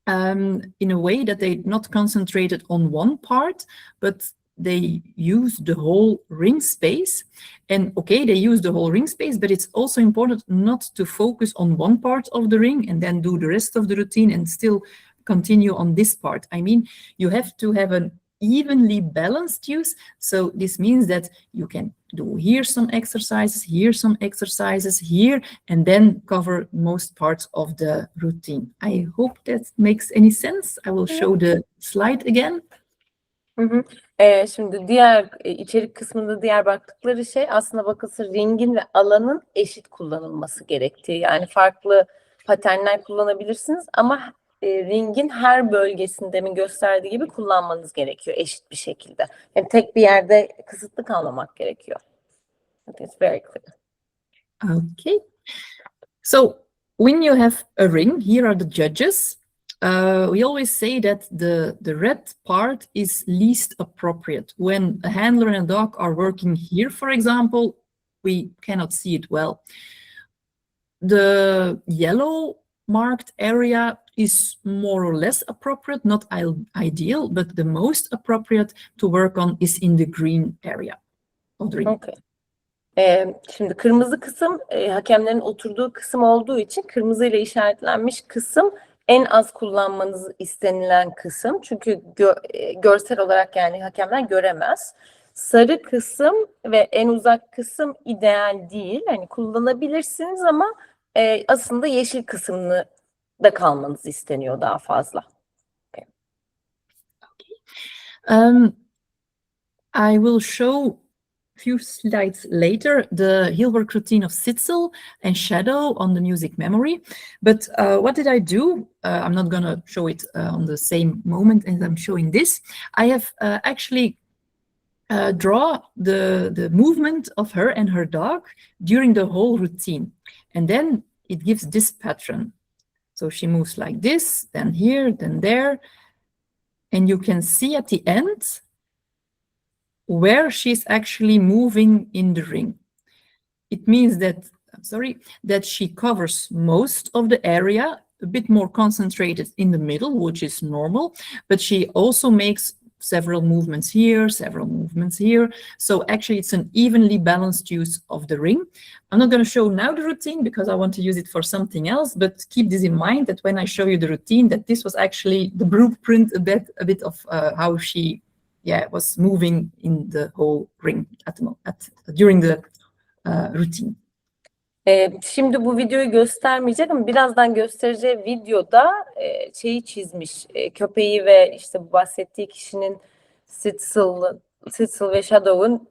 Speaker 2: in a way that they're not concentrated on one part, but they use the whole ring space. And okay, they use the whole ring space, but it's also important not to focus on one part of the ring and then do the rest of the routine and still continue on this part. I mean, you have to have an evenly balanced use. So this means that you can do here some exercises, here, and then cover most parts of the routine. I hope that makes any sense. I will show the slide again.
Speaker 1: Şimdi diğer içerik kısmında diğer baktıkları şey aslına bakılsa ringin ve alanın eşit kullanılması gerektiği. Yani farklı paternler kullanabilirsiniz ama ringin her bölgesinde mi gösterdiği gibi kullanmanız gerekiyor eşit bir şekilde. Yani tek bir yerde kısıtlı kalmamak gerekiyor. It's very clear.
Speaker 2: Okay. So when you have a ring, here are the judges. We always say that the red part is least appropriate. When a handler and a dog are working here, for example, we cannot see it well. The yellow marked area is more or less appropriate, not ideal, but the most appropriate to work on is in the green area of the ring.
Speaker 1: Okay. Şimdi kırmızı kısım hakemlerin oturduğu kısım olduğu için kırmızıyla işaretlenmiş kısım en az kullanmanız istenilen kısım. Çünkü görsel olarak yani hakemler göremez. sarı kısım ve en uzak kısım ideal değil. Hani kullanabilirsiniz ama aslında yeşil kısmını da kalmanız isteniyor daha fazla.
Speaker 2: I will show few slides later the Hilbert routine of Sitzel and shadow on the music memory. But what did I do? I'm not going to show it on the same moment as I'm showing this. I have actually draw the movement of her and her dog during the whole routine. And then it gives this pattern. So she moves like this, then here, then there. And you can see at the end where she's actually moving in the ring. It means that, that she covers most of the area, a bit more concentrated in the middle, which is normal, but she also makes several movements here, several movements here. So actually it's an evenly balanced use of the ring. I'm not going to show now the routine because I want to use it for something else, but keep this in mind that when I show you the routine, that this was actually the blueprint a bit of how she was moving in the whole ring during the routine.
Speaker 1: Şimdi bu videoyu göstermeyecek ama birazdan göstereceği videoda şeyi çizmiş. Köpeği ve işte bu bahsettiği kişinin Sitzel ve Shadow'un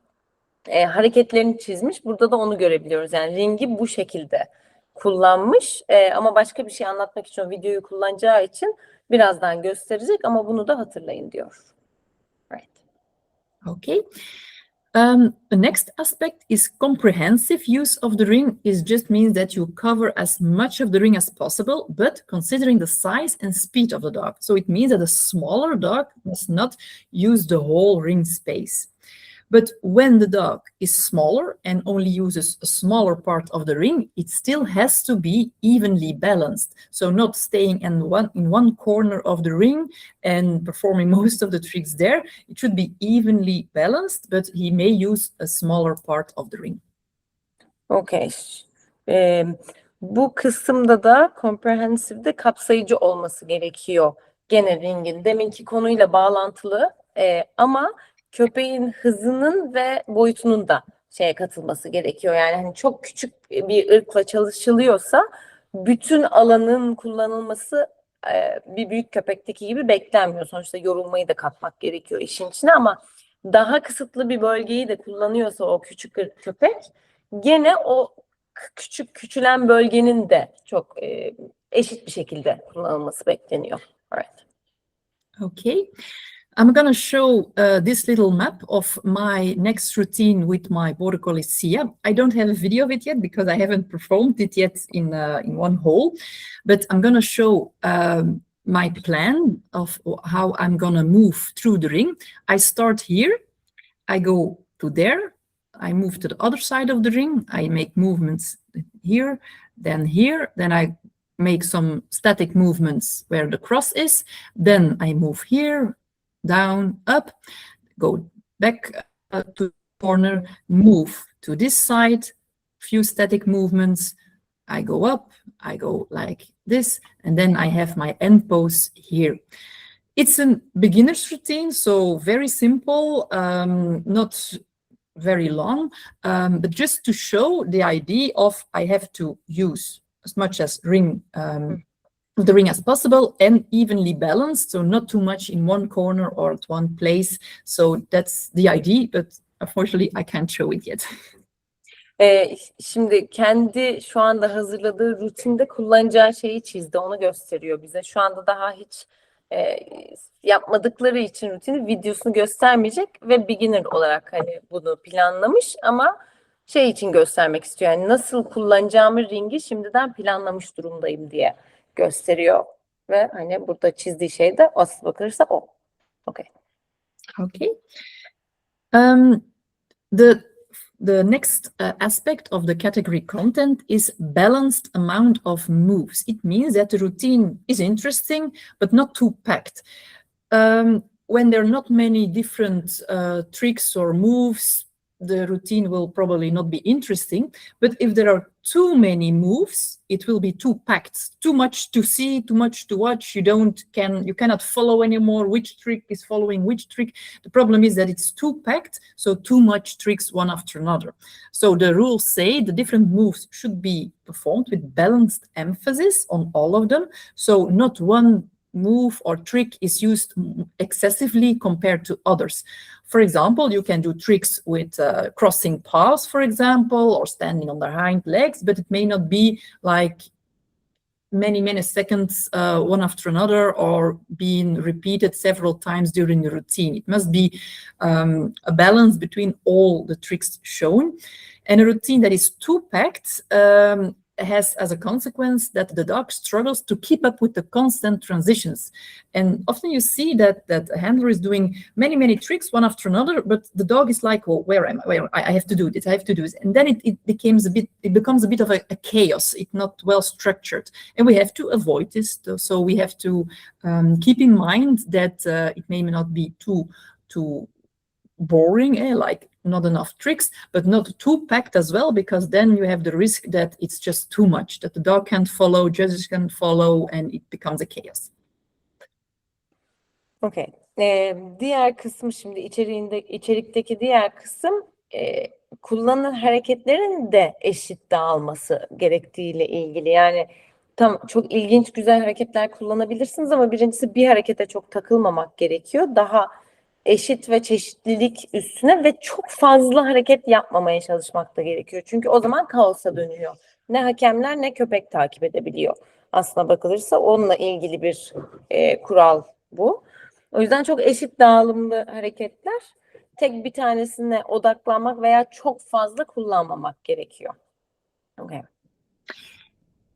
Speaker 1: hareketlerini çizmiş. Burada da onu görebiliyoruz. Yani ringi bu şekilde kullanmış. Ama başka bir şey anlatmak için o videoyu kullanacağı için birazdan gösterecek ama bunu da hatırlayın diyor. Right.
Speaker 2: Okay. The next aspect is comprehensive use of the ring. Is just means that you cover as much of the ring as possible, but considering the size and speed of the dog. So it means that a smaller dog must not use the whole ring space. But when the dog is smaller and only uses a smaller part of the ring, it still has to be evenly balanced. So not staying in one corner of the ring and performing most of the tricks there. It should be evenly balanced, but he may use a smaller part of the ring.
Speaker 1: Okay. Bu kısımda da comprehensive'de kapsayıcı olması gerekiyor. Gene ringin deminki konuyla bağlantılı ama köpeğin hızının ve boyutunun da katılması gerekiyor. Yani hani çok küçük bir ırkla çalışılıyorsa bütün alanın kullanılması bir büyük köpekteki gibi beklenmiyor. Sonuçta yorulmayı da katmak gerekiyor işin içine ama daha kısıtlı bir bölgeyi de kullanıyorsa o küçük ırk köpek gene o küçülen bölgenin de çok eşit bir şekilde kullanılması bekleniyor. Evet.
Speaker 2: Okay. I'm going to show this little map of my next routine with my border collie Sia. I don't have a video of it yet because I haven't performed it yet in one hole, but I'm going to show my plan of how I'm going to move through the ring. I start here, I go to there, I move to the other side of the ring, I make movements here, then I make some static movements where the cross is, then I move here, down, up, go back to the corner, move to this side, few static movements, I go up, I go like this, and then I have my end pose here. It's a beginner's routine, so very simple, not very long, but just to show the idea of I have to use as much as the ring as possible and evenly balanced, so not too much in one corner or at one place. So that's the idea, but unfortunately I can't show it yet.
Speaker 1: Şimdi kendi şu anda hazırladığı rutinde kullanacağı şeyi çizdi, onu gösteriyor bize. Şu anda daha hiç yapmadıkları için rutini videosunu göstermeyecek ve beginner olarak hani bunu planlamış ama şey için göstermek istiyor. Yani nasıl kullanacağımı ringi şimdiden planlamış durumdayım diye gösteriyor ve hani burada çizdiği şey de asıl bakılırsa o. Okay.
Speaker 2: Okay. The next aspect of the category content is balanced amount of moves. It means that the routine is interesting, but not too packed. When there are not many different tricks or moves, the routine will probably not be interesting. But if there are too many moves, it will be too packed, too much to see, too much to watch. You cannot follow anymore which trick is following which trick. The problem is that it's too packed, so too much tricks one after another. So the rules say the different moves should be performed with balanced emphasis on all of them. So not one move or trick is used excessively compared to others. For example, you can do tricks with crossing paths, for example, or standing on their hind legs, but it may not be like many seconds one after another or being repeated several times during the routine. It must be a balance between all the tricks shown. And a routine that is too packed has as a consequence that the dog struggles to keep up with the constant transitions. And often you see that a handler is doing many tricks one after another, but the dog is like, well, where am I? Where I have to do this, I have to do this. And then it becomes a bit of a chaos. It's not well structured. And we have to avoid this. So we have to keep in mind that it may not be too boring, like not enough tricks, but not too packed as well, because then you have the risk that it's just too much, that the dog can't follow, judges can't follow, and it becomes a chaos.
Speaker 1: Okay. Diğer kısmı şimdi içerikteki diğer kısım kullanılan hareketlerin de eşit dağılması gerektiğiyle ilgili. Yani çok ilginç, güzel hareketler kullanabilirsiniz ama birincisi bir harekete çok takılmamak gerekiyor. Daha eşit ve çeşitlilik üstüne ve çok fazla hareket yapmamaya çalışmak da gerekiyor. Çünkü o zaman kaosa dönüyor. Ne hakemler ne köpek takip edebiliyor. Aslına bakılırsa onunla ilgili bir kural bu. O yüzden çok eşit dağılımlı hareketler, tek bir tanesine odaklanmak veya çok fazla kullanmamak gerekiyor. Okay.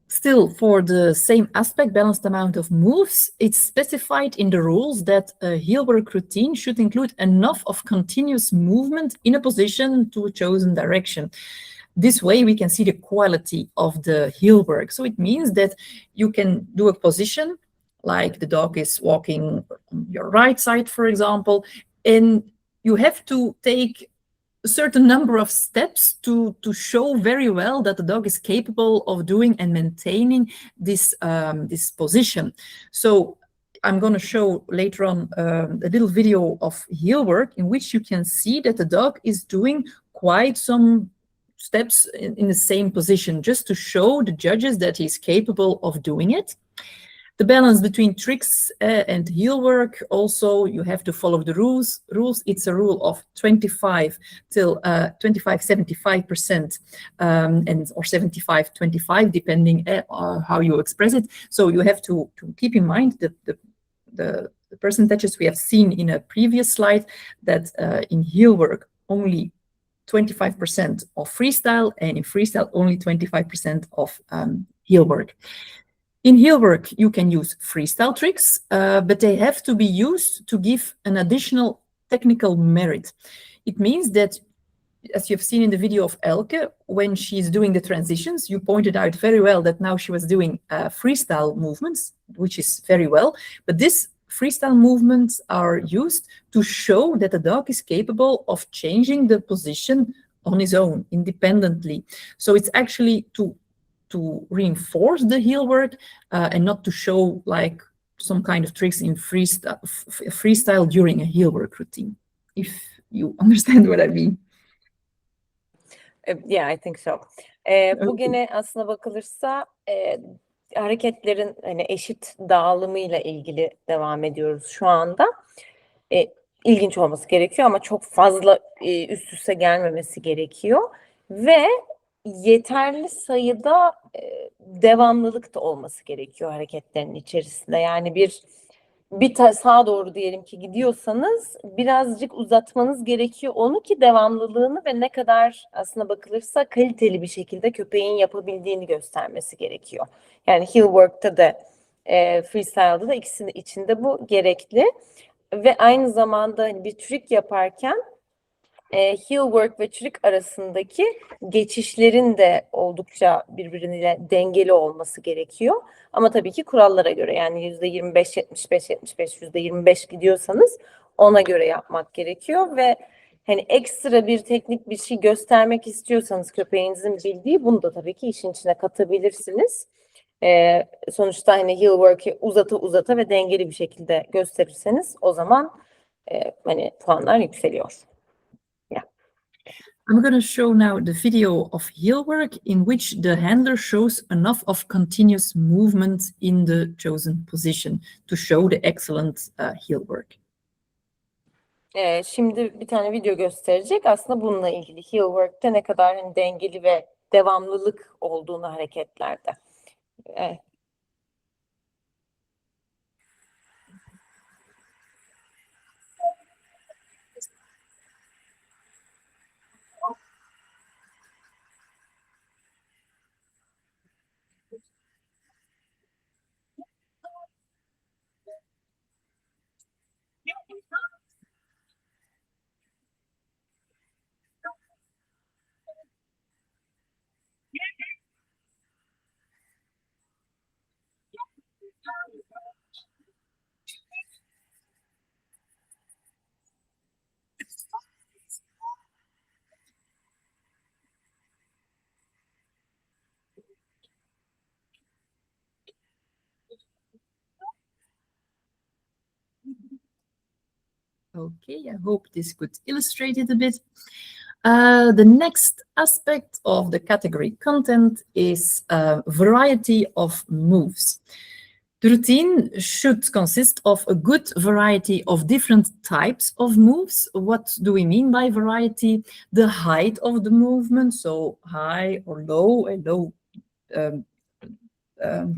Speaker 2: Still, for the same aspect, balanced amount of moves, it's specified in the rules that a heel work routine should include enough of continuous movement in a position to a chosen direction. This way we can see the quality of the heel work. So it means that you can do a position like the dog is walking on your right side, for example, and you have to take a certain number of steps to show very well that the dog is capable of doing and maintaining this position. So I'm going to show later on a little video of heel work in which you can see that the dog is doing quite some steps in the same position, just to show the judges that he's capable of doing it. The balance between tricks and heel work, also you have to follow the rules. It's a rule of 25 till 75% and or 75-25 depending how you express it. So you have to keep in mind that the percentages we have seen in a previous slide, that in heel work only 25% of freestyle, and in freestyle only 25% of heel work. In heel work, you can use freestyle tricks, but they have to be used to give an additional technical merit. It means that, as you've seen in the video of Elke, when she's doing the transitions, you pointed out very well that now she was doing freestyle movements, which is very well, but these freestyle movements are used to show that the dog is capable of changing the position on his own, independently. So it's actually to reinforce the heel work and not to show like some kind of tricks in freestyle during a heel work routine, if you understand what I mean.
Speaker 1: Yeah, I think so. Bu gene aslına bakılırsa hareketlerin hani eşit dağılımıyla ilgili devam ediyoruz şu anda. İlginç olması gerekiyor ama çok fazla üst üste gelmemesi gerekiyor ve yeterli sayıda devamlılık da olması gerekiyor hareketlerin içerisinde. Yani bir sağa doğru diyelim ki gidiyorsanız birazcık uzatmanız gerekiyor onu ki devamlılığını ve ne kadar aslına bakılırsa kaliteli bir şekilde köpeğin yapabildiğini göstermesi gerekiyor. Yani heel work'ta da freestyle'da da ikisinin içinde bu gerekli ve aynı zamanda hani bir trik yaparken heel work ve trik arasındaki geçişlerin de oldukça birbiriyle dengeli olması gerekiyor. Ama tabii ki kurallara göre, yani %25, 75, 75, %25 gidiyorsanız ona göre yapmak gerekiyor ve hani ekstra bir teknik bir şey göstermek istiyorsanız köpeğinizin bildiği, bunu da tabii ki işin içine katabilirsiniz. Sonuçta hani heel work'i uzata ve dengeli bir şekilde gösterirseniz o zaman hani puanlar yükseliyor.
Speaker 2: I'm going to show now the video of heel work in which the handler shows enough of continuous movement in the chosen position to show the excellent heel work.
Speaker 1: Şimdi bir tane video gösterecek. Aslında bununla ilgili heel work'te ne kadar hani dengeli ve devamlılık olduğunu hareketlerde. Evet.
Speaker 2: Okay, I hope this could illustrate it a bit. The next aspect of the category content is variety of moves. The routine should consist of a good variety of different types of moves. What do we mean by variety? The height of the movement, so high or low, a low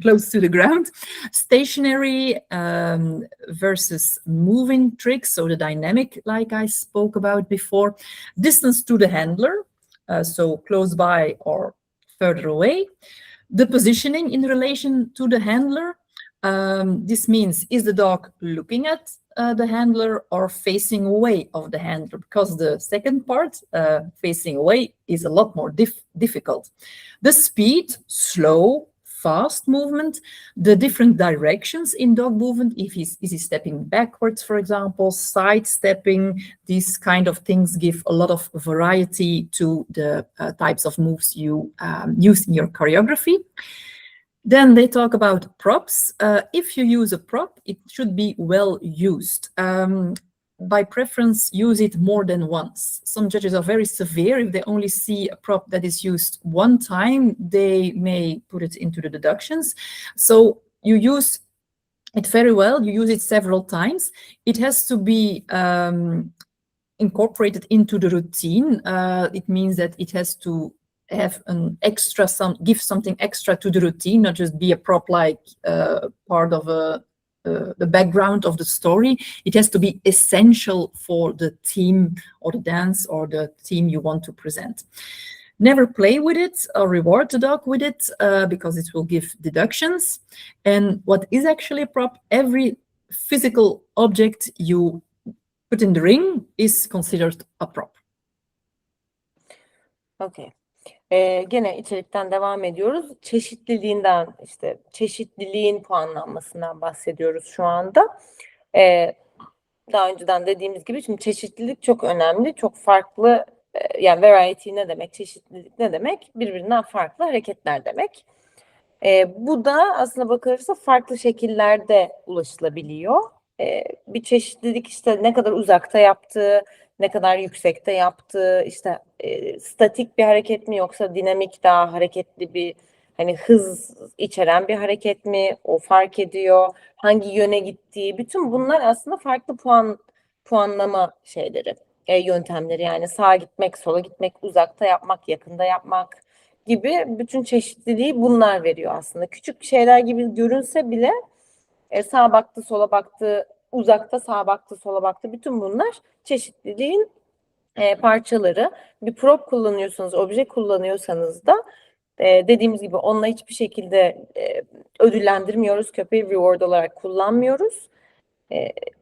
Speaker 2: close to the ground, stationary versus moving tricks, so the dynamic like I spoke about before, distance to the handler, so close by or further away, the positioning in relation to the handler. This means, is the dog looking at the handler or facing away of the handler? Because the second part, facing away, is a lot more difficult. The speed, slow, fast movement, the different directions in dog movement, is he stepping backwards, for example, sidestepping, these kind of things give a lot of variety to the types of moves you use in your choreography. Then they talk about props. If you use a prop, it should be well used. By preference, use it more than once. Some judges are very severe. If they only see a prop that is used one time, they may put it into the deductions. So you use it very well. You use it several times. It has to be incorporated into the routine. It means that it has to have an extra, give something extra to the routine, not just be a prop like part of the background of the story. It has to be essential for the team or the dance or the team you want to present. Never play with it or reward the dog with it because it will give deductions. And what is actually a prop? Every physical object you put in the ring is considered a prop.
Speaker 1: Okay. Gene içerikten devam ediyoruz. Çeşitliliğin puanlanmasından bahsediyoruz şu anda. Daha önceden dediğimiz gibi şimdi çeşitlilik çok önemli. Çok farklı, yani variety ne demek, çeşitlilik ne demek? Birbirinden farklı hareketler demek. Bu da aslına bakılırsa farklı şekillerde ulaşılabiliyor. Bir çeşitlilik işte ne kadar uzakta yaptığı, ne kadar yüksekte yaptığı, işte statik bir hareket mi yoksa dinamik daha hareketli bir hani hız içeren bir hareket mi, o fark ediyor. Hangi yöne gittiği, bütün bunlar aslında farklı puanlama şeyleri, yöntemleri. Yani sağa gitmek, sola gitmek, uzakta yapmak, yakında yapmak gibi bütün çeşitliliği bunlar veriyor aslında. Küçük şeyler gibi görünse bile sağa baktı, sola baktı, uzakta sağa baktı, sola baktı. Bütün bunlar çeşitliliğin parçaları. Bir prop kullanıyorsanız, obje kullanıyorsanız da dediğimiz gibi onunla hiçbir şekilde ödüllendirmiyoruz. Köpeği reward olarak kullanmıyoruz.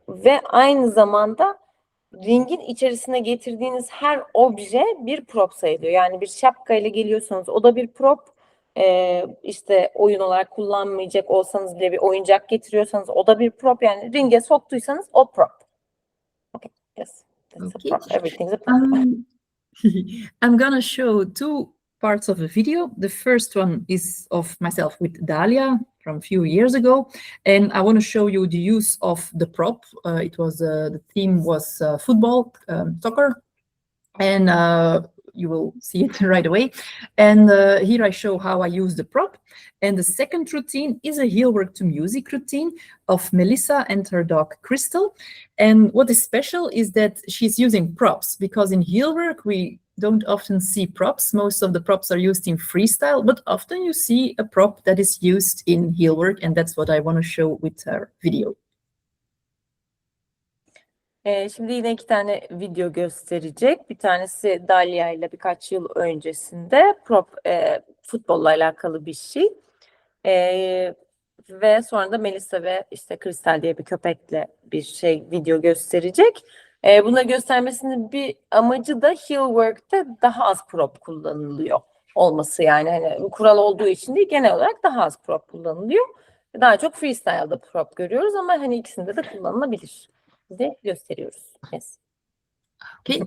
Speaker 1: Ve aynı zamanda ringin içerisine getirdiğiniz her obje bir prop sayılıyor. Yani bir şapkayla geliyorsanız o da bir prop. İşte oyun olarak kullanmayacak olsanız bile bir oyuncak getiriyorsanız o da bir prop. Yani ringe soktuysanız o prop. Okay, yes. That's a
Speaker 2: Okay.
Speaker 1: prop. Everything's a prop.
Speaker 2: I'm gonna show two parts of a video. The first one is of myself with Dalia from a few years ago, and I want to show you the use of the prop. It was the theme was football, soccer, and you will see it right away. And here I show how I use the prop. And the second routine is a heel work to music routine of Melissa and her dog Crystal. And what is special is that she's using props, because in heel work we don't often see props. Most of the props are used in freestyle, but often you see a prop that is used in heel work, and that's what I want to show with her video.
Speaker 1: Şimdi yine iki tane video gösterecek. Bir tanesi Dalia ile birkaç yıl öncesinde futbolla alakalı bir şey. Ve sonra da Melissa ve işte Kristal diye bir köpekle bir video gösterecek. Bunları göstermesinin bir amacı da heel work'te daha az prop kullanılıyor olması, yani hani kural olduğu için değil, genel olarak daha az prop kullanılıyor. Daha çok freestyle'da prop görüyoruz ama hani ikisinde de kullanılabilir diye gösteriyoruz. Yes.
Speaker 2: Okay.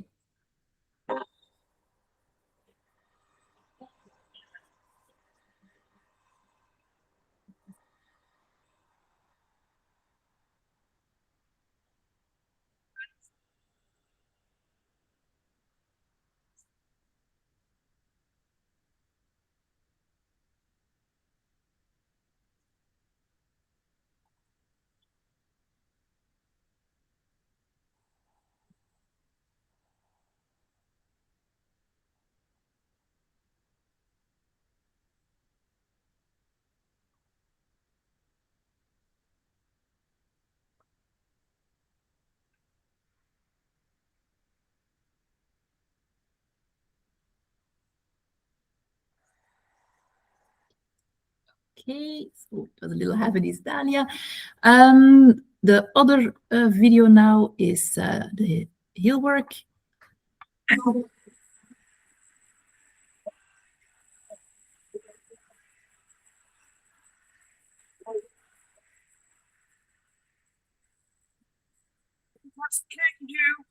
Speaker 2: Okay, so it was a little heavy, this Dalia. The other video now is the heel work.
Speaker 4: What's killing you?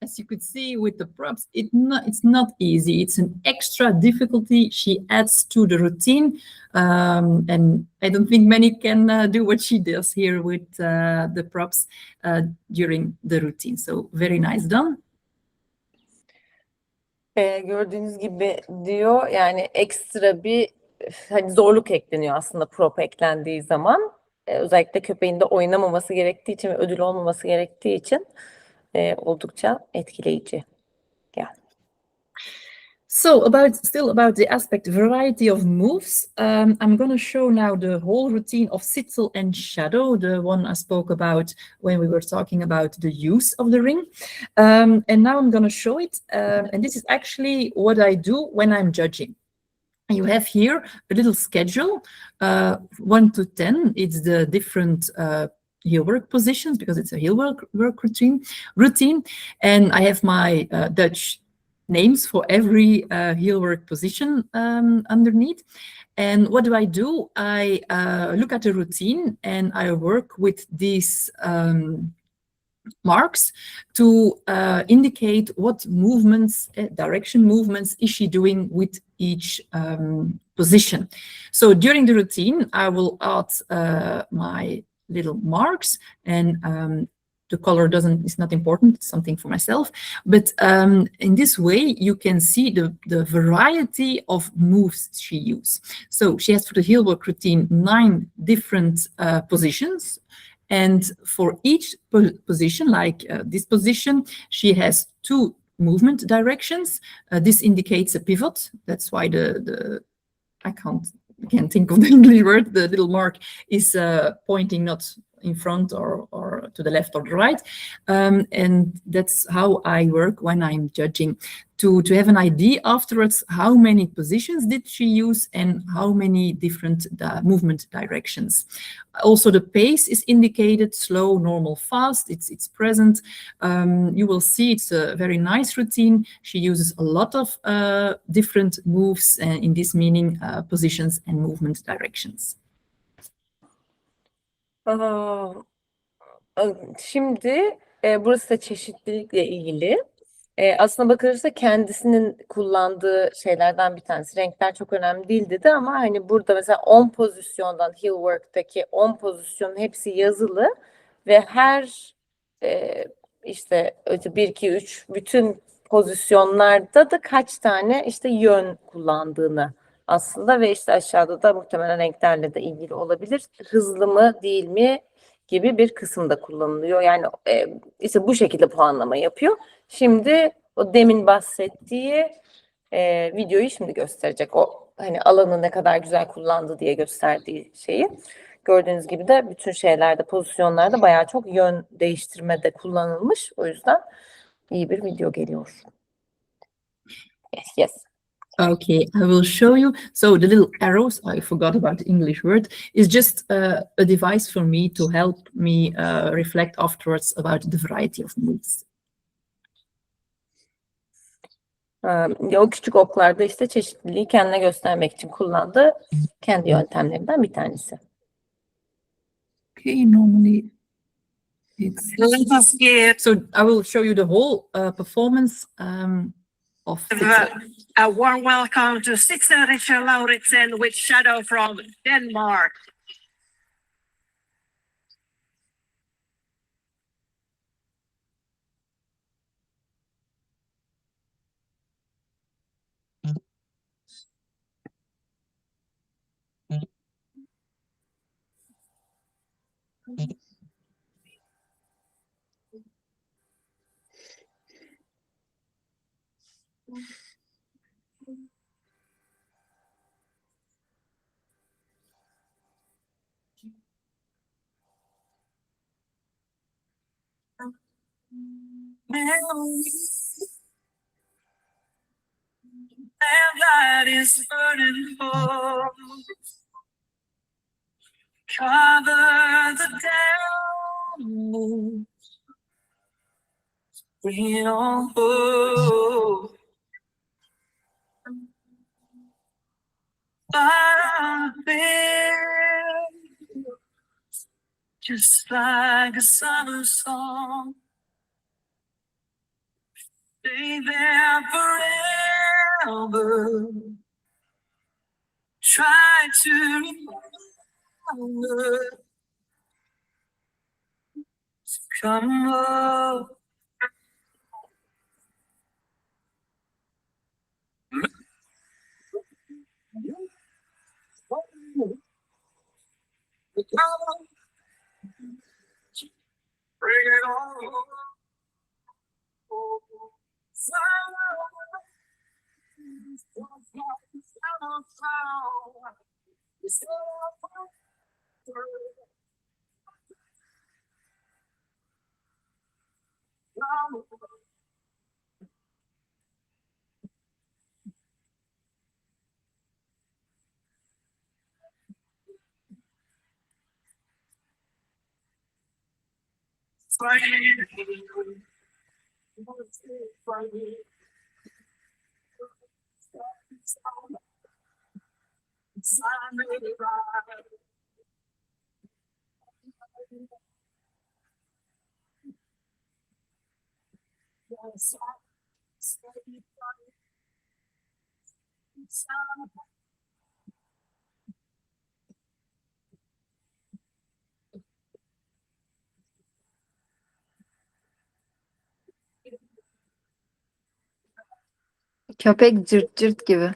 Speaker 2: As you could see with the props, it's not easy. It's an extra difficulty she adds to the routine. And I don't think many can do what she does here with the props during the routine. So very nice done.
Speaker 1: Gördüğünüz gibi diyor, yani ekstra bir hani zorluk ekleniyor aslında prop eklendiği zaman. Özellikle köpeğin de oynamaması gerektiği için ve ödül olmaması gerektiği için oldukça etkileyici. Yeah.
Speaker 2: So still about the aspect variety of moves, I'm going to show now the whole routine of Sitzel and Shadow, the one I spoke about when we were talking about the use of the ring. And now I'm going to show it. And this is actually what I do when I'm judging. You have here a little schedule, 1 to 10. It's the different heel work positions, because it's a heel work routine. And I have my Dutch names for every heel work position underneath. And what do? I look at the routine and I work with these marks to indicate what movements, direction movements is she doing with each position. So during the routine, I will add my little marks, and the color is not important, it's something for myself. But in this way, you can see the variety of moves she uses. So she has for the heel work routine 9 different positions. And for each position, like this position, she has 2 movement directions. This indicates a pivot. That's why I can't think of the English word. The little mark is pointing not in front or to the left or the right. And that's how I work when I'm judging, to have an idea afterwards how many positions did she use and how many different movement directions. Also, the pace is indicated: slow, normal, fast. It's present. You will see it's a very nice routine. She uses a lot of different moves, in this meaning positions and movement directions.
Speaker 1: Şimdi burası da çeşitlilikle ilgili. Aslına bakılırsa kendisinin kullandığı şeylerden bir tanesi. Renkler çok önemli değil dedi ama hani burada mesela 10 pozisyondan, Hill Work'taki 10 pozisyonun hepsi yazılı ve her işte 1, 2, 3 bütün pozisyonlarda da kaç tane işte yön kullandığını aslında ve işte aşağıda da muhtemelen renklerle de ilgili olabilir. Hızlı mı değil mi gibi bir kısım da kullanılıyor. Yani işte bu şekilde puanlama yapıyor. Şimdi o demin bahsettiği videoyu şimdi gösterecek. O hani alanı ne kadar güzel kullandı diye gösterdiği şeyi. Gördüğünüz gibi de bütün şeylerde, pozisyonlarda bayağı çok yön değiştirmede kullanılmış. O yüzden iyi bir video geliyor. Yes, yes.
Speaker 2: Okay, I will show you. So the little arrows, I forgot about the English word, is just a device for me to help me reflect afterwards about the variety of moves.
Speaker 1: O küçük oklarda işte çeşitliliği kendine göstermek için kullandığı kendi yöntemlerinden bir tanesi.
Speaker 2: Okay, normally it's... So I will show you the whole performance of Sixer.
Speaker 4: A warm welcome to Sixer Lauritsen with Shadow from Denmark. And light is burning for. Cover the down. Bring on hope. I've been just like a summer song. Stay there forever. Try to remember to come up. Bring it on.
Speaker 7: Köpek cırt cırt gibi.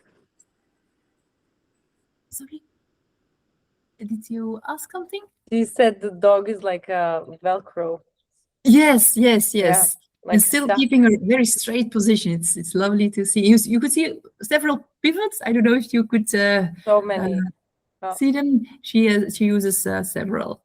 Speaker 2: Sorry, did you ask something?
Speaker 1: She said the dog is like a Velcro.
Speaker 2: Yes.
Speaker 1: Yeah, like
Speaker 2: And still
Speaker 1: stuff.
Speaker 2: keeping a very straight position. It's lovely to see. You could see several pivots. I don't know if you could
Speaker 1: So many.
Speaker 2: see them. She uses several.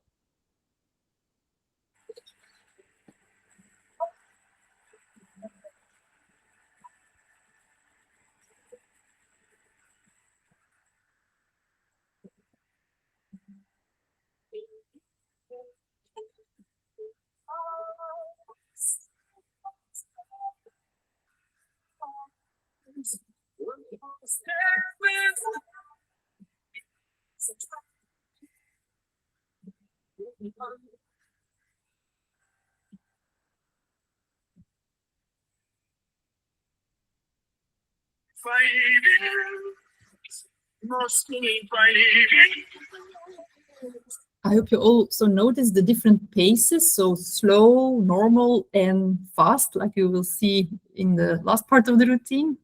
Speaker 2: I hope you also notice the different paces, so slow, normal, and fast, like you will see in the last part of the routine.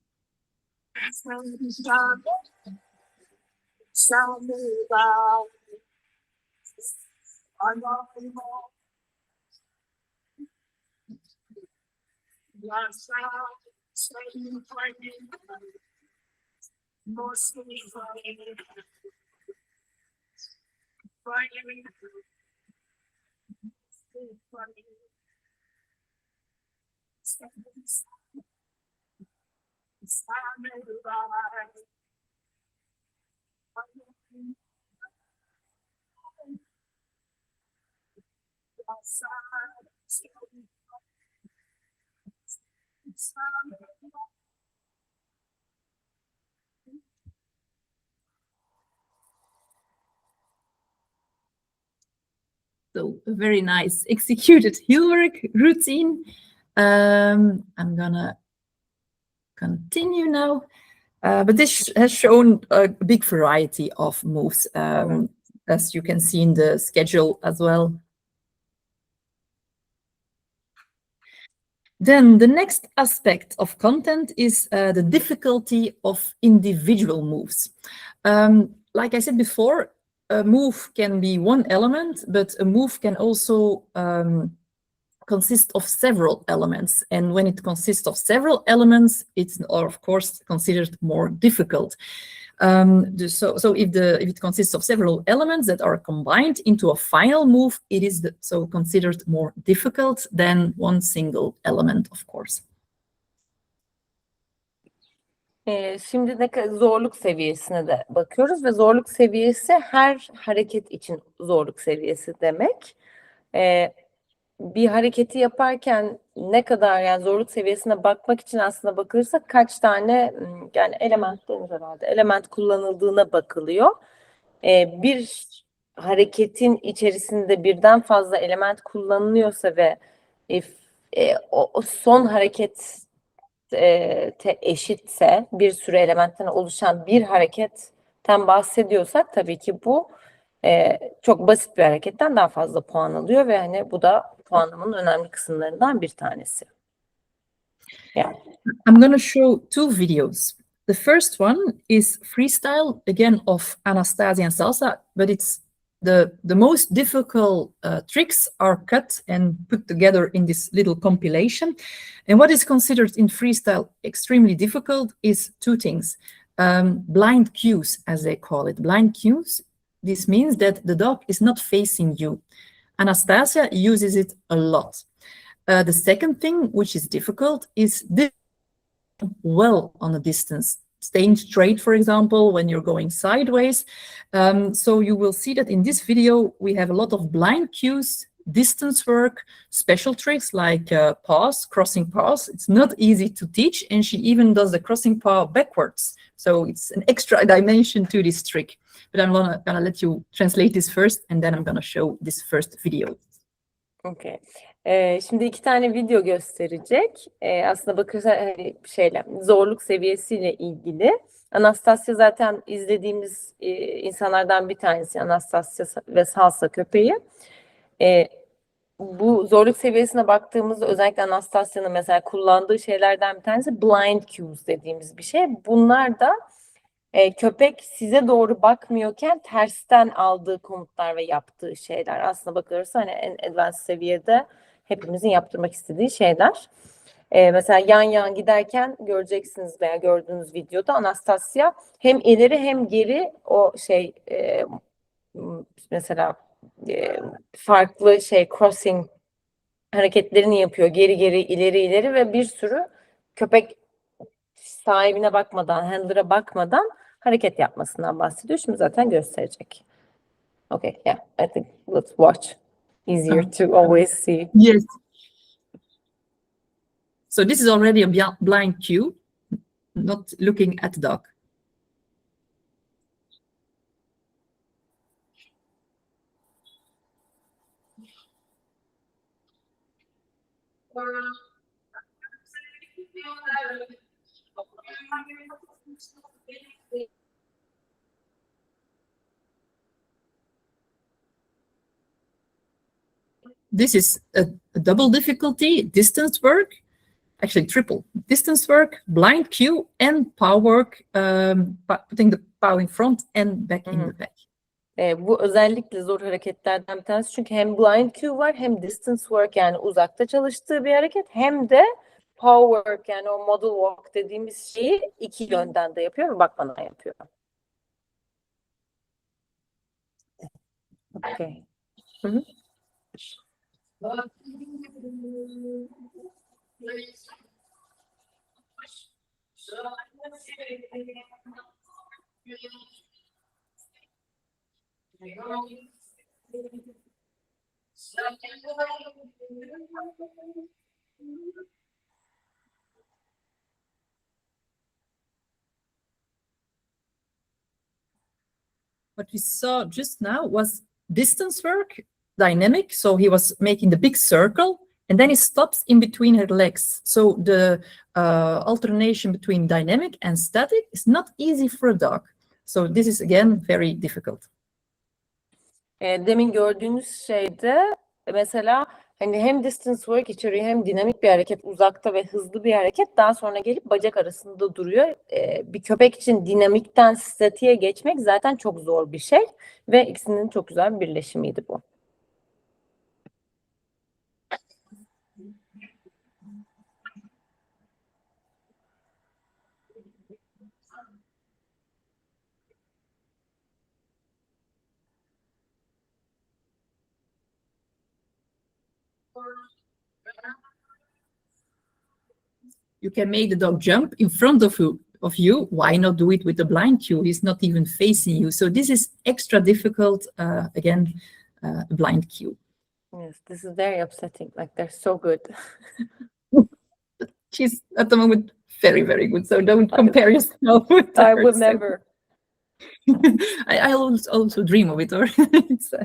Speaker 2: So a very nice executed heelwork routine. I'm gonna continue now. But this has shown a big variety of moves, as you can see in the schedule as well. Then the next aspect of content is the difficulty of individual moves. Like I said before, a move can be one element, but a move can also consist of several elements. And when it consists of several elements, it's of course considered more difficult. So if it consists of several elements that are combined into a final move, it is so considered more difficult than one single element, of course.
Speaker 1: Şimdi zorluk seviyesine de bakıyoruz ve zorluk seviyesi her hareket için zorluk seviyesi demek. Bir hareketi yaparken ne kadar, yani zorluk seviyesine bakmak için aslında bakılırsa kaç tane yani element denir herhalde. Element kullanıldığına bakılıyor. Bir hareketin içerisinde birden fazla element kullanılıyorsa ve o son hareket eşitse, bir sürü elementten oluşan bir hareketten bahsediyorsak tabii ki bu çok basit bir hareketten daha fazla puan alıyor ve hani bu da puanlamanın önemli kısımlarından bir tanesi. Yeah.
Speaker 2: I'm going to show two videos. The first one is freestyle, again of Anastasia and Salsa, but it's the most difficult tricks are cut and put together in this little compilation. And what is considered in freestyle extremely difficult is two things. Blind cues, as they call it. Blind cues, this means that the dog is not facing you. Anastasia uses it a lot. The second thing, which is difficult, is this well on a distance. Staying straight, for example, when you're going sideways. So you will see that in this video, we have a lot of blind cues, distance work, special tricks like paws, crossing paws. It's not easy to teach, and she even does the crossing paw backwards. So it's an extra dimension to this trick. But I'm gonna let you translate this first, and then I'm gonna show this first video.
Speaker 1: Okay. Şimdi iki tane video gösterecek. Aslında bakırsa hani zorluk seviyesiyle ilgili. Anastasia zaten izlediğimiz insanlardan bir tanesi. Anastasia ve Salsa köpeği. Bu zorluk seviyesine baktığımızda özellikle Anastasia'nın mesela kullandığı şeylerden bir tanesi blind cues dediğimiz bir şey. Bunlar da köpek size doğru bakmıyorken tersten aldığı komutlar ve yaptığı şeyler. Aslında bakılırsa hani en advanced seviyede hepimizin yaptırmak istediği şeyler. Mesela yan yan giderken göreceksiniz veya gördüğünüz videoda Anastasia hem ileri hem geri o mesela farklı crossing hareketlerini yapıyor. Geri geri ileri ileri ve bir sürü köpek sahibine bakmadan, handler'a bakmadan hareket yapmasından bahsediyor. Şimdi zaten gösterecek. Okay, yeah, I think let's watch. Easier to always see.
Speaker 2: Yes. So this is already a blind cue. not looking at the dog. This is a double difficulty, distance work, actually triple. Distance work, blind cue, and power work, putting the pow in front and back in the back.
Speaker 1: Bu özellikle zor hareketlerden bir tanesi. Çünkü hem blind cue var, hem distance work yani uzakta çalıştığı bir hareket, hem de power work yani o model walk dediğimiz şeyi iki yönden de yapıyor. Bak bana yapıyor. Okay. Hı-hı.
Speaker 2: What we saw just now was distance work, dynamic. So he was making the big circle, and then he stops in between her legs. So the alternation between dynamic and static is not easy for a dog. So this is again very difficult.
Speaker 1: Demin gördüğünüz şeyde mesela hani hem distance work içeriyor, hem dinamik bir hareket, uzakta ve hızlı bir hareket, daha sonra gelip bacak arasında duruyor. Bir köpek için dinamikten statiğe geçmek zaten çok zor bir şey ve ikisinin çok güzel bir birleşimiydi bu.
Speaker 2: You can make the dog jump in front of you. Why not do it with the blind cue? He's not even facing you. So this is extra difficult, again, blind cue.
Speaker 1: Yes, this is very upsetting. Like, they're so good.
Speaker 2: She's at the moment very, very good. So don't compare yourself with her.
Speaker 1: I would never.
Speaker 2: I also dream of it. Or it's, so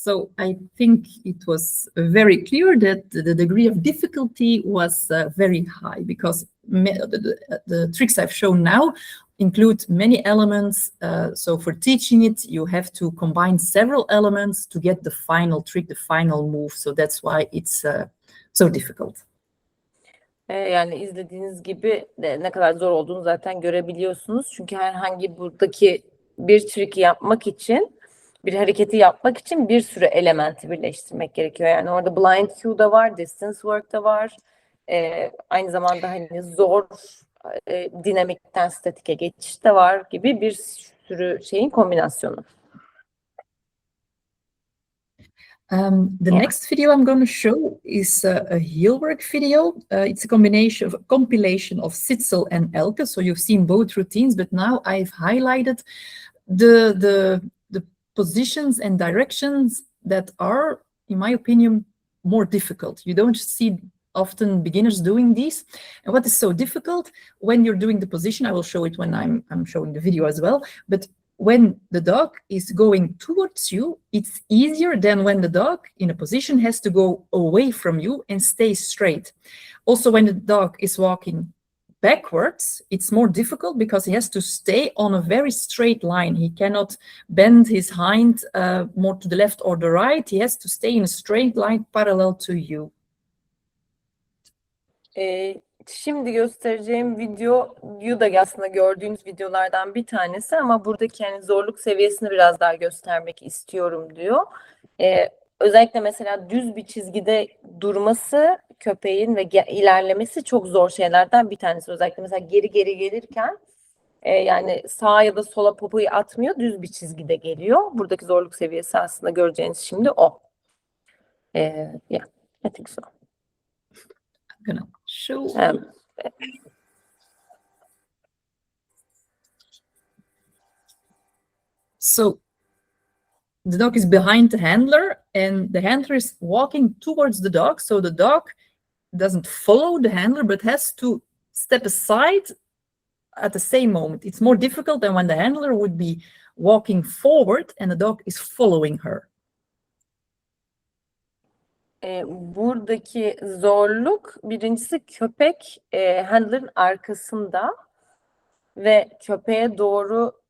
Speaker 2: So I think it was very clear that the degree of difficulty was very high, because the tricks I've shown now include many elements. So for teaching it, you have to combine several elements to get the final trick, the final move. So that's why it's so difficult.
Speaker 1: Yani izlediğiniz gibi ne kadar zor olduğunu zaten görebiliyorsunuz. Çünkü herhangi buradaki bir trick'i yapmak için, bir hareketi yapmak için bir sürü elementi birleştirmek gerekiyor. Yani orada blind cue da var, distance work da var. Aynı zamanda hani zor dinamikten statike geçiş de var gibi bir sürü şeyin kombinasyonu.
Speaker 2: The next video I'm going to show is a heel work video. It's a compilation of Sitzel and Elke. So you've seen both routines, but now I've highlighted the positions and directions that are, in my opinion, more difficult. You don't see often beginners doing these. And what is so difficult when you're doing the position, I will show it when I'm showing the video as well, but when the dog is going towards you, it's easier than when the dog in a position has to go away from you and stay straight. Also, when the dog is walking backwards, it's more difficult because he has to stay on a very straight line. He cannot bend his hind more to the left or the right. He has to stay in a straight line parallel to you.
Speaker 1: Şimdi göstereceğim videoyu da aslında gördüğünüz videolardan bir tanesi ama buradaki yani zorluk seviyesini biraz daha göstermek istiyorum diyor. Özellikle mesela düz bir çizgide durması köpeğin ve ilerlemesi çok zor şeylerden bir tanesi. Özellikle mesela geri gelirken yani sağa ya da sola popoyu atmıyor, düz bir çizgide geliyor. Buradaki zorluk seviyesi aslında göreceğiniz şimdi o. Yeah, I think so.
Speaker 2: I'm gonna show. So the dog is behind the handler and the handler is walking towards the dog. So the dog doesn't follow the handler but has to step aside at the same moment. It's more difficult than when the handler would be walking forward and the dog is following her.
Speaker 1: Buradaki zorluk birincisi köpek handler'ın arkasında ve köpeğe doğru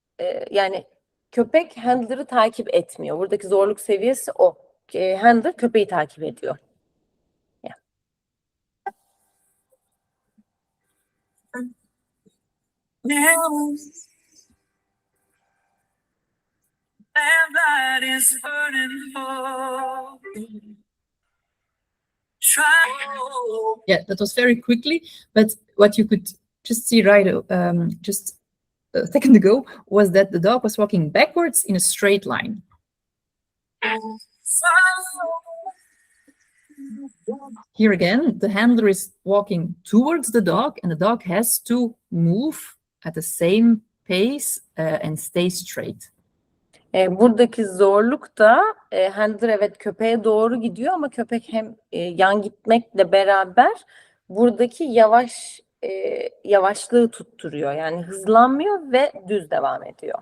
Speaker 1: yani köpek handler'ı takip etmiyor. Buradaki zorluk seviyesi o. Handler köpeği takip ediyor. Yeah.
Speaker 2: Yeah, that was very quickly, but what you could just see just a second ago was that the dog was walking backwards in a straight line. Here again, the handler is walking towards the dog and the dog has to move at the same pace and stay straight.
Speaker 1: Buradaki zorluk da handler evet köpeğe doğru gidiyor ama köpek hem yan gitmekle beraber buradaki yavaşlığı tutturuyor. Yani hızlanmıyor ve düz devam ediyor.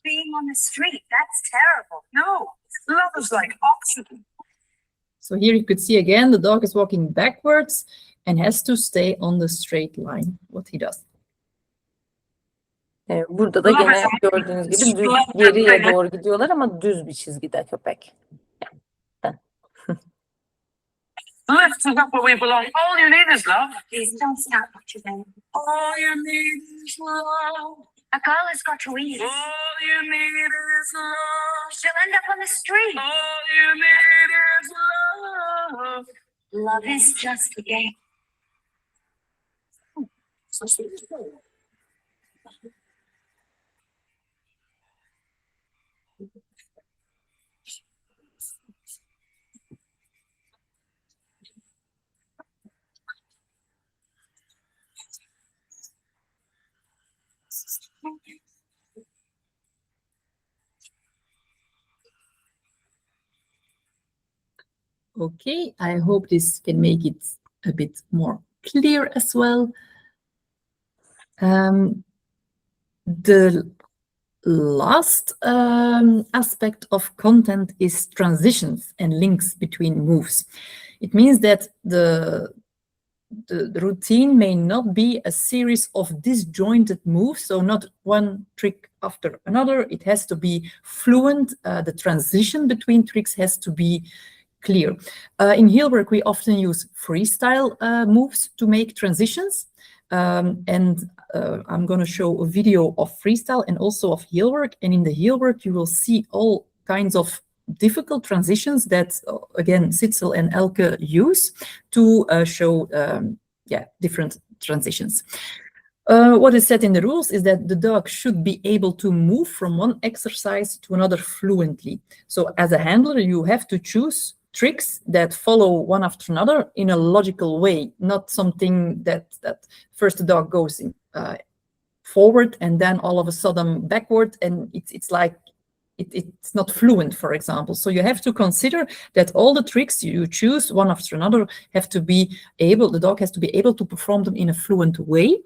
Speaker 4: Being on the street, that's terrible. No, love is like oxygen.
Speaker 2: So here you could see again, the dog is walking backwards and has to stay on the straight line, what he does.
Speaker 1: Burada da gene gördüğünüz gibi düz geriye doğru gidiyorlar ama düz bir çizgide köpek.
Speaker 4: Lift us up where we belong. All you need is love.
Speaker 6: Please don't stop watching.
Speaker 4: All you need is love.
Speaker 6: A girl has got to eat.
Speaker 4: All you need is love.
Speaker 6: She'll end up on the street.
Speaker 4: All you need is love.
Speaker 6: Love is just a game.
Speaker 2: Okay, I hope this can make it a bit more clear as well. The last aspect of content is transitions and links between moves. It means that the routine may not be a series of disjointed moves, so not one trick after another. It has to be fluent. The transition between tricks has to be clear. In heel work, we often use freestyle moves to make transitions. And I'm going to show a video of freestyle and also of heel work. And in the heel work, you will see all kinds of difficult transitions that, again, Sitzel and Elke use to show different transitions. What is said in the rules is that the dog should be able to move from one exercise to another fluently. So as a handler, you have to choose tricks that follow one after another in a logical way, not something that first the dog goes in forward and then all of a sudden backward, and it's like it's not fluent, for example. So you have to consider that all the tricks you choose one after another have to be able, the dog has to be able to perform them in a fluent way.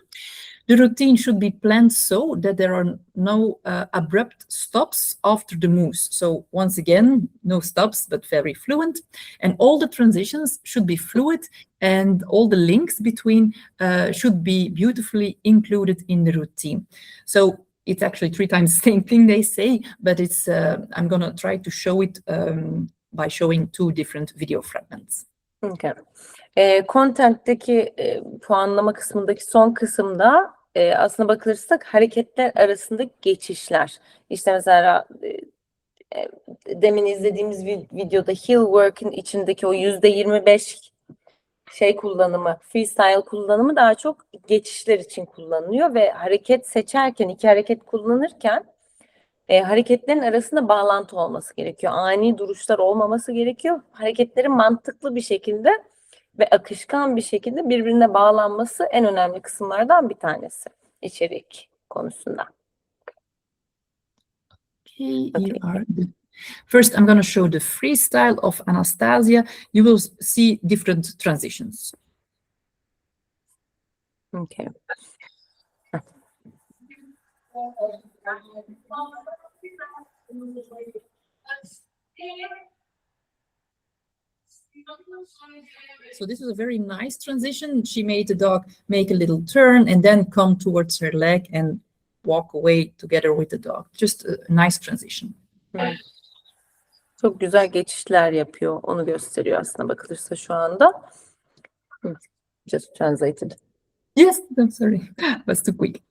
Speaker 2: The routine should be planned so that there are no abrupt stops after the moves. So once again, no stops, but very fluent. And all the transitions should be fluid, and all the links between should be beautifully included in the routine. So it's actually 3 times the same thing they say, but it's I'm gonna try to show it by showing 2 different video fragments.
Speaker 1: Okay. Content'teki puanlama kısmındaki son kısımda aslına bakılırsak hareketler arasındaki geçişler. İşte mesela demin izlediğimiz videoda heel work'in içindeki o %25 kullanımı, freestyle kullanımı daha çok geçişler için kullanılıyor ve hareket seçerken, 2 hareket kullanırken hareketlerin arasında bağlantı olması gerekiyor. Ani duruşlar olmaması gerekiyor. Hareketlerin mantıklı bir şekilde ve akışkan bir şekilde birbirine bağlanması en önemli kısımlardan bir tanesi içerik konusunda.
Speaker 2: Okay, here are the... First, I'm going to show the freestyle of Anastasia. You will see different transitions.
Speaker 1: Okay.
Speaker 2: So this is a very nice transition. She made the dog make a little turn and then come towards her leg and walk away together with the dog. Just a nice transition.
Speaker 1: Çok güzel geçişler yapıyor. Onu gösteriyor aslında bakılırsa şu anda. Just translated.
Speaker 2: Yes, I'm sorry. That's too quick.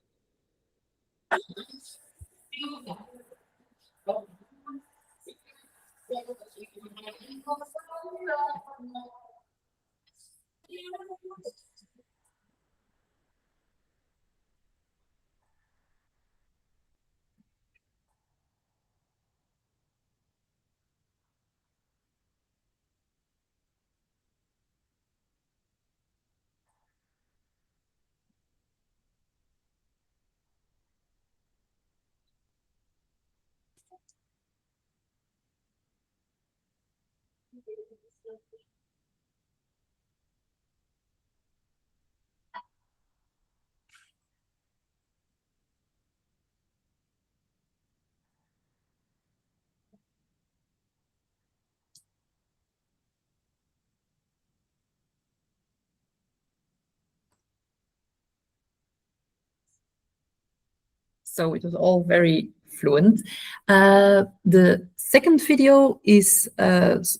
Speaker 2: So it was all very fluent. The second video is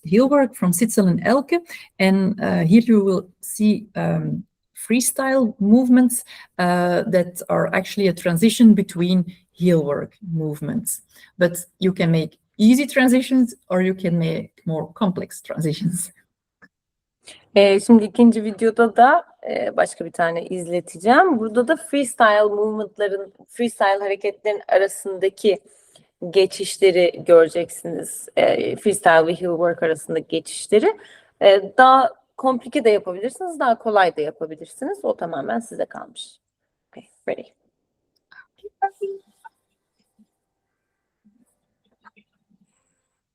Speaker 2: heel work from Sitzel and Elke. And here you will see freestyle movements that are actually a transition between heel work movements. But you can make easy transitions or you can make more complex transitions.
Speaker 1: Şimdi ikinci videoda da başka bir tane izleteceğim. Burada da freestyle hareketlerin arasındaki geçişleri göreceksiniz. Freestyle ve heel work arasındaki geçişleri. Daha komplike de yapabilirsiniz, daha kolay da yapabilirsiniz. O tamamen size kalmış. Okay, ready.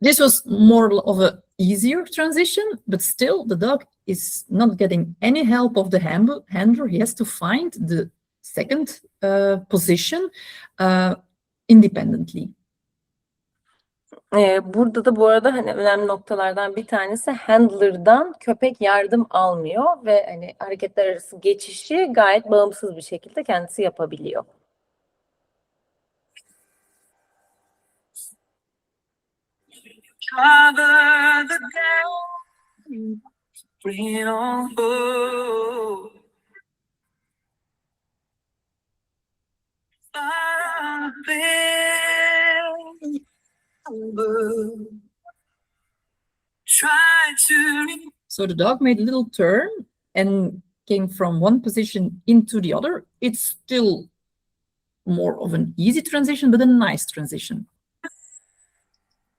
Speaker 2: This was more of a easier transition, but still the dog is not getting any help of the handler. He has to find the second position independently.
Speaker 1: Burada da bu arada hani önemli noktalardan bir tanesi handler'dan köpek yardım almıyor ve hani hareketler arası geçişi gayet bağımsız bir şekilde kendisi yapabiliyor.
Speaker 4: Cover the ground, bring it on home.
Speaker 2: So the dog made a little turn and came from one position into the other. It's still more of an easy transition, but a nice transition.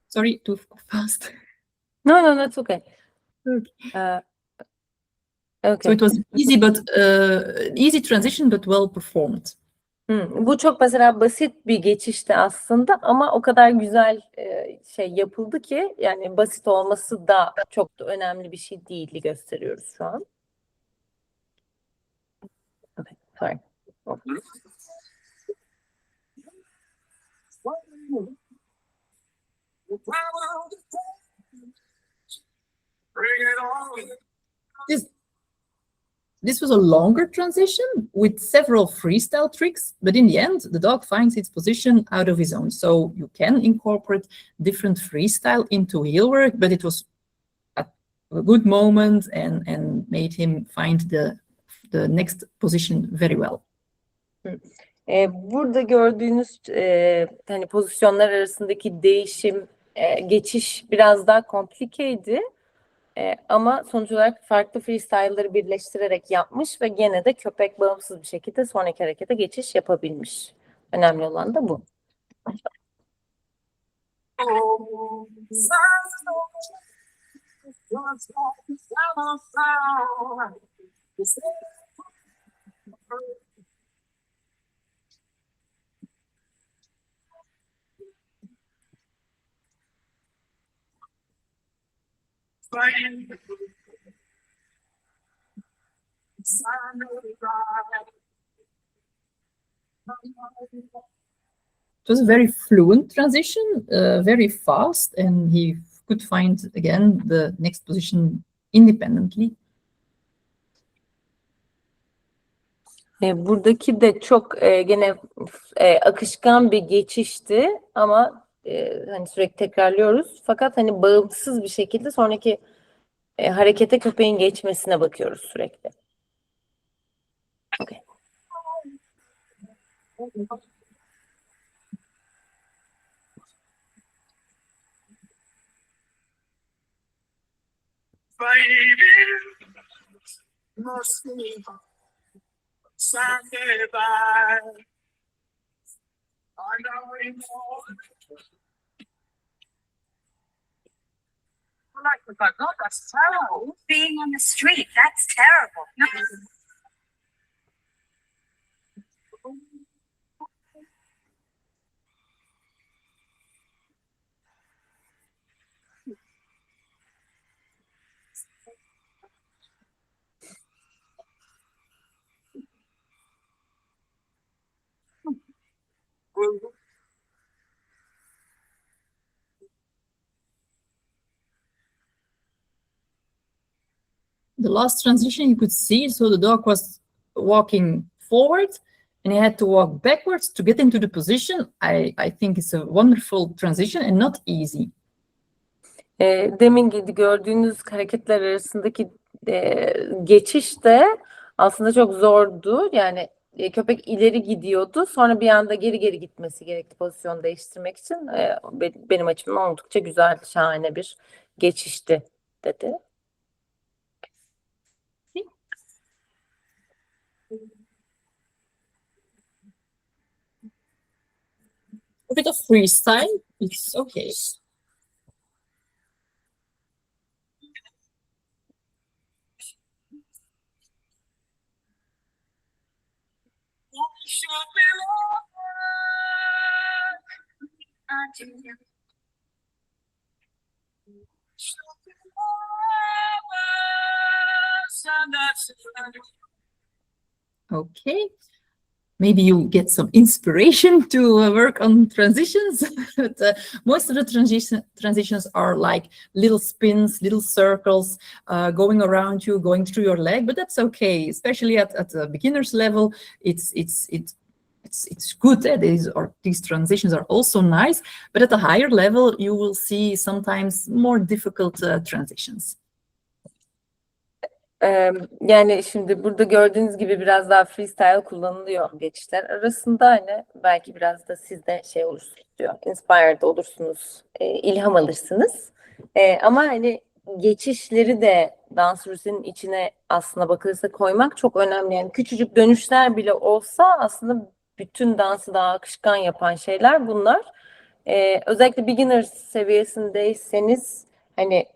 Speaker 2: Sorry, too fast.
Speaker 1: No, that's okay.
Speaker 2: So it was easy, but easy transition, but well performed.
Speaker 1: Bu çok mesela basit bir geçişti aslında ama o kadar güzel şey yapıldı ki yani basit olması da çok da önemli bir şey değildi gösteriyoruz şu an. Okay, sorry.
Speaker 2: This was a longer transition with several freestyle tricks, but in the end, the dog finds its position out of his own. So you can incorporate different freestyle into heel work, but it was a good moment and made him find the next position very well.
Speaker 1: Burada gördüğünüz hani pozisyonlar arasındaki değişim, geçiş biraz daha komplikeydi. Ama sonuç olarak farklı freestyle'ları birleştirerek yapmış ve gene de köpek bağımsız bir şekilde sonraki harekete geçiş yapabilmiş. Önemli olan da bu.
Speaker 2: It was a very fluent transition, very fast, and he could find again the next position independently.
Speaker 1: Buradaki de çok gene akışkan bir geçişti ama hani sürekli tekrarlıyoruz. Fakat hani bağımsız bir şekilde sonraki harekete köpeğin geçmesine bakıyoruz sürekli. Okay.
Speaker 4: That's terrible. Being on the street, that's terrible.
Speaker 2: The last transition you could see, so the dog was walking forward and he had to walk backwards to get into the position. I think it's a wonderful transition and not easy.
Speaker 1: Demin gördüğünüz hareketler arasındaki geçiş de aslında çok zordu. Yani köpek ileri gidiyordu. Sonra bir anda geri gitmesi gerekti pozisyon değiştirmek için. Benim açımdan oldukça güzel, şahane bir geçişti dedi.
Speaker 2: A bit of freestyle, it's okay. Okay. Maybe you get some inspiration to work on transitions. But, most of the transitions are like little spins, little circles, going around you, going through your leg. But that's okay, especially at the beginner's level. It's good. These transitions are also nice. But at a higher level, you will see sometimes more difficult transitions.
Speaker 1: Yani şimdi burada gördüğünüz gibi biraz daha freestyle kullanılıyor geçişler arasında, hani belki biraz da siz de şey olursunuz diyor, inspired olursunuz, ilham alırsınız. Ama hani geçişleri de dans rutinin içine aslına bakılırsa koymak çok önemli. Yani küçücük dönüşler bile olsa aslında bütün dansı daha akışkan yapan şeyler bunlar. Özellikle beginner seviyesindeyseniz hani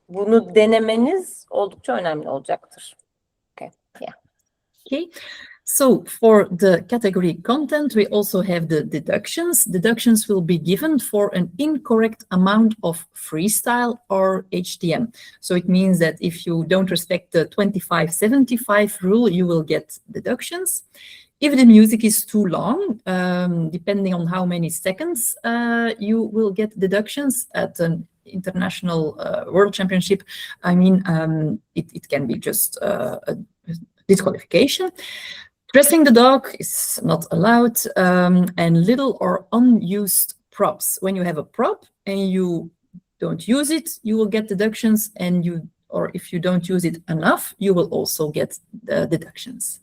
Speaker 1: bunu denemeniz oldukça önemli olacaktır. Yeah.
Speaker 2: Okay. So for the category content, we also have the deductions. Deductions will be given for an incorrect amount of freestyle or HTM. So it means that if you don't respect the 25-75 rule, you will get deductions. If the music is too long, depending on how many seconds, you will get deductions at an international world championship. I mean, it can be just a disqualification. Dressing the dog is not allowed, and little or unused props. When you have a prop and you don't use it, you will get deductions, or if you don't use it enough, you will also get the deductions.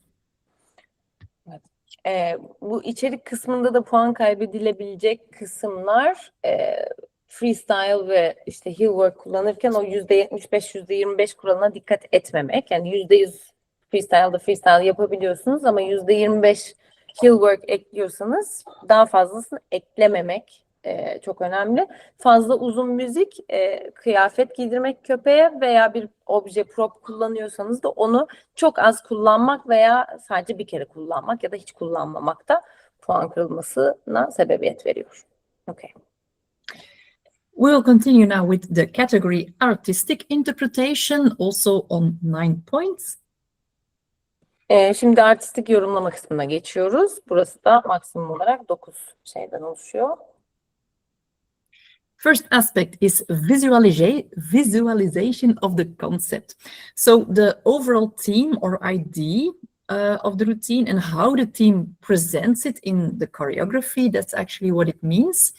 Speaker 1: Bu içerik kısmında da puan kaybedilebilecek kısımlar freestyle ve işte heel work kullanırken o %75, %25 kuralına dikkat etmemek. Yani %100 freestyle yapabiliyorsunuz ama %25 heel work ekliyorsanız daha fazlasını eklememek çok önemli. Fazla uzun müzik, kıyafet giydirmek köpeğe veya bir obje prop kullanıyorsanız da onu çok az kullanmak veya sadece bir kere kullanmak ya da hiç kullanmamak da puan kırılmasına sebebiyet veriyor. Okay.
Speaker 2: We will continue now with the category artistic interpretation, also on 9 points.
Speaker 1: Şimdi artistik yorumlama kısmına geçiyoruz. Burası da maksimum olarak 9 şeyden oluşuyor.
Speaker 2: First aspect is visualization of the concept. So the overall theme or idea of the routine and how the team presents it in the choreography, that's actually what it means.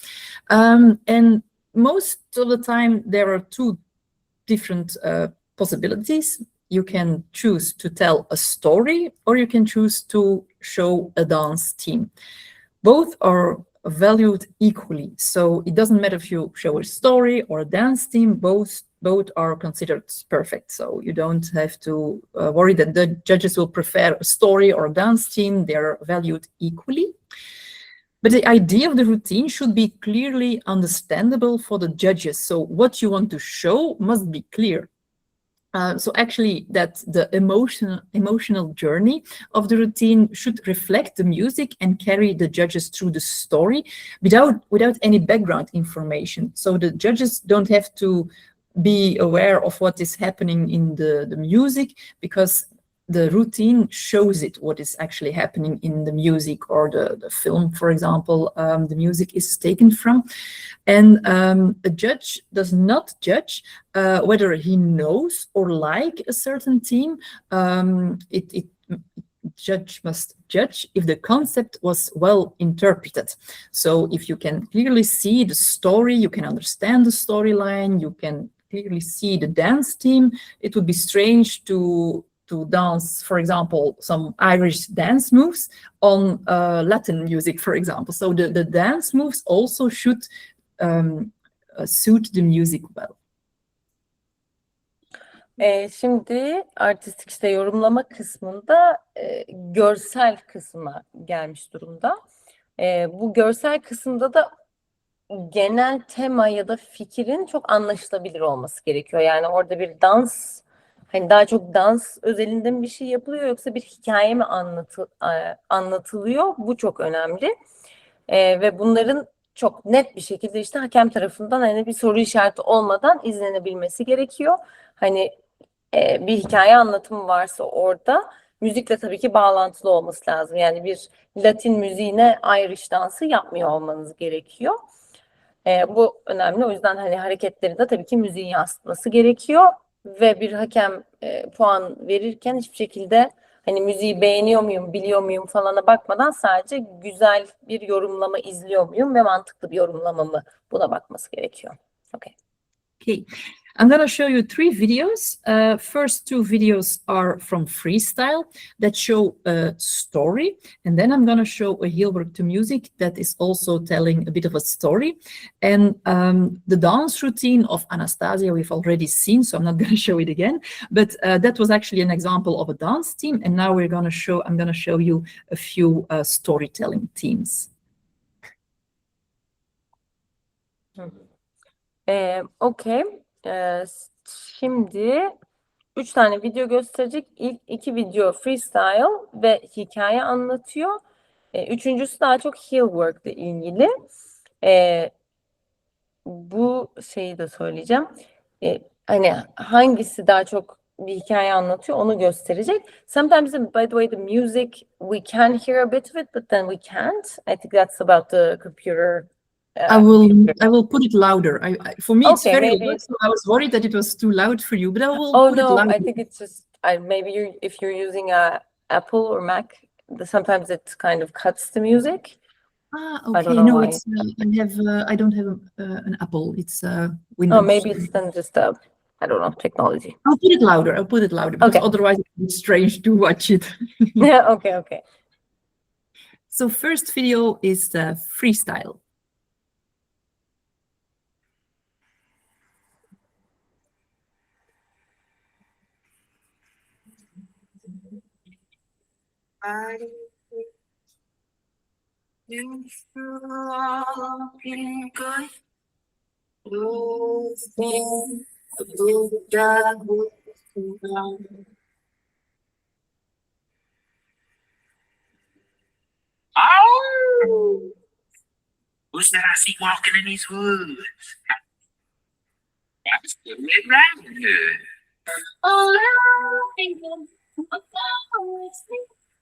Speaker 2: And most of the time there are two different possibilities. You can choose to tell a story or you can choose to show a dance theme. Both are valued equally. So it doesn't matter if you show a story or a dance theme, both are considered perfect. So you don't have to worry that the judges will prefer a story or a dance theme. They're valued equally. But the idea of the routine should be clearly understandable for the judges. So what you want to show must be clear. So actually that the emotional journey of the routine should reflect the music and carry the judges through the story without any background information. So the judges don't have to be aware of what is happening in the music, because the routine shows it what is actually happening in the music or the film, for example, the music is taken from. And a judge does not judge whether he knows or like a certain theme. Judge must judge if the concept was well interpreted. So if you can clearly see the story, you can understand the storyline, you can clearly see the dance theme, it would be strange to dance, for example, some Irish dance moves on Latin music, for example. So the dance moves also should suit the music well.
Speaker 1: Şimdi artistik işte yorumlama kısmında görsel kısma gelmiş durumda. Bu görsel kısımda da genel tema ya da fikrin çok anlaşılabilir olması gerekiyor. Yani orada bir dans, hani daha çok dans özelinde mi bir şey yapılıyor yoksa bir hikaye mi anlatılıyor? Bu çok önemli. Ve bunların çok net bir şekilde işte hakem tarafından hani bir soru işareti olmadan izlenebilmesi gerekiyor. Hani bir hikaye anlatımı varsa orada müzikle tabii ki bağlantılı olması lazım. Yani bir Latin müziğine Irish dansı yapmıyor olmanız gerekiyor. Bu önemli. O yüzden hani hareketleri de tabii ki müziğin yansıtması gerekiyor ve bir hakem puan verirken hiçbir şekilde hani müziği beğeniyor muyum, biliyor muyum falana bakmadan sadece güzel bir yorumlama izliyor muyum ve mantıklı bir yorumlama mı, buna bakması gerekiyor. Okay.
Speaker 2: I'm going to show you 3 videos. First 2 videos are from freestyle that show a story. And then I'm going to show a heel work to music that is also telling a bit of a story. And the dance routine of Anastasia we've already seen, so I'm not going to show it again. But that was actually an example of a dance team. And now I'm going to show you a few storytelling teams.
Speaker 1: Okay. Şimdi 3 tane video gösterecek. İlk 2 video freestyle ve hikaye anlatıyor. Üçüncüsü daha çok heel work ile ilgili. Bu şeyi de söyleyeceğim. Hani hangisi daha çok bir hikaye anlatıyor onu gösterecek. Sometimes, by the way, the music we can hear a bit of it, but then we can't. I think that's about the computer.
Speaker 2: I will put it louder. For me, it's
Speaker 1: Okay,
Speaker 2: very
Speaker 1: maybe
Speaker 2: loud, so I was worried that it was too loud for you, but I will
Speaker 1: Oh
Speaker 2: put it
Speaker 1: no,
Speaker 2: louder.
Speaker 1: I think it's just maybe if you're using a Apple or Mac, sometimes it kind of cuts the music.
Speaker 2: Ah,
Speaker 1: I don't
Speaker 2: okay.
Speaker 1: know
Speaker 2: No,
Speaker 1: why.
Speaker 2: it's I don't have an Apple. It's
Speaker 1: Oh,
Speaker 2: Windows.
Speaker 1: maybe it's then just I don't know, technology.
Speaker 2: I'll put it louder. I'll put it louder because
Speaker 1: Okay.
Speaker 2: otherwise it would be strange to watch it.
Speaker 1: Yeah, okay.
Speaker 2: So first video is the freestyle.
Speaker 4: Oh! Who's that I see walking in these woods? That's the Red Riding Hood.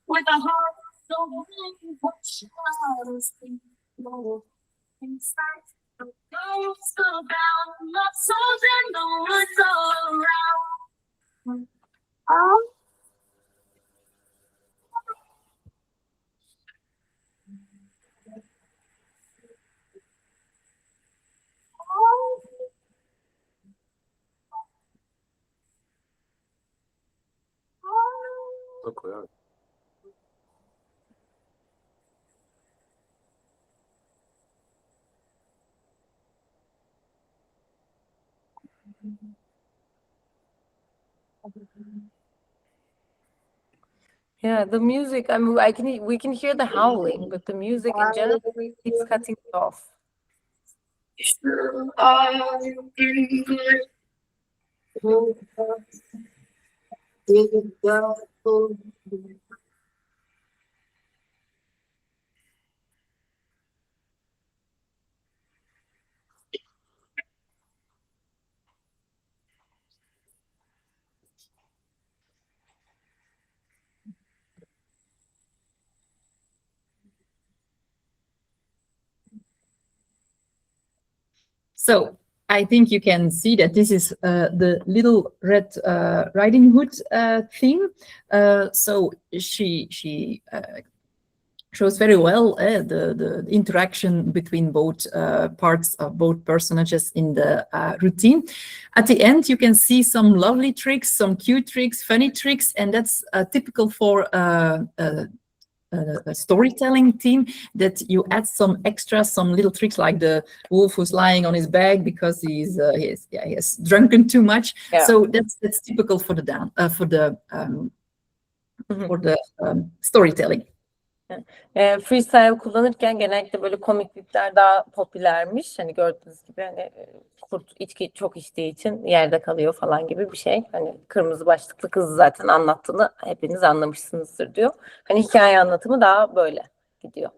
Speaker 4: With a heart so inside the ghost about love souls and the woods all around. Oh.
Speaker 1: Yeah, the music. I mean, we can hear the howling, but the music in general keeps cutting off.
Speaker 2: So I think you can see that this is the Little Red Riding Hood theme. So she shows very well the interaction between both parts of both personages in the routine. At the end, you can see some lovely tricks, some cute tricks, funny tricks, and that's typical for a storytelling team, that you add some extras, some little tricks like the wolf who's lying on his back because he has drunken too much.
Speaker 1: Yeah.
Speaker 2: So that's typical for the storytelling.
Speaker 1: Freestyle kullanırken genellikle böyle komiklikler daha popülermiş. Hani gördüğünüz gibi hani kurt içki çok içtiği için yerde kalıyor falan gibi bir şey. Hani kırmızı başlıklı kız zaten anlattığını hepiniz anlamışsınızdır diyor. Hani hikaye anlatımı daha böyle gidiyor.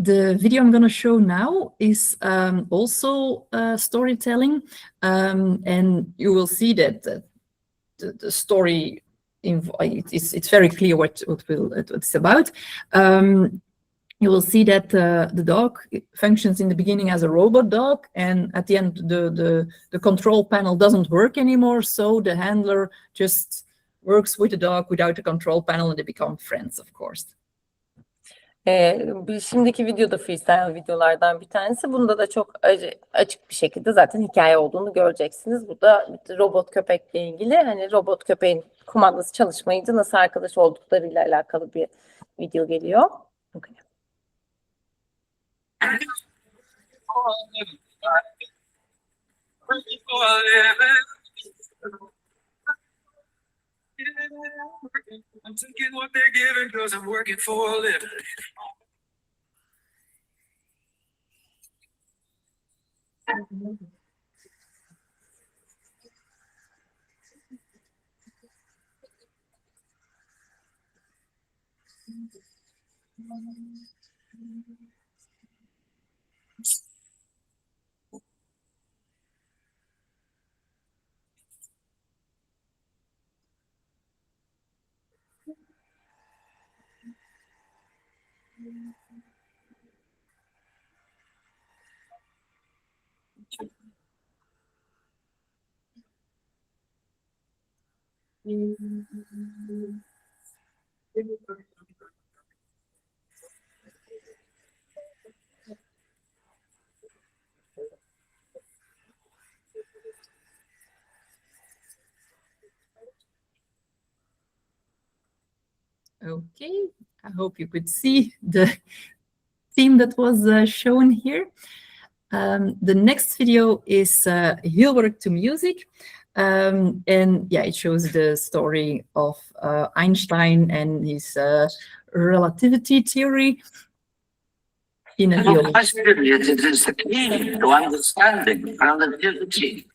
Speaker 2: The video I'm going to show now is also storytelling, and you will see that the story it's very clear what it's about. You will see that the dog functions in the beginning as a robot dog, and at the end the control panel doesn't work anymore, so the handler just works with the dog without the control panel, and they become friends, of course.
Speaker 1: Şimdiki videoda freestyle videolardan bir tanesi. Bunda da çok açık bir şekilde zaten hikaye olduğunu göreceksiniz. Bu da robot köpekle ilgili. Hani robot köpeğin kumandası çalışmayınca nasıl arkadaş olduklarıyla alakalı bir video geliyor. Okay.
Speaker 4: I'm taking what they're giving because I'm working for a living.
Speaker 2: Okay, I hope you could see the theme that was shown here. The next video is Heel Work to Music. And yeah, it shows the story of Einstein and his relativity theory in a heel.
Speaker 4: It is the key to understanding relativity.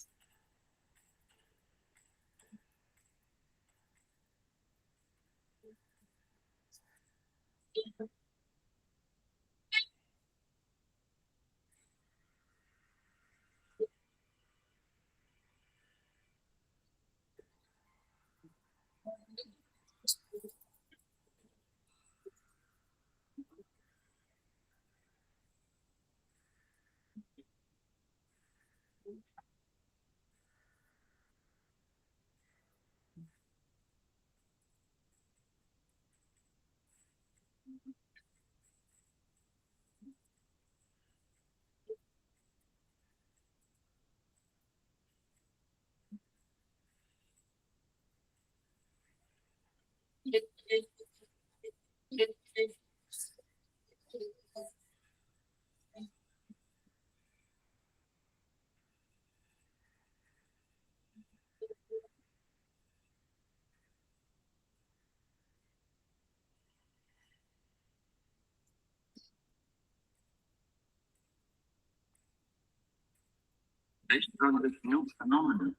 Speaker 4: Based on this new phenomenon,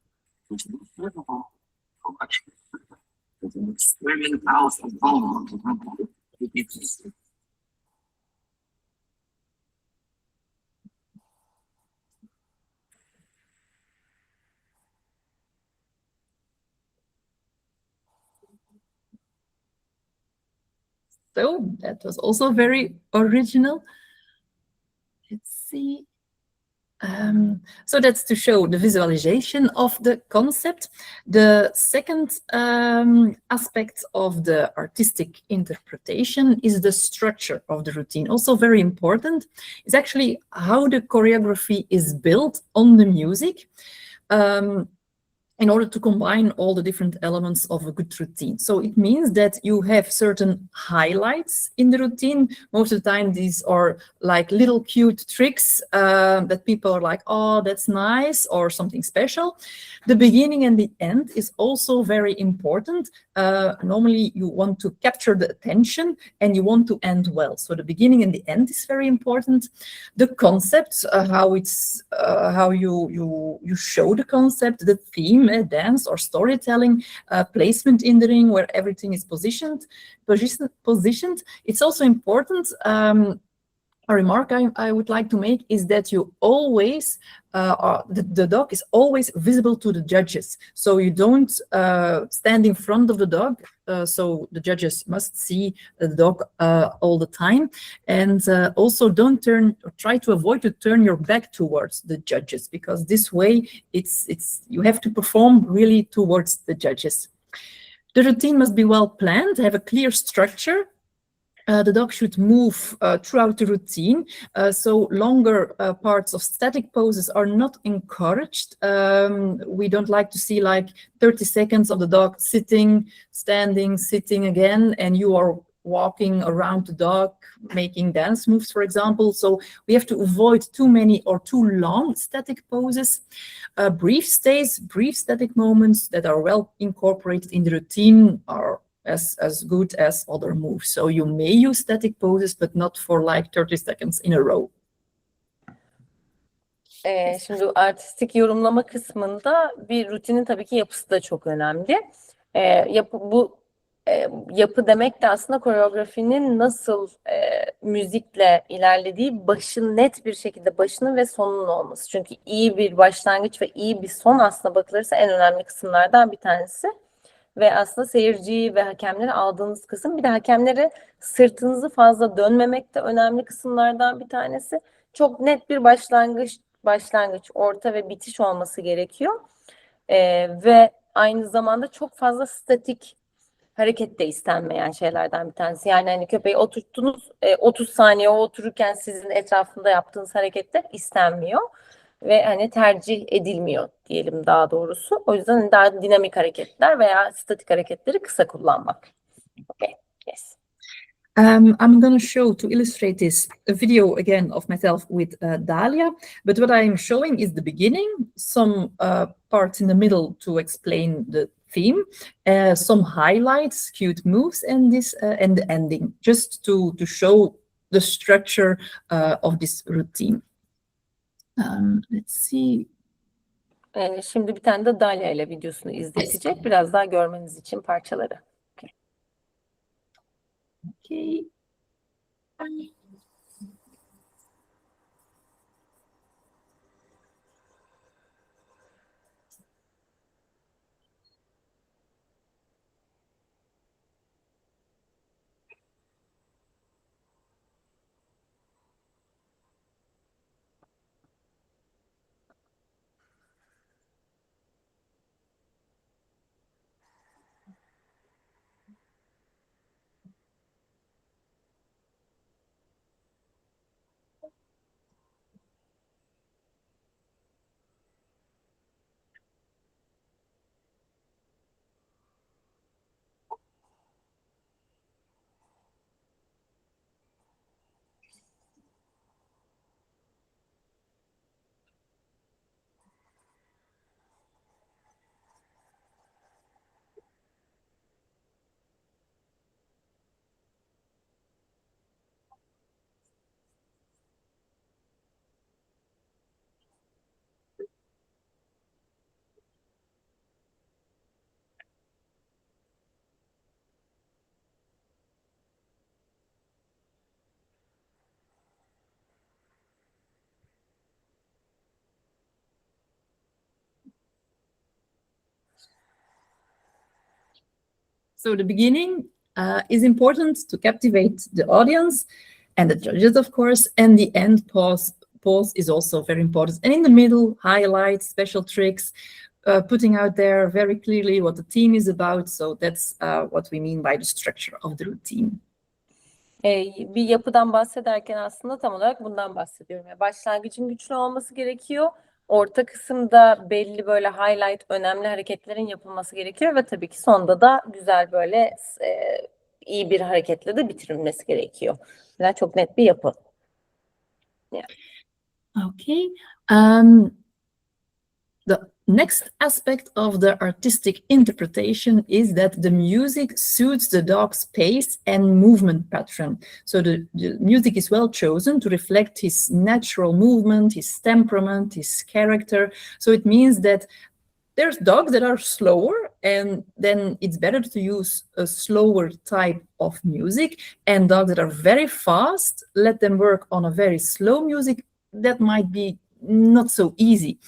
Speaker 4: which is observable for much with an extremely powerful bone it is
Speaker 2: So that was also very original. Let's see. So that's to show the visualization of the concept. The second aspect of the artistic interpretation is the structure of the routine. Also very important is actually how the choreography is built on the music. In order to combine all the different elements of a good routine. So it means that you have certain highlights in the routine. Most of the time, these are like little cute tricks that people are like, oh, that's nice, or something special. The beginning and the end is also very important. Normally, you want to capture the attention and you want to end well. So the beginning and the end is very important. The concept, how you show the concept, the theme, dance or storytelling, placement in the ring where everything is positioned. It's also important. A remark I would like to make is that you always, the dog is always visible to the judges. So you don't stand in front of the dog. So the judges must see the dog all the time. And also don't turn, or try to avoid to turn your back towards the judges, because this way you have to perform really towards the judges. The routine must be well planned, have a clear structure. The dog should move throughout the routine, so longer parts of static poses are not encouraged. We don't like to see like 30 seconds of the dog sitting, standing, sitting again, and you are walking around the dog, making dance moves, for example. So we have to avoid too many or too long static poses. Brief stays, brief static moments that are well incorporated in the routine are as good as other moves. So you may use static poses, but not for like 30 seconds in a row.
Speaker 1: Şimdi artistik yorumlama kısmında bir rutinin tabii ki yapısı da çok önemli. Bu yapı demek de aslında koreografinin nasıl müzikle ilerlediği, net bir şekilde başının ve sonunun olması. Çünkü iyi bir başlangıç ve iyi bir son aslında bakılırsa en önemli kısımlardan bir tanesi. Ve aslında seyirciyi ve hakemleri aldığınız kısım. Bir de hakemlere sırtınızı fazla dönmemek de önemli kısımlardan bir tanesi. Çok net bir başlangıç, orta ve bitiş olması gerekiyor. Ve aynı zamanda çok fazla statik hareket de istenmeyen şeylerden bir tanesi. Yani hani köpeği oturttunuz, 30 saniye o otururken sizin etrafında yaptığınız hareketler istenmiyor. Ve hani tercih edilmiyor diyelim daha doğrusu. O yüzden daha dinamik hareketler veya statik hareketleri kısa kullanmak. Okay. Yes.
Speaker 2: I'm going to show, to illustrate this, a video again of myself with Dalia, but what I'm showing is the beginning, some parts in the middle to explain the theme, some highlights, cute moves, and the ending, just to show the structure of this routine. Let's see.
Speaker 1: Şimdi bir tane de Dalia ile videosunu izletecek. Biraz daha görmeniz için parçaları.
Speaker 2: Okay. So the beginning is important to captivate the audience and the judges, of course, and the end pause is also very important. And in the middle, highlights, special tricks, putting out there very clearly what the theme is about. So that's what we mean by the structure of the routine.
Speaker 1: Bir yapıdan bahsederken aslında tam olarak bundan bahsediyorum. Yani başlangıcın güçlü olması gerekiyor. Orta kısımda belli böyle highlight, önemli hareketlerin yapılması gerekiyor ve tabii ki sonda da güzel böyle iyi bir hareketle de bitirilmesi gerekiyor. Yani çok net bir yapı. Yeah.
Speaker 2: Okay. The next aspect of the artistic interpretation is that the music suits the dog's pace and movement pattern. So the music is well chosen to reflect his natural movement, his temperament, his character. So it means that there's dogs that are slower, and then it's better to use a slower type of music. And dogs that are very fast, let them work on a very slow music. That might be not so easy.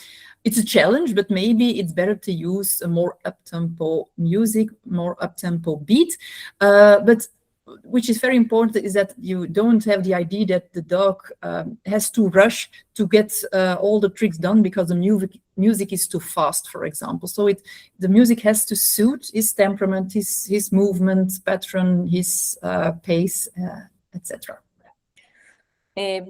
Speaker 2: It's a challenge, but maybe it's better to use a more up-tempo music, more up-tempo beat. But which is very important is that you don't have the idea that the dog has to rush to get all the tricks done because the music is too fast, for example. So the music has to suit his temperament, his movement pattern, his pace, etc.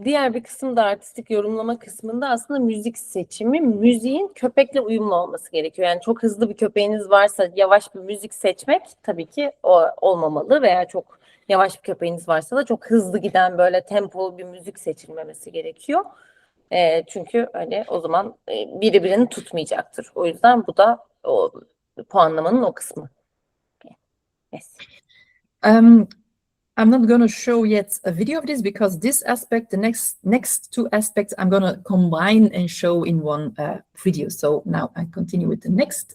Speaker 1: Diğer bir kısım da artistik yorumlama kısmında aslında müzik seçimi. Müziğin köpekle uyumlu olması gerekiyor. Yani çok hızlı bir köpeğiniz varsa yavaş bir müzik seçmek tabii ki olmamalı veya çok yavaş bir köpeğiniz varsa da çok hızlı giden böyle tempolu bir müzik seçilmemesi gerekiyor. Çünkü hani o zaman biri birini tutmayacaktır. O yüzden bu da o puanlamanın o kısmı. Yes.
Speaker 2: I'm not going to show yet a video of this because this aspect, the next two aspects, I'm going to combine and show in one video. So now I continue with the next.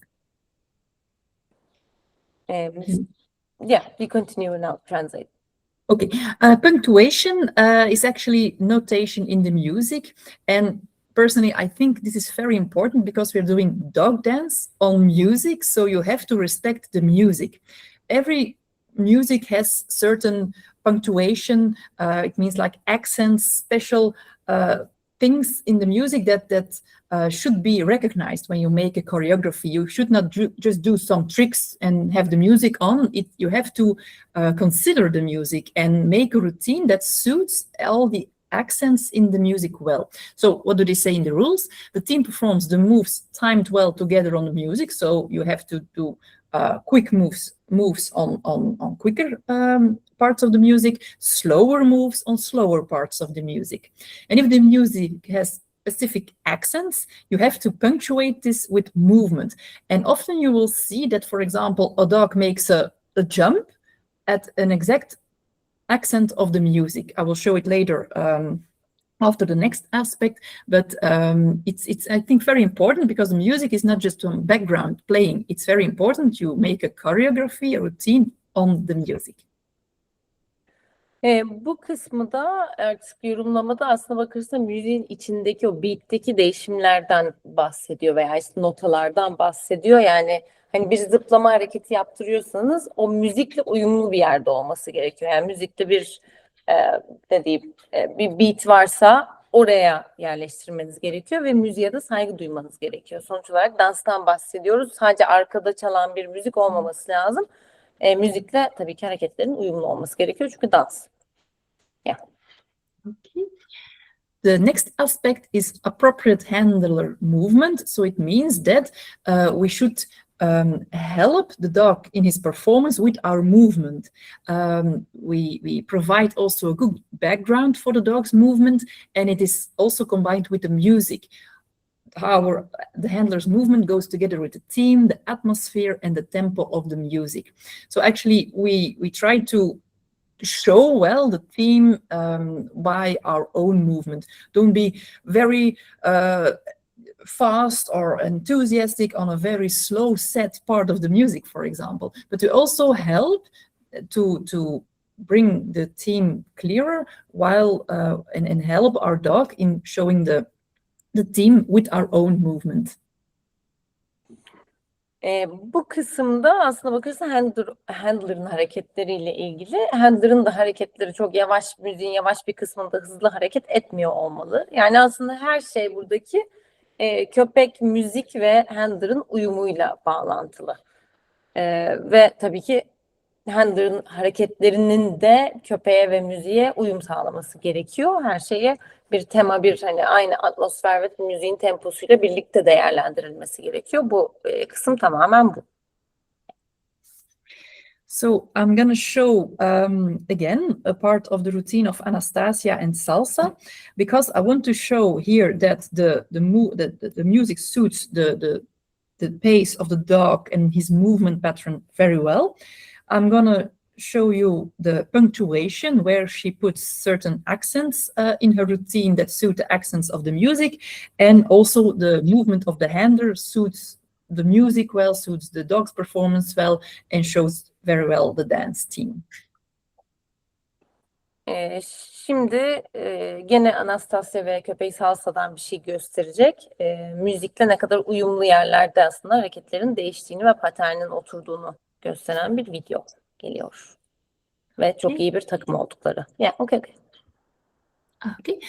Speaker 1: Yeah, we continue now. Translate.
Speaker 2: Okay, punctuation is actually notation in the music, and personally, I think this is very important because we're doing dog dance on music, so you have to respect the music. Every music has certain punctuation. It means like accents, special things in the music that should be recognized when you make a choreography. You should not just do some tricks and have the music on. You have to consider the music and make a routine that suits all the accents in the music well. So what do they say in the rules? The team performs the moves timed well together on the music. So you have to do quick moves on quicker parts of the music, slower moves on slower parts of the music. And if the music has specific accents, you have to punctuate this with movement. And often you will see that, for example, a dog makes a jump at an exact accent of the music. I will show it later after the next aspect, but it's I think very important because the music is not just on background playing. It's very important you make a choreography, a routine on the music.
Speaker 1: Bu kısmı da artık yorumlamada aslına bakırsa müziğin içindeki o beat'teki değişimlerden bahsediyor veya işte notalardan bahsediyor. Yani hani bir zıplama hareketi yaptırıyorsanız o müzikle uyumlu bir yerde olması gerekiyor. Yani müzikte bir bir beat varsa oraya yerleştirmeniz gerekiyor ve müziğe de saygı duymanız gerekiyor. Sonuç olarak danstan bahsediyoruz. Sadece arkada çalan bir müzik olmaması lazım. Müzikle tabii ki hareketlerin uyumlu olması gerekiyor çünkü dans. Yeah.
Speaker 2: Okay. The next aspect is appropriate handler movement. So it means that we should help the dog in his performance with our movement. We provide also a good background for the dog's movement, and it is also combined with the music. How the handler's movement goes together with the theme, the atmosphere, and the tempo of the music. So actually, we try to show well the theme by our own movement. Don't be very fast or enthusiastic on a very slow set part of the music, for example, but to also help to bring the theme clearer while and help our dog in showing the theme with our own movement.
Speaker 1: Bu kısımda aslına bakırsa handler'ın hareketleriyle ilgili. Handler'ın da hareketleri çok yavaş, müziğin yavaş bir kısmında hızlı hareket etmiyor olmalı. Yani aslında her şey buradaki köpek, müzik ve handler'ın uyumuyla bağlantılı. Ve tabii ki handler'ın hareketlerinin de köpeğe ve müziğe uyum sağlaması gerekiyor. Her şeye bir tema, bir hani aynı atmosfer ve müziğin temposuyla birlikte değerlendirilmesi gerekiyor. Bu kısım tamamen bu.
Speaker 2: So I'm going to show again a part of the routine of Anastasia and Salsa, because I want to show here that the music suits the pace of the dog and his movement pattern very well. I'm going to show you the punctuation where she puts certain accents in her routine that suit the accents of the music, and also the movement of the handler suits the music well, suits the dog's performance well, and shows very well the dance team.
Speaker 1: Şimdi gene Anastasia ve köpeği salsadan bir şey gösterecek. Müzikle ne kadar uyumlu yerlerde aslında hareketlerin değiştiğini ve paternin oturduğunu gösteren bir video geliyor. Ve çok iyi bir takım oldukları. Yeah, okay.
Speaker 2: Okay.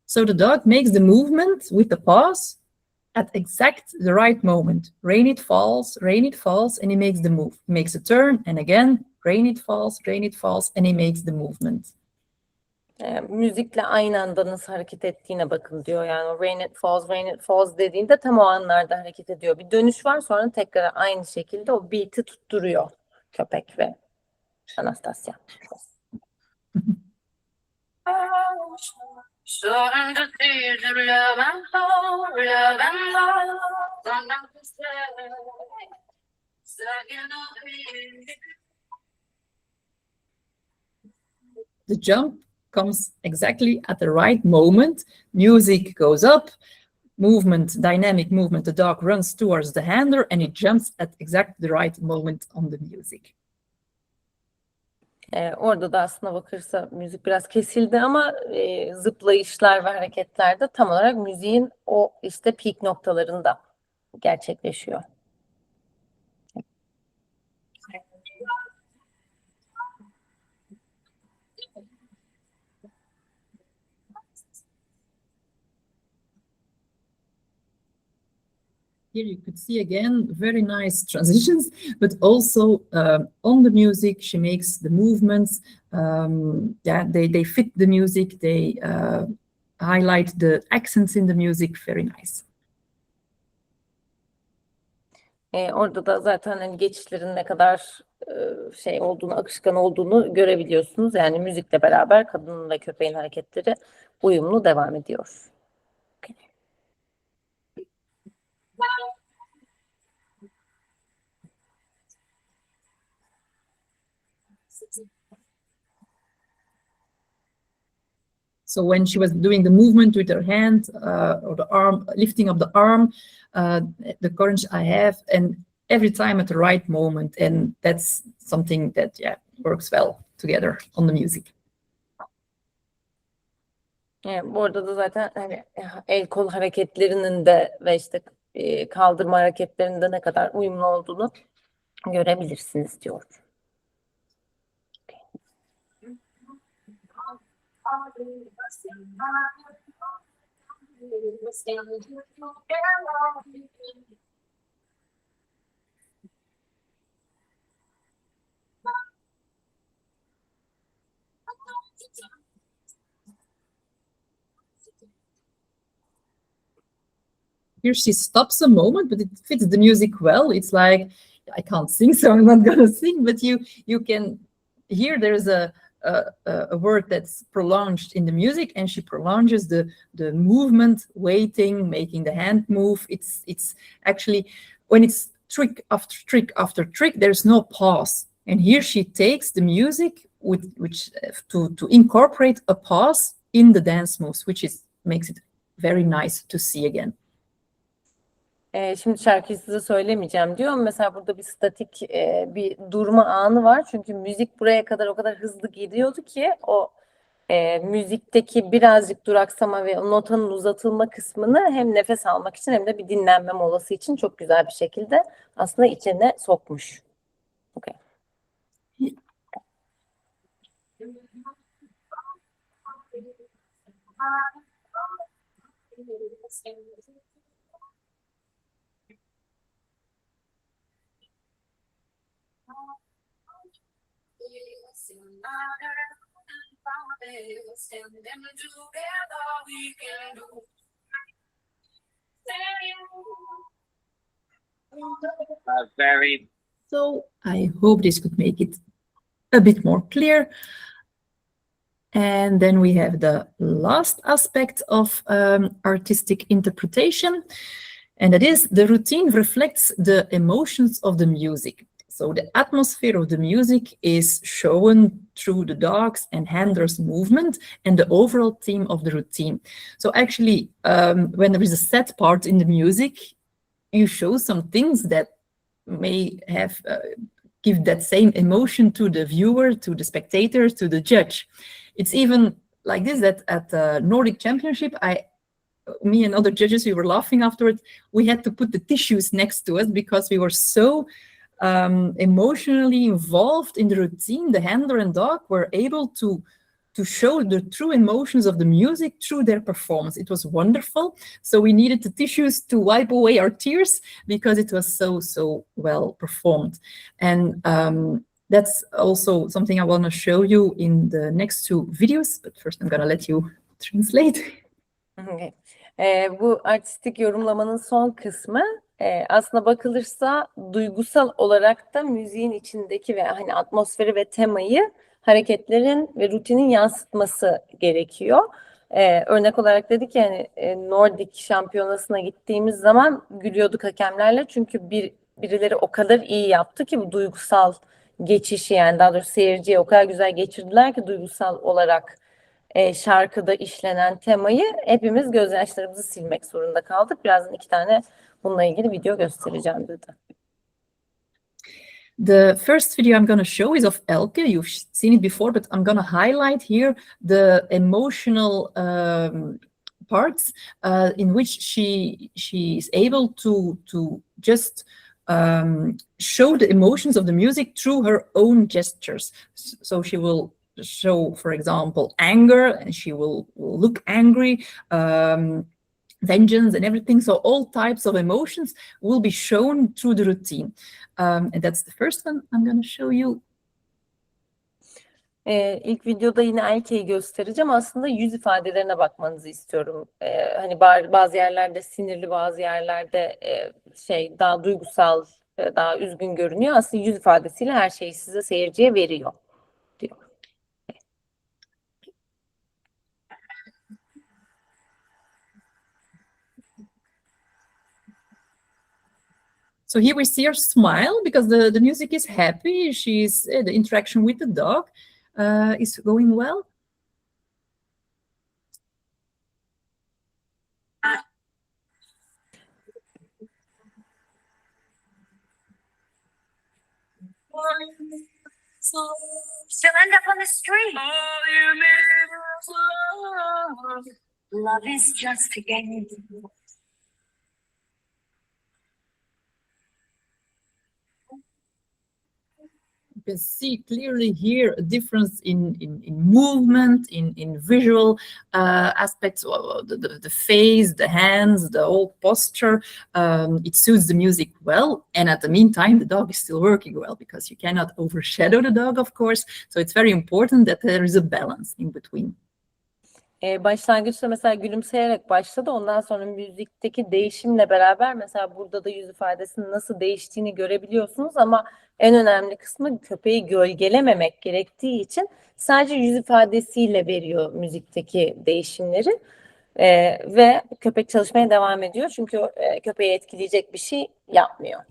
Speaker 2: So the dog makes the movement with the paws at exact the right moment. Rain it falls, and he makes the move. He makes a turn, and again, rain it falls, and he makes the movement.
Speaker 1: Müzikle aynı anda nasıl hareket ettiğine bakın diyor. Yani o rain it falls dediğinde tam o anlarda hareket ediyor. Bir dönüş var, sonra tekrar aynı şekilde o beat'i tutturuyor köpek ve Anastasia.
Speaker 2: The jump comes exactly at the right moment. Music goes up, dynamic movement, the dog runs towards the handler and it jumps at exactly the right moment on the music.
Speaker 1: Orada da aslına bakırsa müzik biraz kesildi ama zıplayışlar ve hareketler de tam olarak müziğin o işte peak noktalarında gerçekleşiyor.
Speaker 2: Here you could see again very nice transitions, but also on the music she makes the movements. They fit the music. They highlight the accents in the music. Very nice.
Speaker 1: Orada da zaten hani geçişlerin ne kadar şey olduğunu, akışkan olduğunu görebiliyorsunuz. Yani müzikle beraber kadının ve köpeğin hareketleri uyumlu devam ediyor.
Speaker 2: So when she was doing the movement with her hand or the arm, lifting up the arm, the courage I have, and every time at the right moment, and that's something that works well together on the music.
Speaker 1: Bu arada da zaten hani el kol hareketlerinin de ve işte kaldırma hareketlerinde ne kadar uyumlu olduğunu görebilirsiniz diyor.
Speaker 2: Here she stops a moment, but it fits the music well. It's like, I can't sing, so I'm not gonna sing, but you can hear there's a word that's prolonged in the music, and she prolonges the movement, waiting, making the hand move. It's actually, when it's trick after trick after trick, there's no pause. And here she takes the music to incorporate a pause in the dance moves, which makes it very nice to see again.
Speaker 1: Şimdi şarkıyı size söylemeyeceğim diyor ama mesela burada bir statik bir durma anı var. Çünkü müzik buraya kadar o kadar hızlı gidiyordu ki o müzikteki birazcık duraksama ve o notanın uzatılma kısmını hem nefes almak için hem de bir dinlenme molası için çok güzel bir şekilde aslında içine sokmuş. Okay.
Speaker 2: So I hope this could make it a bit more clear. And then we have the last aspect of artistic interpretation, and that is the routine reflects the emotions of the music. So the atmosphere of the music is shown through the dogs and handlers' movement and the overall theme of the routine. So actually, when there is a set part in the music, you show some things that may have give that same emotion to the viewer, to the spectator, to the judge. It's even like this, that at the Nordic Championship, me and other judges, we were laughing afterwards. We had to put the tissues next to us because we were so emotionally involved in the routine. The handler and dog were able to show the true emotions of the music through their performance. It was wonderful. So we needed the tissues to wipe away our tears because it was so well performed. And that's also something I want to show you in the next two videos. But first I'm going to let you translate.
Speaker 1: Okay. Bu artistik yorumlamanın son kısmı aslına bakılırsa duygusal olarak da müziğin içindeki ve hani atmosferi ve temayı hareketlerin ve rutinin yansıtması gerekiyor. Örnek olarak dedik yani Nordic Şampiyonası'na gittiğimiz zaman gülüyorduk hakemlerle çünkü birileri o kadar iyi yaptı ki bu duygusal geçişi, yani daha doğrusu seyirciye o kadar güzel geçirdiler ki duygusal olarak şarkıda işlenen temayı hepimiz gözyaşlarımızı silmek zorunda kaldık. Birazdan 2 tane bununla ilgili video göstereceğim dedi.
Speaker 2: The first video I'm going to show is of Elke. You've seen it before, but I'm going to highlight here the emotional parts in which she is able to just show the emotions of the music through her own gestures. So she will show, for example, anger, and she will look angry, vengeance and everything. So all types of emotions will be shown through the routine. And that's the first one I'm going to show you.
Speaker 1: İlk videoda yine Elke'yi göstereceğim. Aslında yüz ifadelerine bakmanızı istiyorum. Hani bazı yerlerde sinirli, bazı yerlerde daha duygusal, daha üzgün görünüyor. Aslında yüz ifadesiyle her şeyi size, seyirciye veriyor diyor.
Speaker 2: So here we see her smile because the music is happy. She's the interaction with the dog is going well.
Speaker 4: Still end up on the street. Love is just a game.
Speaker 2: You can see clearly here a difference in movement, in visual aspects, the face, the hands, the whole posture. It suits the music well, and at the meantime, the dog is still working well because you cannot overshadow the dog, of course. So it's very important that there is a balance in between.
Speaker 1: Başlangıçta mesela gülümseyerek başladı. Ondan sonra müzikteki değişimle beraber mesela burada da yüz ifadesinin nasıl değiştiğini görebiliyorsunuz ama en önemli kısmı köpeği gölgelememek gerektiği için sadece yüz ifadesiyle veriyor müzikteki değişimleri. Ve köpek çalışmaya devam ediyor. Çünkü köpeği etkileyecek bir şey yapmıyor.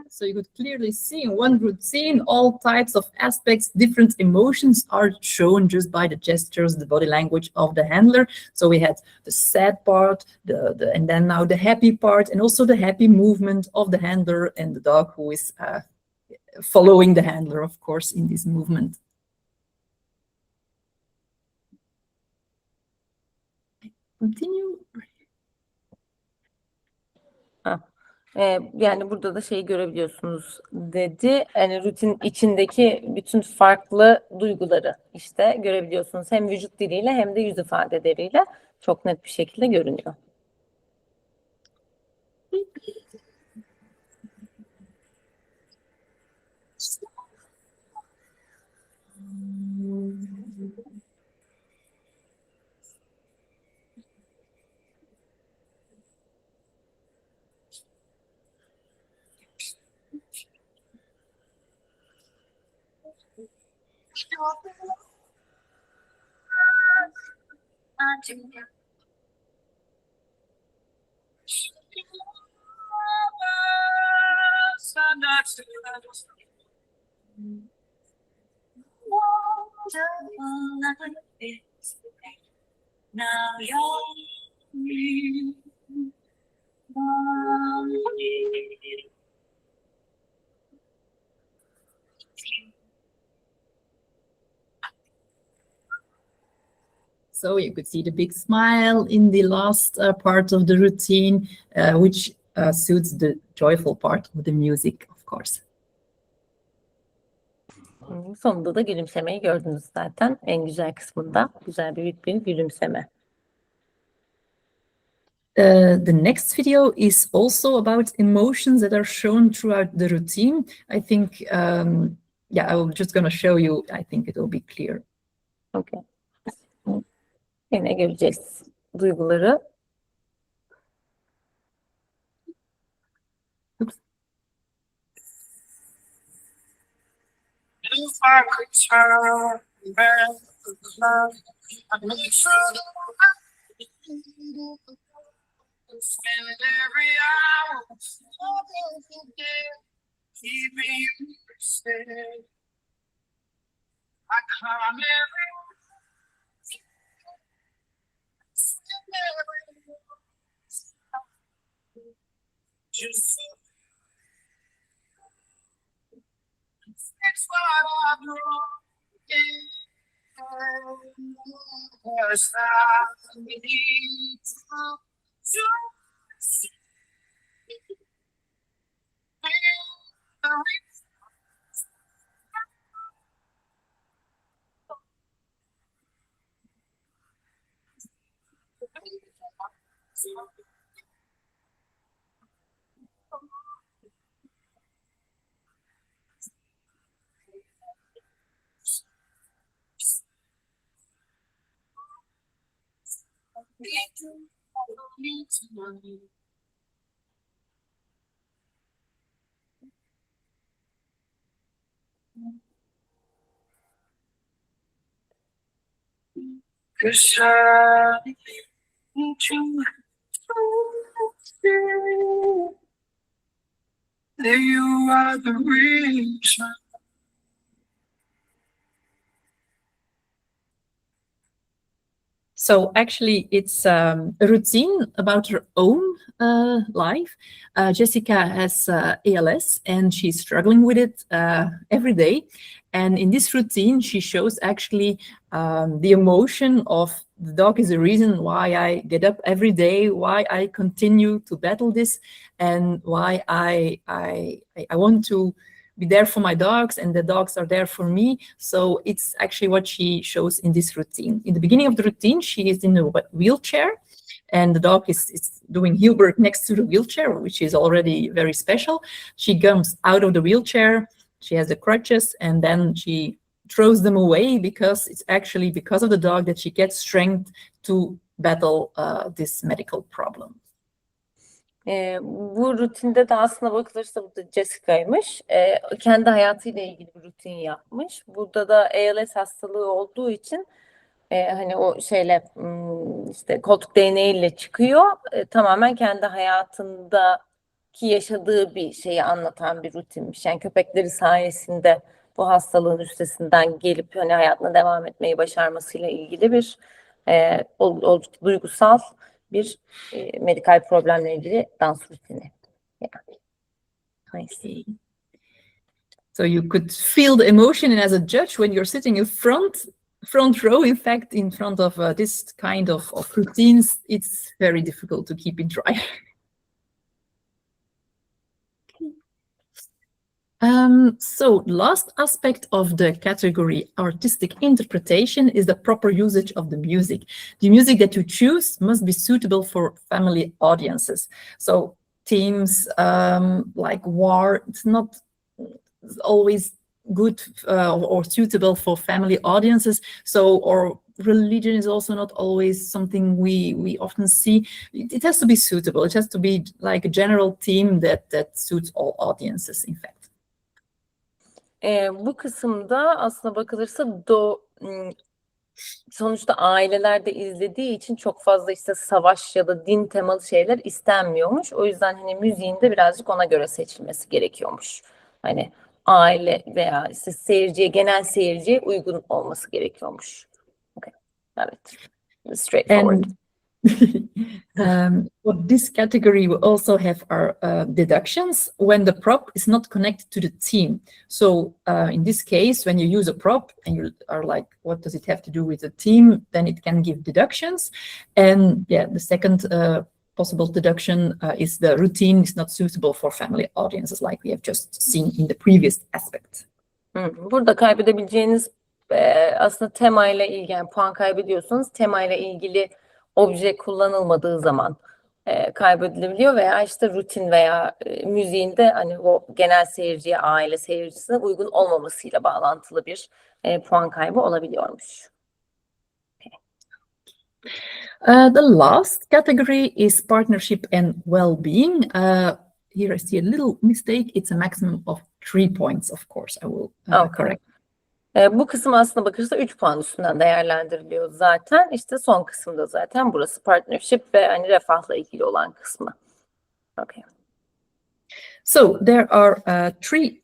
Speaker 2: So you could clearly see in one routine, all types of aspects, different emotions are shown just by the gestures, the body language of the handler. So we had the sad part, and then now the happy part, and also the happy movement of the handler and the dog who is following the handler, of course, in this movement. Continue.
Speaker 1: Yani burada da şeyi görebiliyorsunuz dedi. Yani rutin içindeki bütün farklı duyguları işte görebiliyorsunuz. Hem vücut diliyle hem de yüz ifadeleriyle çok net bir şekilde görünüyor.
Speaker 4: Now you're
Speaker 2: So you could see the big smile in the last part of the routine, which suits the joyful part of the music, of course.
Speaker 1: Sonunda da gülümsemeyi gördünüz zaten. En güzel kısmında güzel büyük bir gülümseme.
Speaker 2: The next video is also about emotions that are shown throughout the routine. I think, yeah, I'm just going to show you. I think it will be clear.
Speaker 1: Okay. Yine göreceğiz duyguları.
Speaker 4: If I could turn back the clock, I'd make sure that I spend every hour of the day keeping you safe. I come every just it's what I do. Yes, I need to see cause I need you that you are the reason.
Speaker 2: So actually, it's a routine about her own life. Jessica has ALS, and she's struggling with it every day. And in this routine, she shows actually the emotion of the dog is the reason why I get up every day, why I continue to battle this, and why I want to be there for my dogs, and the dogs are there for me. So it's actually what she shows in this routine. In the beginning of the routine, she is in a wheelchair, and the dog is doing heel work next to the wheelchair, which is already very special. She comes out of the wheelchair, she has the crutches, and then she throws them away because it's actually because of the dog that she gets strength to battle this medical problem.
Speaker 1: Bu rutinde de aslına bakılırsa bu da Jessica'ymış. Kendi hayatıyla ilgili bir rutin yapmış. Burada da ALS hastalığı olduğu için hani o şeyle işte koltuk değneğiyle çıkıyor. Tamamen kendi hayatındaki yaşadığı bir şeyi anlatan bir rutinmiş. Yani köpekleri sayesinde bu hastalığın üstesinden gelip hani hayatına devam etmeyi başarmasıyla ilgili bir oldukça duygusal bir medikal problemle ilgili dans rutini. Yeah. I see.
Speaker 2: So you could feel the emotion, and as a judge, when you're sitting in front row, in fact, in front of this kind of routines, it's very difficult to keep it dry. So last aspect of the category artistic interpretation is the proper usage of the music. The music that you choose must be suitable for family audiences. So themes like war, it's not always good or suitable for family audiences. So, or religion is also not always something we often see. It has to be suitable. It has to be like a general theme that suits all audiences, in fact.
Speaker 1: Bu kısımda aslına bakılırsa sonuçta ailelerde izlediği için çok fazla işte savaş ya da din temalı şeyler istenmiyormuş. O yüzden hani müziğin de birazcık ona göre seçilmesi gerekiyormuş. Hani aile veya işte seyirciye, genel seyirciye uygun olması gerekiyormuş. Okay. Evet. Straightforward.
Speaker 2: And For this category, we also have our deductions when the prop is not connected to the theme. So in this case, when you use a prop and you are like, what does it have to do with the theme? Then it can give deductions. And yeah, the second possible deduction is the routine is not suitable for family audiences, like we have just seen in the previous aspect.
Speaker 1: Burada kaybedebileceğiniz aslında temayla ilgili, yani puan kaybediyorsanız temayla ilgili obje kullanılmadığı zaman kaybedilebiliyor veya işte rutin veya müziğinde hani o genel seyirciye, aile seyircisine uygun olmamasıyla bağlantılı bir puan kaybı olabiliyormuş.
Speaker 2: The last category is partnership and well-being. Here I see a little mistake. It's a maximum of 3 points, of course. I will correct.
Speaker 1: Bu kısım aslında bakırsa 3 puan üstünden değerlendiriliyor zaten. İşte son kısımda zaten burası partnership ve hani refahla ilgili olan kısmı. Okay.
Speaker 2: So there are 3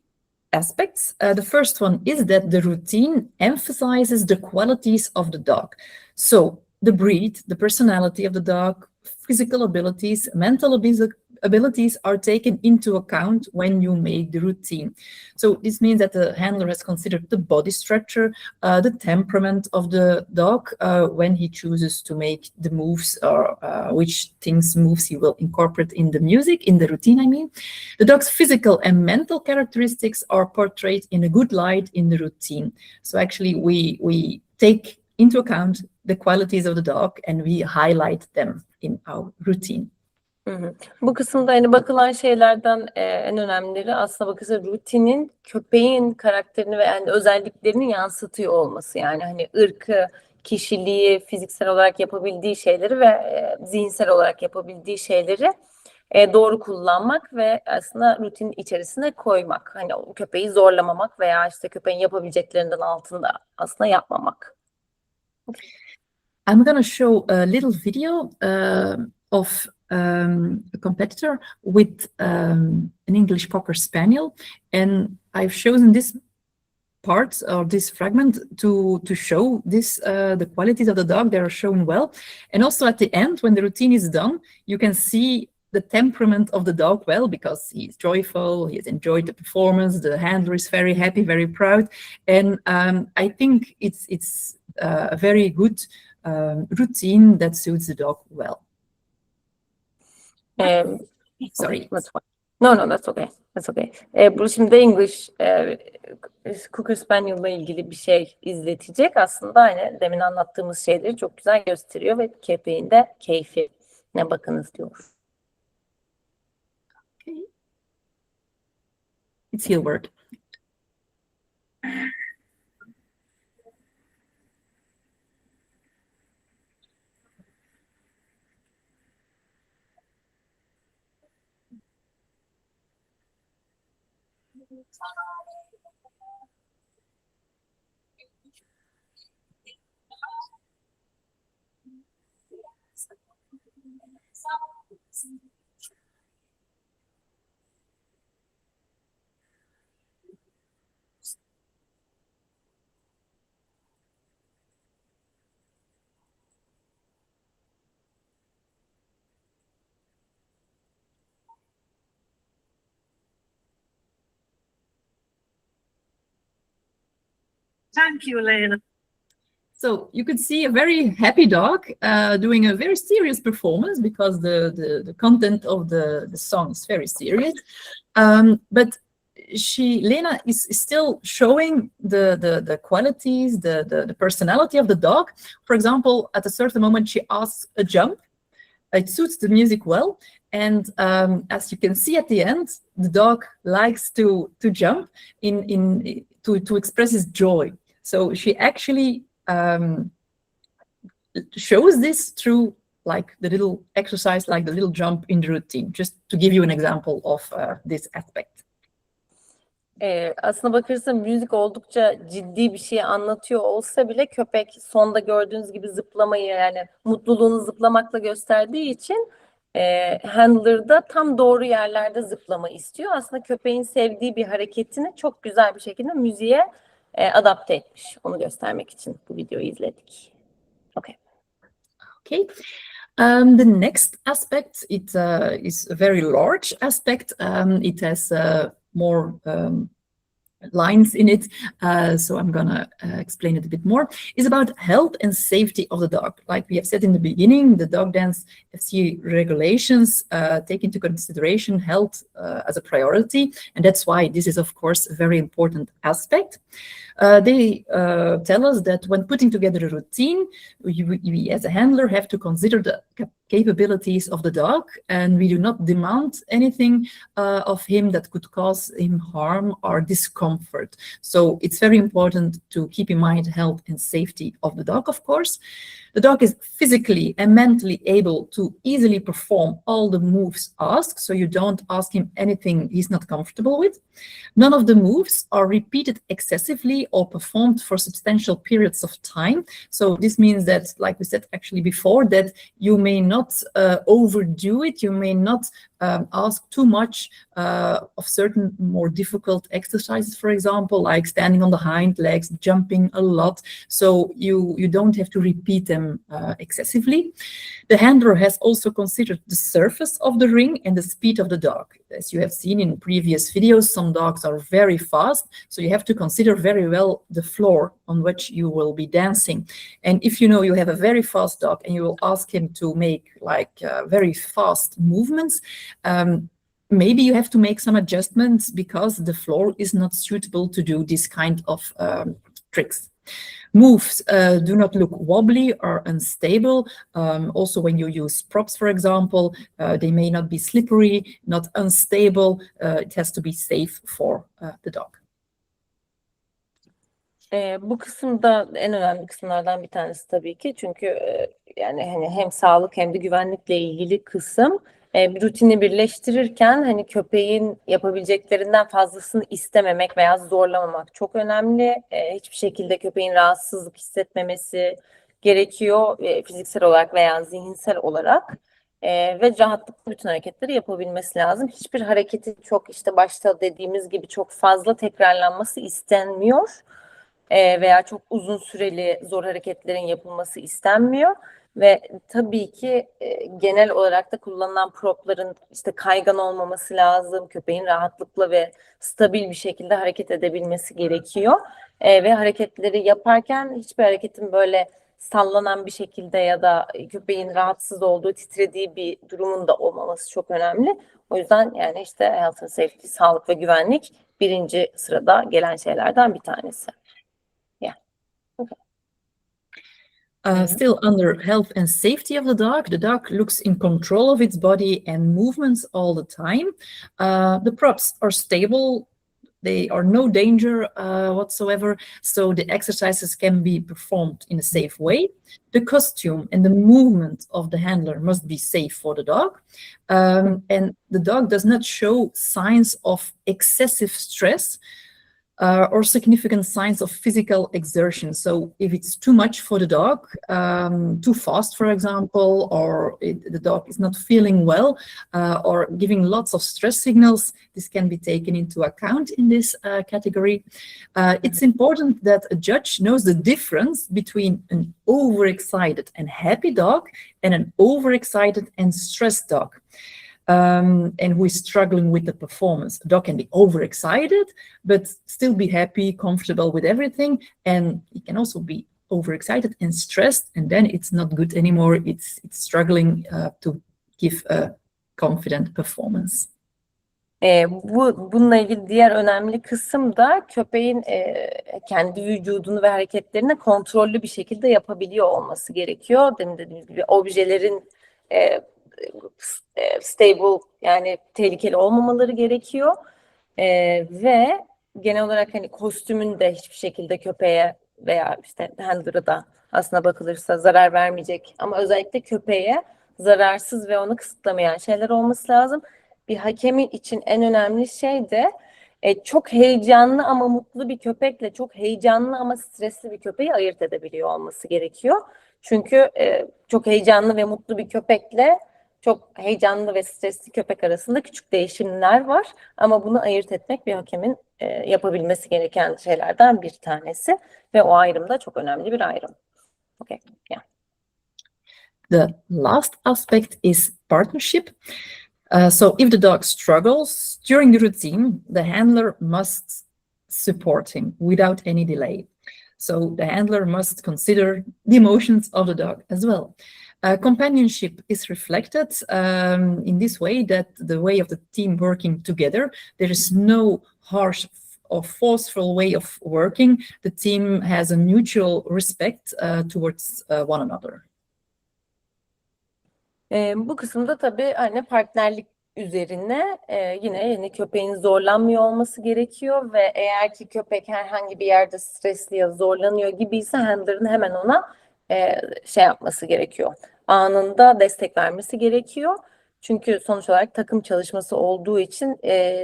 Speaker 2: aspects. The first one is that the routine emphasizes the qualities of the dog. So the breed, the personality of the dog, physical abilities, mental abilities are taken into account when you make the routine. So this means that the handler has considered the body structure, the temperament of the dog when he chooses to make the moves or which moves he will incorporate in the music, in the routine, I mean. The dog's physical and mental characteristics are portrayed in a good light in the routine. So actually we take into account the qualities of the dog and we highlight them in our routine.
Speaker 1: Bu kısımda hani bakılan şeylerden en önemlileri aslında bakırsa rutinin köpeğin karakterini ve yani özelliklerini yansıtıyor olması. Yani hani ırkı, kişiliği, fiziksel olarak yapabildiği şeyleri ve zihinsel olarak yapabildiği şeyleri doğru kullanmak ve aslında rutinin içerisine koymak. Hani o köpeği zorlamamak veya işte köpeğin yapabileceklerinden altında aslında yapmamak.
Speaker 2: I'm going to show a little video of a competitor with an English Cocker Spaniel, and I've chosen this part or this fragment to show this the qualities of the dog. They are shown well, and also at the end when the routine is done, you can see the temperament of the dog well because he's joyful, he has enjoyed the performance, the handler is very happy, very proud, and I think it's a very good routine that suits the dog well. Sorry.
Speaker 1: That's fine. No, that's okay. That's okay. Bu şimdi English Cocker Spaniel ile ilgili bir şey izletecek. Aslında hani demin anlattığımız şeyleri çok güzel gösteriyor ve köpeğin de keyfine bakınız diyor.
Speaker 2: Okay. It's your word.
Speaker 6: Thank you, Elena.
Speaker 2: So you could see a very happy dog doing a very serious performance because the content of the song is very serious. But Lena is still showing the qualities, the personality of the dog. For example, at a certain moment, she asks a jump. It suits the music well. And as you can see at the end, the dog likes to jump to express his joy. So she actually shows this through like the little exercise, like the little jump in the routine, just to give you an example of this aspect.
Speaker 1: Aslına bakırsa müzik oldukça ciddi bir şey anlatıyor olsa bile köpek sonda gördüğünüz gibi zıplamayı yani mutluluğunu zıplamakla gösterdiği için handler'da tam doğru yerlerde zıplama istiyor. Aslında köpeğin sevdiği bir hareketini çok güzel bir şekilde müziğe adapte etmiş. Onu göstermek için bu videoyu izledik. Okay.
Speaker 2: Okay. The next aspect, it is a very large aspect. It has more lines in it, so I'm gonna explain it a bit more. Is about health and safety of the dog. Like we have said in the beginning, the dog dance FCI regulations take into consideration health as a priority, and that's why this is, of course, a very important aspect. They tell us that when putting together a routine, we as a handler have to consider the capabilities of the dog, and we do not demand anything of him that could cause him harm or discomfort. So it's very important to keep in mind health and safety of the dog, of course. The dog is physically and mentally able to easily perform all the moves asked, so you don't ask him anything he's not comfortable with. None of the moves are repeated excessively or performed for substantial periods of time. So this means that, like we said actually before, that you may not overdo it, you may not ask too much of certain more difficult exercises, for example, like standing on the hind legs, jumping a lot. So you don't have to repeat them excessively. The handler has also considered the surface of the ring and the speed of the dog. As you have seen in previous videos, some dogs are very fast, so you have to consider very well the floor on which you will be dancing. And if you know you have a very fast dog and you will ask him to make like very fast movements, maybe you have to make some adjustments because the floor is not suitable to do this kind of tricks. Moves do not look wobbly or unstable. Also, when you use props, for example, they may not be slippery, not unstable. It has to be safe for the dog.
Speaker 1: Bu kısımda en önemli kısımlardan bir tanesi tabii ki, çünkü yani hani hem sağlık hem de güvenlikle ilgili kısım. Bir rutini birleştirirken hani köpeğin yapabileceklerinden fazlasını istememek veya zorlamamak çok önemli. Hiçbir şekilde köpeğin rahatsızlık hissetmemesi gerekiyor, fiziksel olarak veya zihinsel olarak. Ve rahatlıkla bütün hareketleri yapabilmesi lazım. Hiçbir hareketi çok, işte başta dediğimiz gibi, çok fazla tekrarlanması istenmiyor. Veya çok uzun süreli zor hareketlerin yapılması istenmiyor. Ve tabii ki genel olarak da kullanılan propların işte kaygan olmaması lazım. Köpeğin rahatlıkla ve stabil bir şekilde hareket edebilmesi gerekiyor. Ve hareketleri yaparken hiçbir hareketin böyle sallanan bir şekilde ya da köpeğin rahatsız olduğu, titrediği bir durumun da olmaması çok önemli. O yüzden yani işte health and safety, sağlık ve güvenlik birinci sırada gelen şeylerden bir tanesi. Yeah. Okay.
Speaker 2: Still under health and safety of the dog looks in control of its body and movements all the time. The props are stable. They are no danger whatsoever, so the exercises can be performed in a safe way. The costume and the movement of the handler must be safe for the dog. And the dog does not show signs of excessive stress or significant signs of physical exertion. So if it's too much for the dog, too fast, for example, or the dog is not feeling well, or giving lots of stress signals, this can be taken into account in this category. It's important that a judge knows the difference between an overexcited and happy dog and an overexcited and stressed dog. And who is struggling with the performance. The dog can be overexcited, but still be happy, comfortable with everything. And it can also be overexcited and stressed, and then it's not good anymore. It's struggling to give a confident performance.
Speaker 1: Bununla ilgili diğer önemli kısım da köpeğin kendi vücudunu ve hareketlerini kontrollü bir şekilde yapabiliyor olması gerekiyor. Demin dediğimiz gibi objelerin stable, yani tehlikeli olmamaları gerekiyor. Ve genel olarak hani kostümün de hiçbir şekilde köpeğe veya işte handler'a da aslına bakılırsa zarar vermeyecek, ama özellikle köpeğe zararsız ve onu kısıtlamayan şeyler olması lazım. Bir hakemin için en önemli şey de çok heyecanlı ama mutlu bir köpekle çok heyecanlı ama stresli bir köpeği ayırt edebiliyor olması gerekiyor. Çünkü çok heyecanlı ve mutlu bir köpekle çok heyecanlı ve stresli köpek arasında küçük değişimler var. Ama bunu ayırt etmek bir hakemin yapabilmesi gereken şeylerden bir tanesi. Ve o ayrım da çok önemli bir ayrım. Okay. Yeah.
Speaker 2: The last aspect is partnership. So if the dog struggles during the routine, the handler must support him without any delay. So the handler must consider the emotions of the dog as well. Companionship is reflected in this way, that the way of the team working together, there is no harsh or forceful way of working. The team has a mutual respect towards one another.
Speaker 1: Bu kısımda tabii hani partnerlik üzerine yine yani köpeğin zorlanmıyor olması gerekiyor ve eğer ki köpek herhangi bir yerde stresli ya zorlanıyor gibiyse handler'ın hemen ona şey yapması gerekiyor. Anında destek vermesi gerekiyor. Çünkü sonuç olarak takım çalışması olduğu için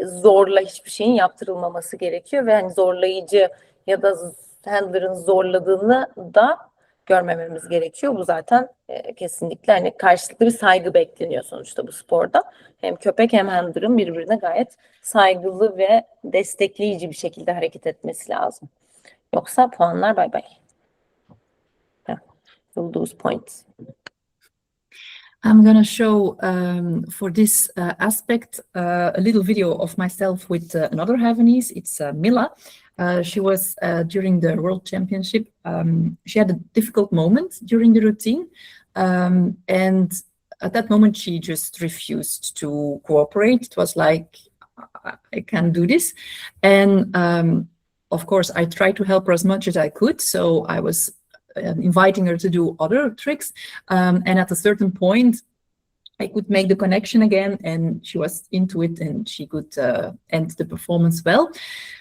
Speaker 1: zorla hiçbir şeyin yaptırılmaması gerekiyor ve hani zorlayıcı ya da handler'ın zorladığını da görmememiz gerekiyor. Bu zaten kesinlikle hani karşılıklı bir saygı bekleniyor sonuçta bu sporda. Hem köpek hem handler'ın birbirine gayet saygılı ve destekleyici bir şekilde hareket etmesi lazım. Yoksa puanlar bay bay. You'll lose points.
Speaker 2: I'm going to show for this aspect a little video of myself with another Havanese. It's Mila. She was during the World Championship. She had a difficult moment during the routine, and at that moment she just refused to cooperate. It was like, I can't do this. And of course, I tried to help her as much as I could. So I was inviting her to do other tricks. And at a certain point, I could make the connection again, and she was into it, and she could end the performance well.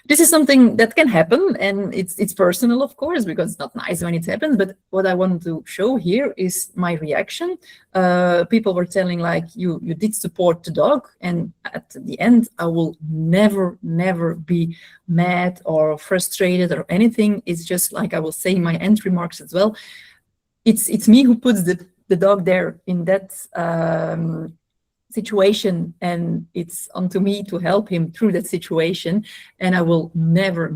Speaker 2: This is something that can happen, and it's personal, of course, because it's not nice when it happens. But what I want to show here is my reaction. People were telling like, you did support the dog, and at the end, I will never be mad or frustrated or anything. It's just like I will say in my end remarks as well. It's me who puts the dog there in that situation, and it's onto me to help him through that situation, and I will never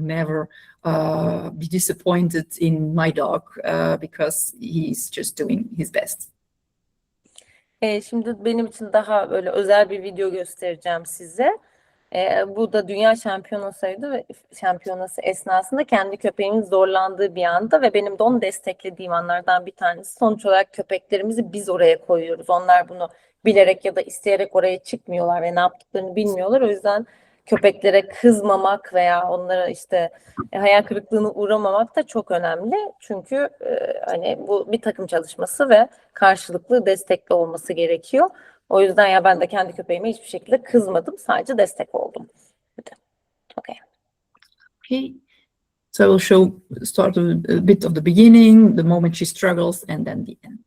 Speaker 2: be disappointed in my dog because he's just doing his best.
Speaker 1: Şimdi benim için daha böyle özel bir video göstereceğim size. Bu da Dünya Şampiyonası'ydı ve şampiyonası esnasında kendi köpeğimin zorlandığı bir anda ve benim de onu desteklediğim anlardan bir tanesi. Sonuç olarak köpeklerimizi biz oraya koyuyoruz. Onlar bunu bilerek ya da isteyerek oraya çıkmıyorlar ve ne yaptıklarını bilmiyorlar. O yüzden köpeklere kızmamak veya onlara işte hayal kırıklığına uğramamak da çok önemli. Çünkü hani bu bir takım çalışması ve karşılıklı destekli olması gerekiyor. O yüzden ya ben de kendi köpeğime hiçbir şekilde kızmadım. Sadece destek oldum. Okay.
Speaker 2: Okay. So I will start a bit of the beginning, the moment she struggles, and then the end.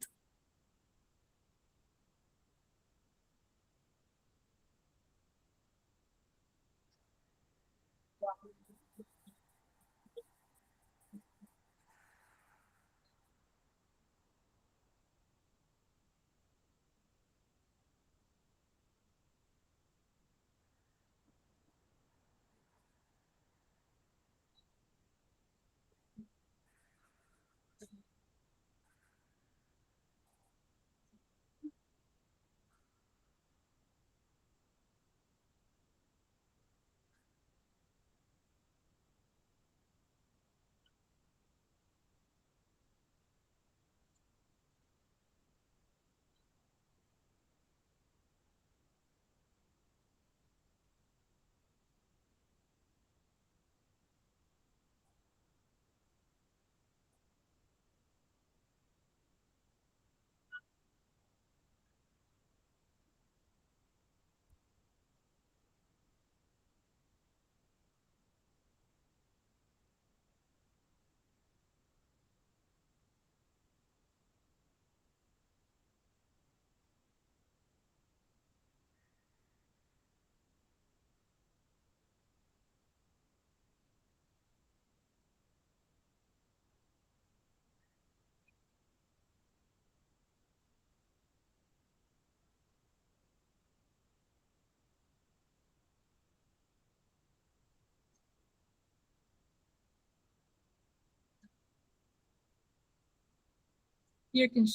Speaker 2: Here you can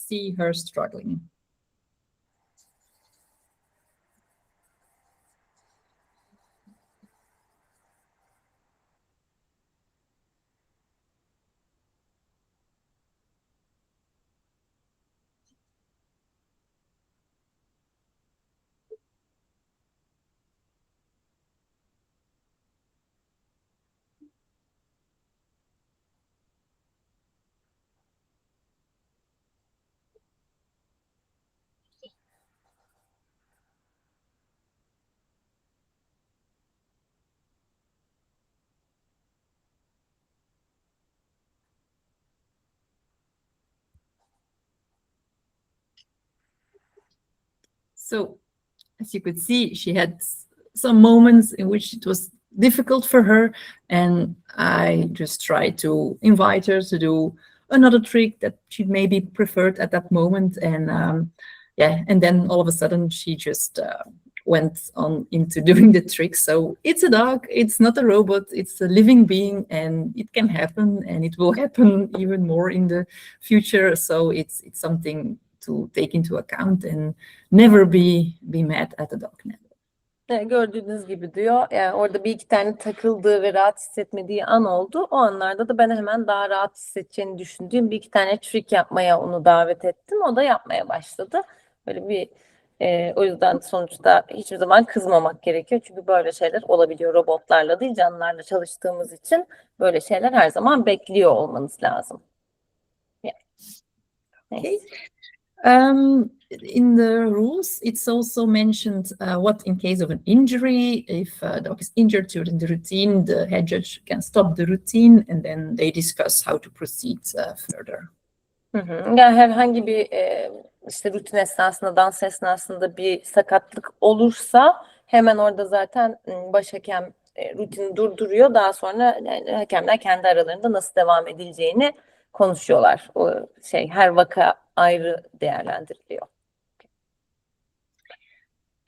Speaker 2: see her struggling. So, as you could see, she had some moments in which it was difficult for her, and I just tried to invite her to do another trick that she maybe preferred at that moment, and yeah, and then all of a sudden she just went on into doing the trick. So it's a dog, it's not a robot, it's a living being, and it can happen, and it will happen even more in the future. So it's something to take into account and never be mad at the dog.
Speaker 1: Gördüğünüz gibi diyor, yani orada bir iki tane takıldığı ve rahat hissetmediği an oldu. O anlarda da ben hemen daha rahat hissedeceğini düşündüğüm bir iki tane trick yapmaya onu davet ettim. O da yapmaya başladı. Böyle bir o yüzden sonuçta hiçbir zaman kızmamak gerekiyor. Çünkü böyle şeyler olabiliyor. Robotlarla değil, canlılarla çalıştığımız için böyle şeyler her zaman bekliyor olmanız lazım. Yeah.
Speaker 2: Okay. In the rules, it's also mentioned what in case of an injury, if the dog is injured during the routine, the head judge can stop the routine and then they discuss how to proceed further.
Speaker 1: Yani herhangi bir işte rutin esnasında, dans esnasında bir sakatlık olursa hemen orada zaten başhakem rutini durduruyor. Daha sonra yani hakemler kendi aralarında nasıl devam edileceğini konuşuyorlar. O her vaka ayrı değerlendiriliyor.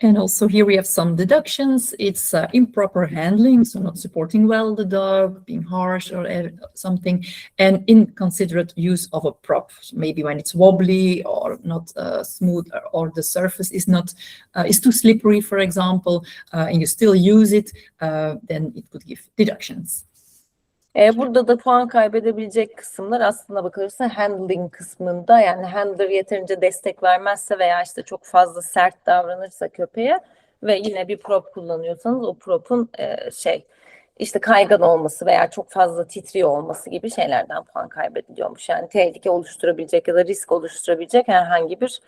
Speaker 2: And also here we have some deductions. It's improper handling, so not supporting well the dog, being harsh or something, and inconsiderate use of a prop. So maybe when it's wobbly or not smooth, or the surface is not is too slippery, for example, and you still use it, then it could give deductions.
Speaker 1: Burada da puan kaybedebilecek kısımlar aslında bakılırsa handling kısmında, yani handler yeterince destek vermezse veya işte çok fazla sert davranırsa köpeğe ve yine bir prop kullanıyorsanız o prop'un işte kaygan olması veya çok fazla titriyor olması gibi şeylerden puan kaybediliyormuş. Yani tehlike oluşturabilecek ya da risk oluşturabilecek herhangi bir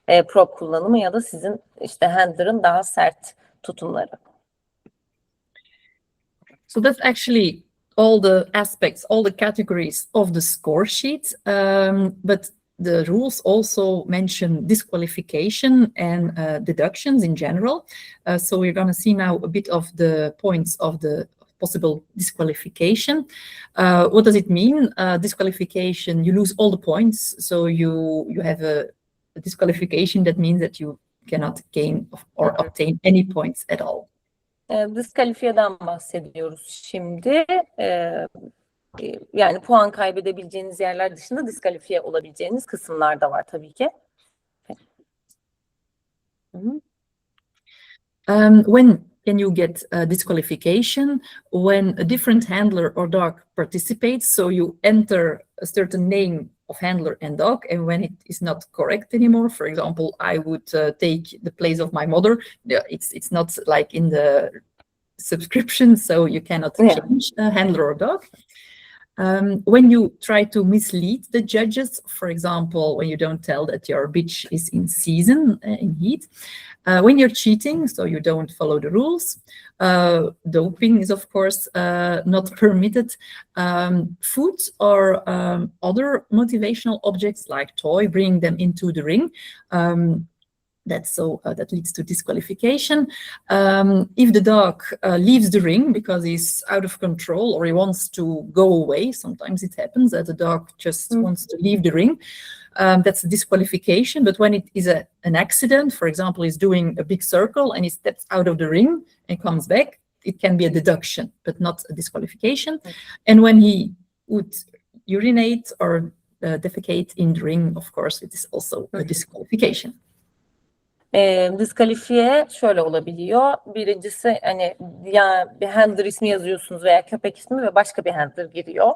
Speaker 1: prop kullanımı ya da sizin işte handler'ın daha sert tutumları.
Speaker 2: So that's actually all the aspects, all the categories of the score sheet, but the rules also mention disqualification and deductions in general. So we're going to see now a bit of the points of the possible disqualification. What does it mean? Disqualification, you lose all the points, so you have a disqualification. That means that you cannot gain or obtain any points at all.
Speaker 1: Diskalifiyeden bahsediyoruz şimdi. Yani puan kaybedebileceğiniz yerler dışında diskalifiye olabileceğiniz kısımlar da var tabii ki.
Speaker 2: When can you get disqualification? When a different handler or dog participates, so you enter a certain name of handler and dog, and when it is not correct anymore, for example, I would take the place of my mother. It's not like in the subscription, so you cannot change a handler or dog. When you try to mislead the judges, for example, when you don't tell that your bitch is in season, in heat, when you're cheating, so you don't follow the rules, doping is of course not permitted, food or other motivational objects like toy, bring them into the ring, that leads to disqualification. If the dog leaves the ring because he's out of control or he wants to go away, sometimes it happens that the dog just wants to leave the ring, that's a disqualification. But when it is an accident, for example, he's doing a big circle and he steps out of the ring and comes back, it can be a deduction, but not a disqualification. And when he would urinate or defecate in the ring, of course, it is also a disqualification.
Speaker 1: Diskalifiye şöyle olabiliyor. Birincisi hani ya bir handler ismi yazıyorsunuz veya köpek ismi ve başka bir handler giriyor.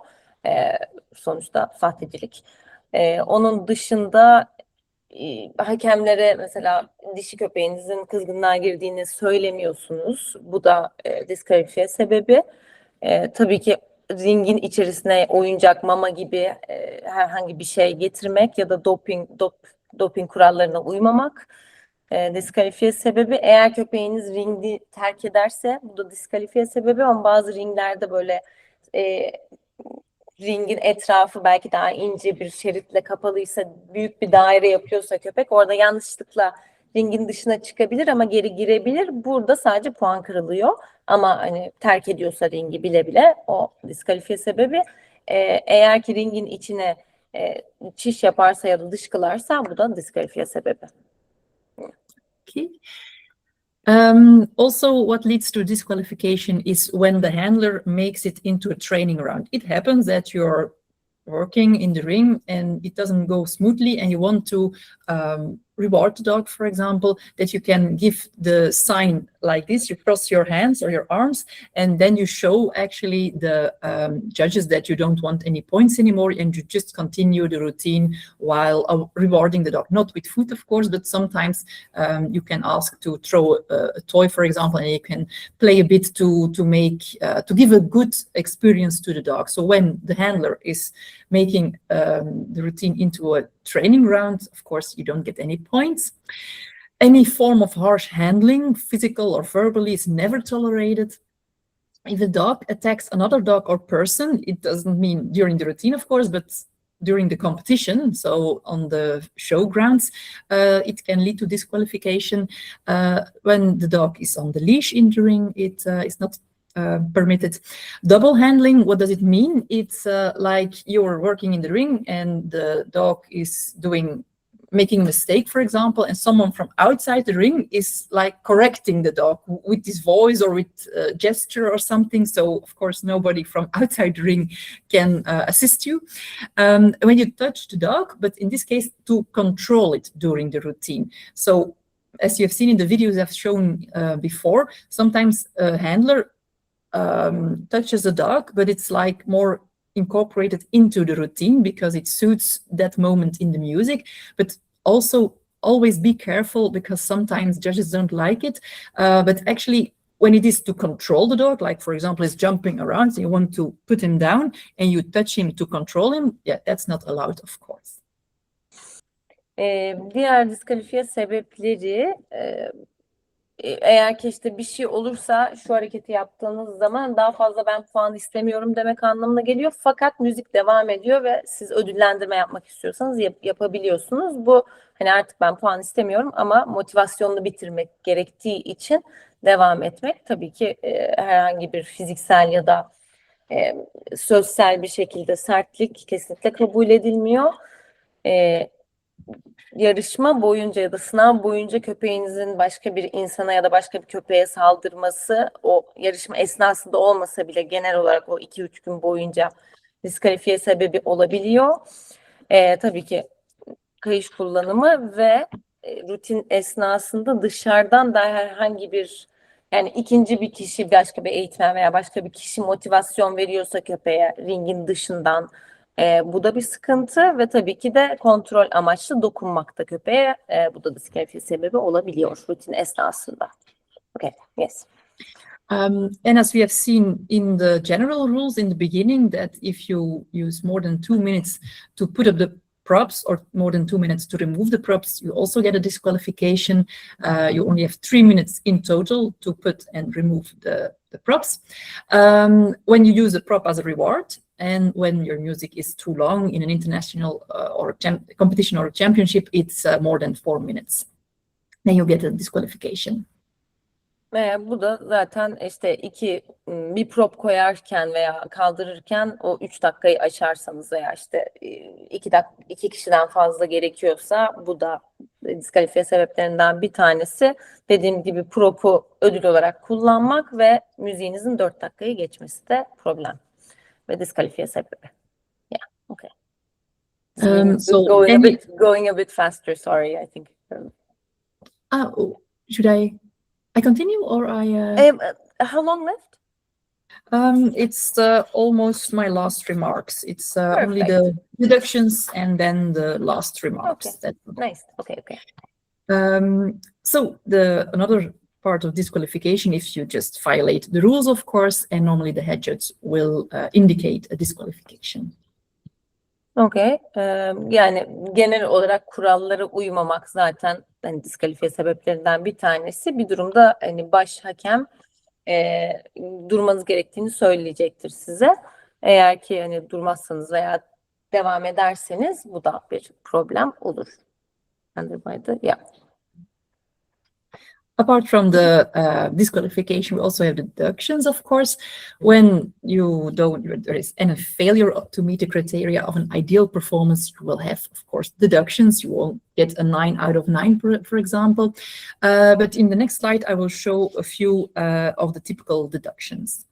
Speaker 1: Sonuçta sahtecilik. Onun dışında hakemlere mesela dişi köpeğinizin kızgınlığa girdiğini söylemiyorsunuz. Bu da diskalifiye sebebi. Tabii ki ringin içerisine oyuncak, mama gibi herhangi bir şey getirmek ya da doping kurallarına uymamak diskalifiye sebebi. Eğer köpeğiniz ringi terk ederse bu da diskalifiye sebebi, ama bazı ringlerde böyle ringin etrafı belki daha ince bir şeritle kapalıysa, büyük bir daire yapıyorsa köpek, orada yanlışlıkla ringin dışına çıkabilir ama geri girebilir. Burada sadece puan kırılıyor. Ama hani terk ediyorsa ringi bile bile, o diskalifiye sebebi. Eğer ki ringin içine çiş yaparsa ya da dışkılarsa, bu da diskalifiye sebebi.
Speaker 2: Okay. Also, what leads to disqualification is when the handler makes it into a training round. It happens that you're working in the ring and it doesn't go smoothly, and you want to reward the dog, for example, that you can give the sign like this. You cross your hands or your arms, and then you show actually the judges that you don't want any points anymore, and you just continue the routine while rewarding the dog. Not with food, of course, but sometimes you can ask to throw a toy, for example, and you can play a bit to make to give a good experience to the dog. So when the handler is making the routine into a training round, of course, you don't get any points. Any form of harsh handling, physical or verbally, is never tolerated. If a dog attacks another dog or person, it doesn't mean during the routine, of course, but during the competition, so on the showgrounds, it can lead to disqualification. When the dog is on the leash in the ring, it is not permitted. Double handling, what does it mean? It's like you're working in the ring and the dog is making a mistake, for example, and someone from outside the ring is like correcting the dog with his voice or with a gesture or something. So of course nobody from outside the ring can assist you when you touch the dog, but in this case to control it during the routine. So as you have seen in the videos I've shown before, sometimes a handler touches the dog, but it's like more incorporated into the routine because it suits that moment in the music. But also always be careful, because sometimes judges don't like it, but actually when it is to control the dog, like for example he's jumping around, so you want to put him down and you touch him to control him, yeah, that's not allowed, of course.
Speaker 1: Diğer diskalifiye sebepleri, eğer ki işte bir şey olursa şu hareketi yaptığınız zaman daha fazla ben puan istemiyorum demek anlamına geliyor. Fakat müzik devam ediyor ve siz ödüllendirme yapmak istiyorsanız yapabiliyorsunuz. Bu hani artık ben puan istemiyorum ama motivasyonunu bitirmek gerektiği için devam etmek. Tabii ki herhangi bir fiziksel ya da sözsel bir şekilde sertlik kesinlikle kabul edilmiyor. Yarışma boyunca ya da sınav boyunca köpeğinizin başka bir insana ya da başka bir köpeğe saldırması, o yarışma esnasında olmasa bile genel olarak o 2-3 gün boyunca diskalifiye sebebi olabiliyor. Tabii ki kayış kullanımı ve rutin esnasında dışarıdan da herhangi bir, yani ikinci bir kişi, başka bir eğitmen veya başka bir kişi motivasyon veriyorsa köpeğe ringin dışından, bu da bir sıkıntı ve tabii ki de kontrol amaçlı dokunmakta köpeğe, bu da diskalifiye sebebi olabiliyor rutin esnasında. Okay, yes.
Speaker 2: And as we have seen in the general rules in the beginning, that if you use more than 2 minutes to put up the props or more than 2 minutes to remove the props, you also get a disqualification. You only have 3 minutes in total to put and remove the props. When you use a prop as a reward, and when your music is too long in an international or competition or a championship, it's more than 4 minutes. Then you get a disqualification.
Speaker 1: Bu da zaten işte bir prop koyarken veya kaldırırken o 3 dakikayı aşarsanız veya işte 2 kişiden fazla gerekiyorsa, bu da diskalifiye sebeplerinden bir tanesi. Dediğim gibi propu ödül olarak kullanmak ve müziğinizin 4 dakikayı geçmesi de problem ve diskalifiye sebebi. Yeah, okay.
Speaker 2: So
Speaker 1: Going a bit faster. Sorry, I think.
Speaker 2: Should I continue or
Speaker 1: How long left?
Speaker 2: It's almost my last remarks. It's only
Speaker 1: Perfect.
Speaker 2: the deductions and then the last remarks.
Speaker 1: Okay. Nice. Okay.
Speaker 2: So another part of disqualification, if you just violate the rules, of course, and normally the head judge will indicate a disqualification.
Speaker 1: Okay. Yani genel olarak kurallara uymamak zaten hani diskalifiye sebeplerinden bir tanesi. Bir durumda hani baş hakem durmanız gerektiğini söyleyecektir size. Eğer ki hani durmazsanız veya devam ederseniz bu da bir problem olur. Yeah.
Speaker 2: Apart from the disqualification, we also have the deductions, of course. When there is any failure to meet the criteria of an ideal performance, you will have, of course, deductions. You won't get a 9 out of 9, for example. But in the next slide, I will show a few of the typical deductions.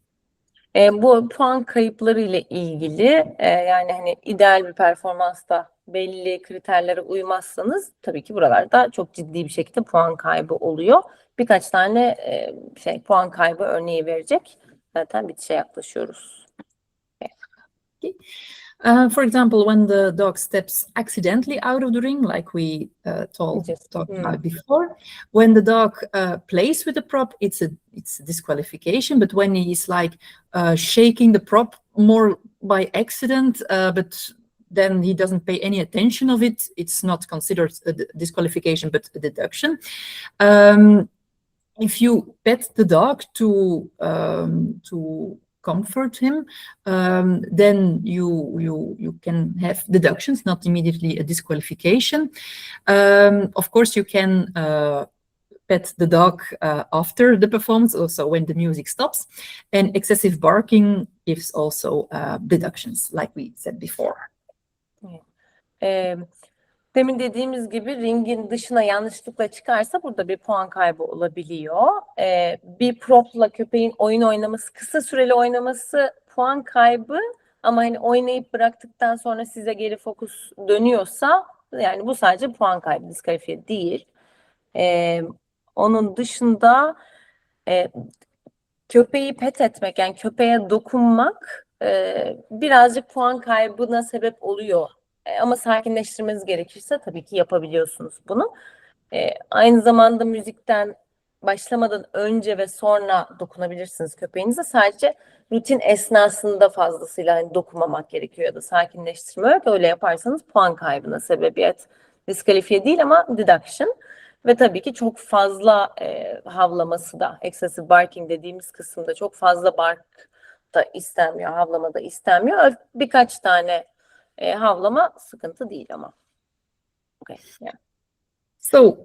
Speaker 1: Bu puan kayıpları ile ilgili yani hani ideal bir performansta belli kriterlere uymazsanız tabii ki buralarda çok ciddi bir şekilde puan kaybı oluyor. Birkaç tane puan kaybı örneği verecek. Zaten bitişe yaklaşıyoruz.
Speaker 2: Okay. For example, when the dog steps accidentally out of the ring, like we talked about before, when the dog plays with the prop, it's a disqualification. But when he is like shaking the prop more by accident, but then he doesn't pay any attention of it, it's not considered a disqualification, but a deduction. If you pet the dog to comfort him, then you can have deductions, not immediately a disqualification. Of course, you can pet the dog after the performance, also when the music stops, and excessive barking gives also deductions, like we said before.
Speaker 1: Demin dediğimiz gibi ringin dışına yanlışlıkla çıkarsa burada bir puan kaybı olabiliyor. Bir propla köpeğin oyun oynaması, kısa süreli oynaması puan kaybı ama hani oynayıp bıraktıktan sonra size geri fokus dönüyorsa yani bu sadece puan kaybı, diskalifiye değil. Onun dışında köpeği pet etmek yani köpeğe dokunmak birazcık puan kaybına sebep oluyor. Ama sakinleştirmeniz gerekirse tabii ki yapabiliyorsunuz bunu. Aynı zamanda müzikten başlamadan önce ve sonra dokunabilirsiniz köpeğinize. Sadece rutin esnasında fazlasıyla hani dokunmamak gerekiyor ya da sakinleştirme yok. Öyle yaparsanız puan kaybına sebebiyet. Diskalifiye değil ama deduction. Ve tabii ki çok fazla havlaması da, excessive barking dediğimiz kısımda çok fazla bark da istenmiyor, havlama da istenmiyor. Birkaç tane havlama sıkıntı değil ama. Okay, yeah.
Speaker 2: So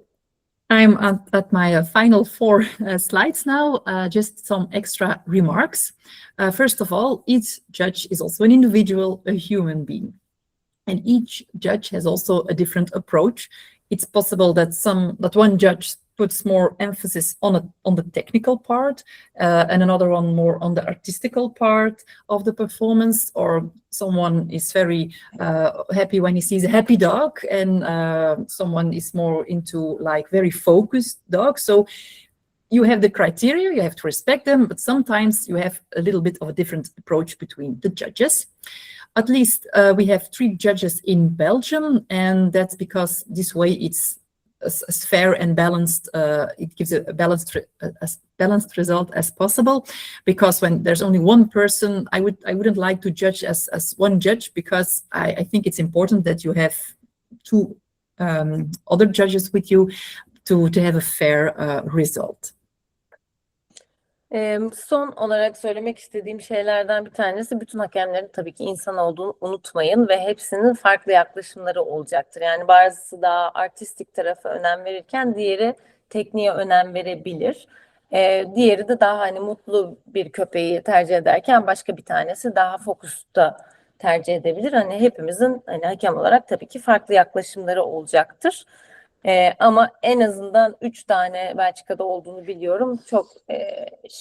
Speaker 2: I'm at my final 4 slides now. Just some extra remarks. First of all, each judge is also an individual, a human being. And each judge has also a different approach. It's possible that one judge puts more emphasis on the technical part, and another one more on the artistical part of the performance, or someone is very happy when he sees a happy dog, and someone is more into like very focused dog. So you have the criteria, you have to respect them, but sometimes you have a little bit of a different approach between the judges. At least we have 3 judges in Belgium, and that's because this way it's as fair and balanced. It gives a balanced result as possible. Because when there's only one person, I wouldn't like to judge as one judge, because I think it's important that you have 2 other judges with you to have a fair result.
Speaker 1: Son olarak söylemek istediğim şeylerden bir tanesi, bütün hakemlerin tabii ki insan olduğunu unutmayın ve hepsinin farklı yaklaşımları olacaktır. Yani bazısı daha artistik tarafa önem verirken diğeri tekniğe önem verebilir. Diğeri de daha hani mutlu bir köpeği tercih ederken başka bir tanesi daha fokusta tercih edebilir. Hani hepimizin hani hakem olarak tabii ki farklı yaklaşımları olacaktır. Ama en azından 3 tane Belçika'da olduğunu biliyorum. Çok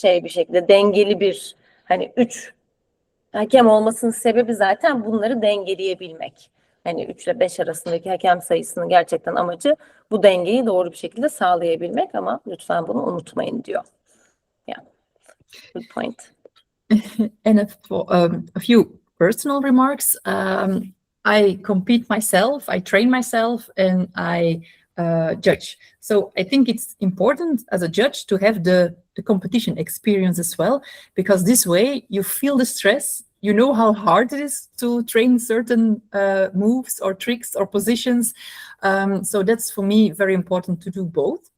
Speaker 1: bir şekilde dengeli bir hani 3 hakem olmasının sebebi zaten bunları dengeleyebilmek. hani 3 ile 5 arasındaki hakem sayısının gerçekten amacı bu dengeyi doğru bir şekilde sağlayabilmek ama lütfen bunu unutmayın diyor. Yeah, good point.
Speaker 2: And a few personal remarks. I compete myself, I train myself, and I judge. So I think it's important as a judge to have the competition experience as well, because this way you feel the stress, you know how hard it is to train certain moves or tricks or positions. So that's for me very important to do both.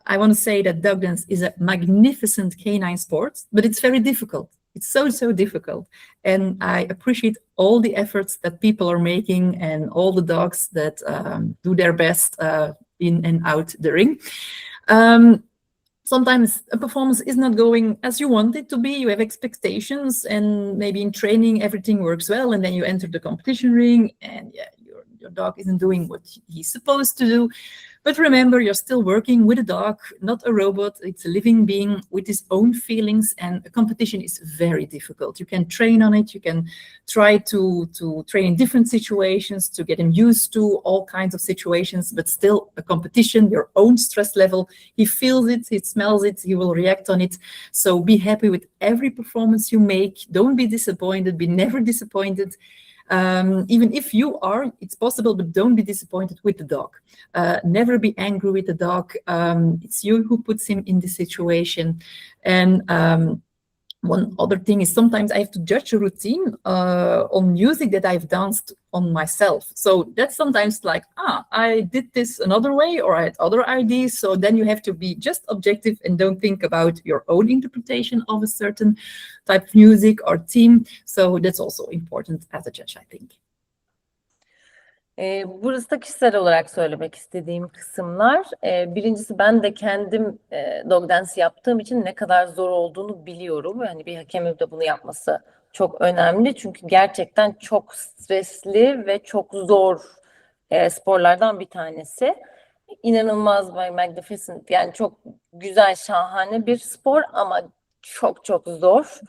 Speaker 2: I want to say that dog dance is a magnificent canine sport, but it's very difficult. It's so difficult. And I appreciate all the efforts that people are making and all the dogs that do their best in and out the ring. Sometimes a performance is not going as you want it to be. You have expectations, and maybe in training everything works well, and then you enter the competition ring and yeah, your dog isn't doing what he's supposed to do. But remember, you're still working with a dog, not a robot. It's a living being with his own feelings, and a competition is very difficult. You can train on it. You can try to train in different situations to get him used to all kinds of situations, but still a competition, your own stress level, he feels it, he smells it, he will react on it. So be happy with every performance you make. Don't be disappointed, be never disappointed. Even if you are, it's possible, but don't be disappointed with the dog. Never be angry with the dog. It's you who puts him in this situation. And one other thing is sometimes I have to judge a routine on music that I've danced on myself. So that's sometimes like, I did this another way, or I had other ideas. So then you have to be just objective and don't think about your own interpretation of a certain type of music or theme. So that's also important as a judge, I think.
Speaker 1: Burası da kişisel olarak söylemek istediğim kısımlar. Birincisi ben de kendim dog dance yaptığım için ne kadar zor olduğunu biliyorum. Yani bir hakemin de bunu yapması çok önemli. Çünkü gerçekten çok stresli ve çok zor sporlardan bir tanesi. İnanılmaz magnificent, yani çok güzel, şahane bir spor ama çok zor.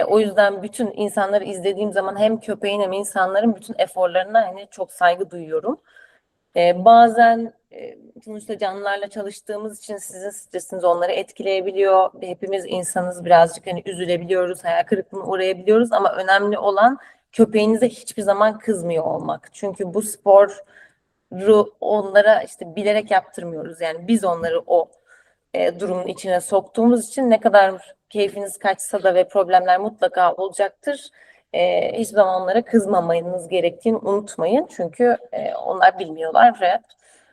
Speaker 1: O yüzden bütün insanları izlediğim zaman hem köpeğin hem insanların bütün eforlarına hani çok saygı duyuyorum. Bazen sonuçta canlılarla çalıştığımız için sizin stresiniz onları etkileyebiliyor. Hepimiz insanız, birazcık hani üzülebiliyoruz, hayal kırıklığına uğrayabiliyoruz ama önemli olan köpeğinize hiçbir zaman kızmıyor olmak. Çünkü bu sporu onlara işte bilerek yaptırmıyoruz. Yani biz onları o durumun içine soktuğumuz için ne kadar keyfiniz kaçsa da ve problemler mutlaka olacaktır. Hiçbir zaman onlara kızmamanız gerektiğini unutmayın. Çünkü onlar bilmiyorlar ve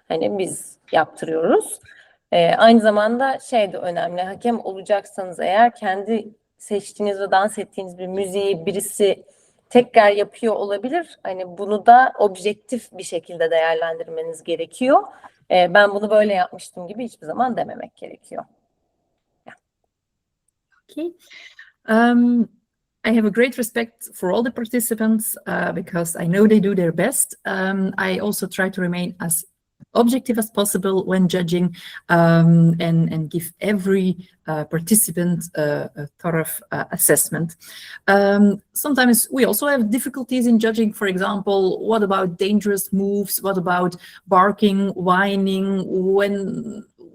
Speaker 1: hani biz yaptırıyoruz. Aynı zamanda şey de önemli. Hakem olacaksanız eğer kendi seçtiğiniz ve dans ettiğiniz bir müziği birisi tekrar yapıyor olabilir. Hani bunu da objektif bir şekilde değerlendirmeniz gerekiyor. Ben bunu böyle yapmıştım gibi hiçbir zaman dememek gerekiyor.
Speaker 2: Okay. I have a great respect for all the participants because I know they do their best. I also try to remain as objective as possible when judging and give every participant a thorough assessment. Sometimes we also have difficulties in judging. For example, what about dangerous moves? What about barking, whining?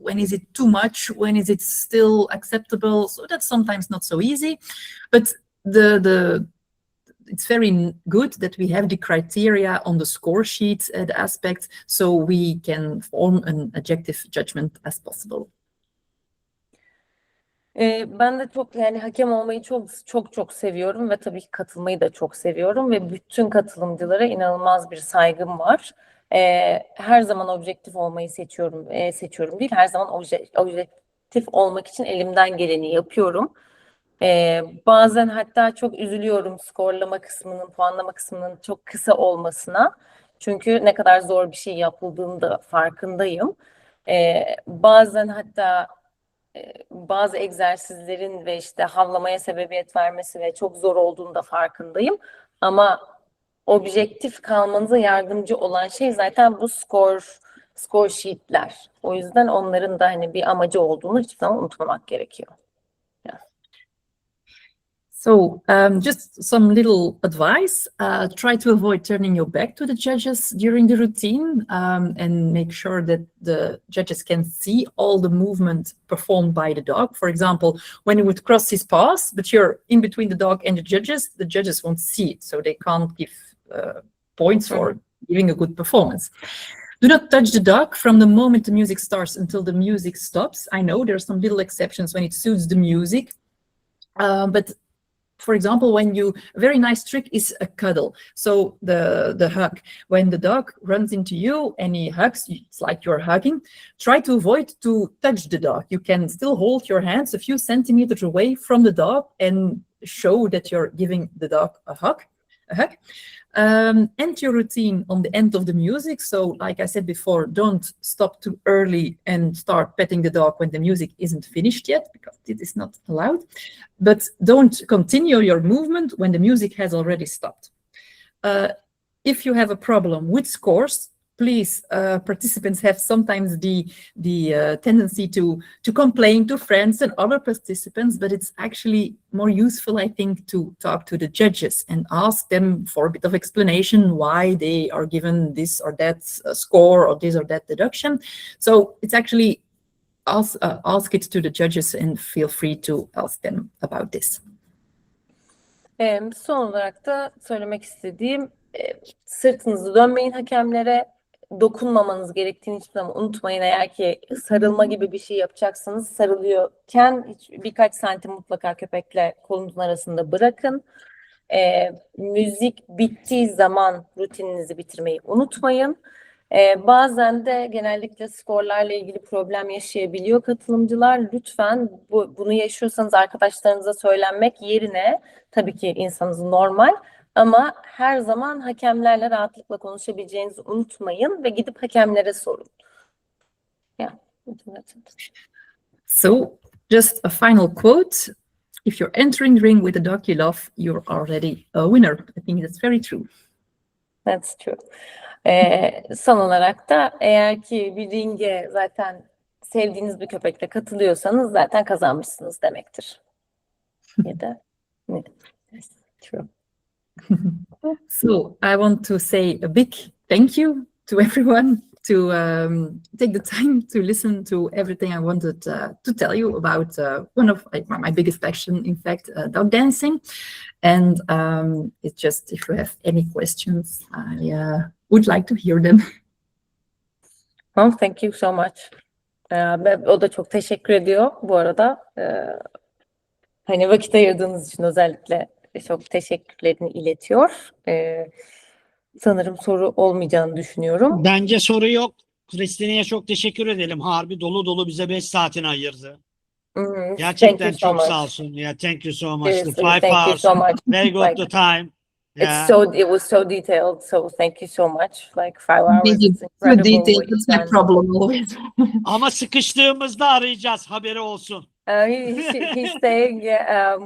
Speaker 2: When is it too much? When is it still acceptable? So that's sometimes not so easy, but it's very good that we have the criteria on the score sheet, the aspects, so we can form an objective judgment as possible.
Speaker 1: Ben de çok yani hakem olmayı çok seviyorum ve tabii ki katılmayı da çok seviyorum ve bütün katılımcılara inanılmaz bir saygım var. Her zaman objektif olmayı seçiyorum değil, her zaman objektif olmak için elimden geleni yapıyorum. Bazen hatta çok üzülüyorum skorlama kısmının, puanlama kısmının çok kısa olmasına. Çünkü ne kadar zor bir şey yapıldığını da farkındayım. Bazen hatta bazı egzersizlerin ve işte havlamaya sebebiyet vermesi ve çok zor olduğunu da farkındayım. Ama objektif kalmanıza yardımcı olan şey zaten bu score sheet'ler. O yüzden onların da hani bir amacı olduğunu hiçbir zaman unutmamak gerekiyor.
Speaker 2: So just some little advice. Try to avoid turning your back to the judges during the routine and make sure that the judges can see all the movement performed by the dog. For example, when he would cross his paws, but you're in between the dog and the judges won't see it, so they can't give points for giving a good performance. Do not touch the dog from the moment the music starts until the music stops. I know there are some little exceptions when it suits the music, but for example, a very nice trick is a cuddle. So the hug, when the dog runs into you and he hugs, it's like you're hugging. Try to avoid to touch the dog. You can still hold your hands a few centimeters away from the dog and show that you're giving the dog a hug. End your routine on the end of the music. So like I said before, don't stop too early and start petting the dog when the music isn't finished yet, because it is not allowed. But don't continue your movement when the music has already stopped. If you have a problem with scores, please, participants have sometimes the tendency to complain to friends and other participants, but it's actually more useful, I think, to talk to the judges and ask them for a bit of explanation why they are given this or that score or this or that deduction. So it's actually ask it to the judges and feel free to ask them about this.
Speaker 1: Son olarak da söylemek istediğim, sırtınızı dönmeyin hakemlere. Dokunmamanız gerektiğini hiçbir zaman unutmayın. Eğer ki sarılma gibi bir şey yapacaksanız sarılıyorken birkaç santim mutlaka köpekle kolunuzun arasında bırakın. Müzik bittiği zaman rutininizi bitirmeyi unutmayın. Bazen de genellikle skorlarla ilgili problem yaşayabiliyor katılımcılar. Lütfen bunu yaşıyorsanız arkadaşlarınıza söylenmek yerine, tabii ki insanınız normal, ama her zaman hakemlerle rahatlıkla konuşabileceğinizi unutmayın ve gidip hakemlere sorun. Yeah.
Speaker 2: So, just a final quote. If you're entering the ring with a dog you love, you're already a winner. I think that's very true.
Speaker 1: That's true. Son olarak da eğer ki bir ringe zaten sevdiğiniz bir köpekle katılıyorsanız zaten kazanmışsınız demektir. Ya da that's true.
Speaker 2: So I want to say a big thank you to everyone to take the time to listen to everything I wanted to tell you about one of my biggest passion, in fact, dog dancing. And it's just, if you have any questions, I would like to hear them.
Speaker 1: Oh, thank you so much. O da çok teşekkür ediyor bu arada. Hani vakit ayırdığınız için özellikle çok teşekkürlerini iletiyor. Sanırım soru olmayacağını düşünüyorum.
Speaker 8: Bence soru yok. Kristina'ya çok teşekkür edelim. Harbi dolu dolu bize 5 saatini ayırdı. Gerçekten çok sağ olsun. Yeah, thank you so much.
Speaker 1: Seriously,
Speaker 8: The 5
Speaker 1: thank you
Speaker 8: hours,
Speaker 1: so much.
Speaker 8: very good
Speaker 1: Like,
Speaker 8: the time. Yeah.
Speaker 1: It was so detailed. So thank you so much. Like 5 hours.
Speaker 2: Maybe
Speaker 1: Is
Speaker 2: too
Speaker 1: incredible
Speaker 2: detailed,
Speaker 1: what
Speaker 2: that's
Speaker 1: you've
Speaker 2: my
Speaker 1: done.
Speaker 2: problem always.
Speaker 8: Ama sıkıştığımızda arayacağız. Haberi olsun.
Speaker 1: He's saying, yeah,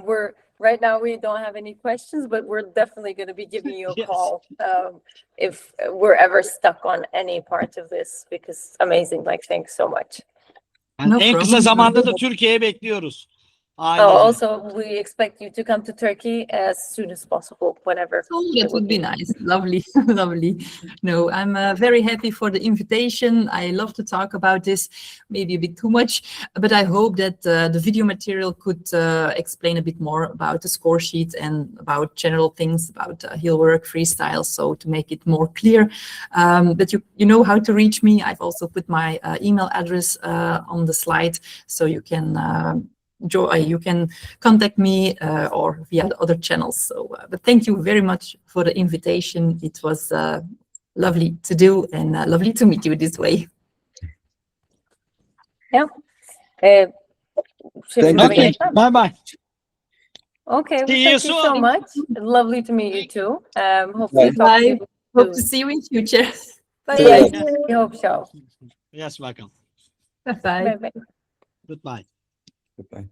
Speaker 1: right now we don't have any questions, but we're definitely going to be giving you a
Speaker 8: Yes.
Speaker 1: call if we're ever stuck on any part of this, because amazing. Like, thanks so much.
Speaker 8: Yani
Speaker 2: No
Speaker 8: en kısa
Speaker 2: problem.
Speaker 8: zamanda da Türkiye'ye bekliyoruz.
Speaker 1: Oh, also, we expect you to come to Turkey as soon as possible, whenever.
Speaker 2: Oh,
Speaker 1: it
Speaker 2: that would be nice. Lovely, lovely. No, I'm very happy for the invitation. I love to talk about this, maybe a bit too much, but I hope that the video material could explain a bit more about the score sheet and about general things about heel work, freestyle, so to make it more clear. But you know how to reach me. I've also put my email address on the slide, so you can you can contact me or via the other channels. So, but thank you very much for the invitation. It was lovely to do and lovely to meet you this way.
Speaker 1: Yeah.
Speaker 8: Okay, bye bye.
Speaker 1: Okay, well,
Speaker 8: See you
Speaker 1: thank you so
Speaker 8: soon.
Speaker 1: much. Lovely to meet you too. Hopefully talk to
Speaker 2: Bye.
Speaker 1: you
Speaker 2: Hope
Speaker 1: soon.
Speaker 2: to see you in future.
Speaker 1: Yes, we hope so.
Speaker 8: Yes, welcome.
Speaker 2: Bye.
Speaker 1: Bye bye.
Speaker 8: Goodbye.
Speaker 9: Goodbye.